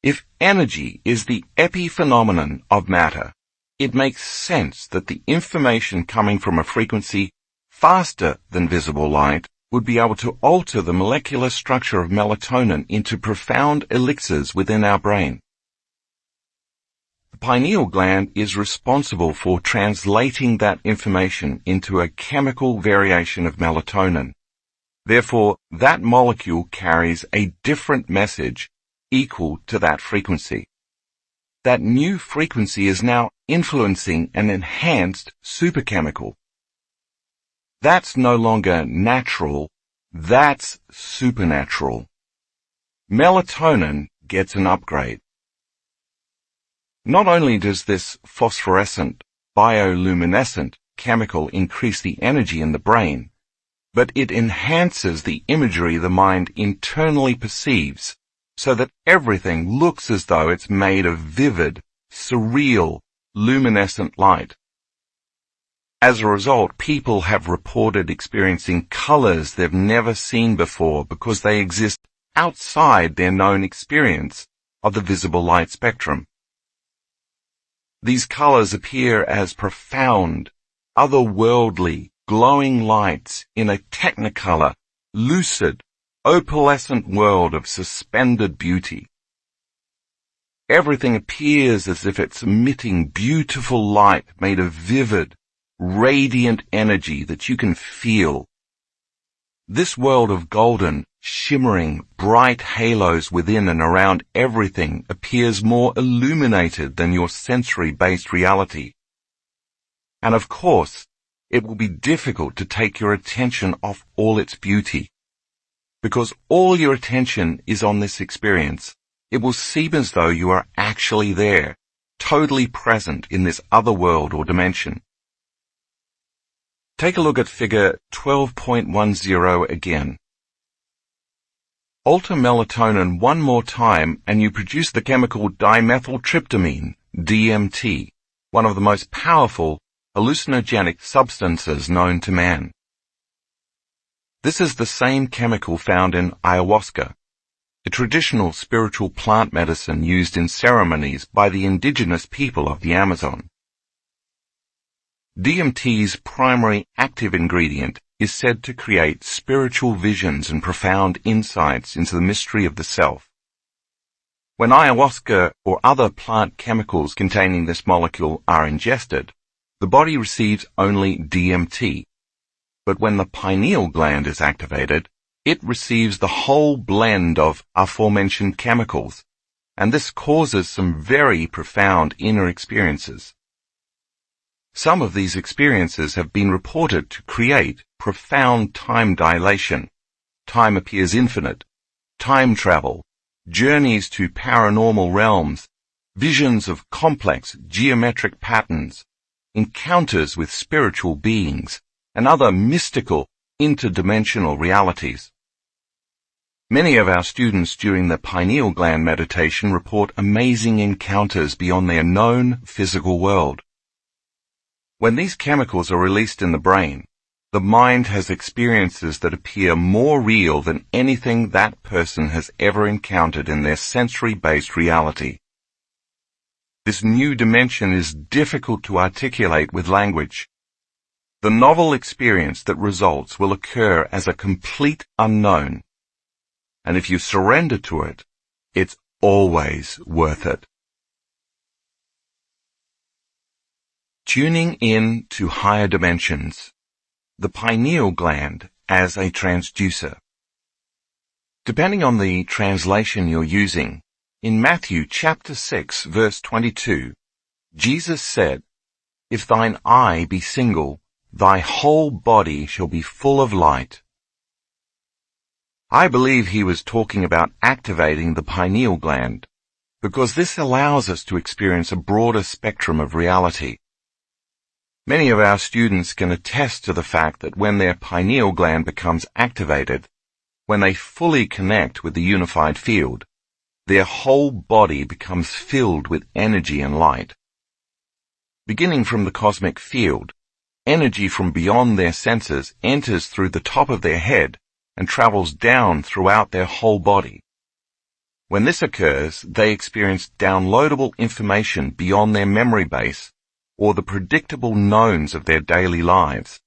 If energy is the epiphenomenon of matter, it makes sense that the information coming from a frequency faster than visible light would be able to alter the molecular structure of melatonin into profound elixirs within our brain. The pineal gland is responsible for translating that information into a chemical variation of melatonin. Therefore, that molecule carries a different message equal to that frequency. That new frequency is now influencing an enhanced superchemical. That's no longer natural, that's supernatural. Melatonin gets an upgrade. Not only does this phosphorescent, bioluminescent chemical increase the energy in the brain, but it enhances the imagery the mind internally perceives, so that everything looks as though it's made of vivid, surreal, luminescent light. As a result, people have reported experiencing colors they've never seen before because they exist outside their known experience of the visible light spectrum. These colors appear as profound, otherworldly, glowing lights in a technicolor, lucid, opalescent world of suspended beauty. Everything appears as if it's emitting beautiful light made of vivid, radiant energy that you can feel. This world of golden, shimmering, bright halos within and around everything appears more illuminated than your sensory-based reality. And of course, it will be difficult to take your attention off all its beauty. Because all your attention is on this experience, it will seem as though you are actually there, totally present in this other world or dimension. Take a look at figure 12.10 again. Alter melatonin one more time and you produce the chemical dimethyltryptamine, DMT, one of the most powerful hallucinogenic substances known to man. This is the same chemical found in ayahuasca. a traditional spiritual plant medicine used in ceremonies by the indigenous people of the Amazon. DMT's primary active ingredient is said to create spiritual visions and profound insights into the mystery of the self. When ayahuasca or other plant chemicals containing this molecule are ingested, the body receives only DMT. But when the pineal gland is activated, it receives the whole blend of aforementioned chemicals, and this causes some very profound inner experiences. Some of these experiences have been reported to create profound time dilation. Time appears infinite, time travel, journeys to paranormal realms, visions of complex geometric patterns, encounters with spiritual beings, and other mystical, interdimensional realities. Many of our students during the pineal gland meditation report amazing encounters beyond their known physical world. When these chemicals are released in the brain, the mind has experiences that appear more real than anything that person has ever encountered in their sensory-based reality. This new dimension is difficult to articulate with language. The novel experience that results will occur as a complete unknown. And if you surrender to it, it's always worth it. Tuning in to higher dimensions. The pineal gland as a transducer. Depending on the translation you're using, in Matthew chapter 6 verse 22, Jesus said, "If thine eye be single, thy whole body shall be full of light." I believe he was talking about activating the pineal gland, because this allows us to experience a broader spectrum of reality. Many of our students can attest to the fact that when their pineal gland becomes activated, when they fully connect with the unified field, their whole body becomes filled with energy and light. Beginning from the cosmic field, energy from beyond their senses enters through the top of their head and travels down throughout their whole body. When this occurs, they experience downloadable information beyond their memory base or the predictable knowns of their daily lives.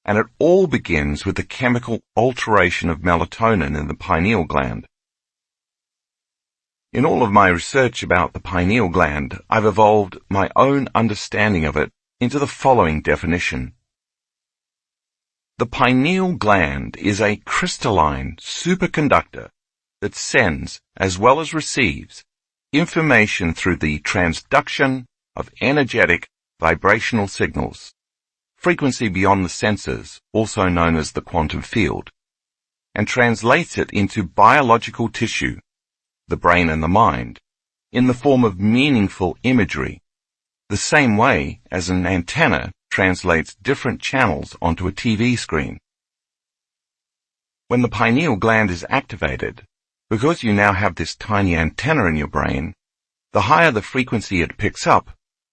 And it all begins with the chemical alteration of melatonin in the pineal gland. In all of my research about the pineal gland, I've evolved my own understanding of it into the following definition. The pineal gland is a crystalline superconductor that sends, as well as receives, information through the transduction of energetic vibrational signals, frequency beyond the senses, also known as the quantum field, and translates it into biological tissue, the brain and the mind, in the form of meaningful imagery, the same way as an antenna translates different channels onto a TV screen. When the pineal gland is activated, because you now have this tiny antenna in your brain, the higher the frequency it picks up,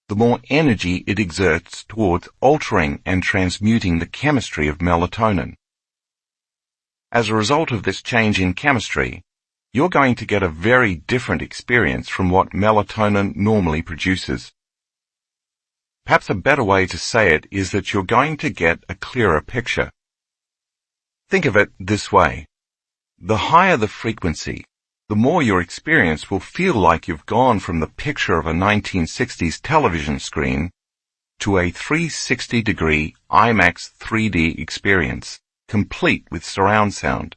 the more energy it exerts towards altering and transmuting the chemistry of melatonin. As a result of this change in chemistry, you're going to get a very different experience from what melatonin normally produces. Perhaps a better way to say it is that you're going to get a clearer picture. Think of it this way. The higher the frequency, the more your experience will feel like you've gone from the picture of a 1960s television screen to a 360-degree IMAX 3D experience, complete with surround sound.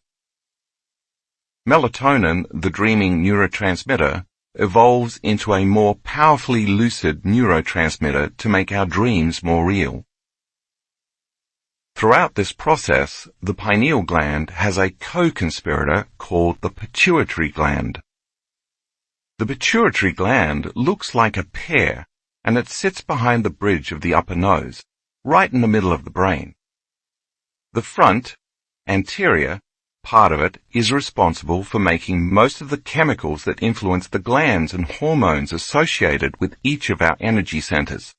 Melatonin, the dreaming neurotransmitter, evolves into a more powerfully lucid neurotransmitter to make our dreams more real. Throughout this process, the pineal gland has a co-conspirator called the pituitary gland. The pituitary gland looks like a pear, and it sits behind the bridge of the upper nose, right in the middle of the brain. The front, anterior, part of it is responsible for making most of the chemicals that influence the glands and hormones associated with each of our energy centers.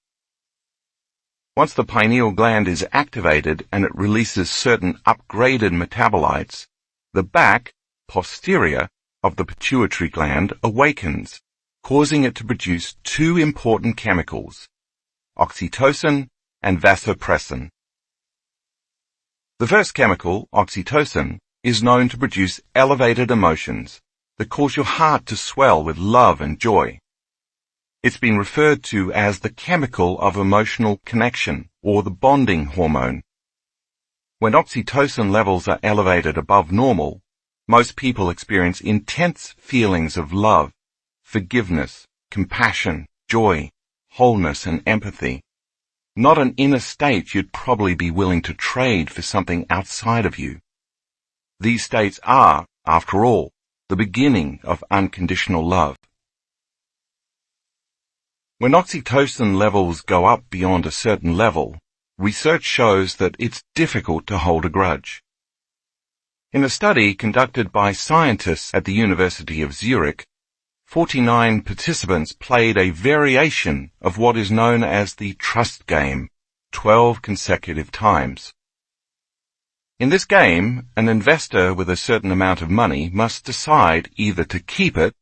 Once the pineal gland is activated and it releases certain upgraded metabolites, the back, posterior, of the pituitary gland awakens, causing it to produce two important chemicals, oxytocin and vasopressin. The first chemical, oxytocin, is known to produce elevated emotions that cause your heart to swell with love and joy. It's been referred to as the chemical of emotional connection, or the bonding hormone. When oxytocin levels are elevated above normal, most people experience intense feelings of love, forgiveness, compassion, joy, wholeness, and empathy. Not an inner state you'd probably be willing to trade for something outside of you. These states are, after all, the beginning of unconditional love. When oxytocin levels go up beyond a certain level, research shows that it's difficult to hold a grudge. In a study conducted by scientists at the University of Zurich, 49 participants played a variation of what is known as the trust game, 12 consecutive times. In this game, an investor with a certain amount of money must decide either to keep it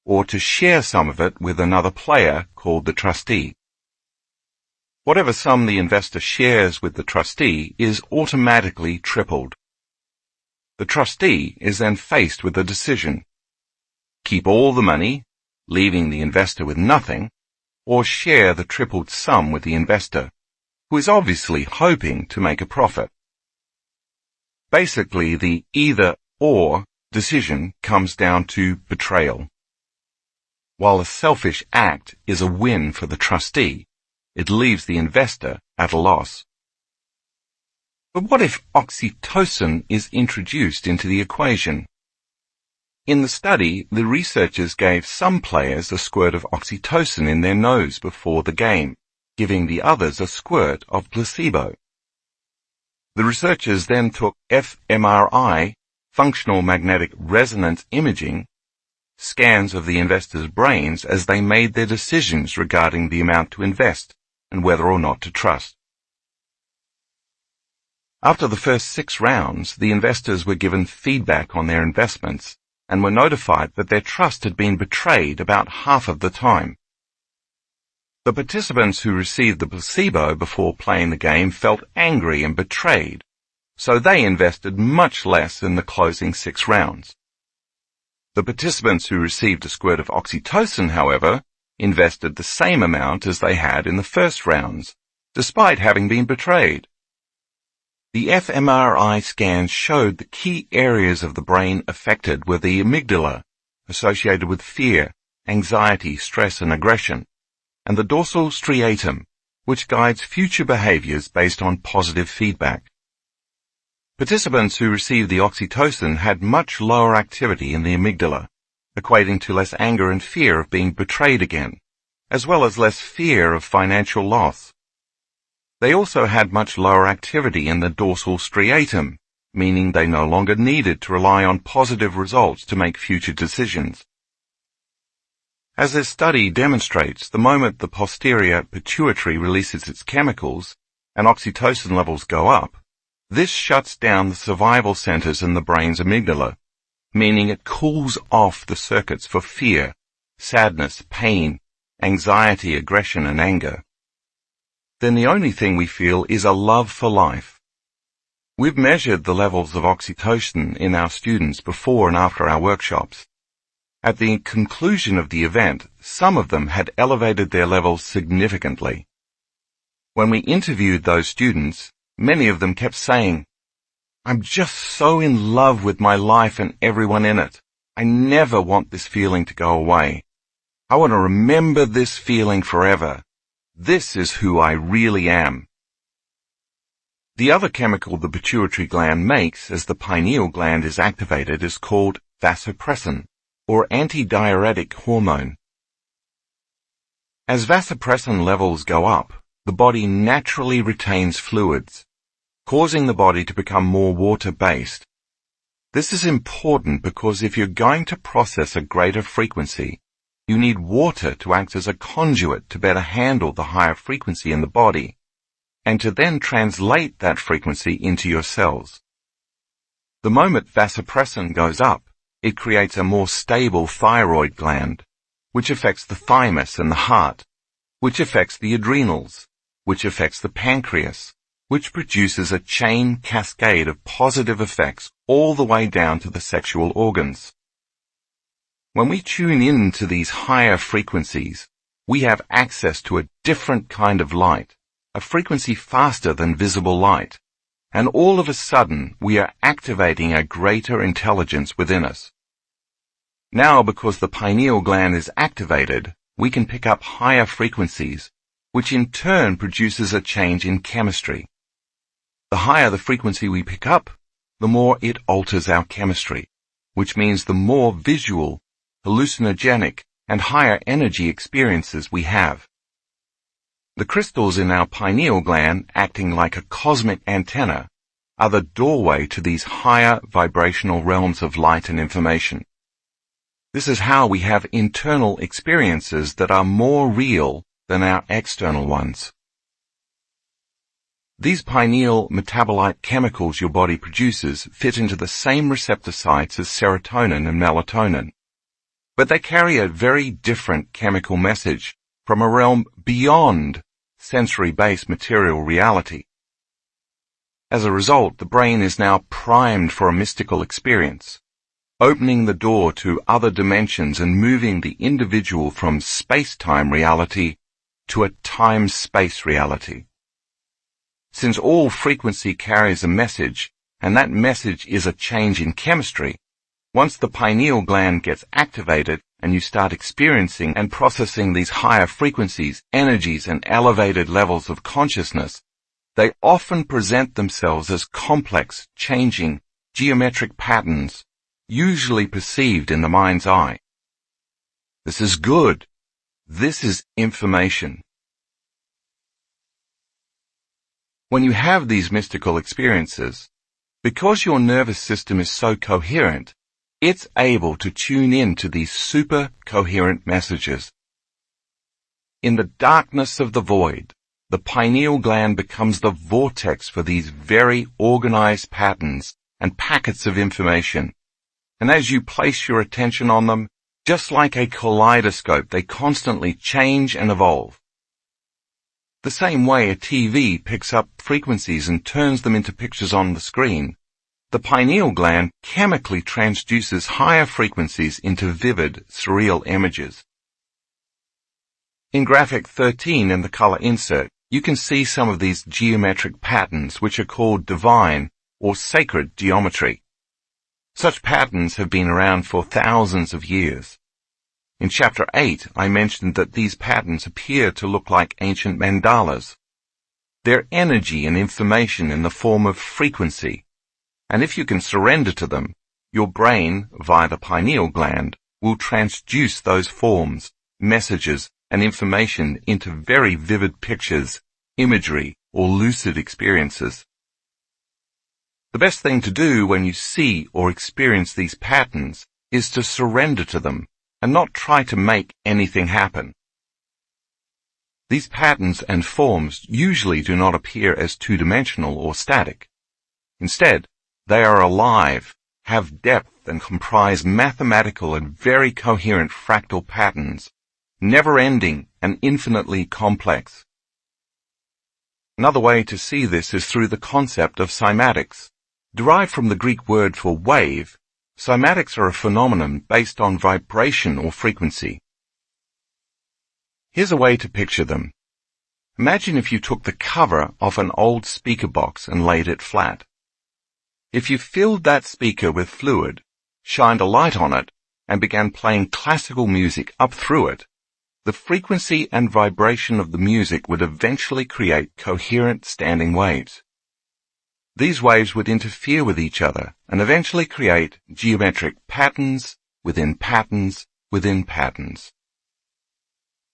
or to share some of it with another player called the trustee. Whatever sum the investor shares with the trustee is automatically tripled. The trustee is then faced with a decision: keep all the money, leaving the investor with nothing, or share the tripled sum with the investor, who is obviously hoping to make a profit. Basically, the either-or decision comes down to betrayal. While a selfish act is a win for the trustee, it leaves the investor at a loss. But what if oxytocin is introduced into the equation? In the study, the researchers gave some players a squirt of oxytocin in their nose before the game, giving the others a squirt of placebo. The researchers then took fMRI, functional magnetic resonance imaging, scans of the investors' brains as they made their decisions regarding the amount to invest and whether or not to trust. After the first 6 rounds, the investors were given feedback on their investments and were notified that their trust had been betrayed about half of the time. The participants who received the placebo before playing the game felt angry and betrayed, so they invested much less in the closing 6 rounds. The participants who received a squirt of oxytocin, however, invested the same amount as they had in the first rounds, despite having been betrayed. The fMRI scans showed the key areas of the brain affected were the amygdala, associated with fear, anxiety, stress, and aggression, and the dorsal striatum, which guides future behaviors based on positive feedback. Participants who received the oxytocin had much lower activity in the amygdala, equating to less anger and fear of being betrayed again, as well as less fear of financial loss. They also had much lower activity in the dorsal striatum, meaning they no longer needed to rely on positive results to make future decisions. As this study demonstrates, the moment the posterior pituitary releases its chemicals and oxytocin levels go up, this shuts down the survival centers in the brain's amygdala, meaning it cools off the circuits for fear, sadness, pain, anxiety, aggression, and anger. Then the only thing we feel is a love for life. We've measured the levels of oxytocin in our students before and after our workshops. At the conclusion of the event, some of them had elevated their levels significantly. When we interviewed those students, many of them kept saying, "I'm just so in love with my life and everyone in it. I never want this feeling to go away. I want to remember this feeling forever. This is who I really am." The other chemical the pituitary gland makes as the pineal gland is activated is called vasopressin, or antidiuretic hormone. As vasopressin levels go up, the body naturally retains fluids, causing the body to become more water-based. This is important because if you're going to process a greater frequency, you need water to act as a conduit to better handle the higher frequency in the body, and to then translate that frequency into your cells. The moment vasopressin goes up, it creates a more stable thyroid gland, which affects the thymus and the heart, which affects the adrenals, which affects the pancreas, which produces a chain cascade of positive effects all the way down to the sexual organs. When we tune in to these higher frequencies, we have access to a different kind of light, a frequency faster than visible light, and all of a sudden we are activating a greater intelligence within us. Now, because the pineal gland is activated, we can pick up higher frequencies, which in turn produces a change in chemistry. The higher the frequency we pick up, the more it alters our chemistry, which means the more visual, hallucinogenic, and higher energy experiences we have. The crystals in our pineal gland, acting like a cosmic antenna, are the doorway to these higher vibrational realms of light and information. This is how we have internal experiences that are more real than our external ones. These pineal metabolite chemicals your body produces fit into the same receptor sites as serotonin and melatonin, but they carry a very different chemical message from a realm beyond sensory-based material reality. As a result, the brain is now primed for a mystical experience, opening the door to other dimensions and moving the individual from space-time reality to a time-space reality. Since all frequency carries a message, and that message is a change in chemistry, once the pineal gland gets activated and you start experiencing and processing these higher frequencies, energies, and elevated levels of consciousness, they often present themselves as complex, changing, geometric patterns, usually perceived in the mind's eye. This is good. This is information. When you have these mystical experiences, because your nervous system is so coherent, it's able to tune in to these super coherent messages. In the darkness of the void, the pineal gland becomes the vortex for these very organized patterns and packets of information. And as you place your attention on them, just like a kaleidoscope, they constantly change and evolve. The same way a TV picks up frequencies and turns them into pictures on the screen, the pineal gland chemically transduces higher frequencies into vivid, surreal images. In graphic 13 in the color insert, you can see some of these geometric patterns which are called divine or sacred geometry. Such patterns have been around for thousands of years. In Chapter 8, I mentioned that these patterns appear to look like ancient mandalas. They're energy and information in the form of frequency, and if you can surrender to them, your brain, via the pineal gland, will transduce those forms, messages, and information into very vivid pictures, imagery, or lucid experiences. The best thing to do when you see or experience these patterns is to surrender to them and not try to make anything happen. These patterns and forms usually do not appear as two-dimensional or static. Instead, they are alive, have depth, and comprise mathematical and very coherent fractal patterns, never-ending and infinitely complex. Another way to see this is through the concept of cymatics. Derived from the Greek word for wave, cymatics are a phenomenon based on vibration or frequency. Here's a way to picture them. Imagine if you took the cover off an old speaker box and laid it flat. If you filled that speaker with fluid, shined a light on it, and began playing classical music up through it, the frequency and vibration of the music would eventually create coherent standing waves. These waves would interfere with each other and eventually create geometric patterns within patterns within patterns.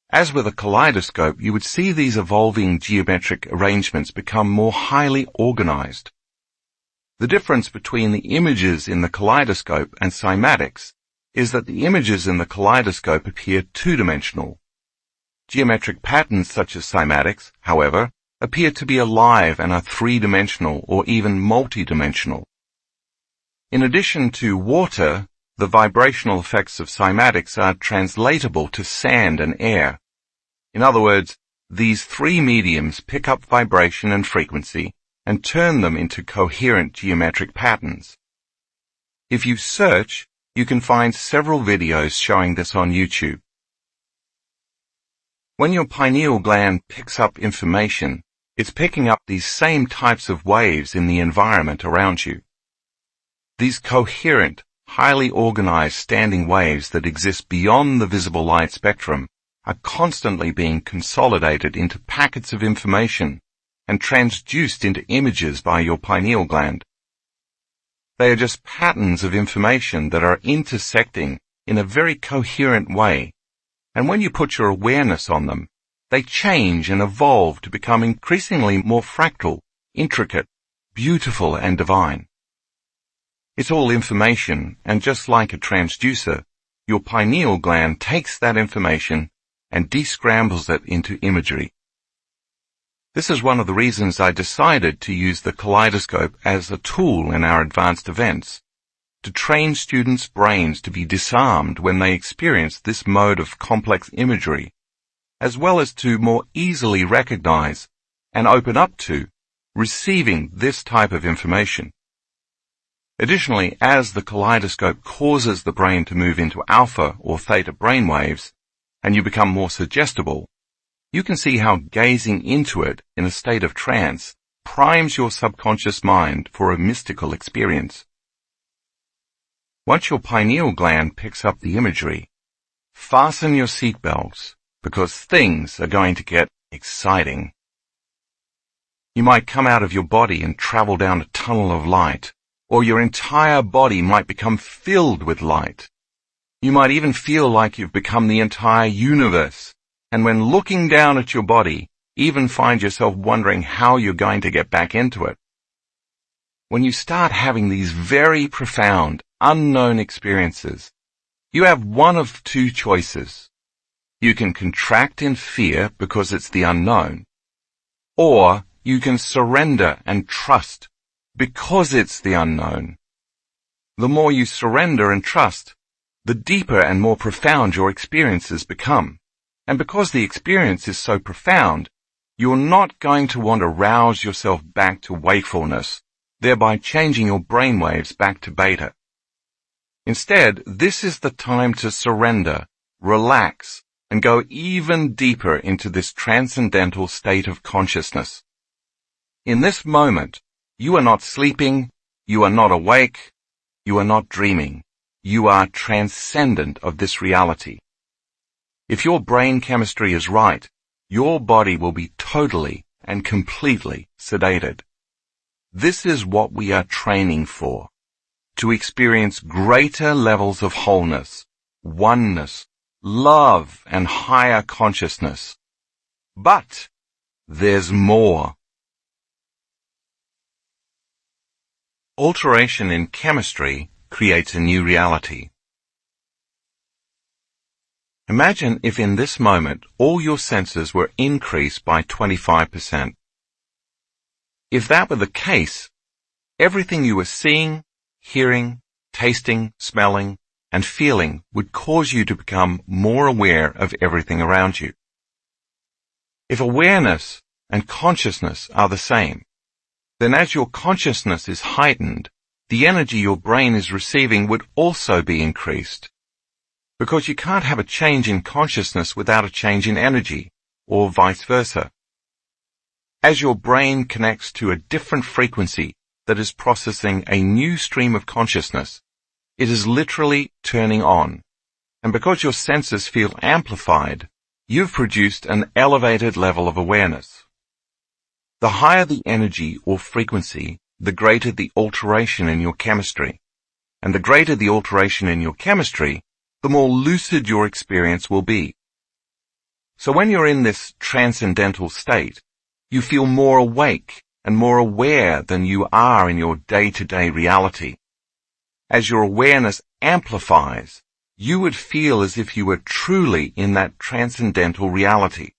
As with a kaleidoscope, you would see these evolving geometric arrangements become more highly organized. The difference between the images in the kaleidoscope and cymatics is that the images in the kaleidoscope appear two-dimensional. Geometric patterns such as cymatics, however, appear to be alive and are three-dimensional or even multi-dimensional. In addition to water, the vibrational effects of cymatics are translatable to sand and air. In other words, these three mediums pick up vibration and frequency and turn them into coherent geometric patterns. If you search, you can find several videos showing this on YouTube. When your pineal gland picks up information, it's picking up these same types of waves in the environment around you. These coherent, highly organized standing waves that exist beyond the visible light spectrum are constantly being consolidated into packets of information and transduced into images by your pineal gland. They are just patterns of information that are intersecting in a very coherent way, and when you put your awareness on them, they change and evolve to become increasingly more fractal, intricate, beautiful, and divine. It's all information, and just like a transducer, your pineal gland takes that information and descrambles it into imagery. This is one of the reasons I decided to use the kaleidoscope as a tool in our advanced events, to train students' brains to be disarmed when they experience this mode of complex imagery, as well as to more easily recognize and open up to receiving this type of information. Additionally, as the kaleidoscope causes the brain to move into alpha or theta brainwaves, and you become more suggestible, you can see how gazing into it in a state of trance primes your subconscious mind for a mystical experience. Once your pineal gland picks up the imagery, fasten your seatbelts, because things are going to get exciting. You might come out of your body and travel down a tunnel of light, or your entire body might become filled with light. You might even feel like you've become the entire universe, and when looking down at your body, even find yourself wondering how you're going to get back into it. When you start having these very profound, unknown experiences, you have one of two choices. You can contract in fear because it's the unknown, or you can surrender and trust because it's the unknown. The more you surrender and trust, the deeper and more profound your experiences become. And because the experience is so profound, you're not going to want to rouse yourself back to wakefulness, thereby changing your brainwaves back to beta. Instead, this is the time to surrender, relax, and go even deeper into this transcendental state of consciousness. In this moment, you are not sleeping, you are not awake, you are not dreaming. You are transcendent of this reality. If your brain chemistry is right, your body will be totally and completely sedated. This is what we are training for, to experience greater levels of wholeness, oneness, love, and higher consciousness. But there's more. Alteration in chemistry creates a new reality. Imagine if in this moment all your senses were increased by 25%. If that were the case, everything you were seeing, hearing, tasting, smelling, and feeling would cause you to become more aware of everything around you. If awareness and consciousness are the same, then as your consciousness is heightened, the energy your brain is receiving would also be increased. Because you can't have a change in consciousness without a change in energy, or vice versa. As your brain connects to a different frequency that is processing a new stream of consciousness, it is literally turning on. And because your senses feel amplified, you've produced an elevated level of awareness. The higher the energy or frequency, the greater the alteration in your chemistry. And the greater the alteration in your chemistry, the more lucid your experience will be. So when you're in this transcendental state, you feel more awake and more aware than you are in your day-to-day reality. As your awareness amplifies, you would feel as if you were truly in that transcendental reality.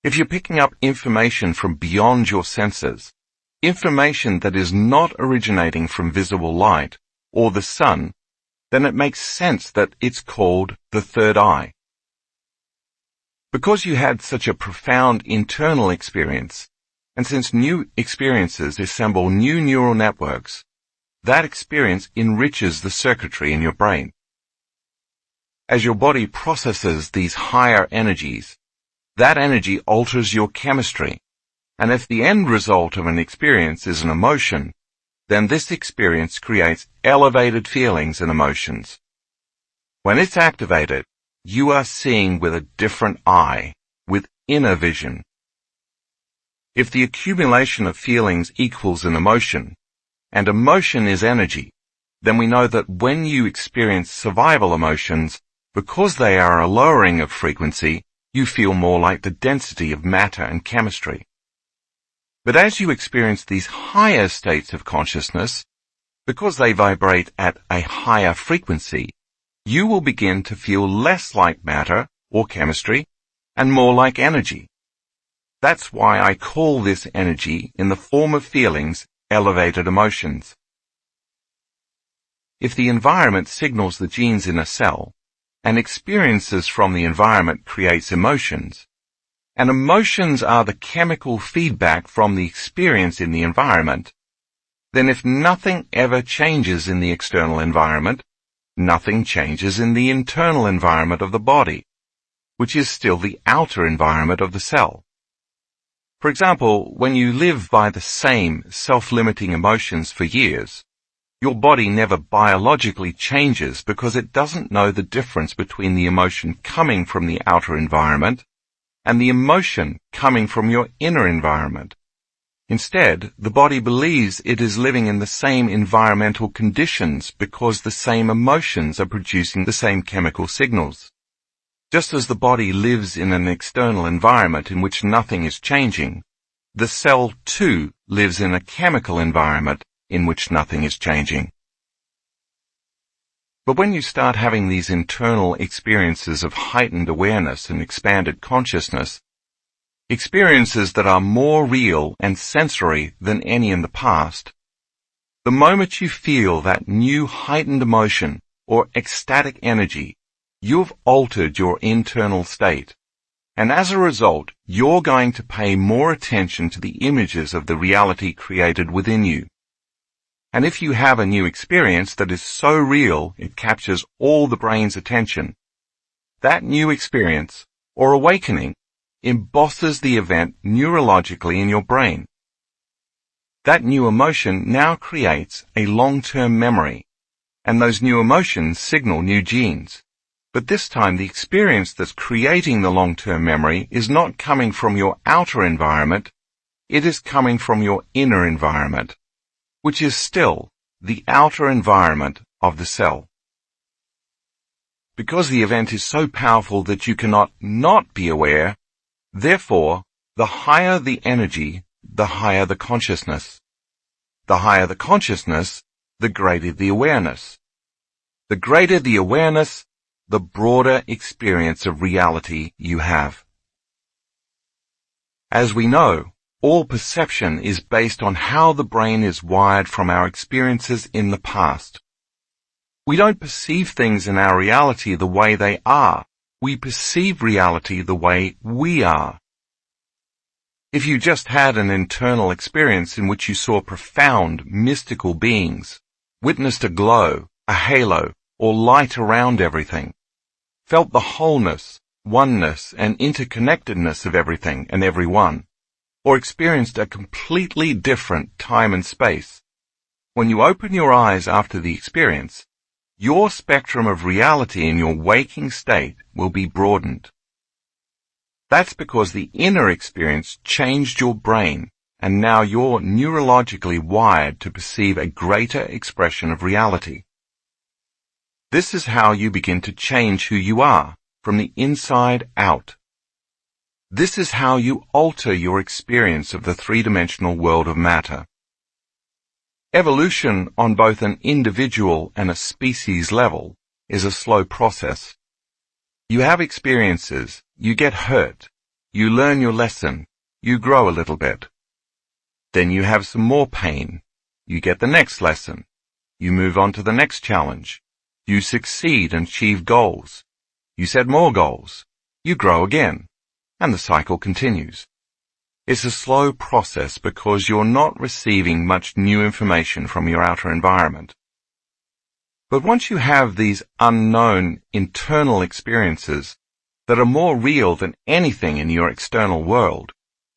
If you're picking up information from beyond your senses, information that is not originating from visible light or the sun then it makes sense that it's called the third eye. Because you had such a profound internal experience, and since new experiences assemble new neural networks, that experience enriches the circuitry in your brain. As your body processes these higher energies, that energy alters your chemistry, and if the end result of an experience is an emotion, then this experience creates elevated feelings and emotions. When it's activated, you are seeing with a different eye, with inner vision. If the accumulation of feelings equals an emotion, and emotion is energy, then we know that when you experience survival emotions, because they are a lowering of frequency, you feel more like the density of matter and chemistry. But as you experience these higher states of consciousness, because they vibrate at a higher frequency, you will begin to feel less like matter or chemistry and more like energy. That's why I call this energy in the form of feelings elevated emotions. If the environment signals the genes in a cell, and experiences from the environment creates emotions, and emotions are the chemical feedback from the experience in the environment, then if nothing ever changes in the external environment, nothing changes in the internal environment of the body, which is still the outer environment of the cell. For example, when you live by the same self-limiting emotions for years, your body never biologically changes because it doesn't know the difference between the emotion coming from the outer environment and the emotion coming from your inner environment. Instead, the body believes it is living in the same environmental conditions because the same emotions are producing the same chemical signals. Just as the body lives in an external environment in which nothing is changing, the cell too lives in a chemical environment in which nothing is changing. But when you start having these internal experiences of heightened awareness and expanded consciousness, experiences that are more real and sensory than any in the past, the moment you feel that new heightened emotion or ecstatic energy, you've altered your internal state, and as a result, you're going to pay more attention to the images of the reality created within you. And if you have a new experience that is so real it captures all the brain's attention, that new experience, or awakening, embosses the event neurologically in your brain. That new emotion now creates a long-term memory, and those new emotions signal new genes. But this time the experience that's creating the long-term memory is not coming from your outer environment, it is coming from your inner environment, which is still the outer environment of the cell. Because the event is so powerful that you cannot not be aware, therefore, the higher the energy, the higher the consciousness. The higher the consciousness, the greater the awareness. The greater the awareness, the broader experience of reality you have. As we know, all perception is based on how the brain is wired from our experiences in the past. We don't perceive things in our reality the way they are. We perceive reality the way we are. If you just had an internal experience in which you saw profound mystical beings, witnessed a glow, a halo, or light around everything, felt the wholeness, oneness, and interconnectedness of everything and everyone, or experienced a completely different time and space, when you open your eyes after the experience, your spectrum of reality in your waking state will be broadened. That's because the inner experience changed your brain, and now you're neurologically wired to perceive a greater expression of reality. This is how you begin to change who you are, from the inside out. This is how you alter your experience of the three-dimensional world of matter. Evolution on both an individual and a species level is a slow process. You have experiences, you get hurt, you learn your lesson, you grow a little bit. Then you have some more pain, you get the next lesson, you move on to the next challenge. You succeed and achieve goals. You set more goals. You grow again. And the cycle continues. It's a slow process because you're not receiving much new information from your outer environment. But once you have these unknown internal experiences that are more real than anything in your external world,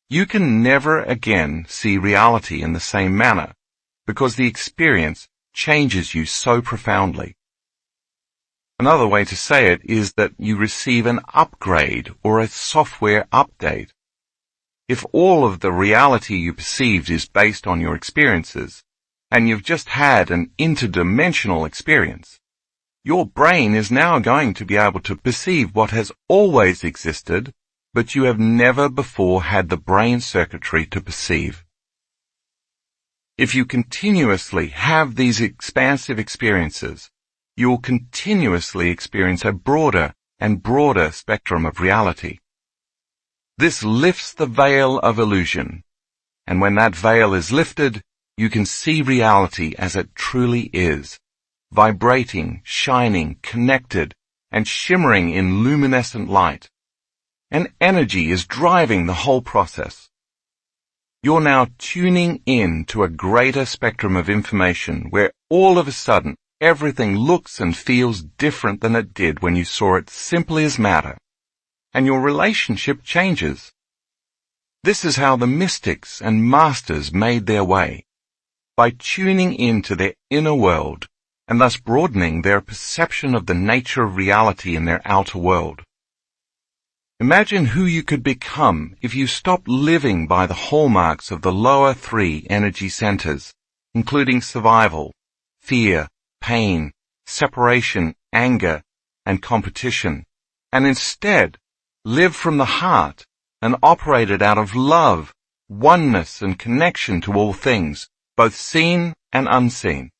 you can never again see reality in the same manner because the experience changes you so profoundly. Another way to say it is that you receive an upgrade or a software update. If all of the reality you perceived is based on your experiences, and you've just had an interdimensional experience, your brain is now going to be able to perceive what has always existed, but you have never before had the brain circuitry to perceive. If you continuously have these expansive experiences, you will continuously experience a broader and broader spectrum of reality. This lifts the veil of illusion, and when that veil is lifted, you can see reality as it truly is, vibrating, shining, connected, and shimmering in luminescent light. And energy is driving the whole process. You're now tuning in to a greater spectrum of information where all of a sudden everything looks and feels different than it did when you saw it simply as matter, and your relationship changes. This is how the mystics and masters made their way, by tuning into their inner world and thus broadening their perception of the nature of reality in their outer world. Imagine who you could become if you stopped living by the hallmarks of the lower three energy centers, including survival, fear, pain, separation, anger, and competition, and instead live from the heart and operated out of love, oneness, and connection to all things, both seen and unseen.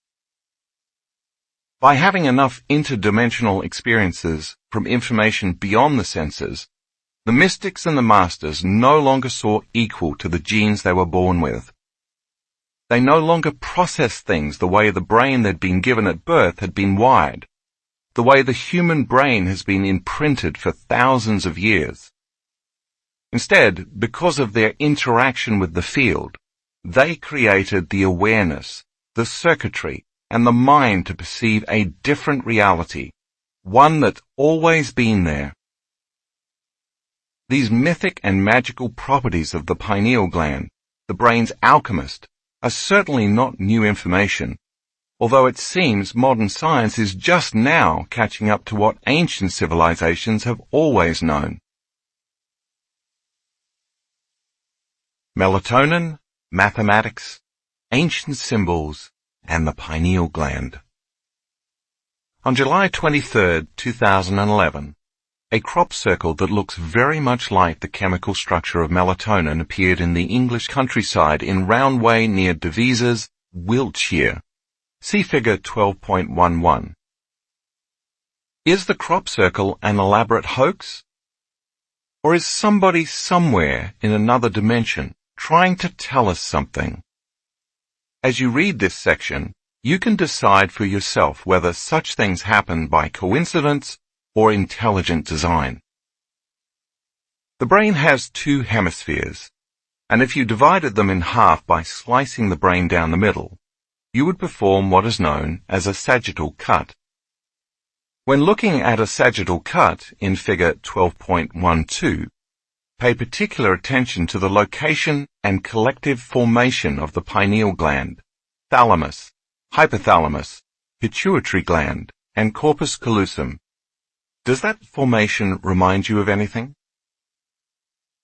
By having enough interdimensional experiences from information beyond the senses, the mystics and the masters no longer saw equal to the genes they were born with. They no longer processed things the way the brain they'd been given at birth had been wired, the way the human brain has been imprinted for thousands of years. Instead, because of their interaction with the field, they created the awareness, the circuitry, and the mind to perceive a different reality, one that's always been there. These mythic and magical properties of the pineal gland, the brain's alchemist, are certainly not new information, although it seems modern science is just now catching up to what ancient civilizations have always known. Melatonin, mathematics, ancient symbols, and the pineal gland. On July 23, 2011, a crop circle that looks very much like the chemical structure of melatonin appeared in the English countryside in Roundway near Devizes, Wiltshire. See figure 12.11. Is the crop circle an elaborate hoax? Or is somebody somewhere in another dimension trying to tell us something? As you read this section, you can decide for yourself whether such things happen by coincidence or intelligent design. The brain has two hemispheres, and if you divided them in half by slicing the brain down the middle, you would perform what is known as a sagittal cut. When looking at a sagittal cut in figure 12.12, pay particular attention to the location and collective formation of the pineal gland, thalamus, hypothalamus, pituitary gland, and corpus callosum. Does that formation remind you of anything?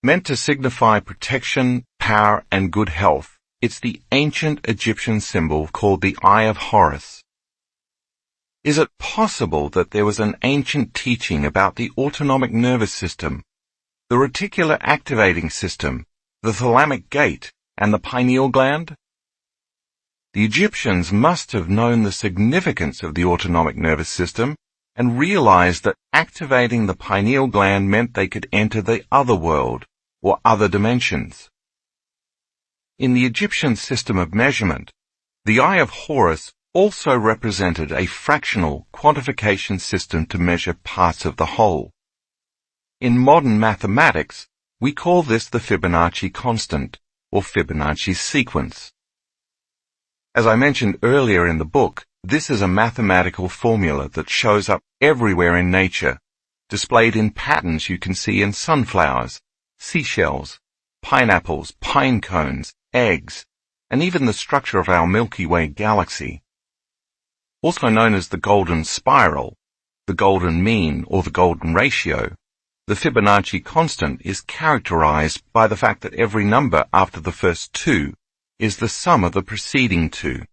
Meant to signify protection, power, and good health, it's the ancient Egyptian symbol called the Eye of Horus. Is it possible that there was an ancient teaching about the autonomic nervous system, the reticular activating system, the thalamic gate, and the pineal gland? The Egyptians must have known the significance of the autonomic nervous system and realized that activating the pineal gland meant they could enter the other world, or other dimensions. In the Egyptian system of measurement, the Eye of Horus also represented a fractional quantification system to measure parts of the whole. In modern mathematics, we call this the Fibonacci constant, or Fibonacci sequence. As I mentioned earlier in the book, this is a mathematical formula that shows up everywhere in nature, displayed in patterns you can see in sunflowers, seashells, pineapples, pine cones, eggs, and even the structure of our Milky Way galaxy. Also known as the golden spiral, the golden mean, or the golden ratio, the Fibonacci constant is characterized by the fact that every number after the first two is the sum of the preceding two.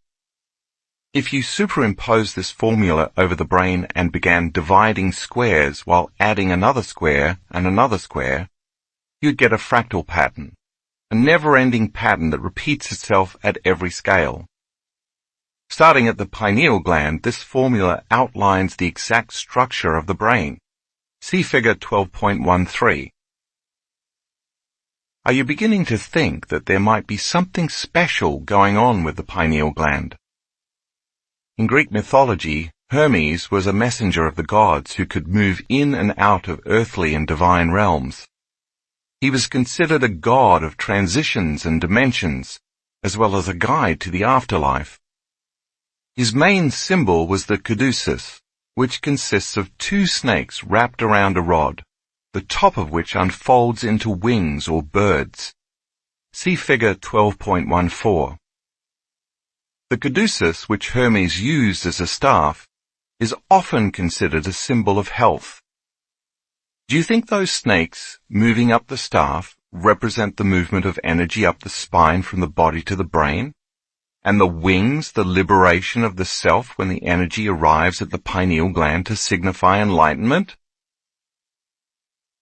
If you superimpose this formula over the brain and began dividing squares while adding another square and another square, you'd get a fractal pattern, a never-ending pattern that repeats itself at every scale. Starting at the pineal gland, this formula outlines the exact structure of the brain. See figure 12.13. Are you beginning to think that there might be something special going on with the pineal gland? In Greek mythology, Hermes was a messenger of the gods who could move in and out of earthly and divine realms. He was considered a god of transitions and dimensions, as well as a guide to the afterlife. His main symbol was the caduceus, which consists of two snakes wrapped around a rod, the top of which unfolds into wings or birds. See figure 12.14. The caduceus, which Hermes used as a staff, is often considered a symbol of health. Do you think those snakes moving up the staff represent the movement of energy up the spine from the body to the brain? And the wings, the liberation of the self when the energy arrives at the pineal gland to signify enlightenment?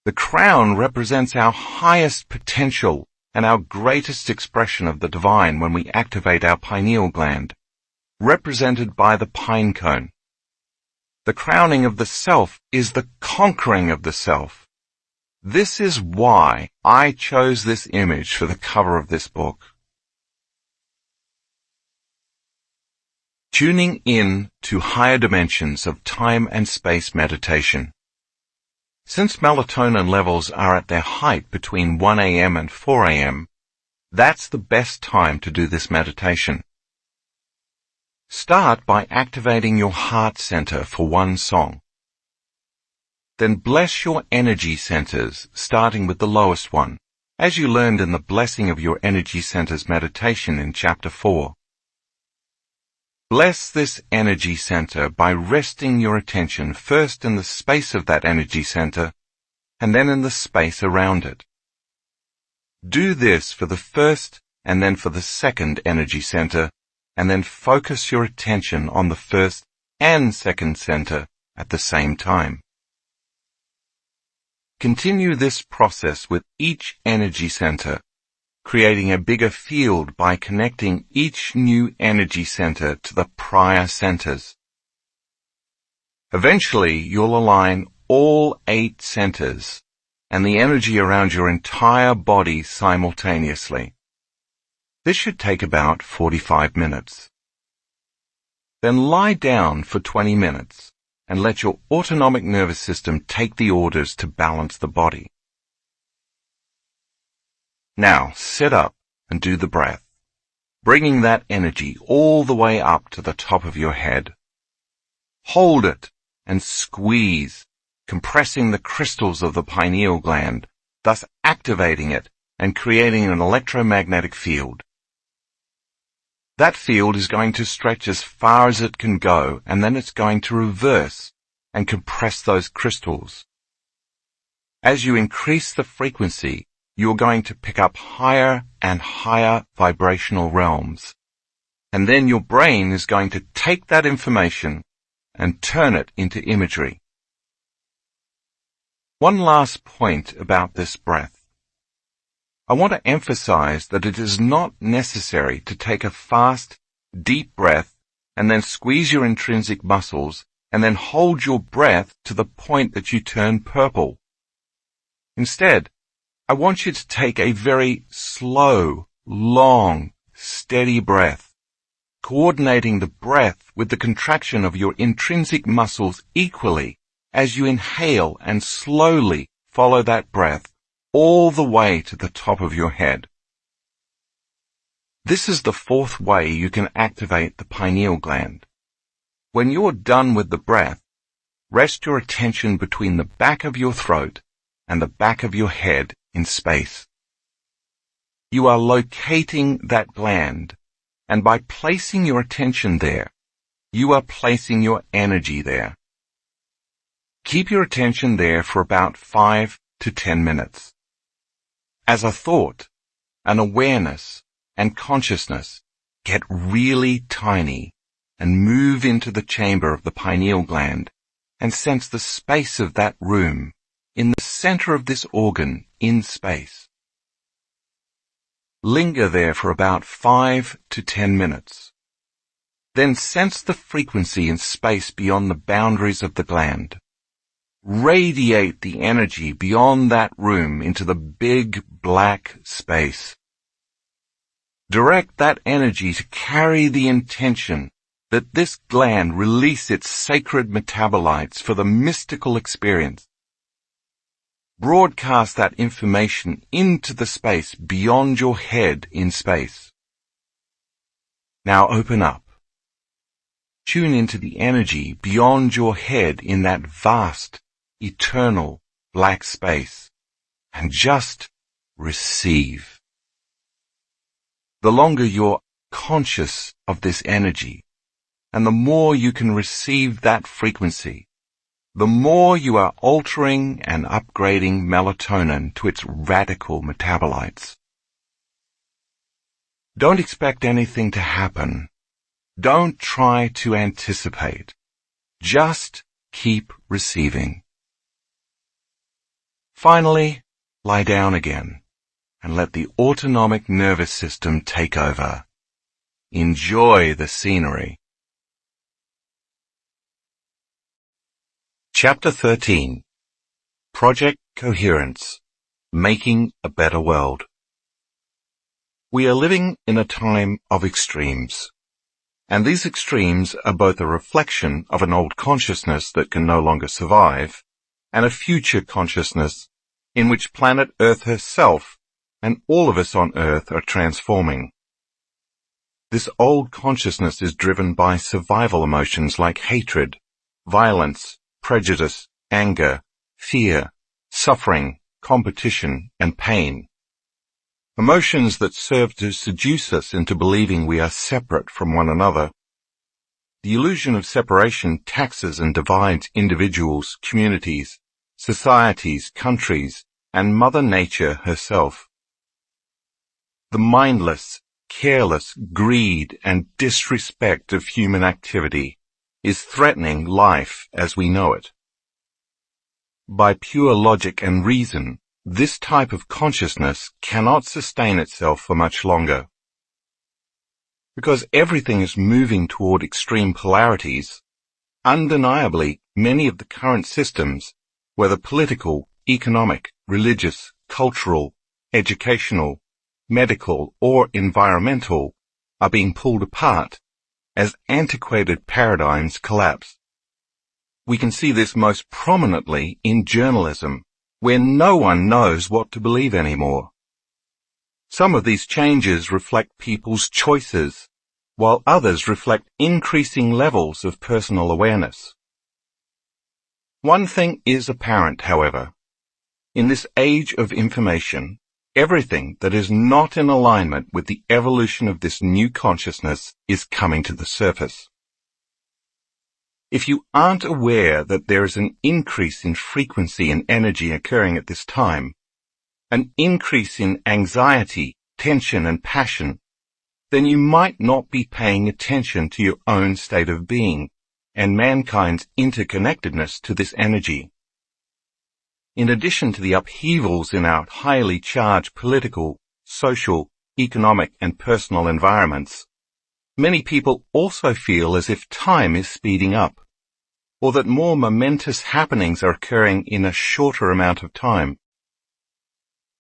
The crown represents our highest potential and our greatest expression of the divine when we activate our pineal gland, represented by the pine cone. The crowning of the self is the conquering of the self. This is why I chose this image for the cover of this book. Tuning in to higher dimensions of time and space meditation. Since melatonin levels are at their height between 1 a.m. and 4 a.m., that's the best time to do this meditation. Start by activating your heart center for one song. Then bless your energy centers, starting with the lowest one, as you learned in the Blessing of Your Energy Centers meditation in Chapter 4. Bless this energy center by resting your attention first in the space of that energy center and then in the space around it. Do this for the first and then for the second energy center, and then focus your attention on the first and second center at the same time. Continue this process with each energy center, creating a bigger field by connecting each new energy center to the prior centers. Eventually, you'll align all 8 centers and the energy around your entire body simultaneously. This should take about 45 minutes. Then lie down for 20 minutes and let your autonomic nervous system take the orders to balance the body. Now, sit up and do the breath, bringing that energy all the way up to the top of your head. Hold it and squeeze, compressing the crystals of the pineal gland, thus activating it and creating an electromagnetic field. That field is going to stretch as far as it can go, and then it's going to reverse and compress those crystals. As you increase the frequency, you're going to pick up higher and higher vibrational realms. And then your brain is going to take that information and turn it into imagery. One last point about this breath. I want to emphasize that it is not necessary to take a fast, deep breath and then squeeze your intrinsic muscles and then hold your breath to the point that you turn purple. Instead, I want you to take a very slow, long, steady breath, coordinating the breath with the contraction of your intrinsic muscles equally as you inhale and slowly follow that breath all the way to the top of your head. This is the fourth way you can activate the pineal gland. When you're done with the breath, rest your attention between the back of your throat and the back of your head in space. You are locating that gland, and by placing your attention there, you are placing your energy there. Keep your attention there for about 5 to 10 minutes. As a thought, an awareness, and consciousness get really tiny and move into the chamber of the pineal gland and sense the space of that room in the center of this organ in space. Linger there for about 5 to 10 minutes. Then sense the frequency in space beyond the boundaries of the gland. Radiate the energy beyond that room into the big black space. Direct that energy to carry the intention that this gland release its sacred metabolites for the mystical experience. Broadcast that information into the space beyond your head in space. Now open up. Tune into the energy beyond your head in that vast, eternal black space, and just receive. The longer you're conscious of this energy, and the more you can receive that frequency, the more you are altering and upgrading melatonin to its radical metabolites. Don't expect anything to happen. Don't try to anticipate. Just keep receiving. Finally, lie down again and let the autonomic nervous system take over. Enjoy the scenery. Chapter 13. Project Coherence. Making a Better World. We are living in a time of extremes, and these extremes are both a reflection of an old consciousness that can no longer survive, and a future consciousness in which planet Earth herself and all of us on Earth are transforming. This old consciousness is driven by survival emotions like hatred, violence, prejudice, anger, fear, suffering, competition, and pain. Emotions that serve to seduce us into believing we are separate from one another. The illusion of separation taxes and divides individuals, communities, societies, countries, and Mother Nature herself. The mindless, careless greed and disrespect of human activity is threatening life as we know it. By pure logic and reason, this type of consciousness cannot sustain itself for much longer. Because everything is moving toward extreme polarities, undeniably many of the current systems, whether political, economic, religious, cultural, educational, medical, or environmental, are being pulled apart as antiquated paradigms collapse. We can see this most prominently in journalism, where no one knows what to believe anymore. Some of these changes reflect people's choices, while others reflect increasing levels of personal awareness. One thing is apparent, however. In this age of information, everything that is not in alignment with the evolution of this new consciousness is coming to the surface. If you aren't aware that there is an increase in frequency and energy occurring at this time, an increase in anxiety, tension, and passion, then you might not be paying attention to your own state of being and mankind's interconnectedness to this energy. In addition to the upheavals in our highly charged political, social, economic, and personal environments, many people also feel as if time is speeding up, or that more momentous happenings are occurring in a shorter amount of time.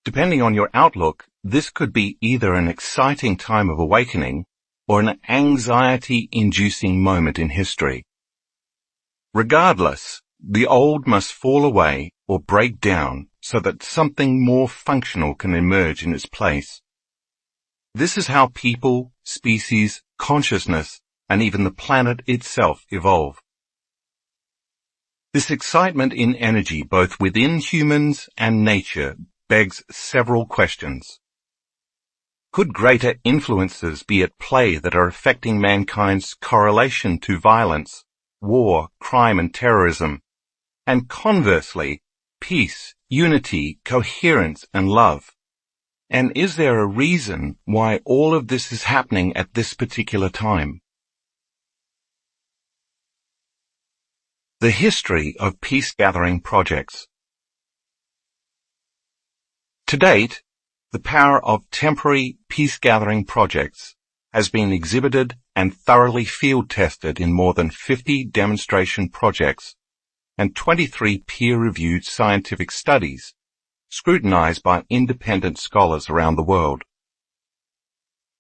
Depending on your outlook, this could be either an exciting time of awakening or an anxiety-inducing moment in history. Regardless, the old must fall away or break down so that something more functional can emerge in its place. This is how people, species, consciousness, and even the planet itself evolve. This excitement in energy both within humans and nature begs several questions. Could greater influences be at play that are affecting mankind's correlation to violence, war, crime, and terrorism, and conversely, peace, unity, coherence, and love? And is there a reason why all of this is happening at this particular time? The history of peace-gathering projects. To date, the power of temporary peace-gathering projects has been exhibited and thoroughly field-tested in more than 50 demonstration projects and 23 peer-reviewed scientific studies scrutinized by independent scholars around the world.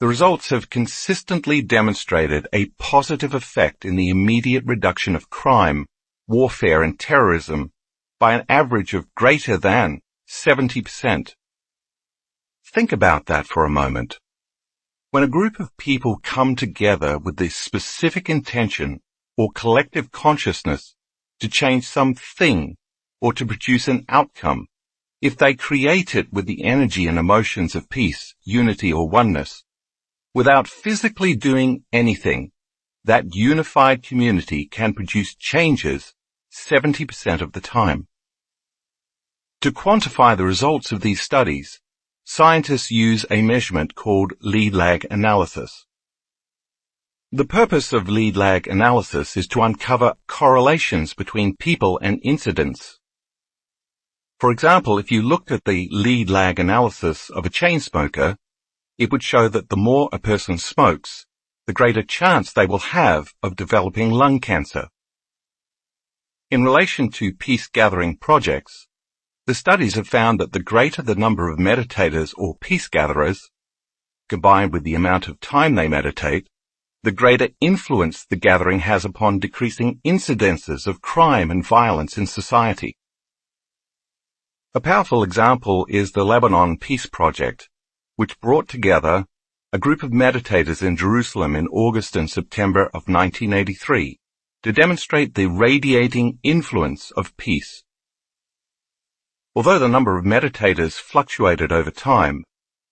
The results have consistently demonstrated a positive effect in the immediate reduction of crime, warfare, and terrorism by an average of greater than 70%. Think about that for a moment. When a group of people come together with the specific intention or collective consciousness to change something or to produce an outcome, if they create it with the energy and emotions of peace, unity, or oneness, without physically doing anything, that unified community can produce changes 70% of the time. To quantify the results of these studies, scientists use a measurement called lead-lag analysis. The purpose of lead-lag analysis is to uncover correlations between people and incidents. For example, if you looked at the lead-lag analysis of a chain smoker, it would show that the more a person smokes, the greater chance they will have of developing lung cancer. In relation to peace-gathering projects, the studies have found that the greater the number of meditators or peace gatherers, combined with the amount of time they meditate, the greater influence the gathering has upon decreasing incidences of crime and violence in society. A powerful example is the Lebanon Peace Project, which brought together a group of meditators in Jerusalem in August and September of 1983 to demonstrate the radiating influence of peace. Although the number of meditators fluctuated over time,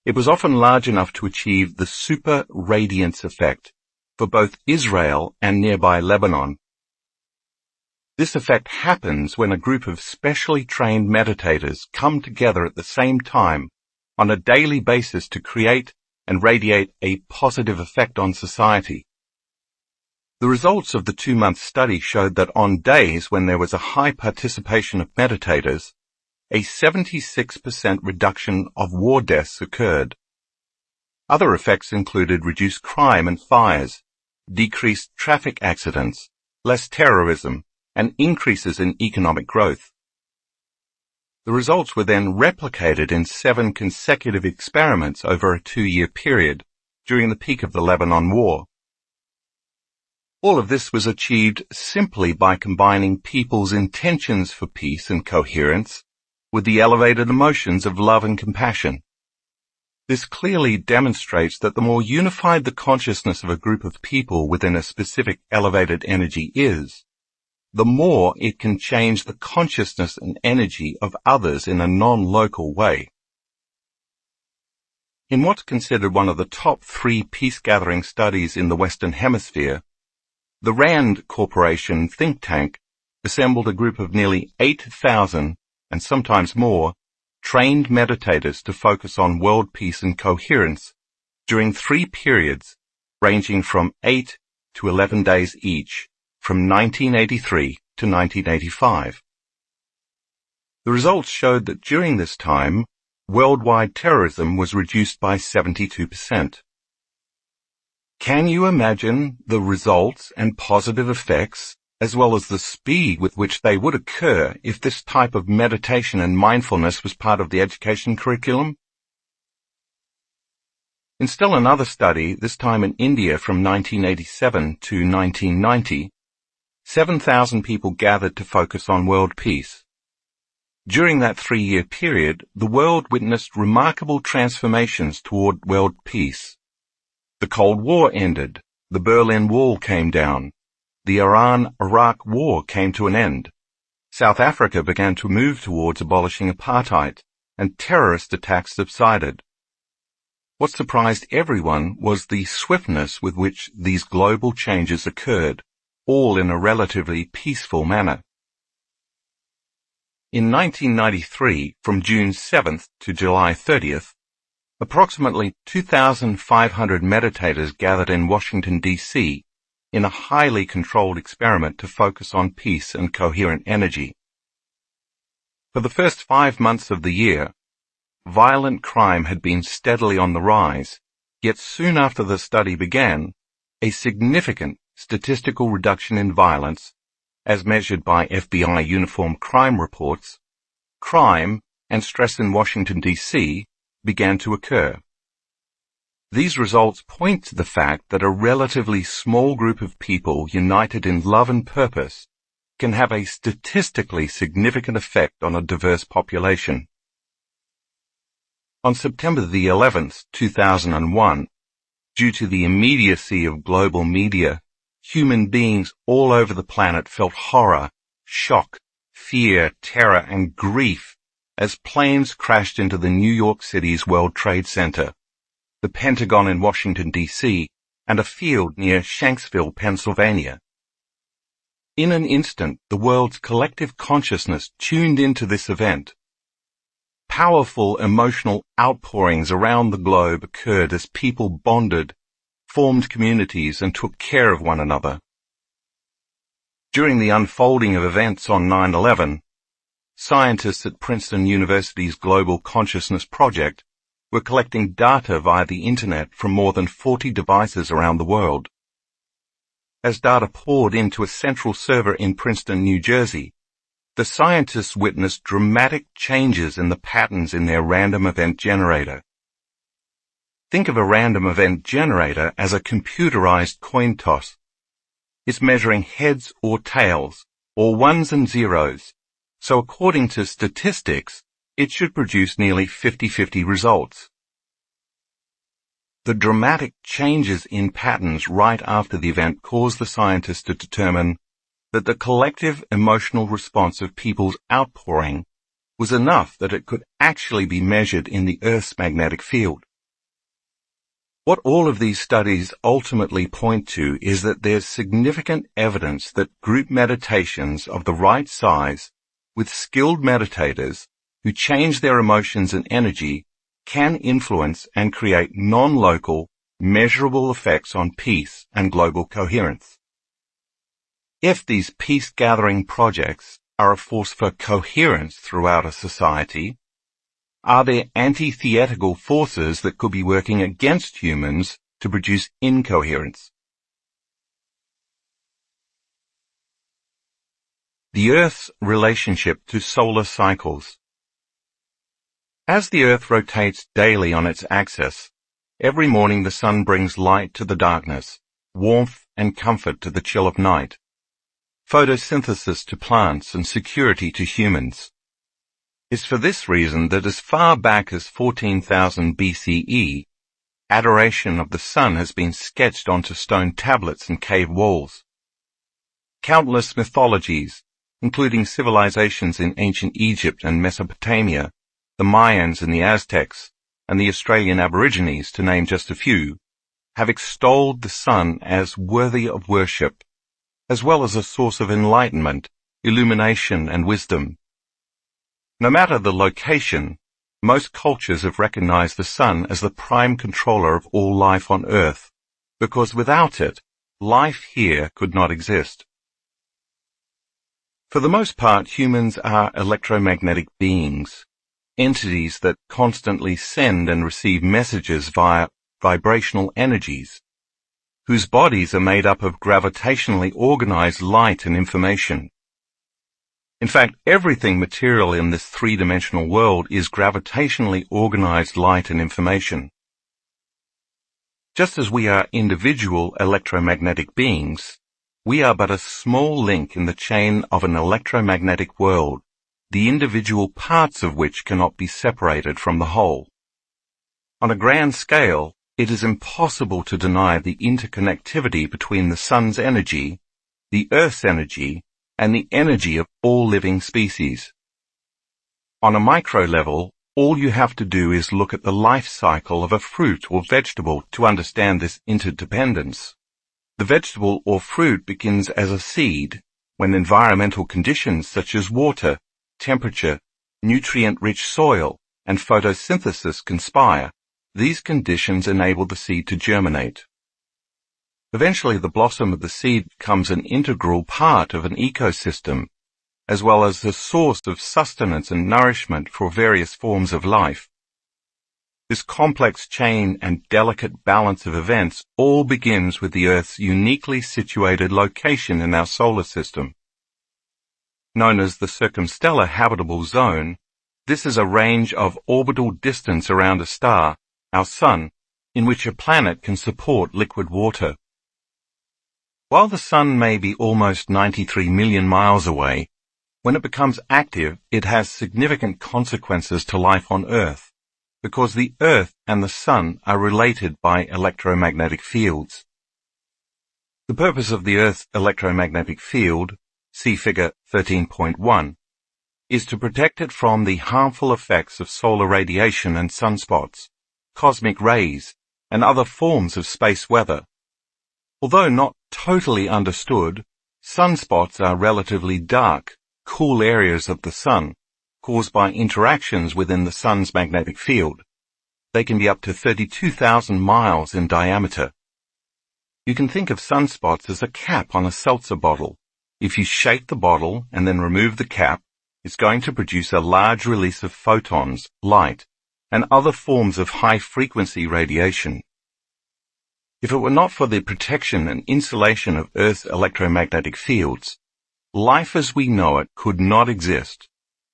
it was often large enough to achieve the super radiance effect for both Israel and nearby Lebanon. This effect happens when a group of specially trained meditators come together at the same time on a daily basis to create and radiate a positive effect on society. The results of the 2-month study showed that on days when there was a high participation of meditators, a 76% reduction of war deaths occurred. Other effects included reduced crime and fires, decreased traffic accidents, less terrorism, and increases in economic growth. The results were then replicated in 7 consecutive experiments over a 2-year period during the peak of the Lebanon War. All of this was achieved simply by combining people's intentions for peace and coherence with the elevated emotions of love and compassion. This clearly demonstrates that the more unified the consciousness of a group of people within a specific elevated energy is, the more it can change the consciousness and energy of others in a non-local way. In what's considered one of the top 3 peace-gathering studies in the Western Hemisphere, the RAND Corporation think tank assembled a group of nearly 8,000, and sometimes more, trained meditators to focus on world peace and coherence during 3 periods ranging from 8 to 11 days each, from 1983 to 1985. The results showed that during this time, worldwide terrorism was reduced by 72%. Can you imagine the results and positive effects, as well as the speed with which they would occur if this type of meditation and mindfulness was part of the education curriculum? In still another study, this time in India from 1987 to 1990, 7,000 people gathered to focus on world peace. During that 3-year period, the world witnessed remarkable transformations toward world peace. The Cold War ended, the Berlin Wall came down, the Iran-Iraq War came to an end, South Africa began to move towards abolishing apartheid, and terrorist attacks subsided. What surprised everyone was the swiftness with which these global changes occurred, all in a relatively peaceful manner. In 1993, from June 7th to July 30th, approximately 2,500 meditators gathered in Washington, D.C. in a highly controlled experiment to focus on peace and coherent energy. For the first 5 months of the year, violent crime had been steadily on the rise, yet soon after the study began, a significant statistical reduction in violence, as measured by FBI uniform crime reports, crime and stress in Washington, D.C. began to occur. These results point to the fact that a relatively small group of people united in love and purpose can have a statistically significant effect on a diverse population. On September the 11th, 2001, due to the immediacy of global media, human beings all over the planet felt horror, shock, fear, terror, and grief as planes crashed into the New York City's World Trade Center, the Pentagon in Washington, D.C., and a field near Shanksville, Pennsylvania. In an instant, the world's collective consciousness tuned into this event. Powerful emotional outpourings around the globe occurred as people bonded, formed communities, and took care of one another. During the unfolding of events on 9/11, scientists at Princeton University's Global Consciousness Project were collecting data via the Internet from more than 40 devices around the world. As data poured into a central server in Princeton, New Jersey, the scientists witnessed dramatic changes in the patterns in their random event generator. Think of a random event generator as a computerized coin toss. It's measuring heads or tails, or ones and zeros, so according to statistics, it should produce nearly 50-50 results. The dramatic changes in patterns right after the event caused the scientists to determine that the collective emotional response of people's outpouring was enough that it could actually be measured in the Earth's magnetic field. What all of these studies ultimately point to is that there's significant evidence that group meditations of the right size with skilled meditators who change their emotions and energy can influence and create non-local, measurable effects on peace and global coherence. If these peace-gathering projects are a force for coherence throughout a society, are there antithetical forces that could be working against humans to produce incoherence? The Earth's relationship to solar cycles. As the Earth rotates daily on its axis, every morning the sun brings light to the darkness, warmth and comfort to the chill of night, photosynthesis to plants and security to humans. It's for this reason that as far back as 14,000 BCE, adoration of the sun has been sketched onto stone tablets and cave walls. Countless mythologies, including civilizations in ancient Egypt and Mesopotamia, the Mayans and the Aztecs, and the Australian Aborigines, to name just a few, have extolled the sun as worthy of worship, as well as a source of enlightenment, illumination, and wisdom. No matter the location, most cultures have recognized the sun as the prime controller of all life on Earth, because without it, life here could not exist. For the most part, humans are electromagnetic beings, entities that constantly send and receive messages via vibrational energies, whose bodies are made up of gravitationally organized light and information. In fact, everything material in this three-dimensional world is gravitationally organized light and information. Just as we are individual electromagnetic beings, we are but a small link in the chain of an electromagnetic world, the individual parts of which cannot be separated from the whole. On a grand scale, it is impossible to deny the interconnectivity between the sun's energy, the Earth's energy, and the energy of all living species. On a micro level, all you have to do is look at the life cycle of a fruit or vegetable to understand this interdependence. The vegetable or fruit begins as a seed when environmental conditions such as water, temperature, nutrient-rich soil, and photosynthesis conspire. These conditions enable the seed to germinate. Eventually, the blossom of the seed becomes an integral part of an ecosystem, as well as the source of sustenance and nourishment for various forms of life. This complex chain and delicate balance of events all begins with the Earth's uniquely situated location in our solar system. Known as the circumstellar habitable zone, this is a range of orbital distance around a star, our Sun, in which a planet can support liquid water. While the Sun may be almost 93 million miles away, when it becomes active, it has significant consequences to life on Earth, because the Earth and the Sun are related by electromagnetic fields. The purpose of the Earth's electromagnetic field, see figure 13.1, is to protect it from the harmful effects of solar radiation and sunspots, cosmic rays, and other forms of space weather. Although not totally understood, sunspots are relatively dark, cool areas of the Sun, caused by interactions within the Sun's magnetic field. They can be up to 32,000 miles in diameter. You can think of sunspots as a cap on a seltzer bottle. If you shake the bottle and then remove the cap, it's going to produce a large release of photons, light, and other forms of high-frequency radiation. If it were not for the protection and insulation of Earth's electromagnetic fields, life as we know it could not exist,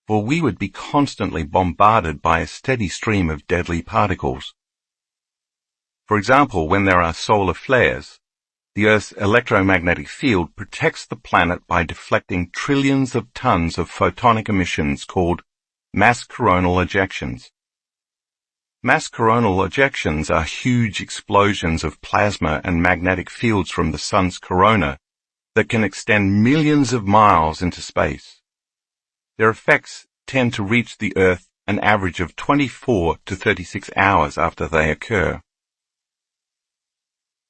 for we would be constantly bombarded by a steady stream of deadly particles. For example, when there are solar flares, the Earth's electromagnetic field protects the planet by deflecting trillions of tons of photonic emissions called mass coronal ejections. Mass coronal ejections are huge explosions of plasma and magnetic fields from the Sun's corona that can extend millions of miles into space. Their effects tend to reach the Earth an average of 24 to 36 hours after they occur.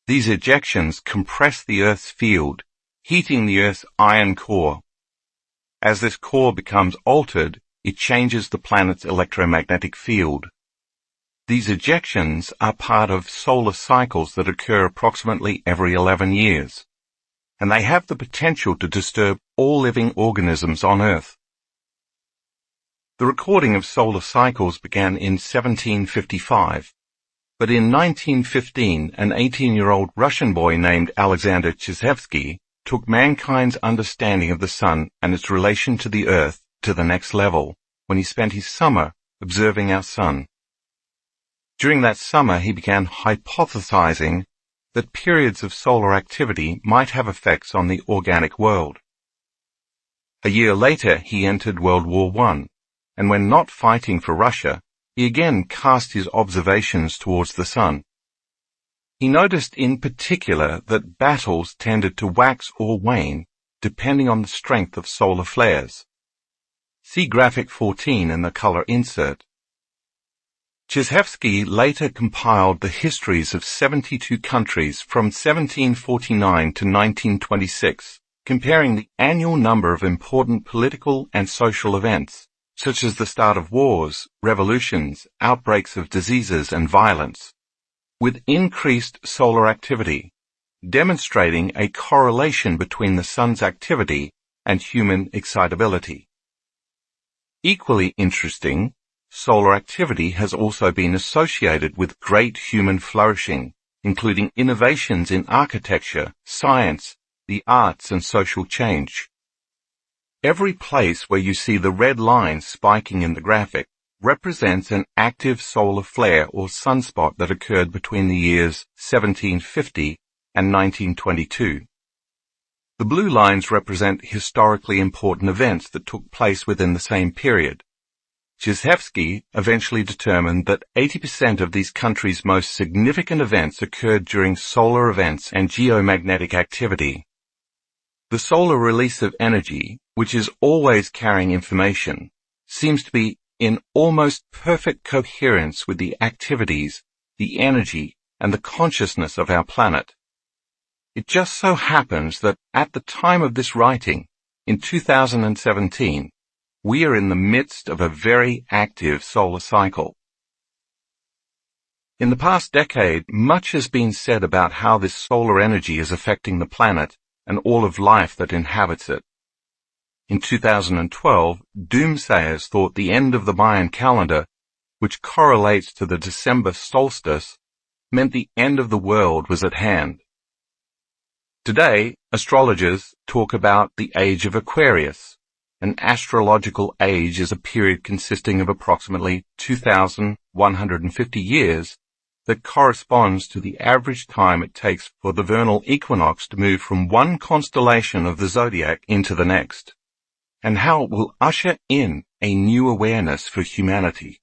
These ejections compress the Earth's field, heating the Earth's iron core. As this core becomes altered, it changes the planet's electromagnetic field. These ejections are part of solar cycles that occur approximately every 11 years, and they have the potential to disturb all living organisms on Earth. The recording of solar cycles began in 1755, but in 1915 an 18-year-old Russian boy named Alexander Chizhevsky took mankind's understanding of the Sun and its relation to the Earth to the next level when he spent his summer observing our Sun. During that summer, he began hypothesizing that periods of solar activity might have effects on the organic world. A year later, he entered World War I, and when not fighting for Russia, he again cast his observations towards the Sun. He noticed in particular that battles tended to wax or wane depending on the strength of solar flares. See graphic 14 in the color insert. Chizhevsky later compiled the histories of 72 countries from 1749 to 1926, comparing the annual number of important political and social events, such as the start of wars, revolutions, outbreaks of diseases and violence, with increased solar activity, demonstrating a correlation between the Sun's activity and human excitability. Equally interesting, solar activity has also been associated with great human flourishing, including innovations in architecture, science, the arts, and social change. Every place where you see the red line spiking in the graphic represents an active solar flare or sunspot that occurred between the years 1750 and 1922. The blue lines represent historically important events that took place within the same period. Krzyzewski eventually determined that 80% of these countries' most significant events occurred during solar events and geomagnetic activity. The solar release of energy, which is always carrying information, seems to be in almost perfect coherence with the activities, the energy, and the consciousness of our planet. It just so happens that at the time of this writing, in 2017, we are in the midst of a very active solar cycle. In the past decade, much has been said about how this solar energy is affecting the planet and all of life that inhabits it. In 2012, doomsayers thought the end of the Mayan calendar, which correlates to the December solstice, meant the end of the world was at hand. Today, astrologers talk about the age of Aquarius. An astrological age is a period consisting of approximately 2,150 years that corresponds to the average time it takes for the vernal equinox to move from one constellation of the zodiac into the next, and how it will usher in a new awareness for humanity.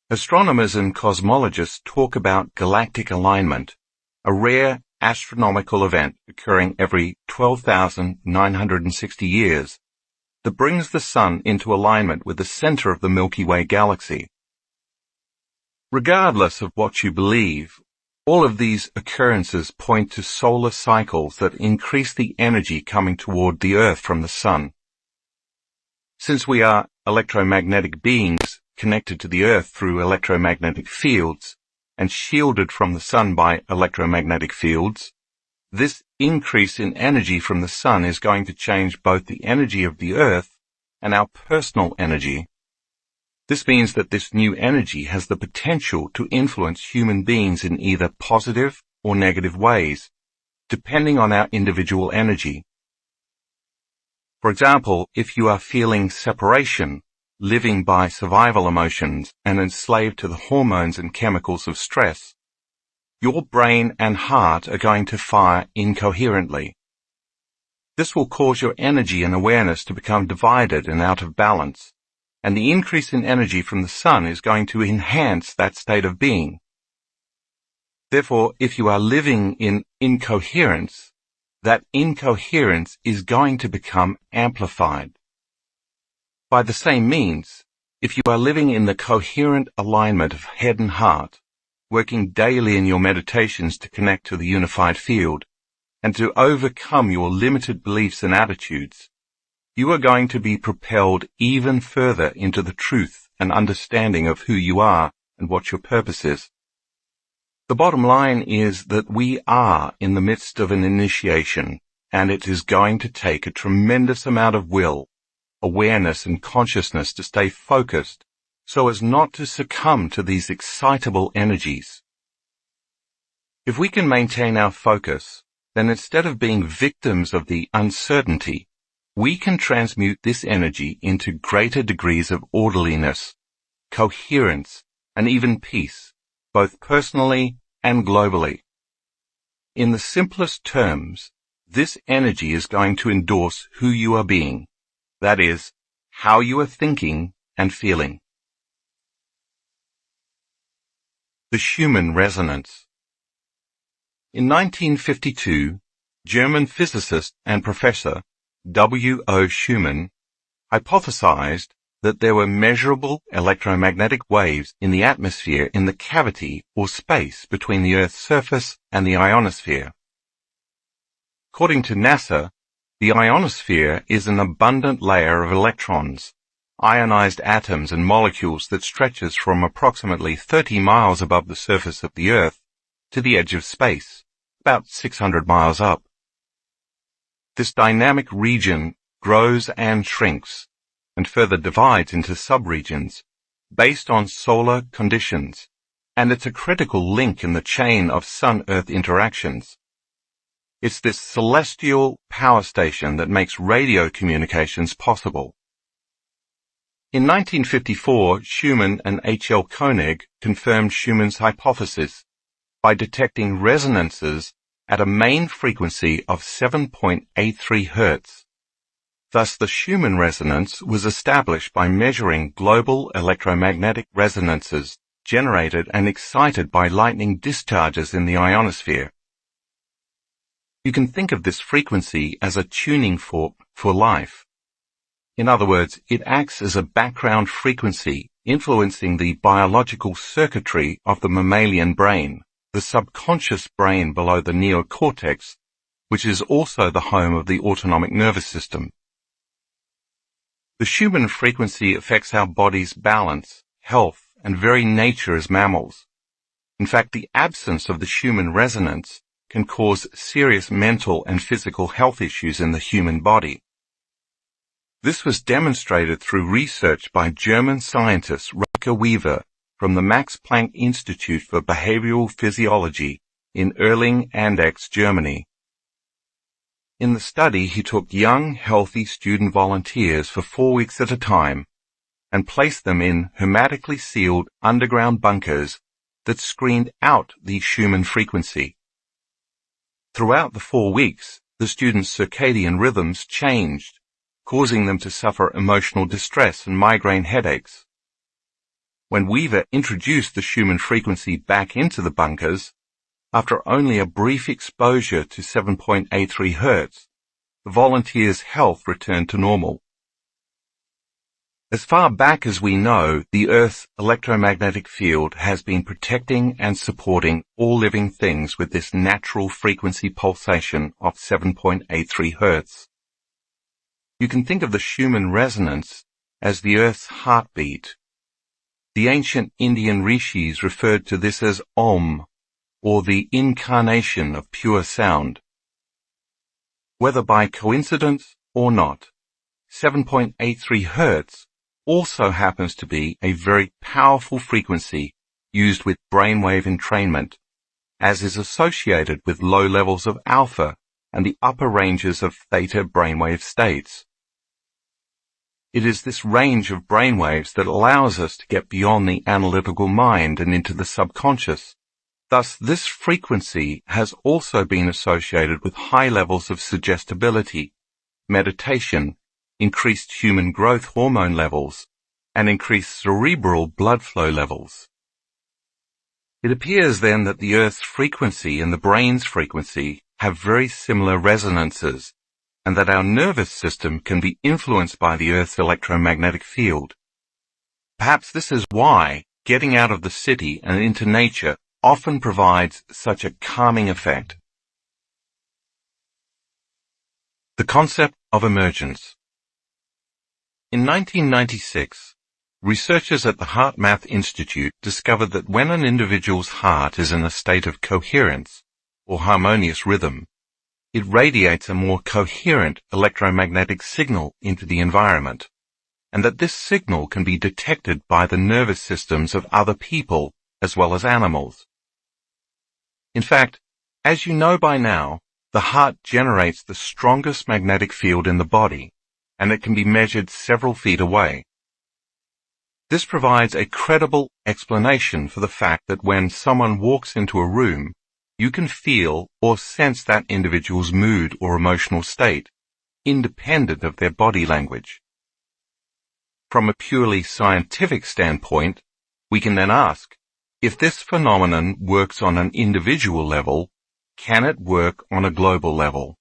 Astronomers and cosmologists talk about galactic alignment, a rare astronomical event occurring every 12,960 years that brings the Sun into alignment with the center of the Milky Way galaxy. Regardless of what you believe, all of these occurrences point to solar cycles that increase the energy coming toward the Earth from the Sun. Since we are electromagnetic beings connected to the Earth through electromagnetic fields, and shielded from the Sun by electromagnetic fields, this increase in energy from the Sun is going to change both the energy of the Earth and our personal energy. This means that this new energy has the potential to influence human beings in either positive or negative ways, depending on our individual energy. For example, if you are feeling separation, living by survival emotions, and enslaved to the hormones and chemicals of stress, your brain and heart are going to fire incoherently. This will cause your energy and awareness to become divided and out of balance, and the increase in energy from the Sun is going to enhance that state of being. Therefore, if you are living in incoherence, that incoherence is going to become amplified. By the same means, if you are living in the coherent alignment of head and heart, working daily in your meditations to connect to the unified field, and to overcome your limited beliefs and attitudes, you are going to be propelled even further into the truth and understanding of who you are and what your purpose is. The bottom line is that we are in the midst of an initiation, and it is going to take a tremendous amount of will, awareness and consciousness to stay focused so as not to succumb to these excitable energies. If we can maintain our focus, then instead of being victims of the uncertainty, we can transmute this energy into greater degrees of orderliness, coherence, and even peace, both personally and globally. In the simplest terms, this energy is going to endorse who you are being. That is, how you are thinking and feeling. The Schumann resonance. In 1952, German physicist and professor W.O. Schumann hypothesized that there were measurable electromagnetic waves in the atmosphere in the cavity or space between the Earth's surface and the ionosphere. According to NASA, the ionosphere is an abundant layer of electrons, ionized atoms and molecules that stretches from approximately 30 miles above the surface of the Earth to the edge of space, about 600 miles up. This dynamic region grows and shrinks, and further divides into subregions, based on solar conditions, and it's a critical link in the chain of Sun-Earth interactions. It's this celestial power station that makes radio communications possible. In 1954, Schumann and H. L. Koenig confirmed Schumann's hypothesis by detecting resonances at a main frequency of 7.83 Hz. Thus, the Schumann resonance was established by measuring global electromagnetic resonances generated and excited by lightning discharges in the ionosphere. You can think of this frequency as a tuning fork for life. In other words, it acts as a background frequency influencing the biological circuitry of the mammalian brain, the subconscious brain below the neocortex, which is also the home of the autonomic nervous system. The Schumann frequency affects our body's balance, health, and very nature as mammals. In fact, the absence of the Schumann resonance can cause serious mental and physical health issues in the human body. This was demonstrated through research by German scientist Rutger Weaver from the Max Planck Institute for Behavioral Physiology in Erlangen-Andechs, Germany. In the study, he took young, healthy student volunteers for 4 weeks at a time and placed them in hermetically sealed underground bunkers that screened out the Schumann frequency. Throughout the 4 weeks, the students' circadian rhythms changed, causing them to suffer emotional distress and migraine headaches. When Weaver introduced the Schumann frequency back into the bunkers, after only a brief exposure to 7.83 Hz, the volunteers' health returned to normal. As far back as we know, the Earth's electromagnetic field has been protecting and supporting all living things with this natural frequency pulsation of 7.83 Hz. You can think of the Schumann resonance as the Earth's heartbeat. The ancient Indian rishis referred to this as Om, or the incarnation of pure sound. Whether by coincidence or not, 7.83 Hz also happens to be a very powerful frequency used with brainwave entrainment, as is associated with low levels of alpha and the upper ranges of theta brainwave states. It is this range of brainwaves that allows us to get beyond the analytical mind and into the subconscious. Thus, this frequency has also been associated with high levels of suggestibility, meditation, increased human growth hormone levels, and increased cerebral blood flow levels. It appears then that the Earth's frequency and the brain's frequency have very similar resonances, and that our nervous system can be influenced by the Earth's electromagnetic field. Perhaps this is why getting out of the city and into nature often provides such a calming effect. The concept of emergence. In 1996, researchers at the HeartMath Institute discovered that when an individual's heart is in a state of coherence, or harmonious rhythm, it radiates a more coherent electromagnetic signal into the environment, and that this signal can be detected by the nervous systems of other people as well as animals. In fact, as you know by now, the heart generates the strongest magnetic field in the body, and it can be measured several feet away. This provides a credible explanation for the fact that when someone walks into a room, you can feel or sense that individual's mood or emotional state, independent of their body language. From a purely scientific standpoint, we can then ask, if this phenomenon works on an individual level, can it work on a global level?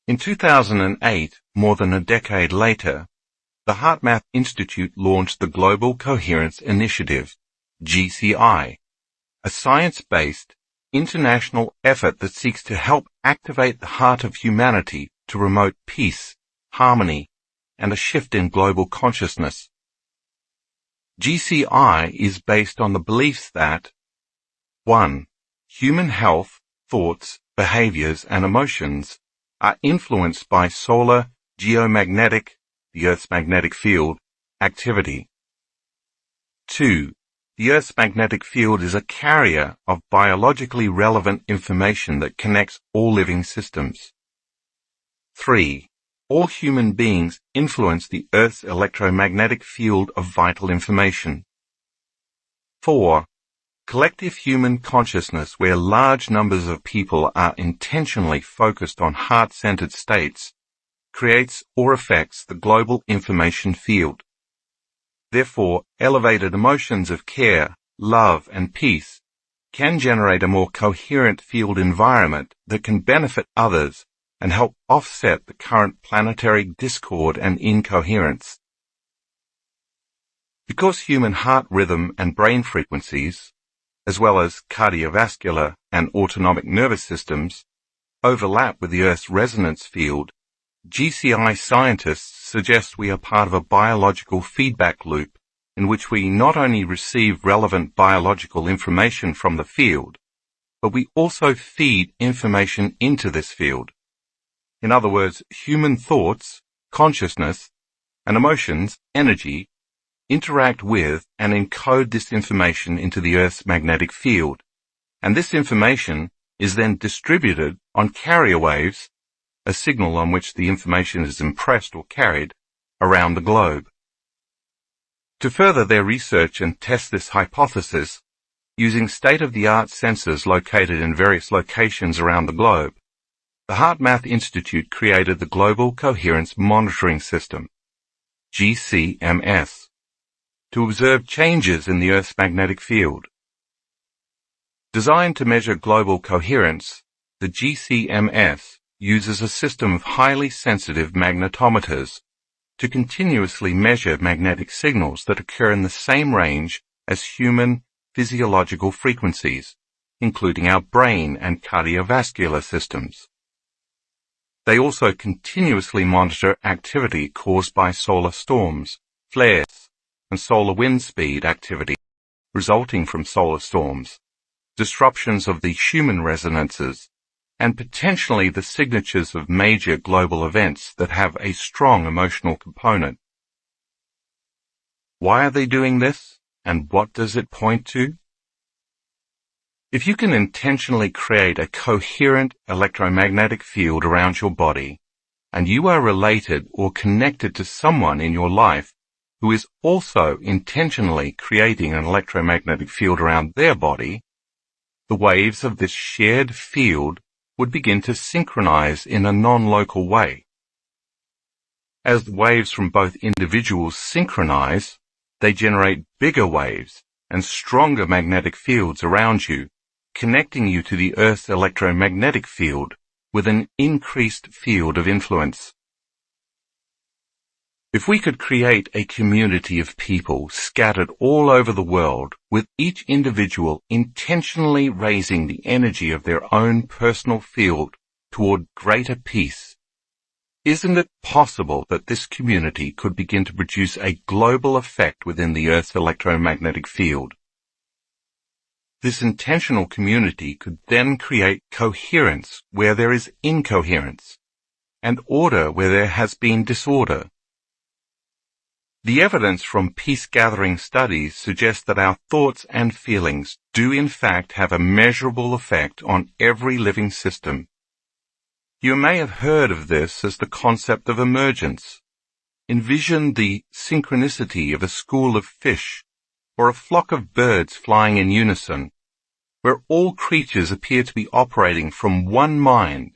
In 2008, more than a decade later, the HeartMath Institute launched the Global Coherence Initiative, GCI, a science-based, international effort that seeks to help activate the heart of humanity to promote peace, harmony, and a shift in global consciousness. GCI is based on the beliefs that 1. Human health, thoughts, behaviors, and emotions are influenced by solar, geomagnetic, the Earth's magnetic field, activity. 2. The Earth's magnetic field is a carrier of biologically relevant information that connects all living systems. 3. all human beings influence the Earth's electromagnetic field of vital information. 4. Collective human consciousness, where large numbers of people are intentionally focused on heart-centered states, creates or affects the global information field. Therefore, elevated emotions of care, love, and peace can generate a more coherent field environment that can benefit others and help offset the current planetary discord and incoherence. Because human heart rhythm and brain frequencies, as well as cardiovascular and autonomic nervous systems, overlap with the Earth's resonance field, GCI scientists suggest we are part of a biological feedback loop in which we not only receive relevant biological information from the field, but we also feed information into this field. In other words, human thoughts, consciousness, and emotions, energy, interact with and encode this information into the Earth's magnetic field, and this information is then distributed on carrier waves, a signal on which the information is impressed or carried, around the globe. To further their research and test this hypothesis, using state-of-the-art sensors located in various locations around the globe, the HeartMath Institute created the Global Coherence Monitoring System, GCMS, to observe changes in the Earth's magnetic field. Designed to measure global coherence, the GCMS uses a system of highly sensitive magnetometers to continuously measure magnetic signals that occur in the same range as human physiological frequencies, including our brain and cardiovascular systems. They also continuously monitor activity caused by solar storms, flares, and solar wind speed activity resulting from solar storms, disruptions of the Schumann resonances, and potentially the signatures of major global events that have a strong emotional component. Why are they doing this, and what does it point to? If you can intentionally create a coherent electromagnetic field around your body, and you are related or connected to someone in your life who is also intentionally creating an electromagnetic field around their body, the waves of this shared field would begin to synchronize in a non-local way. As the waves from both individuals synchronize, they generate bigger waves and stronger magnetic fields around you, connecting you to the Earth's electromagnetic field with an increased field of influence. If we could create a community of people scattered all over the world, with each individual intentionally raising the energy of their own personal field toward greater peace, isn't it possible that this community could begin to produce a global effect within the Earth's electromagnetic field? This intentional community could then create coherence where there is incoherence, and order where there has been disorder. The evidence from peace-gathering studies suggests that our thoughts and feelings do in fact have a measurable effect on every living system. You may have heard of this as the concept of emergence. Envision the synchronicity of a school of fish or a flock of birds flying in unison, where all creatures appear to be operating from one mind,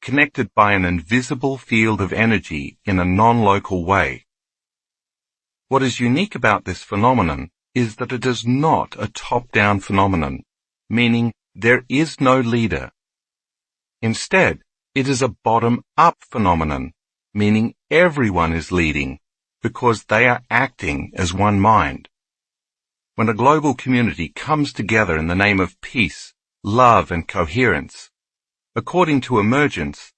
connected by an invisible field of energy in a non-local way. What is unique about this phenomenon is that it is not a top-down phenomenon, meaning there is no leader. Instead, it is a bottom-up phenomenon, meaning everyone is leading because they are acting as one mind. When a global community comes together in the name of peace, love, and coherence, according to emergence,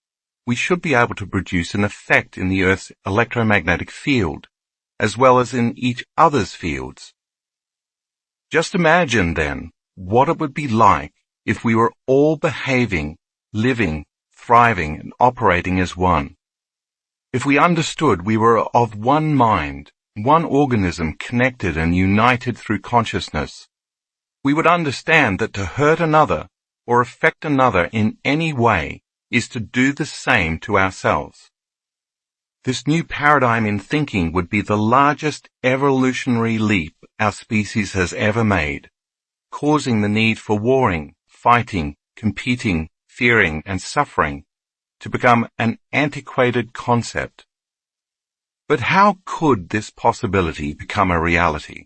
we should be able to produce an effect in the Earth's electromagnetic field, as well as in each other's fields. Just imagine, then, what it would be like if we were all behaving, living, thriving, and operating as one. If we understood we were of one mind, one organism connected and united through consciousness, we would understand that to hurt another or affect another in any way is to do the same to ourselves. This new paradigm in thinking would be the largest evolutionary leap our species has ever made, causing the need for warring, fighting, competing, fearing, and suffering to become an antiquated concept. But how could this possibility become a reality?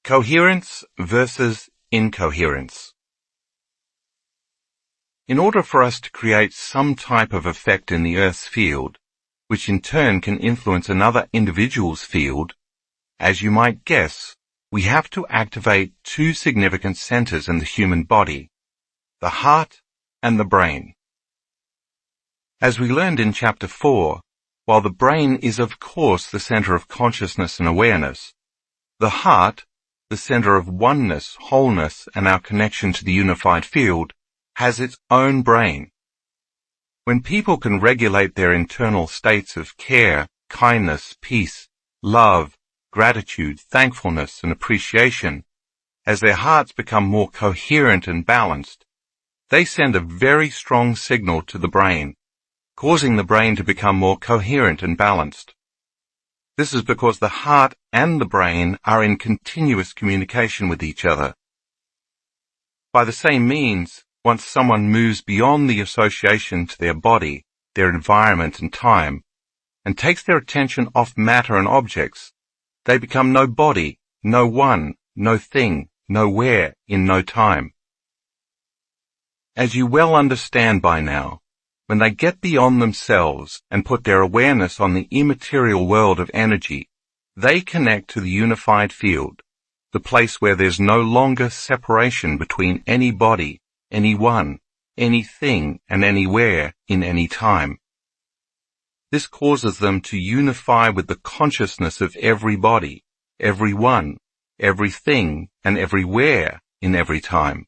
Coherence versus incoherence. In order for us to create some type of effect in the Earth's field, which in turn can influence another individual's field, as you might guess, we have to activate two significant centers in the human body, the heart and the brain. As we learned in Chapter 4, while the brain is of course the center of consciousness and awareness, the heart, the center of oneness, wholeness, and our connection to the unified field, has its own brain. When people can regulate their internal states of care, kindness, peace, love, gratitude, thankfulness, and appreciation, as their hearts become more coherent and balanced, they send a very strong signal to the brain, causing the brain to become more coherent and balanced. This is because the heart and the brain are in continuous communication with each other. By the same means, once someone moves beyond the association to their body, their environment and time, and takes their attention off matter and objects, they become no body, no one, no thing, nowhere, in no time. As you well understand by now, when they get beyond themselves and put their awareness on the immaterial world of energy, they connect to the unified field, the place where there's no longer separation between any body, anyone, anything, and anywhere in any time. This causes them to unify with the consciousness of every body, everyone, everything, and everywhere in every time.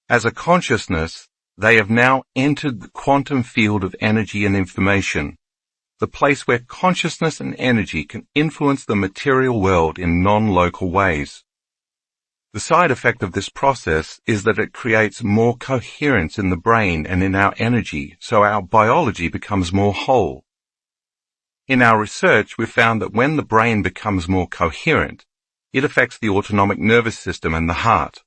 As a consciousness, they have now entered the quantum field of energy and information, the place where consciousness and energy can influence the material world in non-local ways. The side effect of this process is that it creates more coherence in the brain and in our energy, so our biology becomes more whole. In our research, we've found that when the brain becomes more coherent, it affects the autonomic nervous system and the heart.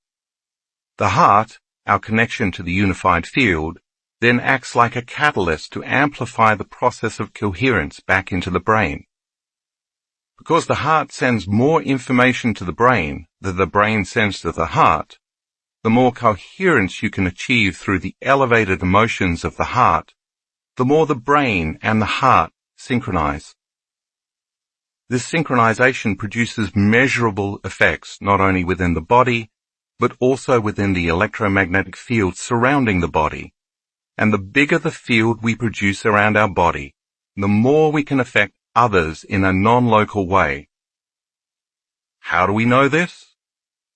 The heart, our connection to the unified field, then acts like a catalyst to amplify the process of coherence back into the brain. Because the heart sends more information to the brain than the brain sends to the heart, the more coherence you can achieve through the elevated emotions of the heart, the more the brain and the heart synchronize. This synchronization produces measurable effects not only within the body, but also within the electromagnetic field surrounding the body. And the bigger the field we produce around our body, the more we can affect others in a non-local way. How do we know this?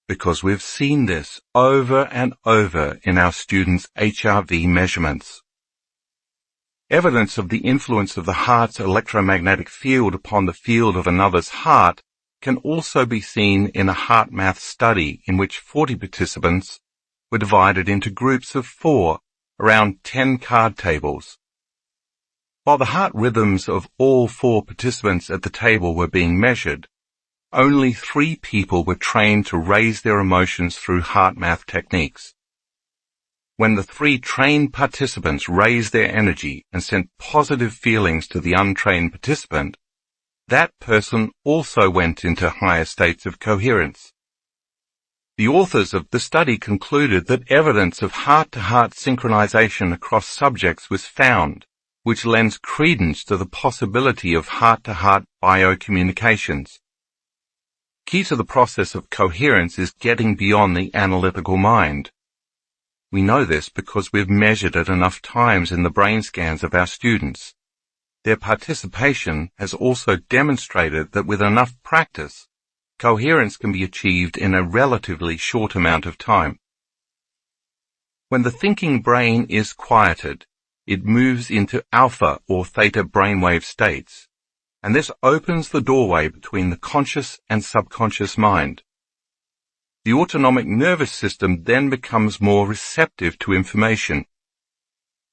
Because we've seen this over and over in our students' HRV measurements. Evidence of the influence of the heart's electromagnetic field upon the field of another's heart can also be seen in a heart math study in which 40 participants were divided into groups of 4 around 10 card tables. While the heart rhythms of all 4 participants at the table were being measured, only 3 people were trained to raise their emotions through heart math techniques. When the 3 trained participants raised their energy and sent positive feelings to the untrained participant, that person also went into higher states of coherence. The authors of the study concluded that evidence of heart-to-heart synchronization across subjects was found, which lends credence to the possibility of heart-to-heart biocommunications. Key to the process of coherence is getting beyond the analytical mind. We know this because we've measured it enough times in the brain scans of our students. Their participation has also demonstrated that with enough practice, coherence can be achieved in a relatively short amount of time. When the thinking brain is quieted, it moves into alpha or theta brainwave states, and this opens the doorway between the conscious and subconscious mind. The autonomic nervous system then becomes more receptive to information.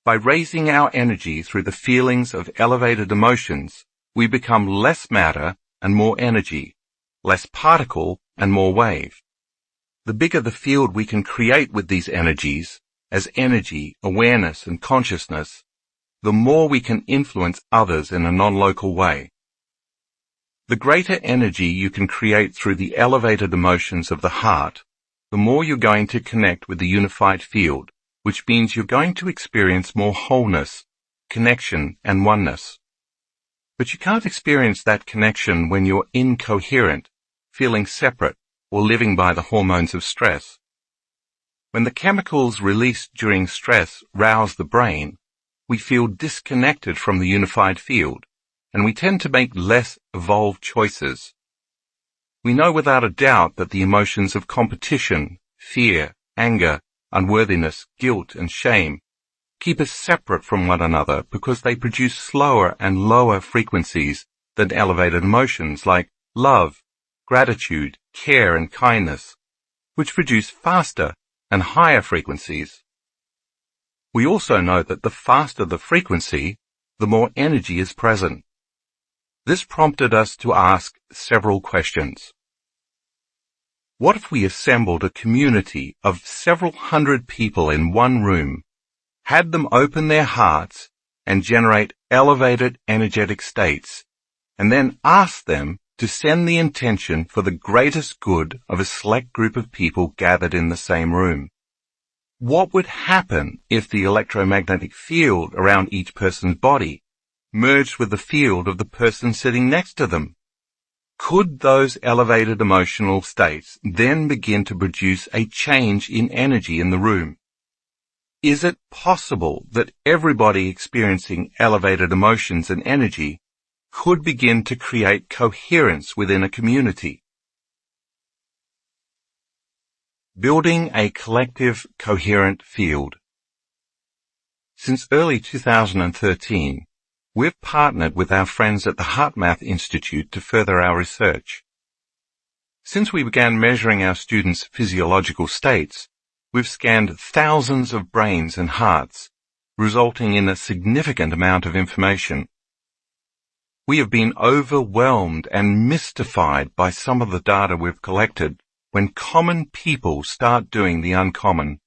By raising our energy through the feelings of elevated emotions, we become less matter and more energy, less particle and more wave. The bigger the field we can create with these energies, as energy, awareness, and consciousness, the more we can influence others in a non-local way. The greater energy you can create through the elevated emotions of the heart, the more you're going to connect with the unified field, which means you're going to experience more wholeness, connection, and oneness. But you can't experience that connection when you're incoherent, feeling separate, or living by the hormones of stress. When the chemicals released during stress rouse the brain, we feel disconnected from the unified field, and we tend to make less evolved choices. We know without a doubt that the emotions of competition, fear, anger, unworthiness, guilt, and shame keep us separate from one another because they produce slower and lower frequencies than elevated emotions like love, gratitude, care, and kindness, which produce faster and higher frequencies. We also know that the faster the frequency, the more energy is present. This prompted us to ask several questions. What if we assembled a community of several hundred people in one room, had them open their hearts and generate elevated energetic states, and then asked them to send the intention for the greatest good of a select group of people gathered in the same room? What would happen if the electromagnetic field around each person's body merged with the field of the person sitting next to them? Could those elevated emotional states then begin to produce a change in energy in the room? Is it possible that everybody experiencing elevated emotions and energy could begin to create coherence within a community? Building a collective, coherent field. Since early 2013, we've partnered with our friends at the HeartMath Institute to further our research. Since we began measuring our students' physiological states, we've scanned thousands of brains and hearts, resulting in a significant amount of information. We have been overwhelmed and mystified by some of the data we've collected when common people start doing the uncommon.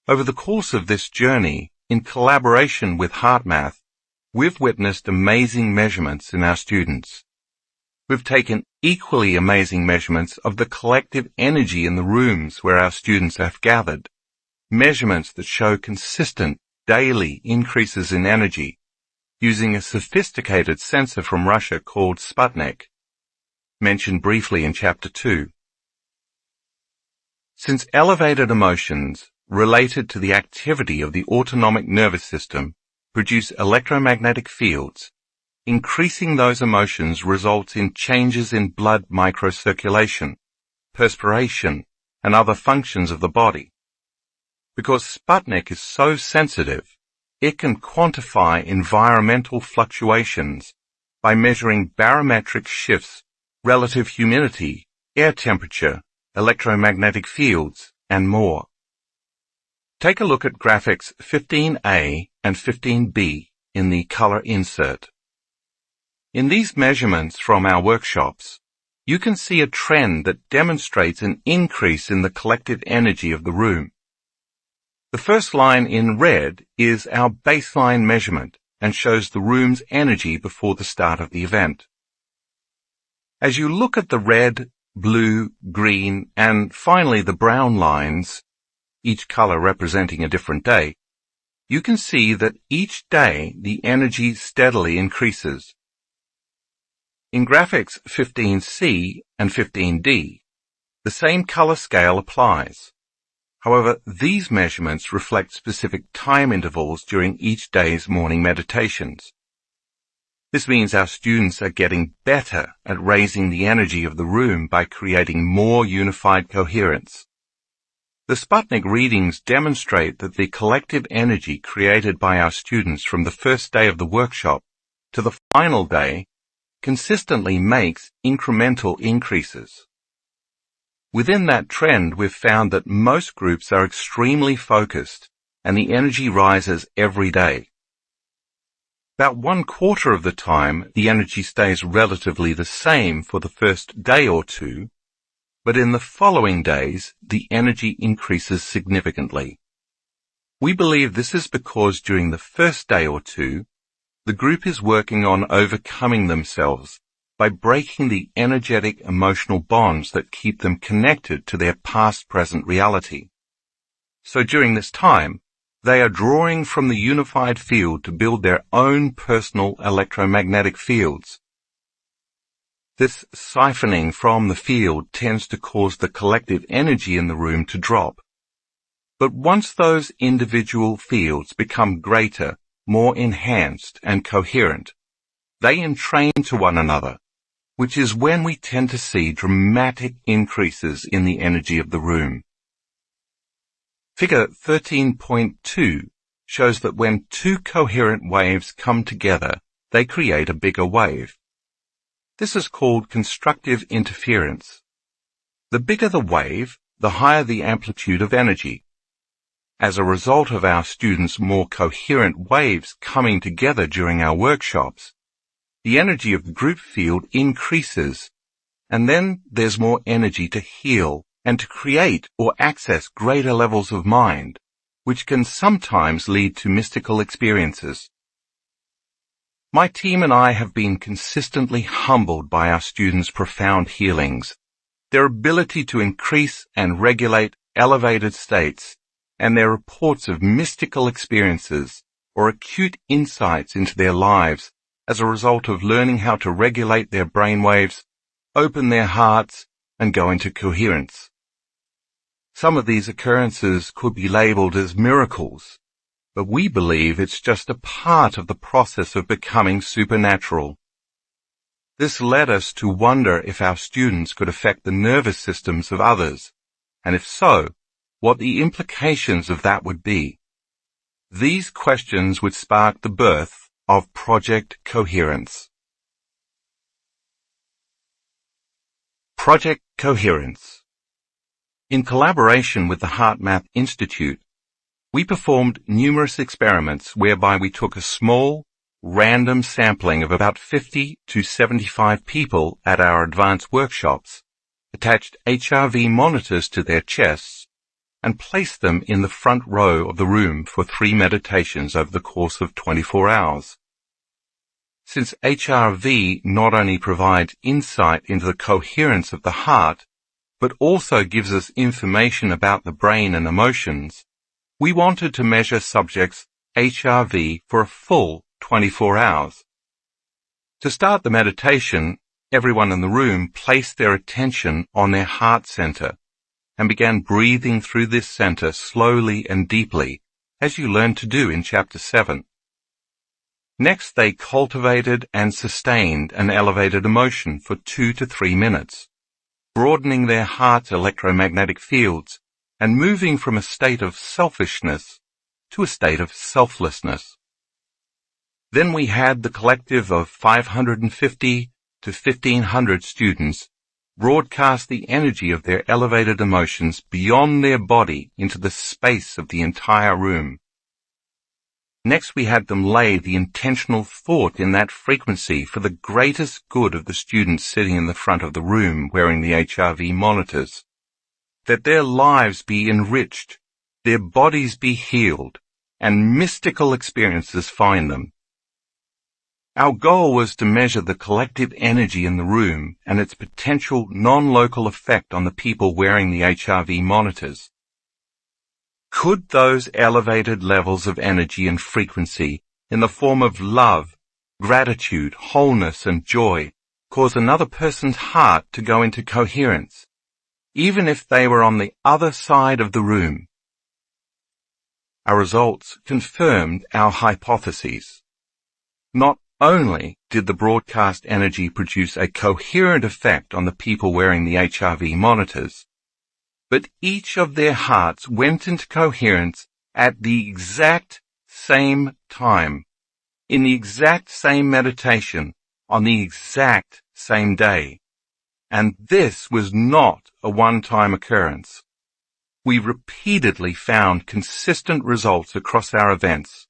Over the course of this journey, in collaboration with HeartMath, we've witnessed amazing measurements in our students. We've taken equally amazing measurements of the collective energy in the rooms where our students have gathered, measurements that show consistent daily increases in energy, using a sophisticated sensor from Russia called Sputnik, mentioned briefly in Chapter 2. Since elevated emotions related to the activity of the autonomic nervous system produce electromagnetic fields, increasing those emotions results in changes in blood microcirculation, perspiration, and other functions of the body. Because Sputnik is so sensitive, it can quantify environmental fluctuations by measuring barometric shifts, relative humidity, air temperature, electromagnetic fields, and more. Take a look at graphics 15A and 15B in the color insert. In these measurements from our workshops, you can see a trend that demonstrates an increase in the collective energy of the room. The first line in red is our baseline measurement and shows the room's energy before the start of the event. As you look at the red, blue, green, and finally the brown lines, each color representing a different day, you can see that each day the energy steadily increases. In graphics 15C and 15D, the same color scale applies. However, these measurements reflect specific time intervals during each day's morning meditations. This means our students are getting better at raising the energy of the room by creating more unified coherence. The Sputnik readings demonstrate that the collective energy created by our students from the first day of the workshop to the final day consistently makes incremental increases. Within that trend, we've found that most groups are extremely focused and the energy rises every day. About 1/4 of the time, the energy stays relatively the same for the first day or two, but in the following days, the energy increases significantly. We believe this is because during the first day or two, the group is working on overcoming themselves by breaking the energetic emotional bonds that keep them connected to their past-present reality. So during this time, they are drawing from the unified field to build their own personal electromagnetic fields. This siphoning from the field tends to cause the collective energy in the room to drop. But once those individual fields become greater, more enhanced and coherent, they entrain to one another, which is when we tend to see dramatic increases in the energy of the room. Figure 13.2 shows that when two coherent waves come together, they create a bigger wave. This is called constructive interference. The bigger the wave, the higher the amplitude of energy. As a result of our students' more coherent waves coming together during our workshops, the energy of the group field increases, and then there's more energy to heal and to create or access greater levels of mind, which can sometimes lead to mystical experiences. My team and I have been consistently humbled by our students' profound healings, their ability to increase and regulate elevated states, and their reports of mystical experiences or acute insights into their lives as a result of learning how to regulate their brainwaves, open their hearts, and go into coherence. Some of these occurrences could be labeled as miracles, but we believe it's just a part of the process of becoming supernatural. This led us to wonder if our students could affect the nervous systems of others, and if so, what the implications of that would be. These questions would spark the birth of Project Coherence. Project Coherence. In collaboration with the HeartMath Institute, we performed numerous experiments whereby we took a small, random sampling of about 50 to 75 people at our advanced workshops, attached HRV monitors to their chests, and placed them in the front row of the room for 3 meditations over the course of 24 hours. Since HRV not only provides insight into the coherence of the heart, but also gives us information about the brain and emotions, we wanted to measure subjects' HRV for a full 24 hours. To start the meditation, everyone in the room placed their attention on their heart center and began breathing through this center slowly and deeply, as you learned to do in Chapter 7. Next, they cultivated and sustained an elevated emotion for 2 to 3 minutes, broadening their heart's electromagnetic fields and moving from a state of selfishness to a state of selflessness. Then we had the collective of 550 to 1,500 students broadcast the energy of their elevated emotions beyond their body into the space of the entire room. Next, we had them lay the intentional thought in that frequency for the greatest good of the students sitting in the front of the room wearing the HRV monitors, that their lives be enriched, their bodies be healed, and mystical experiences find them. Our goal was to measure the collective energy in the room and its potential non-local effect on the people wearing the HRV monitors. Could those elevated levels of energy and frequency in the form of love, gratitude, wholeness, and joy cause another person's heart to go into coherence, even if they were on the other side of the room? Our results confirmed our hypotheses. Not only did the broadcast energy produce a coherent effect on the people wearing the HRV monitors, but each of their hearts went into coherence at the exact same time, in the exact same meditation, on the exact same day. And this was not a one-time occurrence. we repeatedly found consistent results across our events.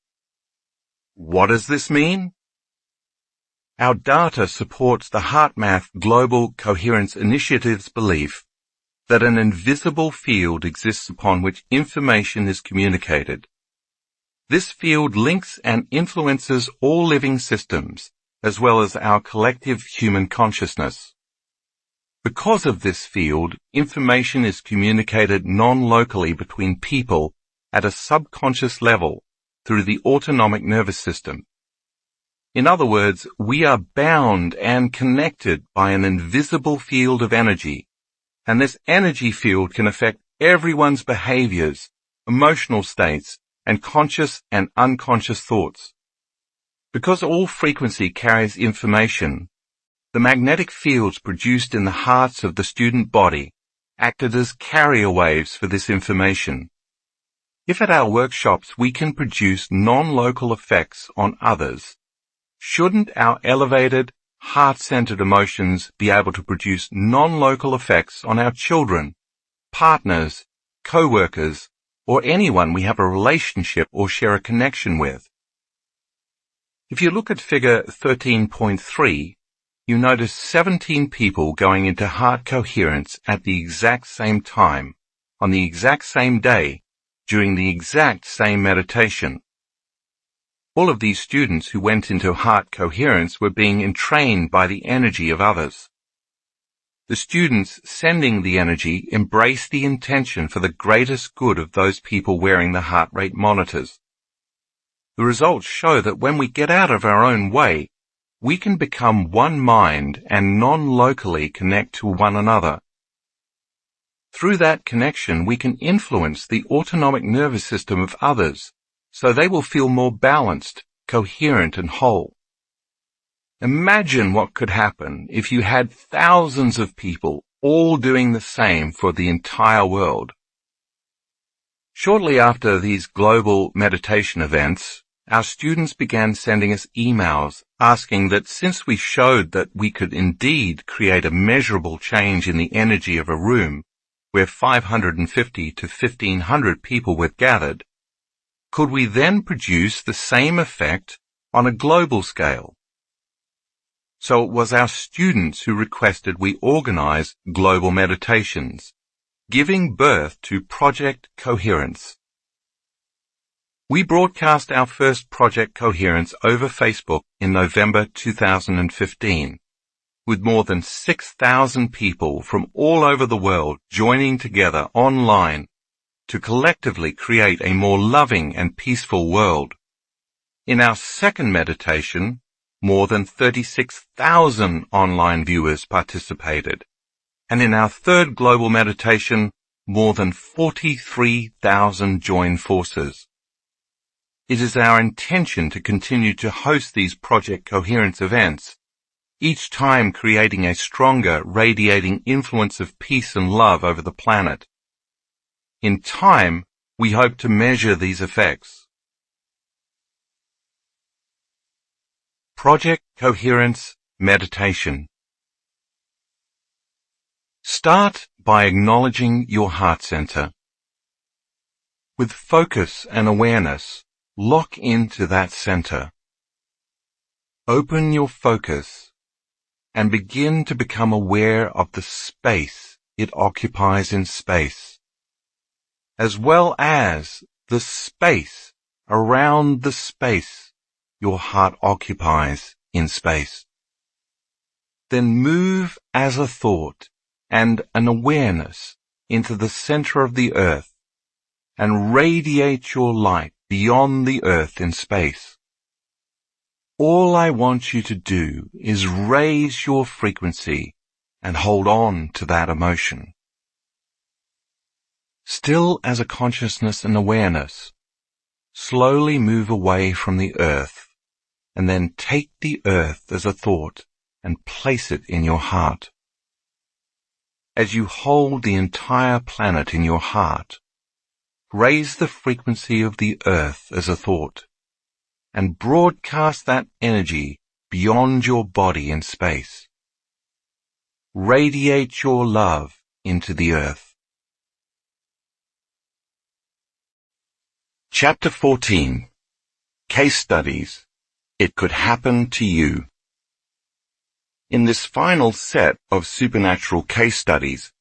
What does this mean? Our data supports the HeartMath Global Coherence Initiative's belief that an invisible field exists upon which information is communicated. This field links and influences all living systems, as well as our collective human consciousness. Because of this field, information is communicated non-locally between people at a subconscious level through the autonomic nervous system. In other words, we are bound and connected by an invisible field of energy, and this energy field can affect everyone's behaviors, emotional states, and conscious and unconscious thoughts. Because all frequency carries information, the magnetic fields produced in the hearts of the student body acted as carrier waves for this information. If at our workshops we can produce non-local effects on others, shouldn't our elevated, heart-centered emotions be able to produce non-local effects on our children, partners, co-workers, or anyone we have a relationship or share a connection with? If you look at figure 13.3, you notice 17 people going into heart coherence at the exact same time, on the exact same day, during the exact same meditation. All of these students who went into heart coherence were being entrained by the energy of others. The students sending the energy embraced the intention for the greatest good of those people wearing the heart rate monitors. The results show that when we get out of our own way, we can become one mind and non-locally connect to one another. Through that connection, we can influence the autonomic nervous system of others, so they will feel more balanced, coherent, and whole. Imagine what could happen if you had thousands of people all doing the same for the entire world. Shortly after these global meditation events, our students began sending us emails asking that since we showed that we could indeed create a measurable change in the energy of a room where 550 to 1,500 people were gathered, could we then produce the same effect on a global scale? So it was our students who requested we organize global meditations, giving birth to Project Coherence. We broadcast our first Project Coherence over Facebook in November 2015, with more than 6,000 people from all over the world joining together online to collectively create a more loving and peaceful world. In our second meditation, more than 36,000 online viewers participated, and in our third global meditation, more than 43,000 joined forces. It is our intention to continue to host these Project Coherence events, each time creating a stronger, radiating influence of peace and love over the planet. In time, we hope to measure these effects. Project Coherence Meditation. Start by acknowledging your heart center. With focus and awareness, lock into that center. Open your focus and begin to become aware of the space it occupies in space, as well as the space around the space your heart occupies in space. Then move as a thought and an awareness into the center of the earth and radiate your light beyond the earth in space. All I want you to do is raise your frequency and hold on to that emotion. Still as a consciousness and awareness, slowly move away from the earth and then take the earth as a thought and place it in your heart. As you hold the entire planet in your heart, raise the frequency of the earth as a thought and broadcast that energy beyond your body in space. Radiate your love into the earth. Chapter 14. Case Studies. It Could Happen to You. In this final set of supernatural case studies,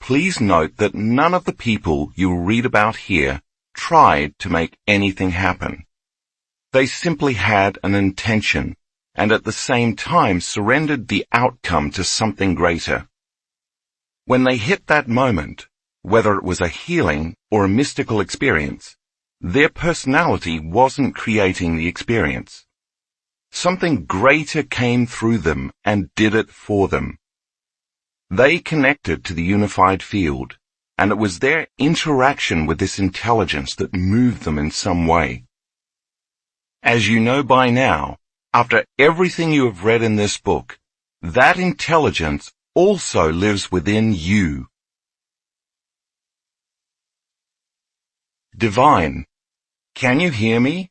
please note that none of the people you'll read about here tried to make anything happen. They simply had an intention and at the same time surrendered the outcome to something greater. When they hit that moment, whether it was a healing or a mystical experience, their personality wasn't creating the experience. Something greater came through them and did it for them. They connected to the unified field, and it was their interaction with this intelligence that moved them in some way. As you know by now, after everything you have read in this book, that intelligence also lives within you. Divine. Can you hear me?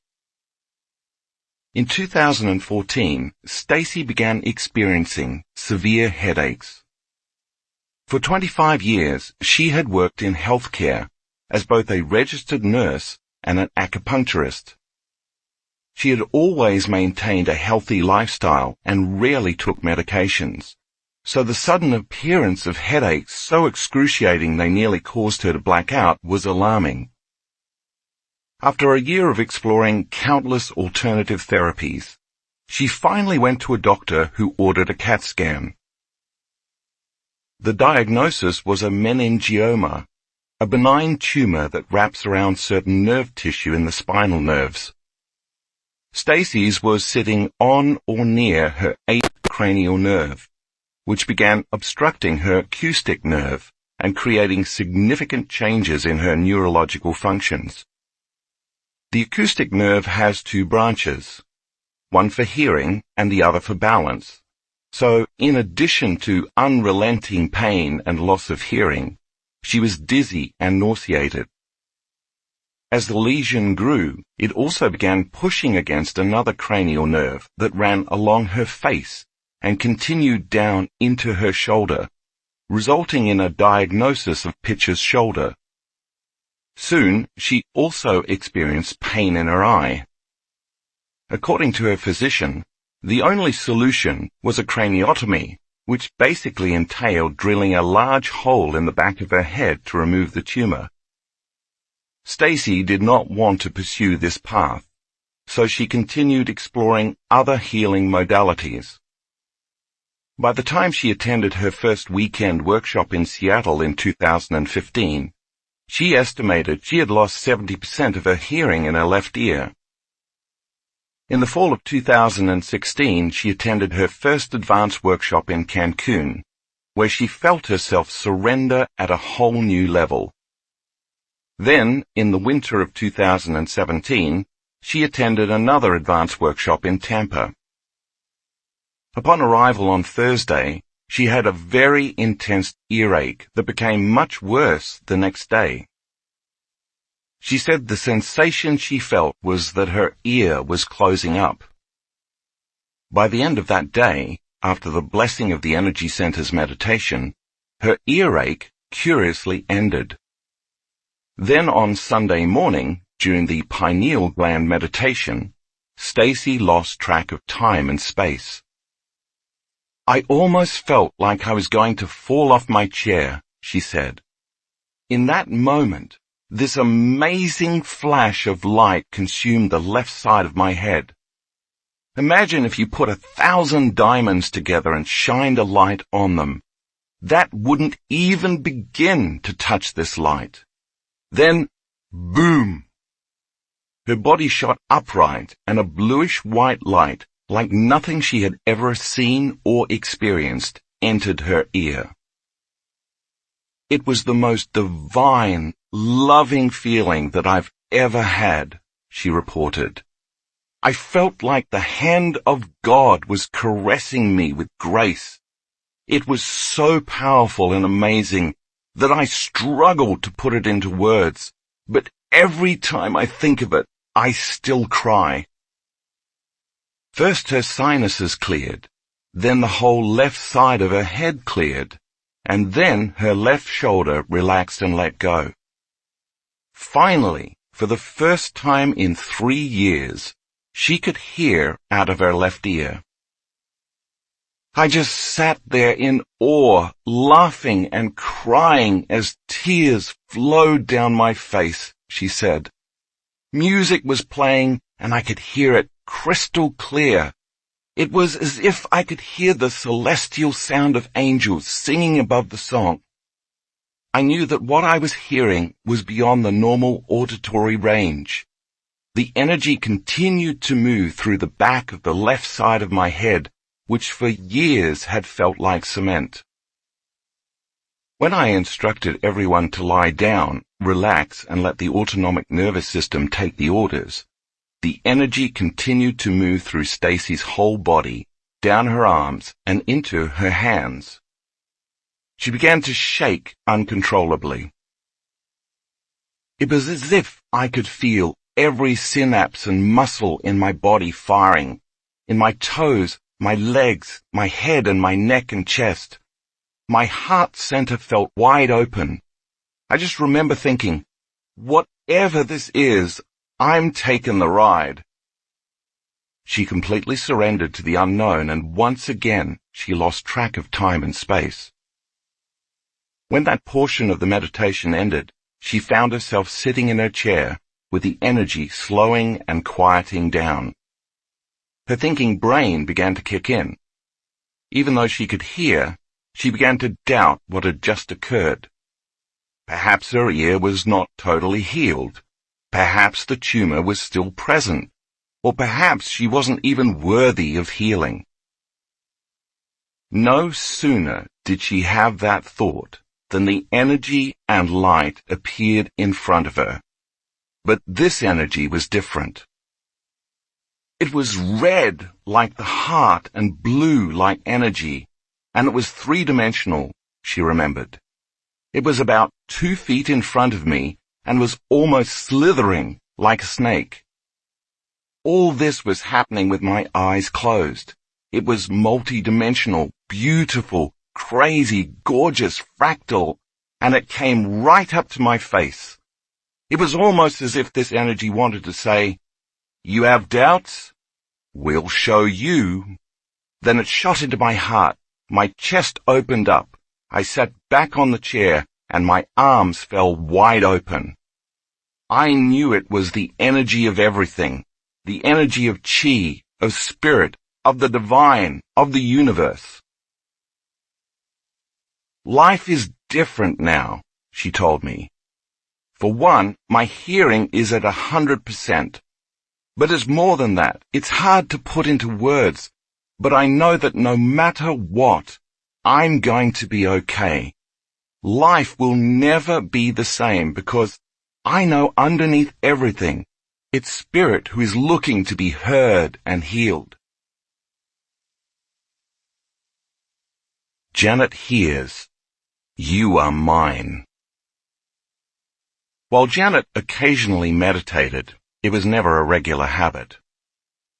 In 2014, Stacy began experiencing severe headaches. For 25 years, she had worked in healthcare as both a registered nurse and an acupuncturist. She had always maintained a healthy lifestyle and rarely took medications, so the sudden appearance of headaches so excruciating they nearly caused her to black out was alarming. After a year of exploring countless alternative therapies, she finally went to a doctor who ordered a CAT scan. The diagnosis was a meningioma, a benign tumor that wraps around certain nerve tissue in the spinal nerves. Stacy's was sitting on or near her 8th cranial nerve, which began obstructing her acoustic nerve and creating significant changes in her neurological functions. The acoustic nerve has 2 branches, one for hearing and the other for balance. So, in addition to unrelenting pain and loss of hearing, she was dizzy and nauseated. As the lesion grew, it also began pushing against another cranial nerve that ran along her face and continued down into her shoulder, resulting in a diagnosis of Pitcher's shoulder. Soon, she also experienced pain in her eye. According to her physician, the only solution was a craniotomy, which basically entailed drilling a large hole in the back of her head to remove the tumor. Stacy did not want to pursue this path, so she continued exploring other healing modalities. By the time she attended her first weekend workshop in Seattle in 2015, she estimated she had lost 70% of her hearing in her left ear. In the fall of 2016, she attended her first advanced workshop in Cancun, where she felt herself surrender at a whole new level. Then, in the winter of 2017, she attended another advanced workshop in Tampa. Upon arrival on Thursday, she had a very intense earache that became much worse the next day. She said the sensation she felt was that her ear was closing up. By the end of that day, after the blessing of the Energy Center's meditation, her earache curiously ended. Then on Sunday morning, during the pineal gland meditation, Stacy lost track of time and space. I almost felt like I was going to fall off my chair, she said. In that moment, this amazing flash of light consumed the left side of my head. Imagine if you put 1,000 diamonds together and shined a light on them. That wouldn't even begin to touch this light. Then, boom! Her body shot upright and a bluish-white light, like nothing she had ever seen or experienced, entered her ear. It was the most divine, loving feeling that I've ever had, she reported. I felt like the hand of God was caressing me with grace. It was so powerful and amazing that I struggled to put it into words, but every time I think of it, I still cry. First her sinuses cleared, then the whole left side of her head cleared, and then her left shoulder relaxed and let go. Finally, for the first time in 3 years, she could hear out of her left ear. I just sat there in awe, laughing and crying as tears flowed down my face, she said. Music was playing and I could hear it crystal clear. It was as if I could hear the celestial sound of angels singing above the song. I knew that what I was hearing was beyond the normal auditory range. The energy continued to move through the back of the left side of my head, which for years had felt like cement. When I instructed everyone to lie down, relax, and let the autonomic nervous system take the orders, the energy continued to move through Stacy's whole body, down her arms, and into her hands. She began to shake uncontrollably. It was as if I could feel every synapse and muscle in my body firing, in my toes, my legs, my head, and my neck and chest. My heart center felt wide open. I just remember thinking, whatever this is, I'm taking the ride. She completely surrendered to the unknown, and once again she lost track of time and space. When that portion of the meditation ended, she found herself sitting in her chair with the energy slowing and quieting down. Her thinking brain began to kick in. Even though she could hear, she began to doubt what had just occurred. Perhaps her ear was not totally healed. Perhaps the tumor was still present. Or perhaps she wasn't even worthy of healing. No sooner did she have that thought than the energy and light appeared in front of her. But this energy was different. It was red like the heart and blue like energy, and it was three-dimensional, she remembered. It was about 2 feet in front of me and was almost slithering like a snake. All this was happening with my eyes closed. It was multi-dimensional, beautiful, crazy, gorgeous, fractal, and it came right up to my face. It was almost as if this energy wanted to say, "You have doubts? We'll show you." Then it shot into my heart. My chest opened up. I sat back on the chair, and my arms fell wide open. I knew it was the energy of everything, the energy of chi, of spirit, of the divine, of the universe. Life is different now, she told me. For one, my hearing is at 100%. But it's more than that. It's hard to put into words, but I know that no matter what, I'm going to be okay. Life will never be the same because I know underneath everything, it's spirit who is looking to be heard and healed. Janet hears, "You are mine." While Janet occasionally meditated, it was never a regular habit.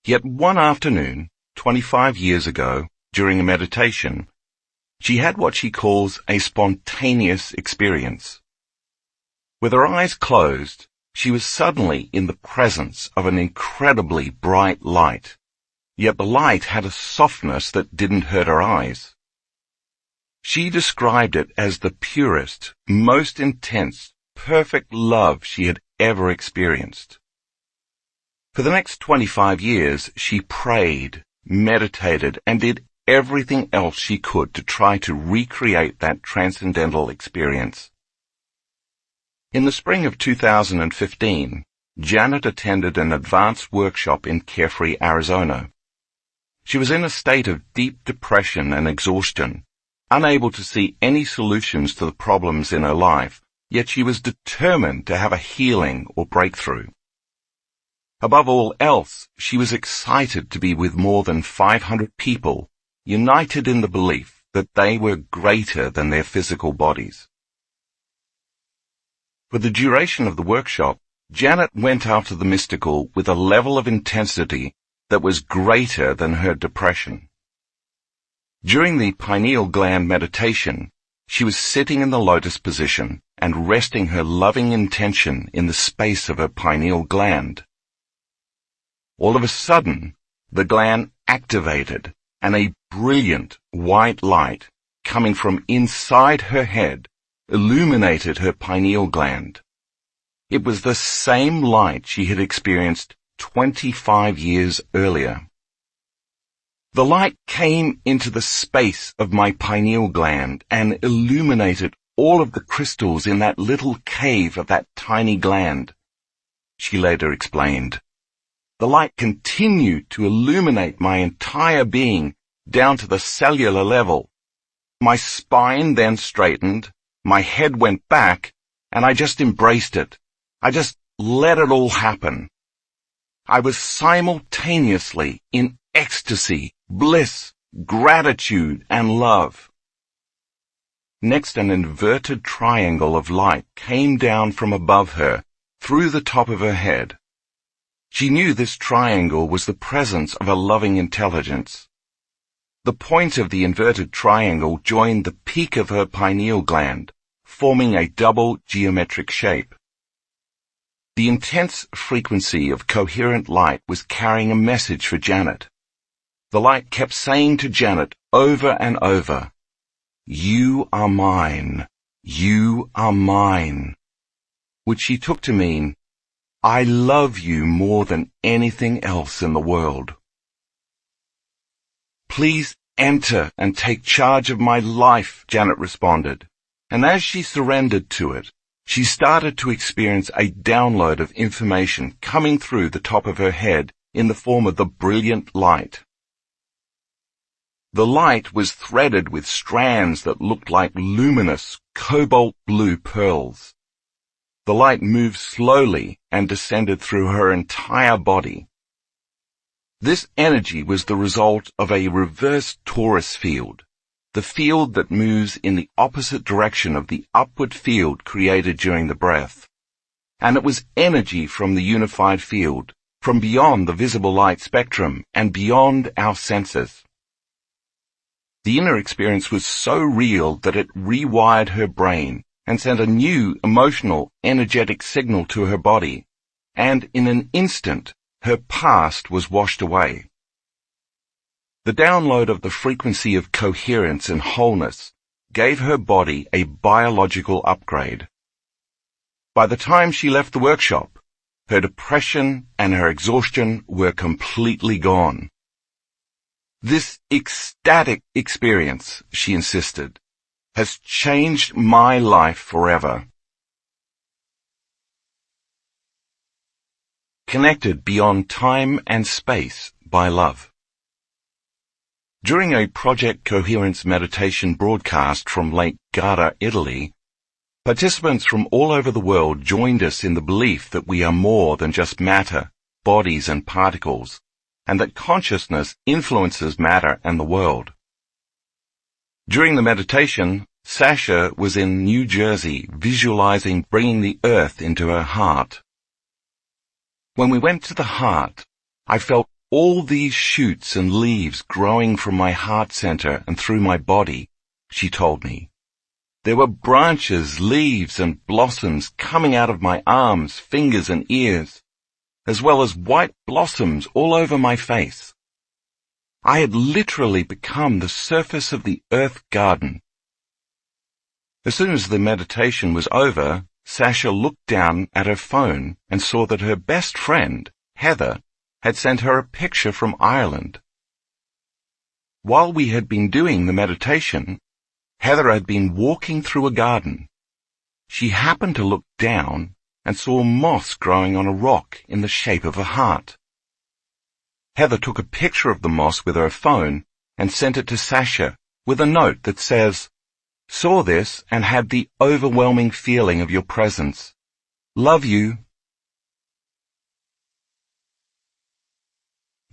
Yet one afternoon, 25 years ago, during a meditation, she had what she calls a spontaneous experience. With her eyes closed, she was suddenly in the presence of an incredibly bright light, yet the light had a softness that didn't hurt her eyes. She described it as the purest, most intense, perfect love she had ever experienced. For the next 25 years, she prayed, meditated, and did everything else she could to try to recreate that transcendental experience. In the spring of 2015, Janet attended an advanced workshop in Carefree, Arizona. She was in a state of deep depression and exhaustion, unable to see any solutions to the problems in her life, yet she was determined to have a healing or breakthrough. Above all else, she was excited to be with more than 500 people, united in the belief that they were greater than their physical bodies. For the duration of the workshop, Janet went after the mystical with a level of intensity that was greater than her depression. During the pineal gland meditation, she was sitting in the lotus position, and resting her loving intention in the space of her pineal gland. All of a sudden, the gland activated, and a brilliant white light coming from inside her head illuminated her pineal gland. It was the same light she had experienced 25 years earlier. The light came into the space of my pineal gland and illuminated all of the crystals in that little cave of that tiny gland. She later explained, "The light continued to illuminate my entire being down to the cellular level. My spine then straightened, my head went back, and I just embraced it. I just let it all happen. I was simultaneously in ecstasy, bliss, gratitude, and love." Next, an inverted triangle of light came down from above her, through the top of her head. She knew this triangle was the presence of a loving intelligence. The point of the inverted triangle joined the peak of her pineal gland, forming a double geometric shape. The intense frequency of coherent light was carrying a message for Janet. The light kept saying to Janet over and over, "You are mine, you are mine," which she took to mean, "I love you more than anything else in the world. Please enter and take charge of my life," Janet responded, and as she surrendered to it, she started to experience a download of information coming through the top of her head in the form of the brilliant light. The light was threaded with strands that looked like luminous cobalt blue pearls. The light moved slowly and descended through her entire body. This energy was the result of a reverse torus field, the field that moves in the opposite direction of the upward field created during the breath. And it was energy from the unified field, from beyond the visible light spectrum and beyond our senses. The inner experience was so real that it rewired her brain and sent a new emotional, energetic signal to her body, and in an instant, her past was washed away. The download of the frequency of coherence and wholeness gave her body a biological upgrade. By the time she left the workshop, her depression and her exhaustion were completely gone. "This ecstatic experience," she insisted, "has changed my life forever." Connected beyond time and space by love. During a Project Coherence meditation broadcast from Lake Garda, Italy, participants from all over the world joined us in the belief that we are more than just matter, bodies and particles, and that consciousness influences matter and the world. During the meditation, Sasha was in New Jersey visualizing bringing the earth into her heart. When we went to the heart, I felt all these shoots and leaves growing from my heart center and through my body, she told me. There were branches, leaves, and blossoms coming out of my arms, fingers, and ears, as well as white blossoms all over my face. I had literally become the surface of the earth garden. As soon as the meditation was over, Sasha looked down at her phone and saw that her best friend, Heather, had sent her a picture from Ireland. While we had been doing the meditation, Heather had been walking through a garden. She happened to look down and saw moss growing on a rock in the shape of a heart. Heather took a picture of the moss with her phone and sent it to Sasha with a note that says, "Saw this and had the overwhelming feeling of your presence. Love you."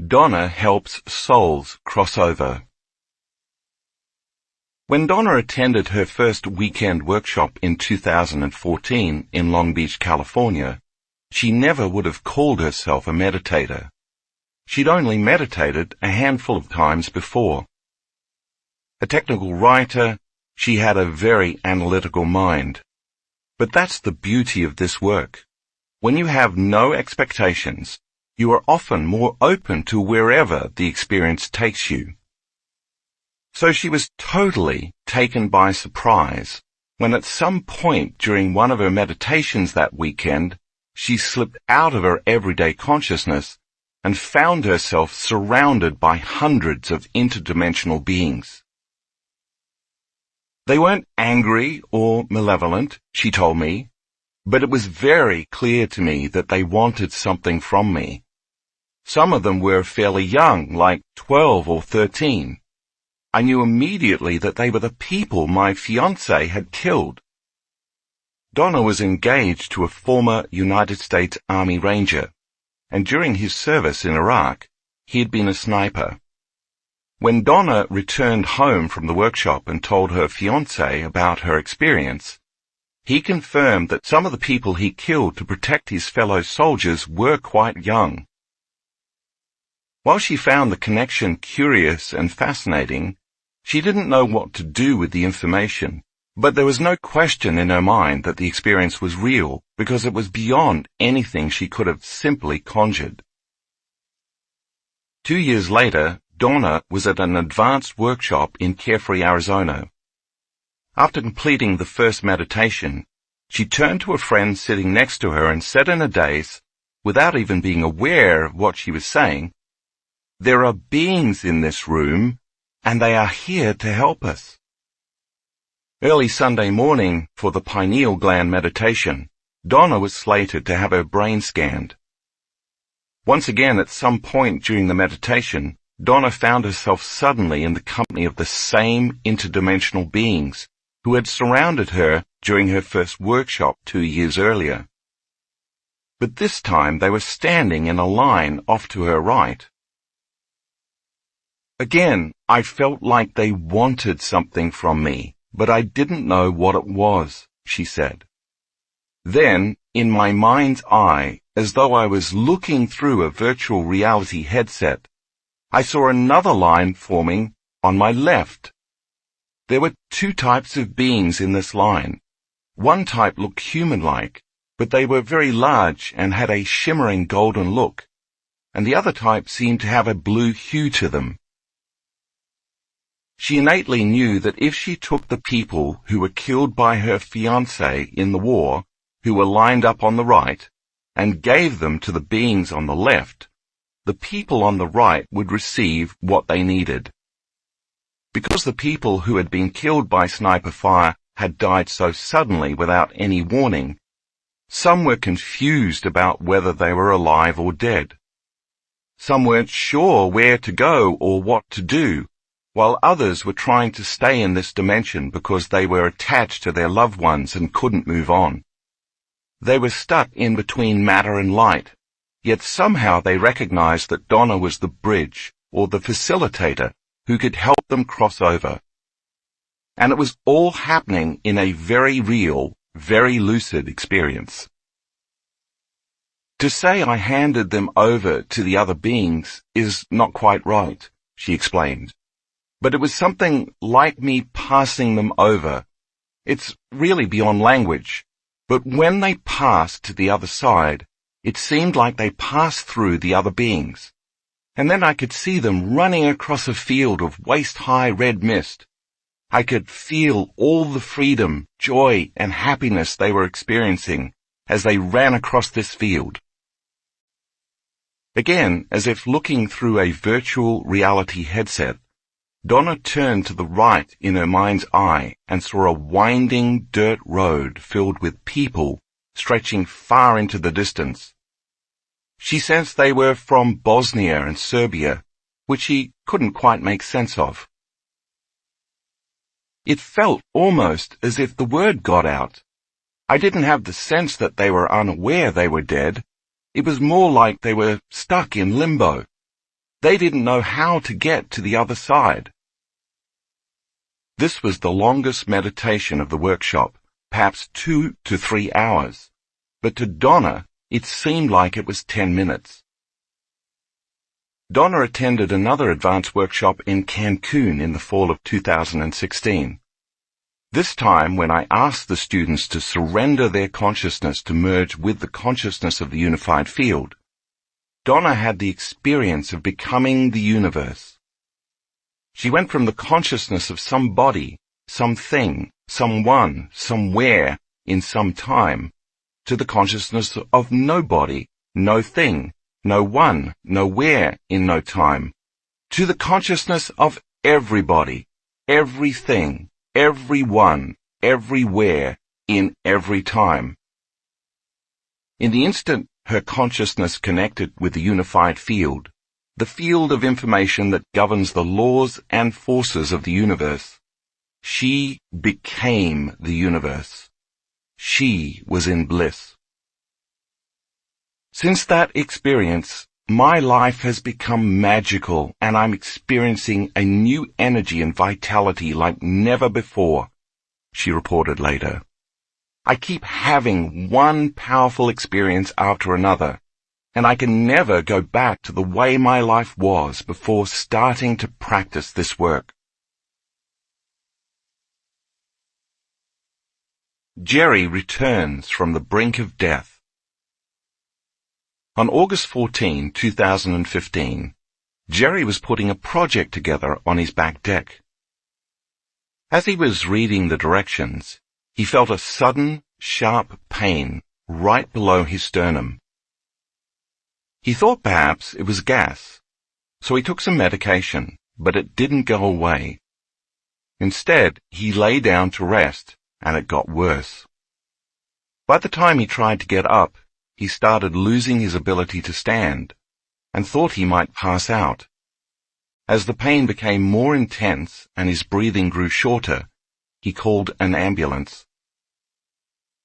Donna helps souls cross over. When Donna attended her first weekend workshop in 2014 in Long Beach, California, she never would have called herself a meditator. She'd only meditated a handful of times before. A technical writer, she had a very analytical mind. But that's the beauty of this work. When you have no expectations, you are often more open to wherever the experience takes you. So she was totally taken by surprise when at some point during one of her meditations that weekend, she slipped out of her everyday consciousness and found herself surrounded by hundreds of interdimensional beings. They weren't angry or malevolent, she told me, but it was very clear to me that they wanted something from me. Some of them were fairly young, like 12 or 13. I knew immediately that they were the people my fiancé had killed. Donna was engaged to a former United States Army Ranger, and during his service in Iraq, he had been a sniper. When Donna returned home from the workshop and told her fiancé about her experience, he confirmed that some of the people he killed to protect his fellow soldiers were quite young. While she found the connection curious and fascinating, she didn't know what to do with the information, but there was no question in her mind that the experience was real because it was beyond anything she could have simply conjured. 2 years later, Donna was at an advanced workshop in Carefree, Arizona. After completing the first meditation, she turned to a friend sitting next to her and said in a daze, without even being aware of what she was saying, "There are beings in this room, and they are here to help us." Early Sunday morning, for the pineal gland meditation, Donna was slated to have her brain scanned. Once again, at some point during the meditation, Donna found herself suddenly in the company of the same interdimensional beings who had surrounded her during her first workshop 2 years earlier. But this time they were standing in a line off to her right. Again, I felt like they wanted something from me, but I didn't know what it was, she said. Then, in my mind's eye, as though I was looking through a virtual reality headset, I saw another line forming on my left. There were 2 types of beings in this line. One type looked human-like, but they were very large and had a shimmering golden look, and the other type seemed to have a blue hue to them. She innately knew that if she took the people who were killed by her fiancé in the war, who were lined up on the right, and gave them to the beings on the left, the people on the right would receive what they needed. Because the people who had been killed by sniper fire had died so suddenly without any warning, some were confused about whether they were alive or dead. Some weren't sure where to go or what to do, while others were trying to stay in this dimension because they were attached to their loved ones and couldn't move on. They were stuck in between matter and light, yet somehow they recognized that Donna was the bridge, or the facilitator, who could help them cross over. And it was all happening in a very real, very lucid experience. To say I handed them over to the other beings is not quite right, she explained. But it was something like me passing them over. It's really beyond language. But when they passed to the other side, it seemed like they passed through the other beings. And then I could see them running across a field of waist-high red mist. I could feel all the freedom, joy, and happiness they were experiencing as they ran across this field. Again, as if looking through a virtual reality headset, Donna turned to the right in her mind's eye and saw a winding dirt road filled with people stretching far into the distance. She sensed they were from Bosnia and Serbia, which she couldn't quite make sense of. It felt almost as if the word got out. I didn't have the sense that they were unaware they were dead. It was more like they were stuck in limbo. They didn't know how to get to the other side. This was the longest meditation of the workshop, perhaps 2 to 3 hours, but to Donna it seemed like it was 10 minutes. Donna attended another advanced workshop in Cancun in the fall of 2016. This time, when I asked the students to surrender their consciousness to merge with the consciousness of the unified field, Donna had the experience of becoming the universe. She went from the consciousness of somebody, something, someone, somewhere, in some time, to the consciousness of nobody, no thing, no one, nowhere, in no time, to the consciousness of everybody, everything, everyone, everywhere, in every time. In the instant her consciousness connected with the unified field, the field of information that governs the laws and forces of the universe, she became the universe. She was in bliss. Since that experience, my life has become magical, and I'm experiencing a new energy and vitality like never before, she reported later. I keep having one powerful experience after another, and I can never go back to the way my life was before starting to practice this work. Jerry returns from the brink of death. On August 14, 2015, Jerry was putting a project together on his back deck. As he was reading the directions, he felt a sudden, sharp pain right below his sternum. He thought perhaps it was gas, so he took some medication, but it didn't go away. Instead, he lay down to rest, and it got worse. By the time he tried to get up, he started losing his ability to stand, and thought he might pass out. As the pain became more intense and his breathing grew shorter, he called an ambulance.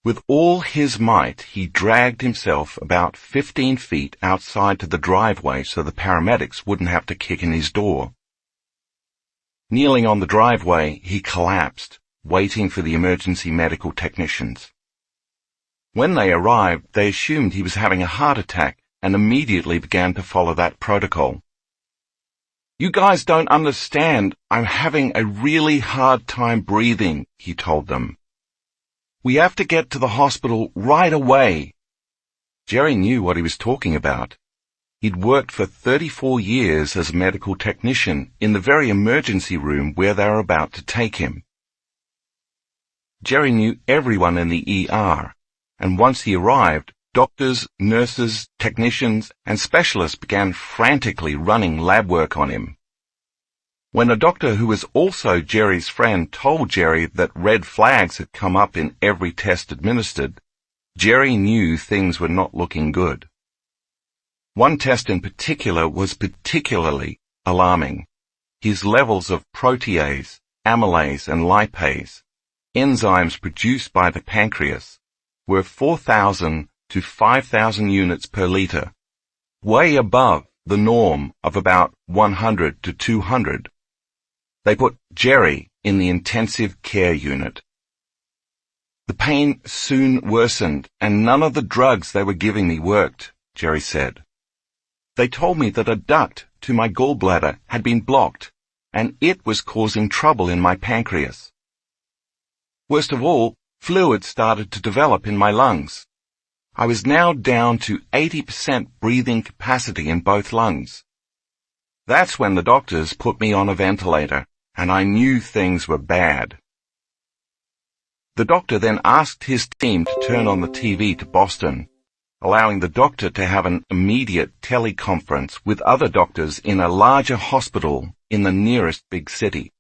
With all his might, he dragged himself about 15 feet outside to the driveway so the paramedics wouldn't have to kick in his door. Kneeling on the driveway, he collapsed, waiting for the emergency medical technicians. When they arrived, they assumed he was having a heart attack and immediately began to follow that protocol. "You guys don't understand. I'm having a really hard time breathing," he told them. "We have to get to the hospital right away." Jerry knew what he was talking about. He'd worked for 34 years as a medical technician in the very emergency room where they were about to take him. Jerry knew everyone in the ER, and once he arrived, doctors, nurses, technicians, and specialists began frantically running lab work on him. When a doctor who was also Jerry's friend told Jerry that red flags had come up in every test administered, Jerry knew things were not looking good. One test in particular was particularly alarming. His levels of protease, amylase, and lipase, enzymes produced by the pancreas, were 4,000 to 5,000 units per liter, way above the norm of about 100 to 200. They put Jerry in the intensive care unit. The pain soon worsened, and none of the drugs they were giving me worked, Jerry said. They told me that a duct to my gallbladder had been blocked, and it was causing trouble in my pancreas. Worst of all, fluid started to develop in my lungs. I was now down to 80% breathing capacity in both lungs. That's when the doctors put me on a ventilator, and I knew things were bad. The doctor then asked his team to turn on the TV to Boston, allowing the doctor to have an immediate teleconference with other doctors in a larger hospital in the nearest big city.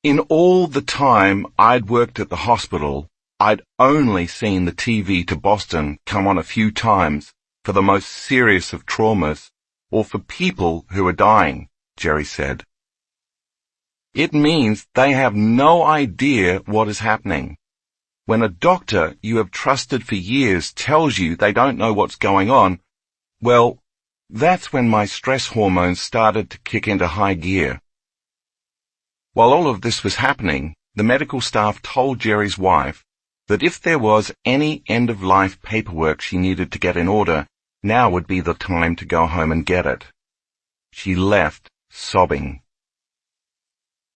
In all the time I'd worked at the hospital, I'd only seen the TV to Boston come on a few times for the most serious of traumas or for people who are dying, Jerry said. It means they have no idea what is happening. When a doctor you have trusted for years tells you they don't know what's going on, well, that's when my stress hormones started to kick into high gear. While all of this was happening, the medical staff told Jerry's wife that if there was any end-of-life paperwork she needed to get in order, now would be the time to go home and get it. She left, sobbing.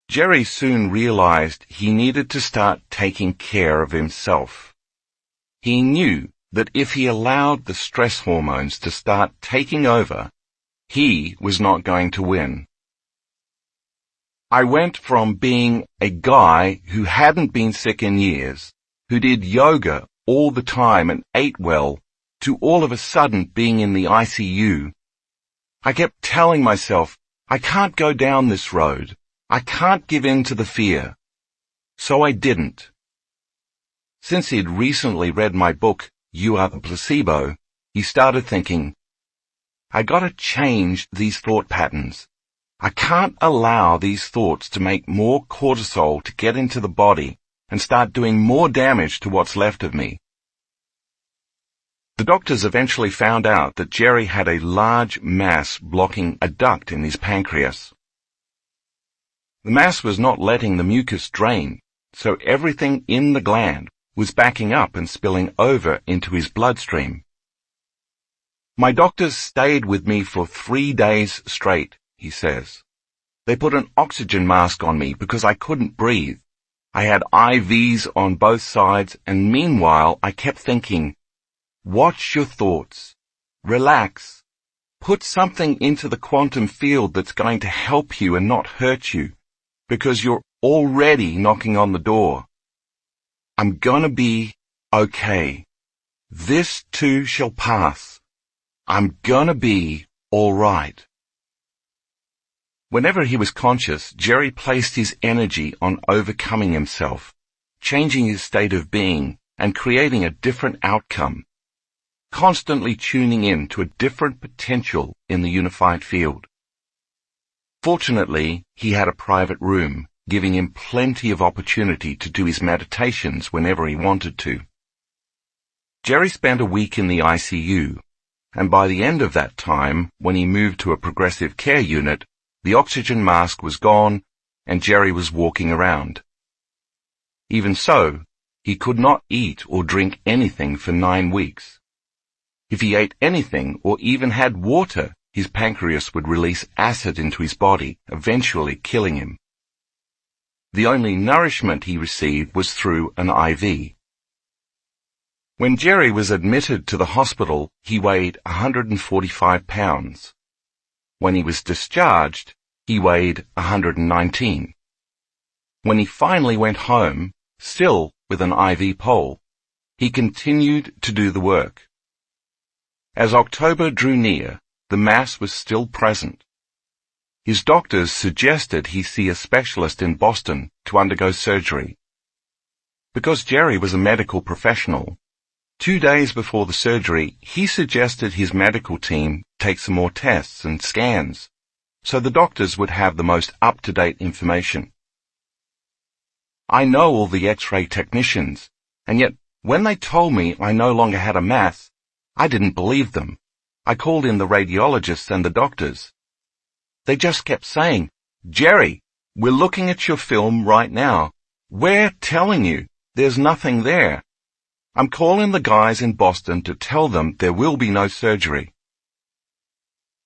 Jerry soon realized he needed to start taking care of himself. He knew that if he allowed the stress hormones to start taking over, he was not going to win. I went from being a guy who hadn't been sick in years, who did yoga all the time and ate well, to all of a sudden being in the ICU. I kept telling myself, I can't go down this road. I can't give in to the fear. So I didn't. Since he'd recently read my book, You Are the Placebo, he started thinking, I gotta change these thought patterns. I can't allow these thoughts to make more cortisol to get into the body and start doing more damage to what's left of me. The doctors eventually found out that Jerry had a large mass blocking a duct in his pancreas. The mass was not letting the mucus drain, so everything in the gland was backing up and spilling over into his bloodstream. My doctors stayed with me for 3 days straight, he says. They put an oxygen mask on me because I couldn't breathe. I had IVs on both sides, and meanwhile I kept thinking, watch your thoughts. Relax. Put something into the quantum field that's going to help you and not hurt you, because you're already knocking on the door. I'm gonna be okay. This too shall pass. I'm gonna be all right. Whenever he was conscious, Jerry placed his energy on overcoming himself, changing his state of being, and creating a different outcome, constantly tuning in to a different potential in the unified field. Fortunately, he had a private room, giving him plenty of opportunity to do his meditations whenever he wanted to. Jerry spent a week in the ICU, and by the end of that time, when he moved to a progressive care unit, the oxygen mask was gone, and Jerry was walking around. Even so, he could not eat or drink anything for 9 weeks. If he ate anything or even had water, his pancreas would release acid into his body, eventually killing him. The only nourishment he received was through an IV. When Jerry was admitted to the hospital, he weighed 145 pounds. When he was discharged, he weighed 119. When he finally went home, still with an IV pole, he continued to do the work. As October drew near, the mass was still present. His doctors suggested he see a specialist in Boston to undergo surgery. Because Jerry was a medical professional, 2 days before the surgery, he suggested his medical team take some more tests and scans, so the doctors would have the most up-to-date information. I know all the X-ray technicians, and yet when they told me I no longer had a mass, I didn't believe them. I called in the radiologists and the doctors. They just kept saying, Jerry, we're looking at your film right now. We're telling you there's nothing there. I'm calling the guys in Boston to tell them there will be no surgery.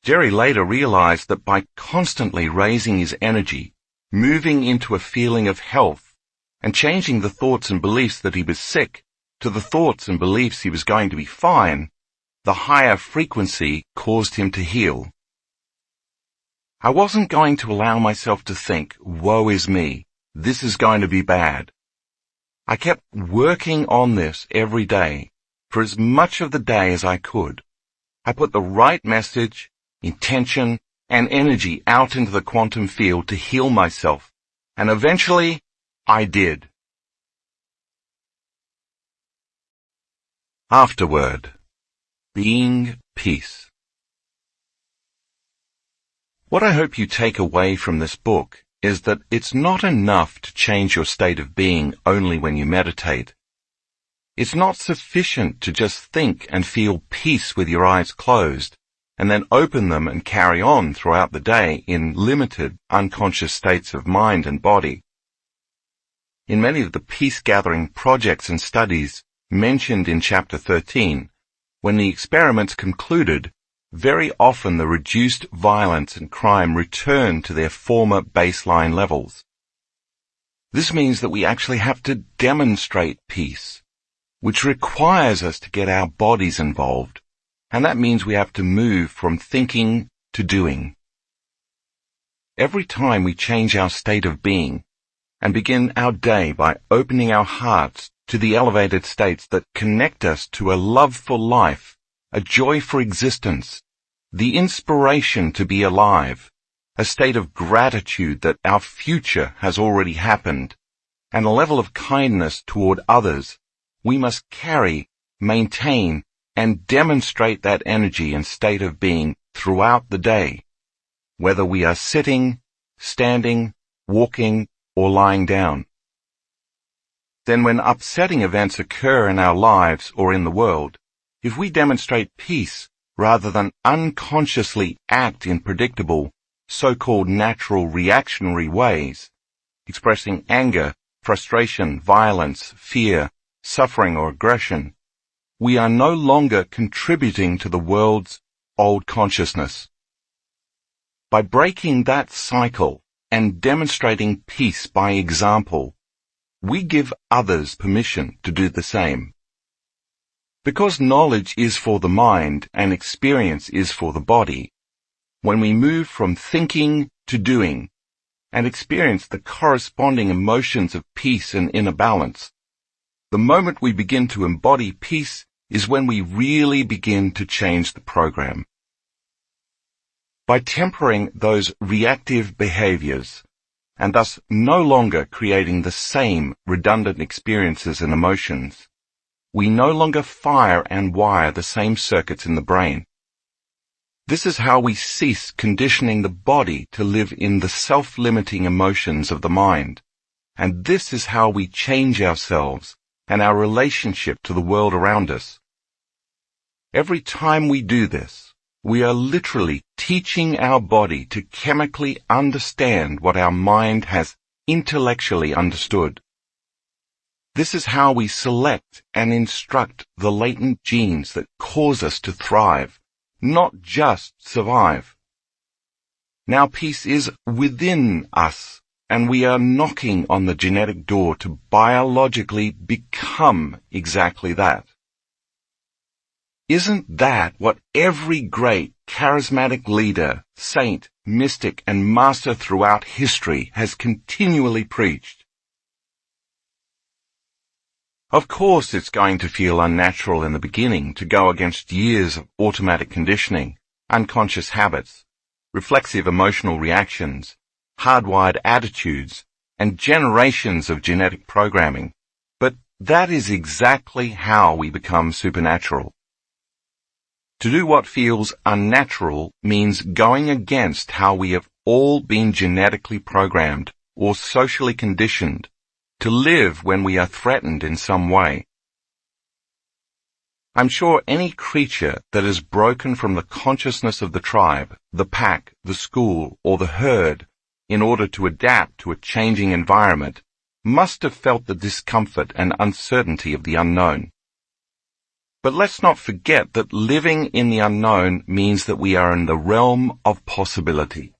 Jerry later realized that by constantly raising his energy, moving into a feeling of health, and changing the thoughts and beliefs that he was sick to the thoughts and beliefs he was going to be fine, the higher frequency caused him to heal. I wasn't going to allow myself to think, woe is me, this is going to be bad. I kept working on this every day, for as much of the day as I could. I put the right message, intention, and energy out into the quantum field to heal myself, and eventually, I did. Afterword. Being peace. What I hope you take away from this book is that it's not enough to change your state of being only when you meditate. It's not sufficient to just think and feel peace with your eyes closed, and then open them and carry on throughout the day in limited, unconscious states of mind and body. In many of the peace-gathering projects and studies mentioned in Chapter 13, when the experiments concluded, very often the reduced violence and crime returned to their former baseline levels, This means that we actually have to demonstrate peace, which requires us to get our bodies involved, and that means we have to move from thinking to doing. Every time we change our state of being and begin our day by opening our hearts to the elevated states that connect us to a love for life, a joy for existence, the inspiration to be alive, a state of gratitude that our future has already happened, and a level of kindness toward others, we must carry, maintain, and demonstrate that energy and state of being throughout the day, whether we are sitting, standing, walking, or lying down. Then when upsetting events occur in our lives or in the world, if we demonstrate peace rather than unconsciously act in predictable, so-called natural reactionary ways, expressing anger, frustration, violence, fear, suffering, or aggression, we are no longer contributing to the world's old consciousness. By breaking that cycle and demonstrating peace by example, we give others permission to do the same. Because knowledge is for the mind and experience is for the body, when we move from thinking to doing and experience the corresponding emotions of peace and inner balance, the moment we begin to embody peace is when we really begin to change the program. By tempering those reactive behaviors, and thus no longer creating the same redundant experiences and emotions, we no longer fire and wire the same circuits in the brain. This is how we cease conditioning the body to live in the self-limiting emotions of the mind, and this is how we change ourselves and our relationship to the world around us. Every time we do this, we are literally teaching our body to chemically understand what our mind has intellectually understood. This is how we select and instruct the latent genes that cause us to thrive, not just survive. Now peace is within us, and we are knocking on the genetic door to biologically become exactly that. Isn't that what every great charismatic leader, saint, mystic, and master throughout history has continually preached? Of course it's going to feel unnatural in the beginning to go against years of automatic conditioning, unconscious habits, reflexive emotional reactions, hardwired attitudes, and generations of genetic programming. But that is exactly how we become supernatural. To do what feels unnatural means going against how we have all been genetically programmed or socially conditioned to live when we are threatened in some way. I'm sure any creature that is broken from the consciousness of the tribe, the pack, the school, or the herd in order to adapt to a changing environment must have felt the discomfort and uncertainty of the unknown. But let's not forget that living in the unknown means that we are in the realm of possibility.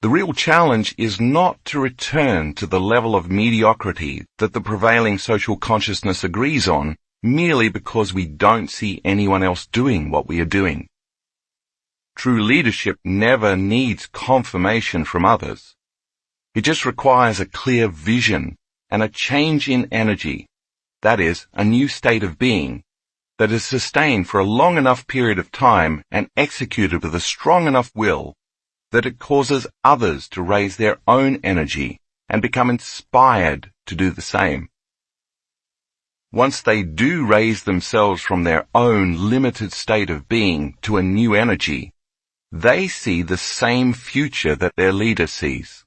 The real challenge is not to return to the level of mediocrity that the prevailing social consciousness agrees on merely because we don't see anyone else doing what we are doing. True leadership never needs confirmation from others. It just requires a clear vision and a change in energy. That is, a new state of being that is sustained for a long enough period of time and executed with a strong enough will that it causes others to raise their own energy and become inspired to do the same. Once they do raise themselves from their own limited state of being to a new energy, they see the same future that their leader sees.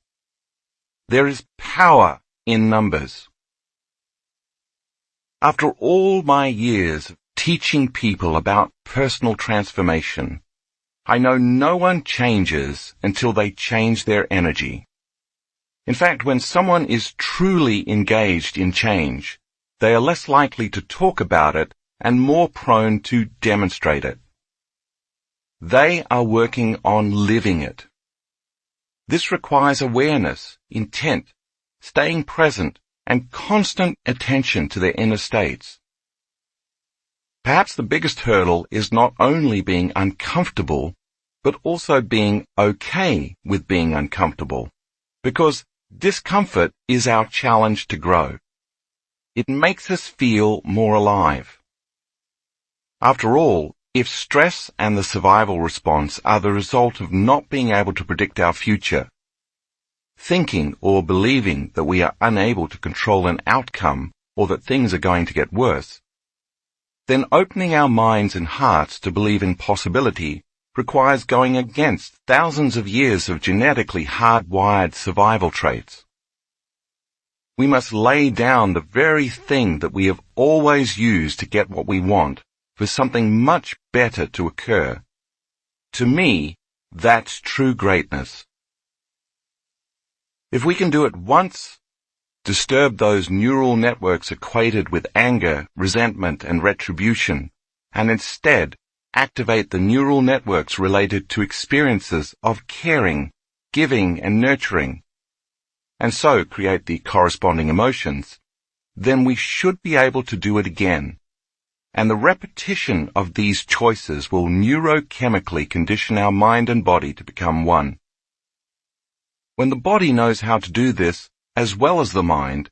There is power in numbers. After all my years of teaching people about personal transformation, I know no one changes until they change their energy. In fact, when someone is truly engaged in change, they are less likely to talk about it and more prone to demonstrate it. They are working on living it. This requires awareness, intent, staying present, and constant attention to their inner states. Perhaps the biggest hurdle is not only being uncomfortable, but also being okay with being uncomfortable, because discomfort is our challenge to grow. It makes us feel more alive. After all, if stress and the survival response are the result of not being able to predict our future, thinking or believing that we are unable to control an outcome or that things are going to get worse, then opening our minds and hearts to believe in possibility requires going against thousands of years of genetically hardwired survival traits. We must lay down the very thing that we have always used to get what we want for something much better to occur. To me, that's true greatness. If we can do it once, disturb those neural networks equated with anger, resentment, and retribution, and instead activate the neural networks related to experiences of caring, giving, and nurturing, and so create the corresponding emotions, then we should be able to do it again. And the repetition of these choices will neurochemically condition our mind and body to become one. When the body knows how to do this, as well as the mind,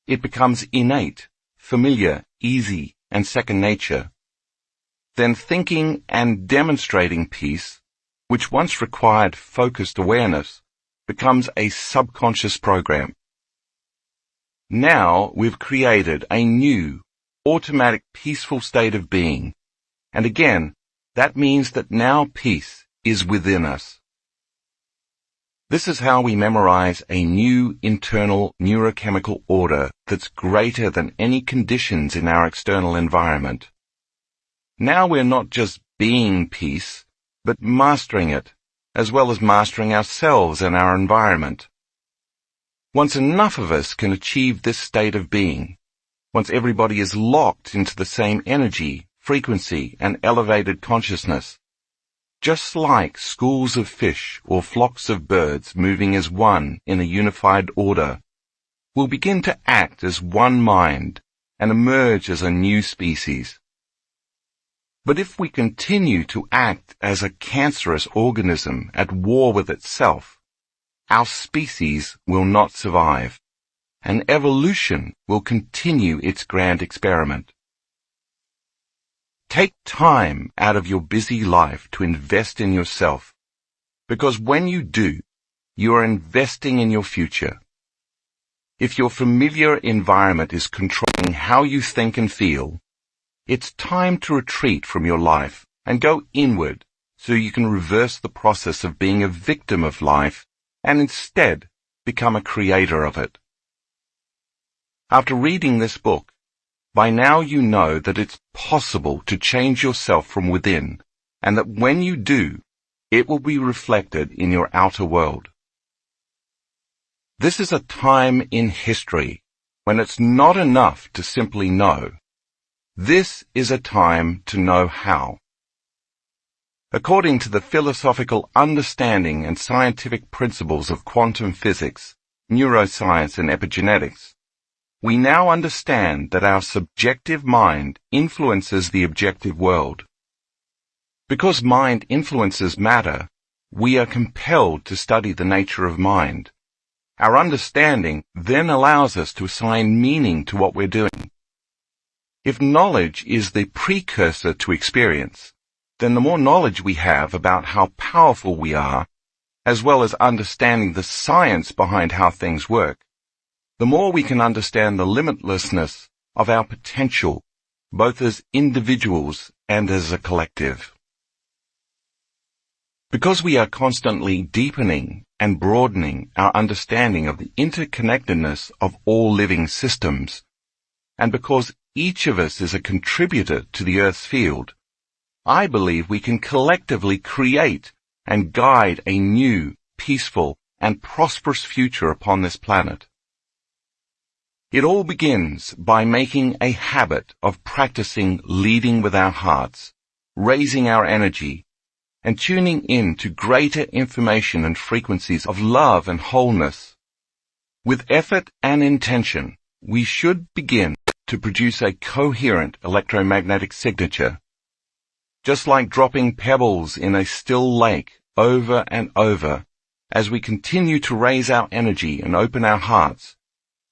it becomes innate, familiar, easy, and second nature. Then thinking and demonstrating peace, which once required focused awareness, becomes a subconscious program. Now we've created a new, automatic peaceful state of being, and again, that means that now peace is within us. This is how we memorize a new internal neurochemical order that's greater than any conditions in our external environment. Now we're not just being peace, but mastering it, as well as mastering ourselves and our environment. Once enough of us can achieve this state of being, once everybody is locked into the same energy, frequency, and elevated consciousness, just like schools of fish or flocks of birds moving as one in a unified order, we'll begin to act as one mind and emerge as a new species. But if we continue to act as a cancerous organism at war with itself, our species will not survive, and evolution will continue its grand experiment. Take time out of your busy life to invest in yourself, because when you do, you are investing in your future. If your familiar environment is controlling how you think and feel, it's time to retreat from your life and go inward so you can reverse the process of being a victim of life and instead become a creator of it. After reading this book, by now you know that it's possible to change yourself from within, and that when you do, it will be reflected in your outer world. This is a time in history when it's not enough to simply know. This is a time to know how. According to the philosophical understanding and scientific principles of quantum physics, neuroscience, and epigenetics, we now understand that our subjective mind influences the objective world. Because mind influences matter, we are compelled to study the nature of mind. Our understanding then allows us to assign meaning to what we're doing. If knowledge is the precursor to experience, then the more knowledge we have about how powerful we are, as well as understanding the science behind how things work, the more we can understand the limitlessness of our potential, both as individuals and as a collective. Because we are constantly deepening and broadening our understanding of the interconnectedness of all living systems, and because each of us is a contributor to the Earth's field, I believe we can collectively create and guide a new, peaceful, and prosperous future upon this planet. It all begins by making a habit of practicing leading with our hearts, raising our energy, and tuning in to greater information and frequencies of love and wholeness. With effort and intention, we should begin to produce a coherent electromagnetic signature. Just like dropping pebbles in a still lake over and over, as we continue to raise our energy and open our hearts,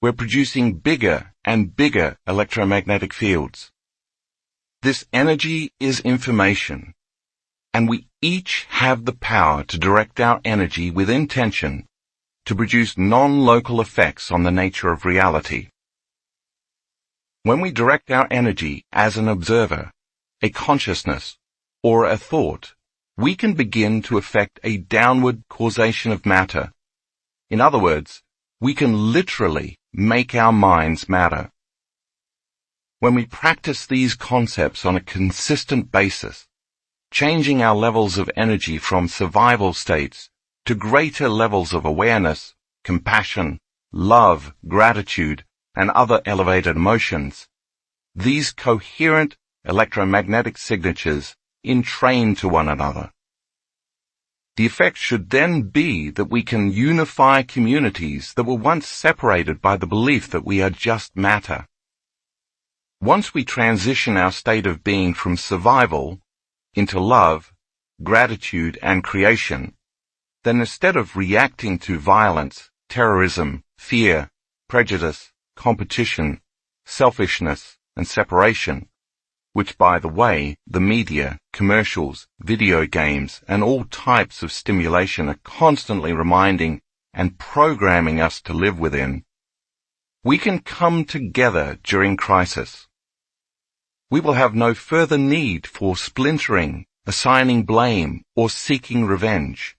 we're producing bigger and bigger electromagnetic fields. This energy is information, and we each have the power to direct our energy with intention to produce non-local effects on the nature of reality. When we direct our energy as an observer, a consciousness, or a thought, we can begin to effect a downward causation of matter. In other words, we can literally make our minds matter. When we practice these concepts on a consistent basis, changing our levels of energy from survival states to greater levels of awareness, compassion, love, gratitude, and other elevated emotions, these coherent electromagnetic signatures entrain to one another. The effect should then be that we can unify communities that were once separated by the belief that we are just matter. Once we transition our state of being from survival into love, gratitude, and creation, then instead of reacting to violence, terrorism, fear, prejudice, competition, selfishness, and separation, which, by the way, the media, commercials, video games, and all types of stimulation are constantly reminding and programming us to live within, we can come together during crisis. We will have no further need for splintering, assigning blame, or seeking revenge.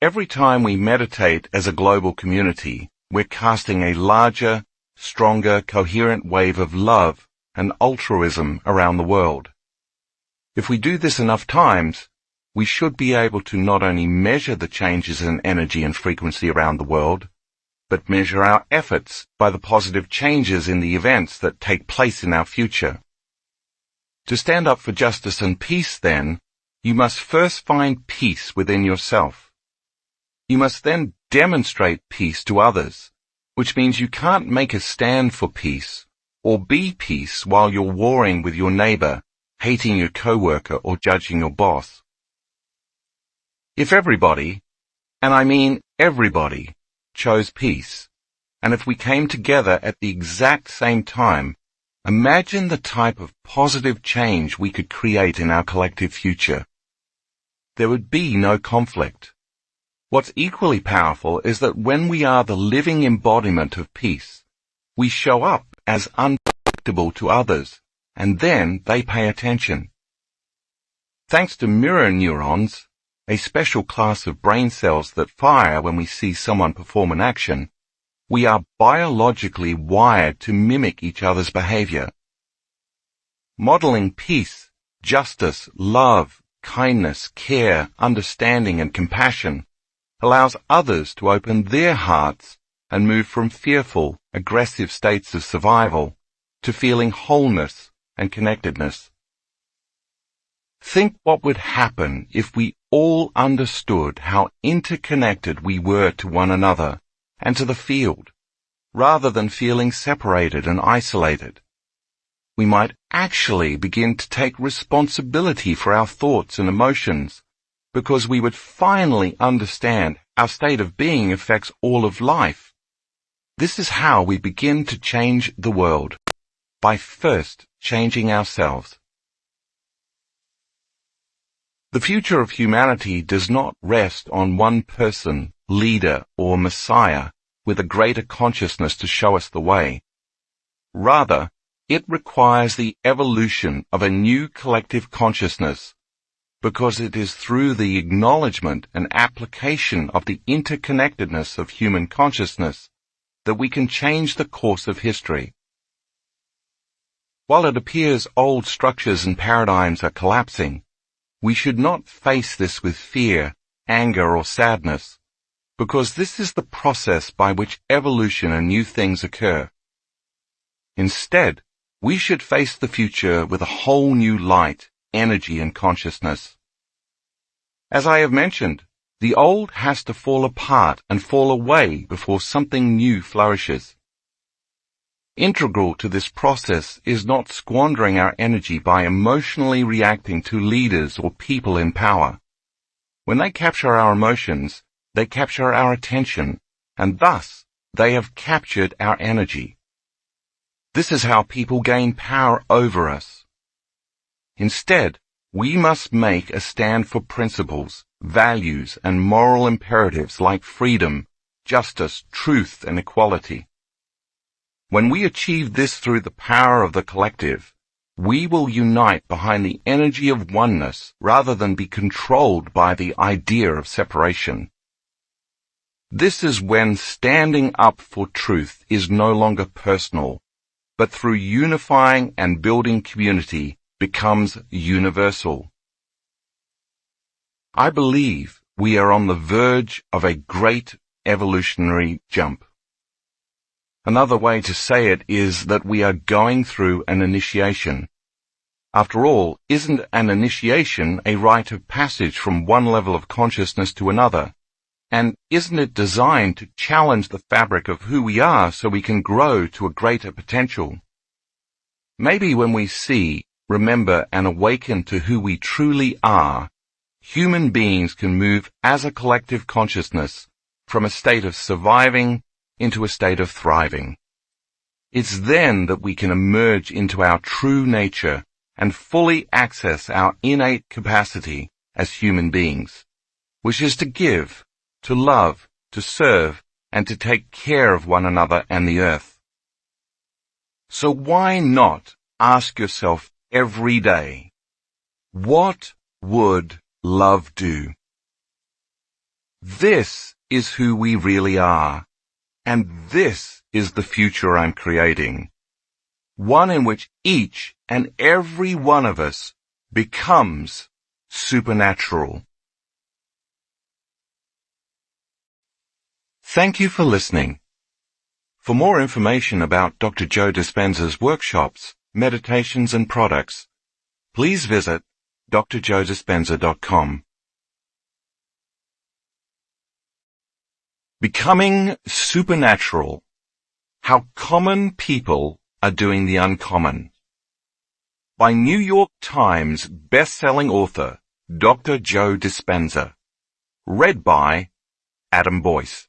Every time we meditate as a global community, we're casting a larger, stronger, coherent wave of love and altruism around the world. If we do this enough times, we should be able to not only measure the changes in energy and frequency around the world, but measure our efforts by the positive changes in the events that take place in our future. To stand up for justice and peace, then, you must first find peace within yourself. You must then demonstrate peace to others, which means you can't make a stand for peace or be peace while you're warring with your neighbor, hating your coworker, or judging your boss. If everybody, and I mean everybody, chose peace, and if we came together at the exact same time, imagine the type of positive change we could create in our collective future. There would be no conflict. What's equally powerful is that when we are the living embodiment of peace, we show up as unpredictable to others, and then they pay attention. Thanks to mirror neurons, a special class of brain cells that fire when we see someone perform an action, we are biologically wired to mimic each other's behavior. Modeling peace, justice, love, kindness, care, understanding, and compassion allows others to open their hearts and move from fearful, aggressive states of survival to feeling wholeness and connectedness. Think what would happen if we all understood how interconnected we were to one another and to the field, rather than feeling separated and isolated. We might actually begin to take responsibility for our thoughts and emotions, because we would finally understand our state of being affects all of life. This is how we begin to change the world, by first changing ourselves. The future of humanity does not rest on one person, leader, or messiah with a greater consciousness to show us the way. Rather, it requires the evolution of a new collective consciousness, because it is through the acknowledgement and application of the interconnectedness of human consciousness that we can change the course of history. While it appears old structures and paradigms are collapsing, we should not face this with fear, anger, or sadness, because this is the process by which evolution and new things occur. Instead, we should face the future with a whole new light, energy, and consciousness. As I have mentioned, the old has to fall apart and fall away before something new flourishes. Integral to this process is not squandering our energy by emotionally reacting to leaders or people in power. When they capture our emotions, they capture our attention, and thus they have captured our energy. This is how people gain power over us. Instead, we must make a stand for principles, values, and moral imperatives like freedom, justice, truth, and equality. When we achieve this through the power of the collective, we will unite behind the energy of oneness rather than be controlled by the idea of separation. This is when standing up for truth is no longer personal, but through unifying and building community becomes universal. I believe we are on the verge of a great evolutionary jump. Another way to say it is that we are going through an initiation. After all, isn't an initiation a rite of passage from one level of consciousness to another? And isn't it designed to challenge the fabric of who we are so we can grow to a greater potential? Maybe when we see, remember, and awaken to who we truly are, human beings can move as a collective consciousness from a state of surviving into a state of thriving. It's then that we can emerge into our true nature and fully access our innate capacity as human beings, which is to give, to love, to serve, and to take care of one another and the earth. So why not ask yourself every day, what would love do? This is who we really are, and this is the future I'm creating. One in which each and every one of us becomes supernatural. Thank you for listening. For more information about Dr. Joe Dispenza's workshops, meditations and products, please visit drjoedispenza.com. Becoming supernatural. How common people are doing the uncommon. By New York Times best-selling author, Dr. Joe Dispenza. Read by Adam Boyce.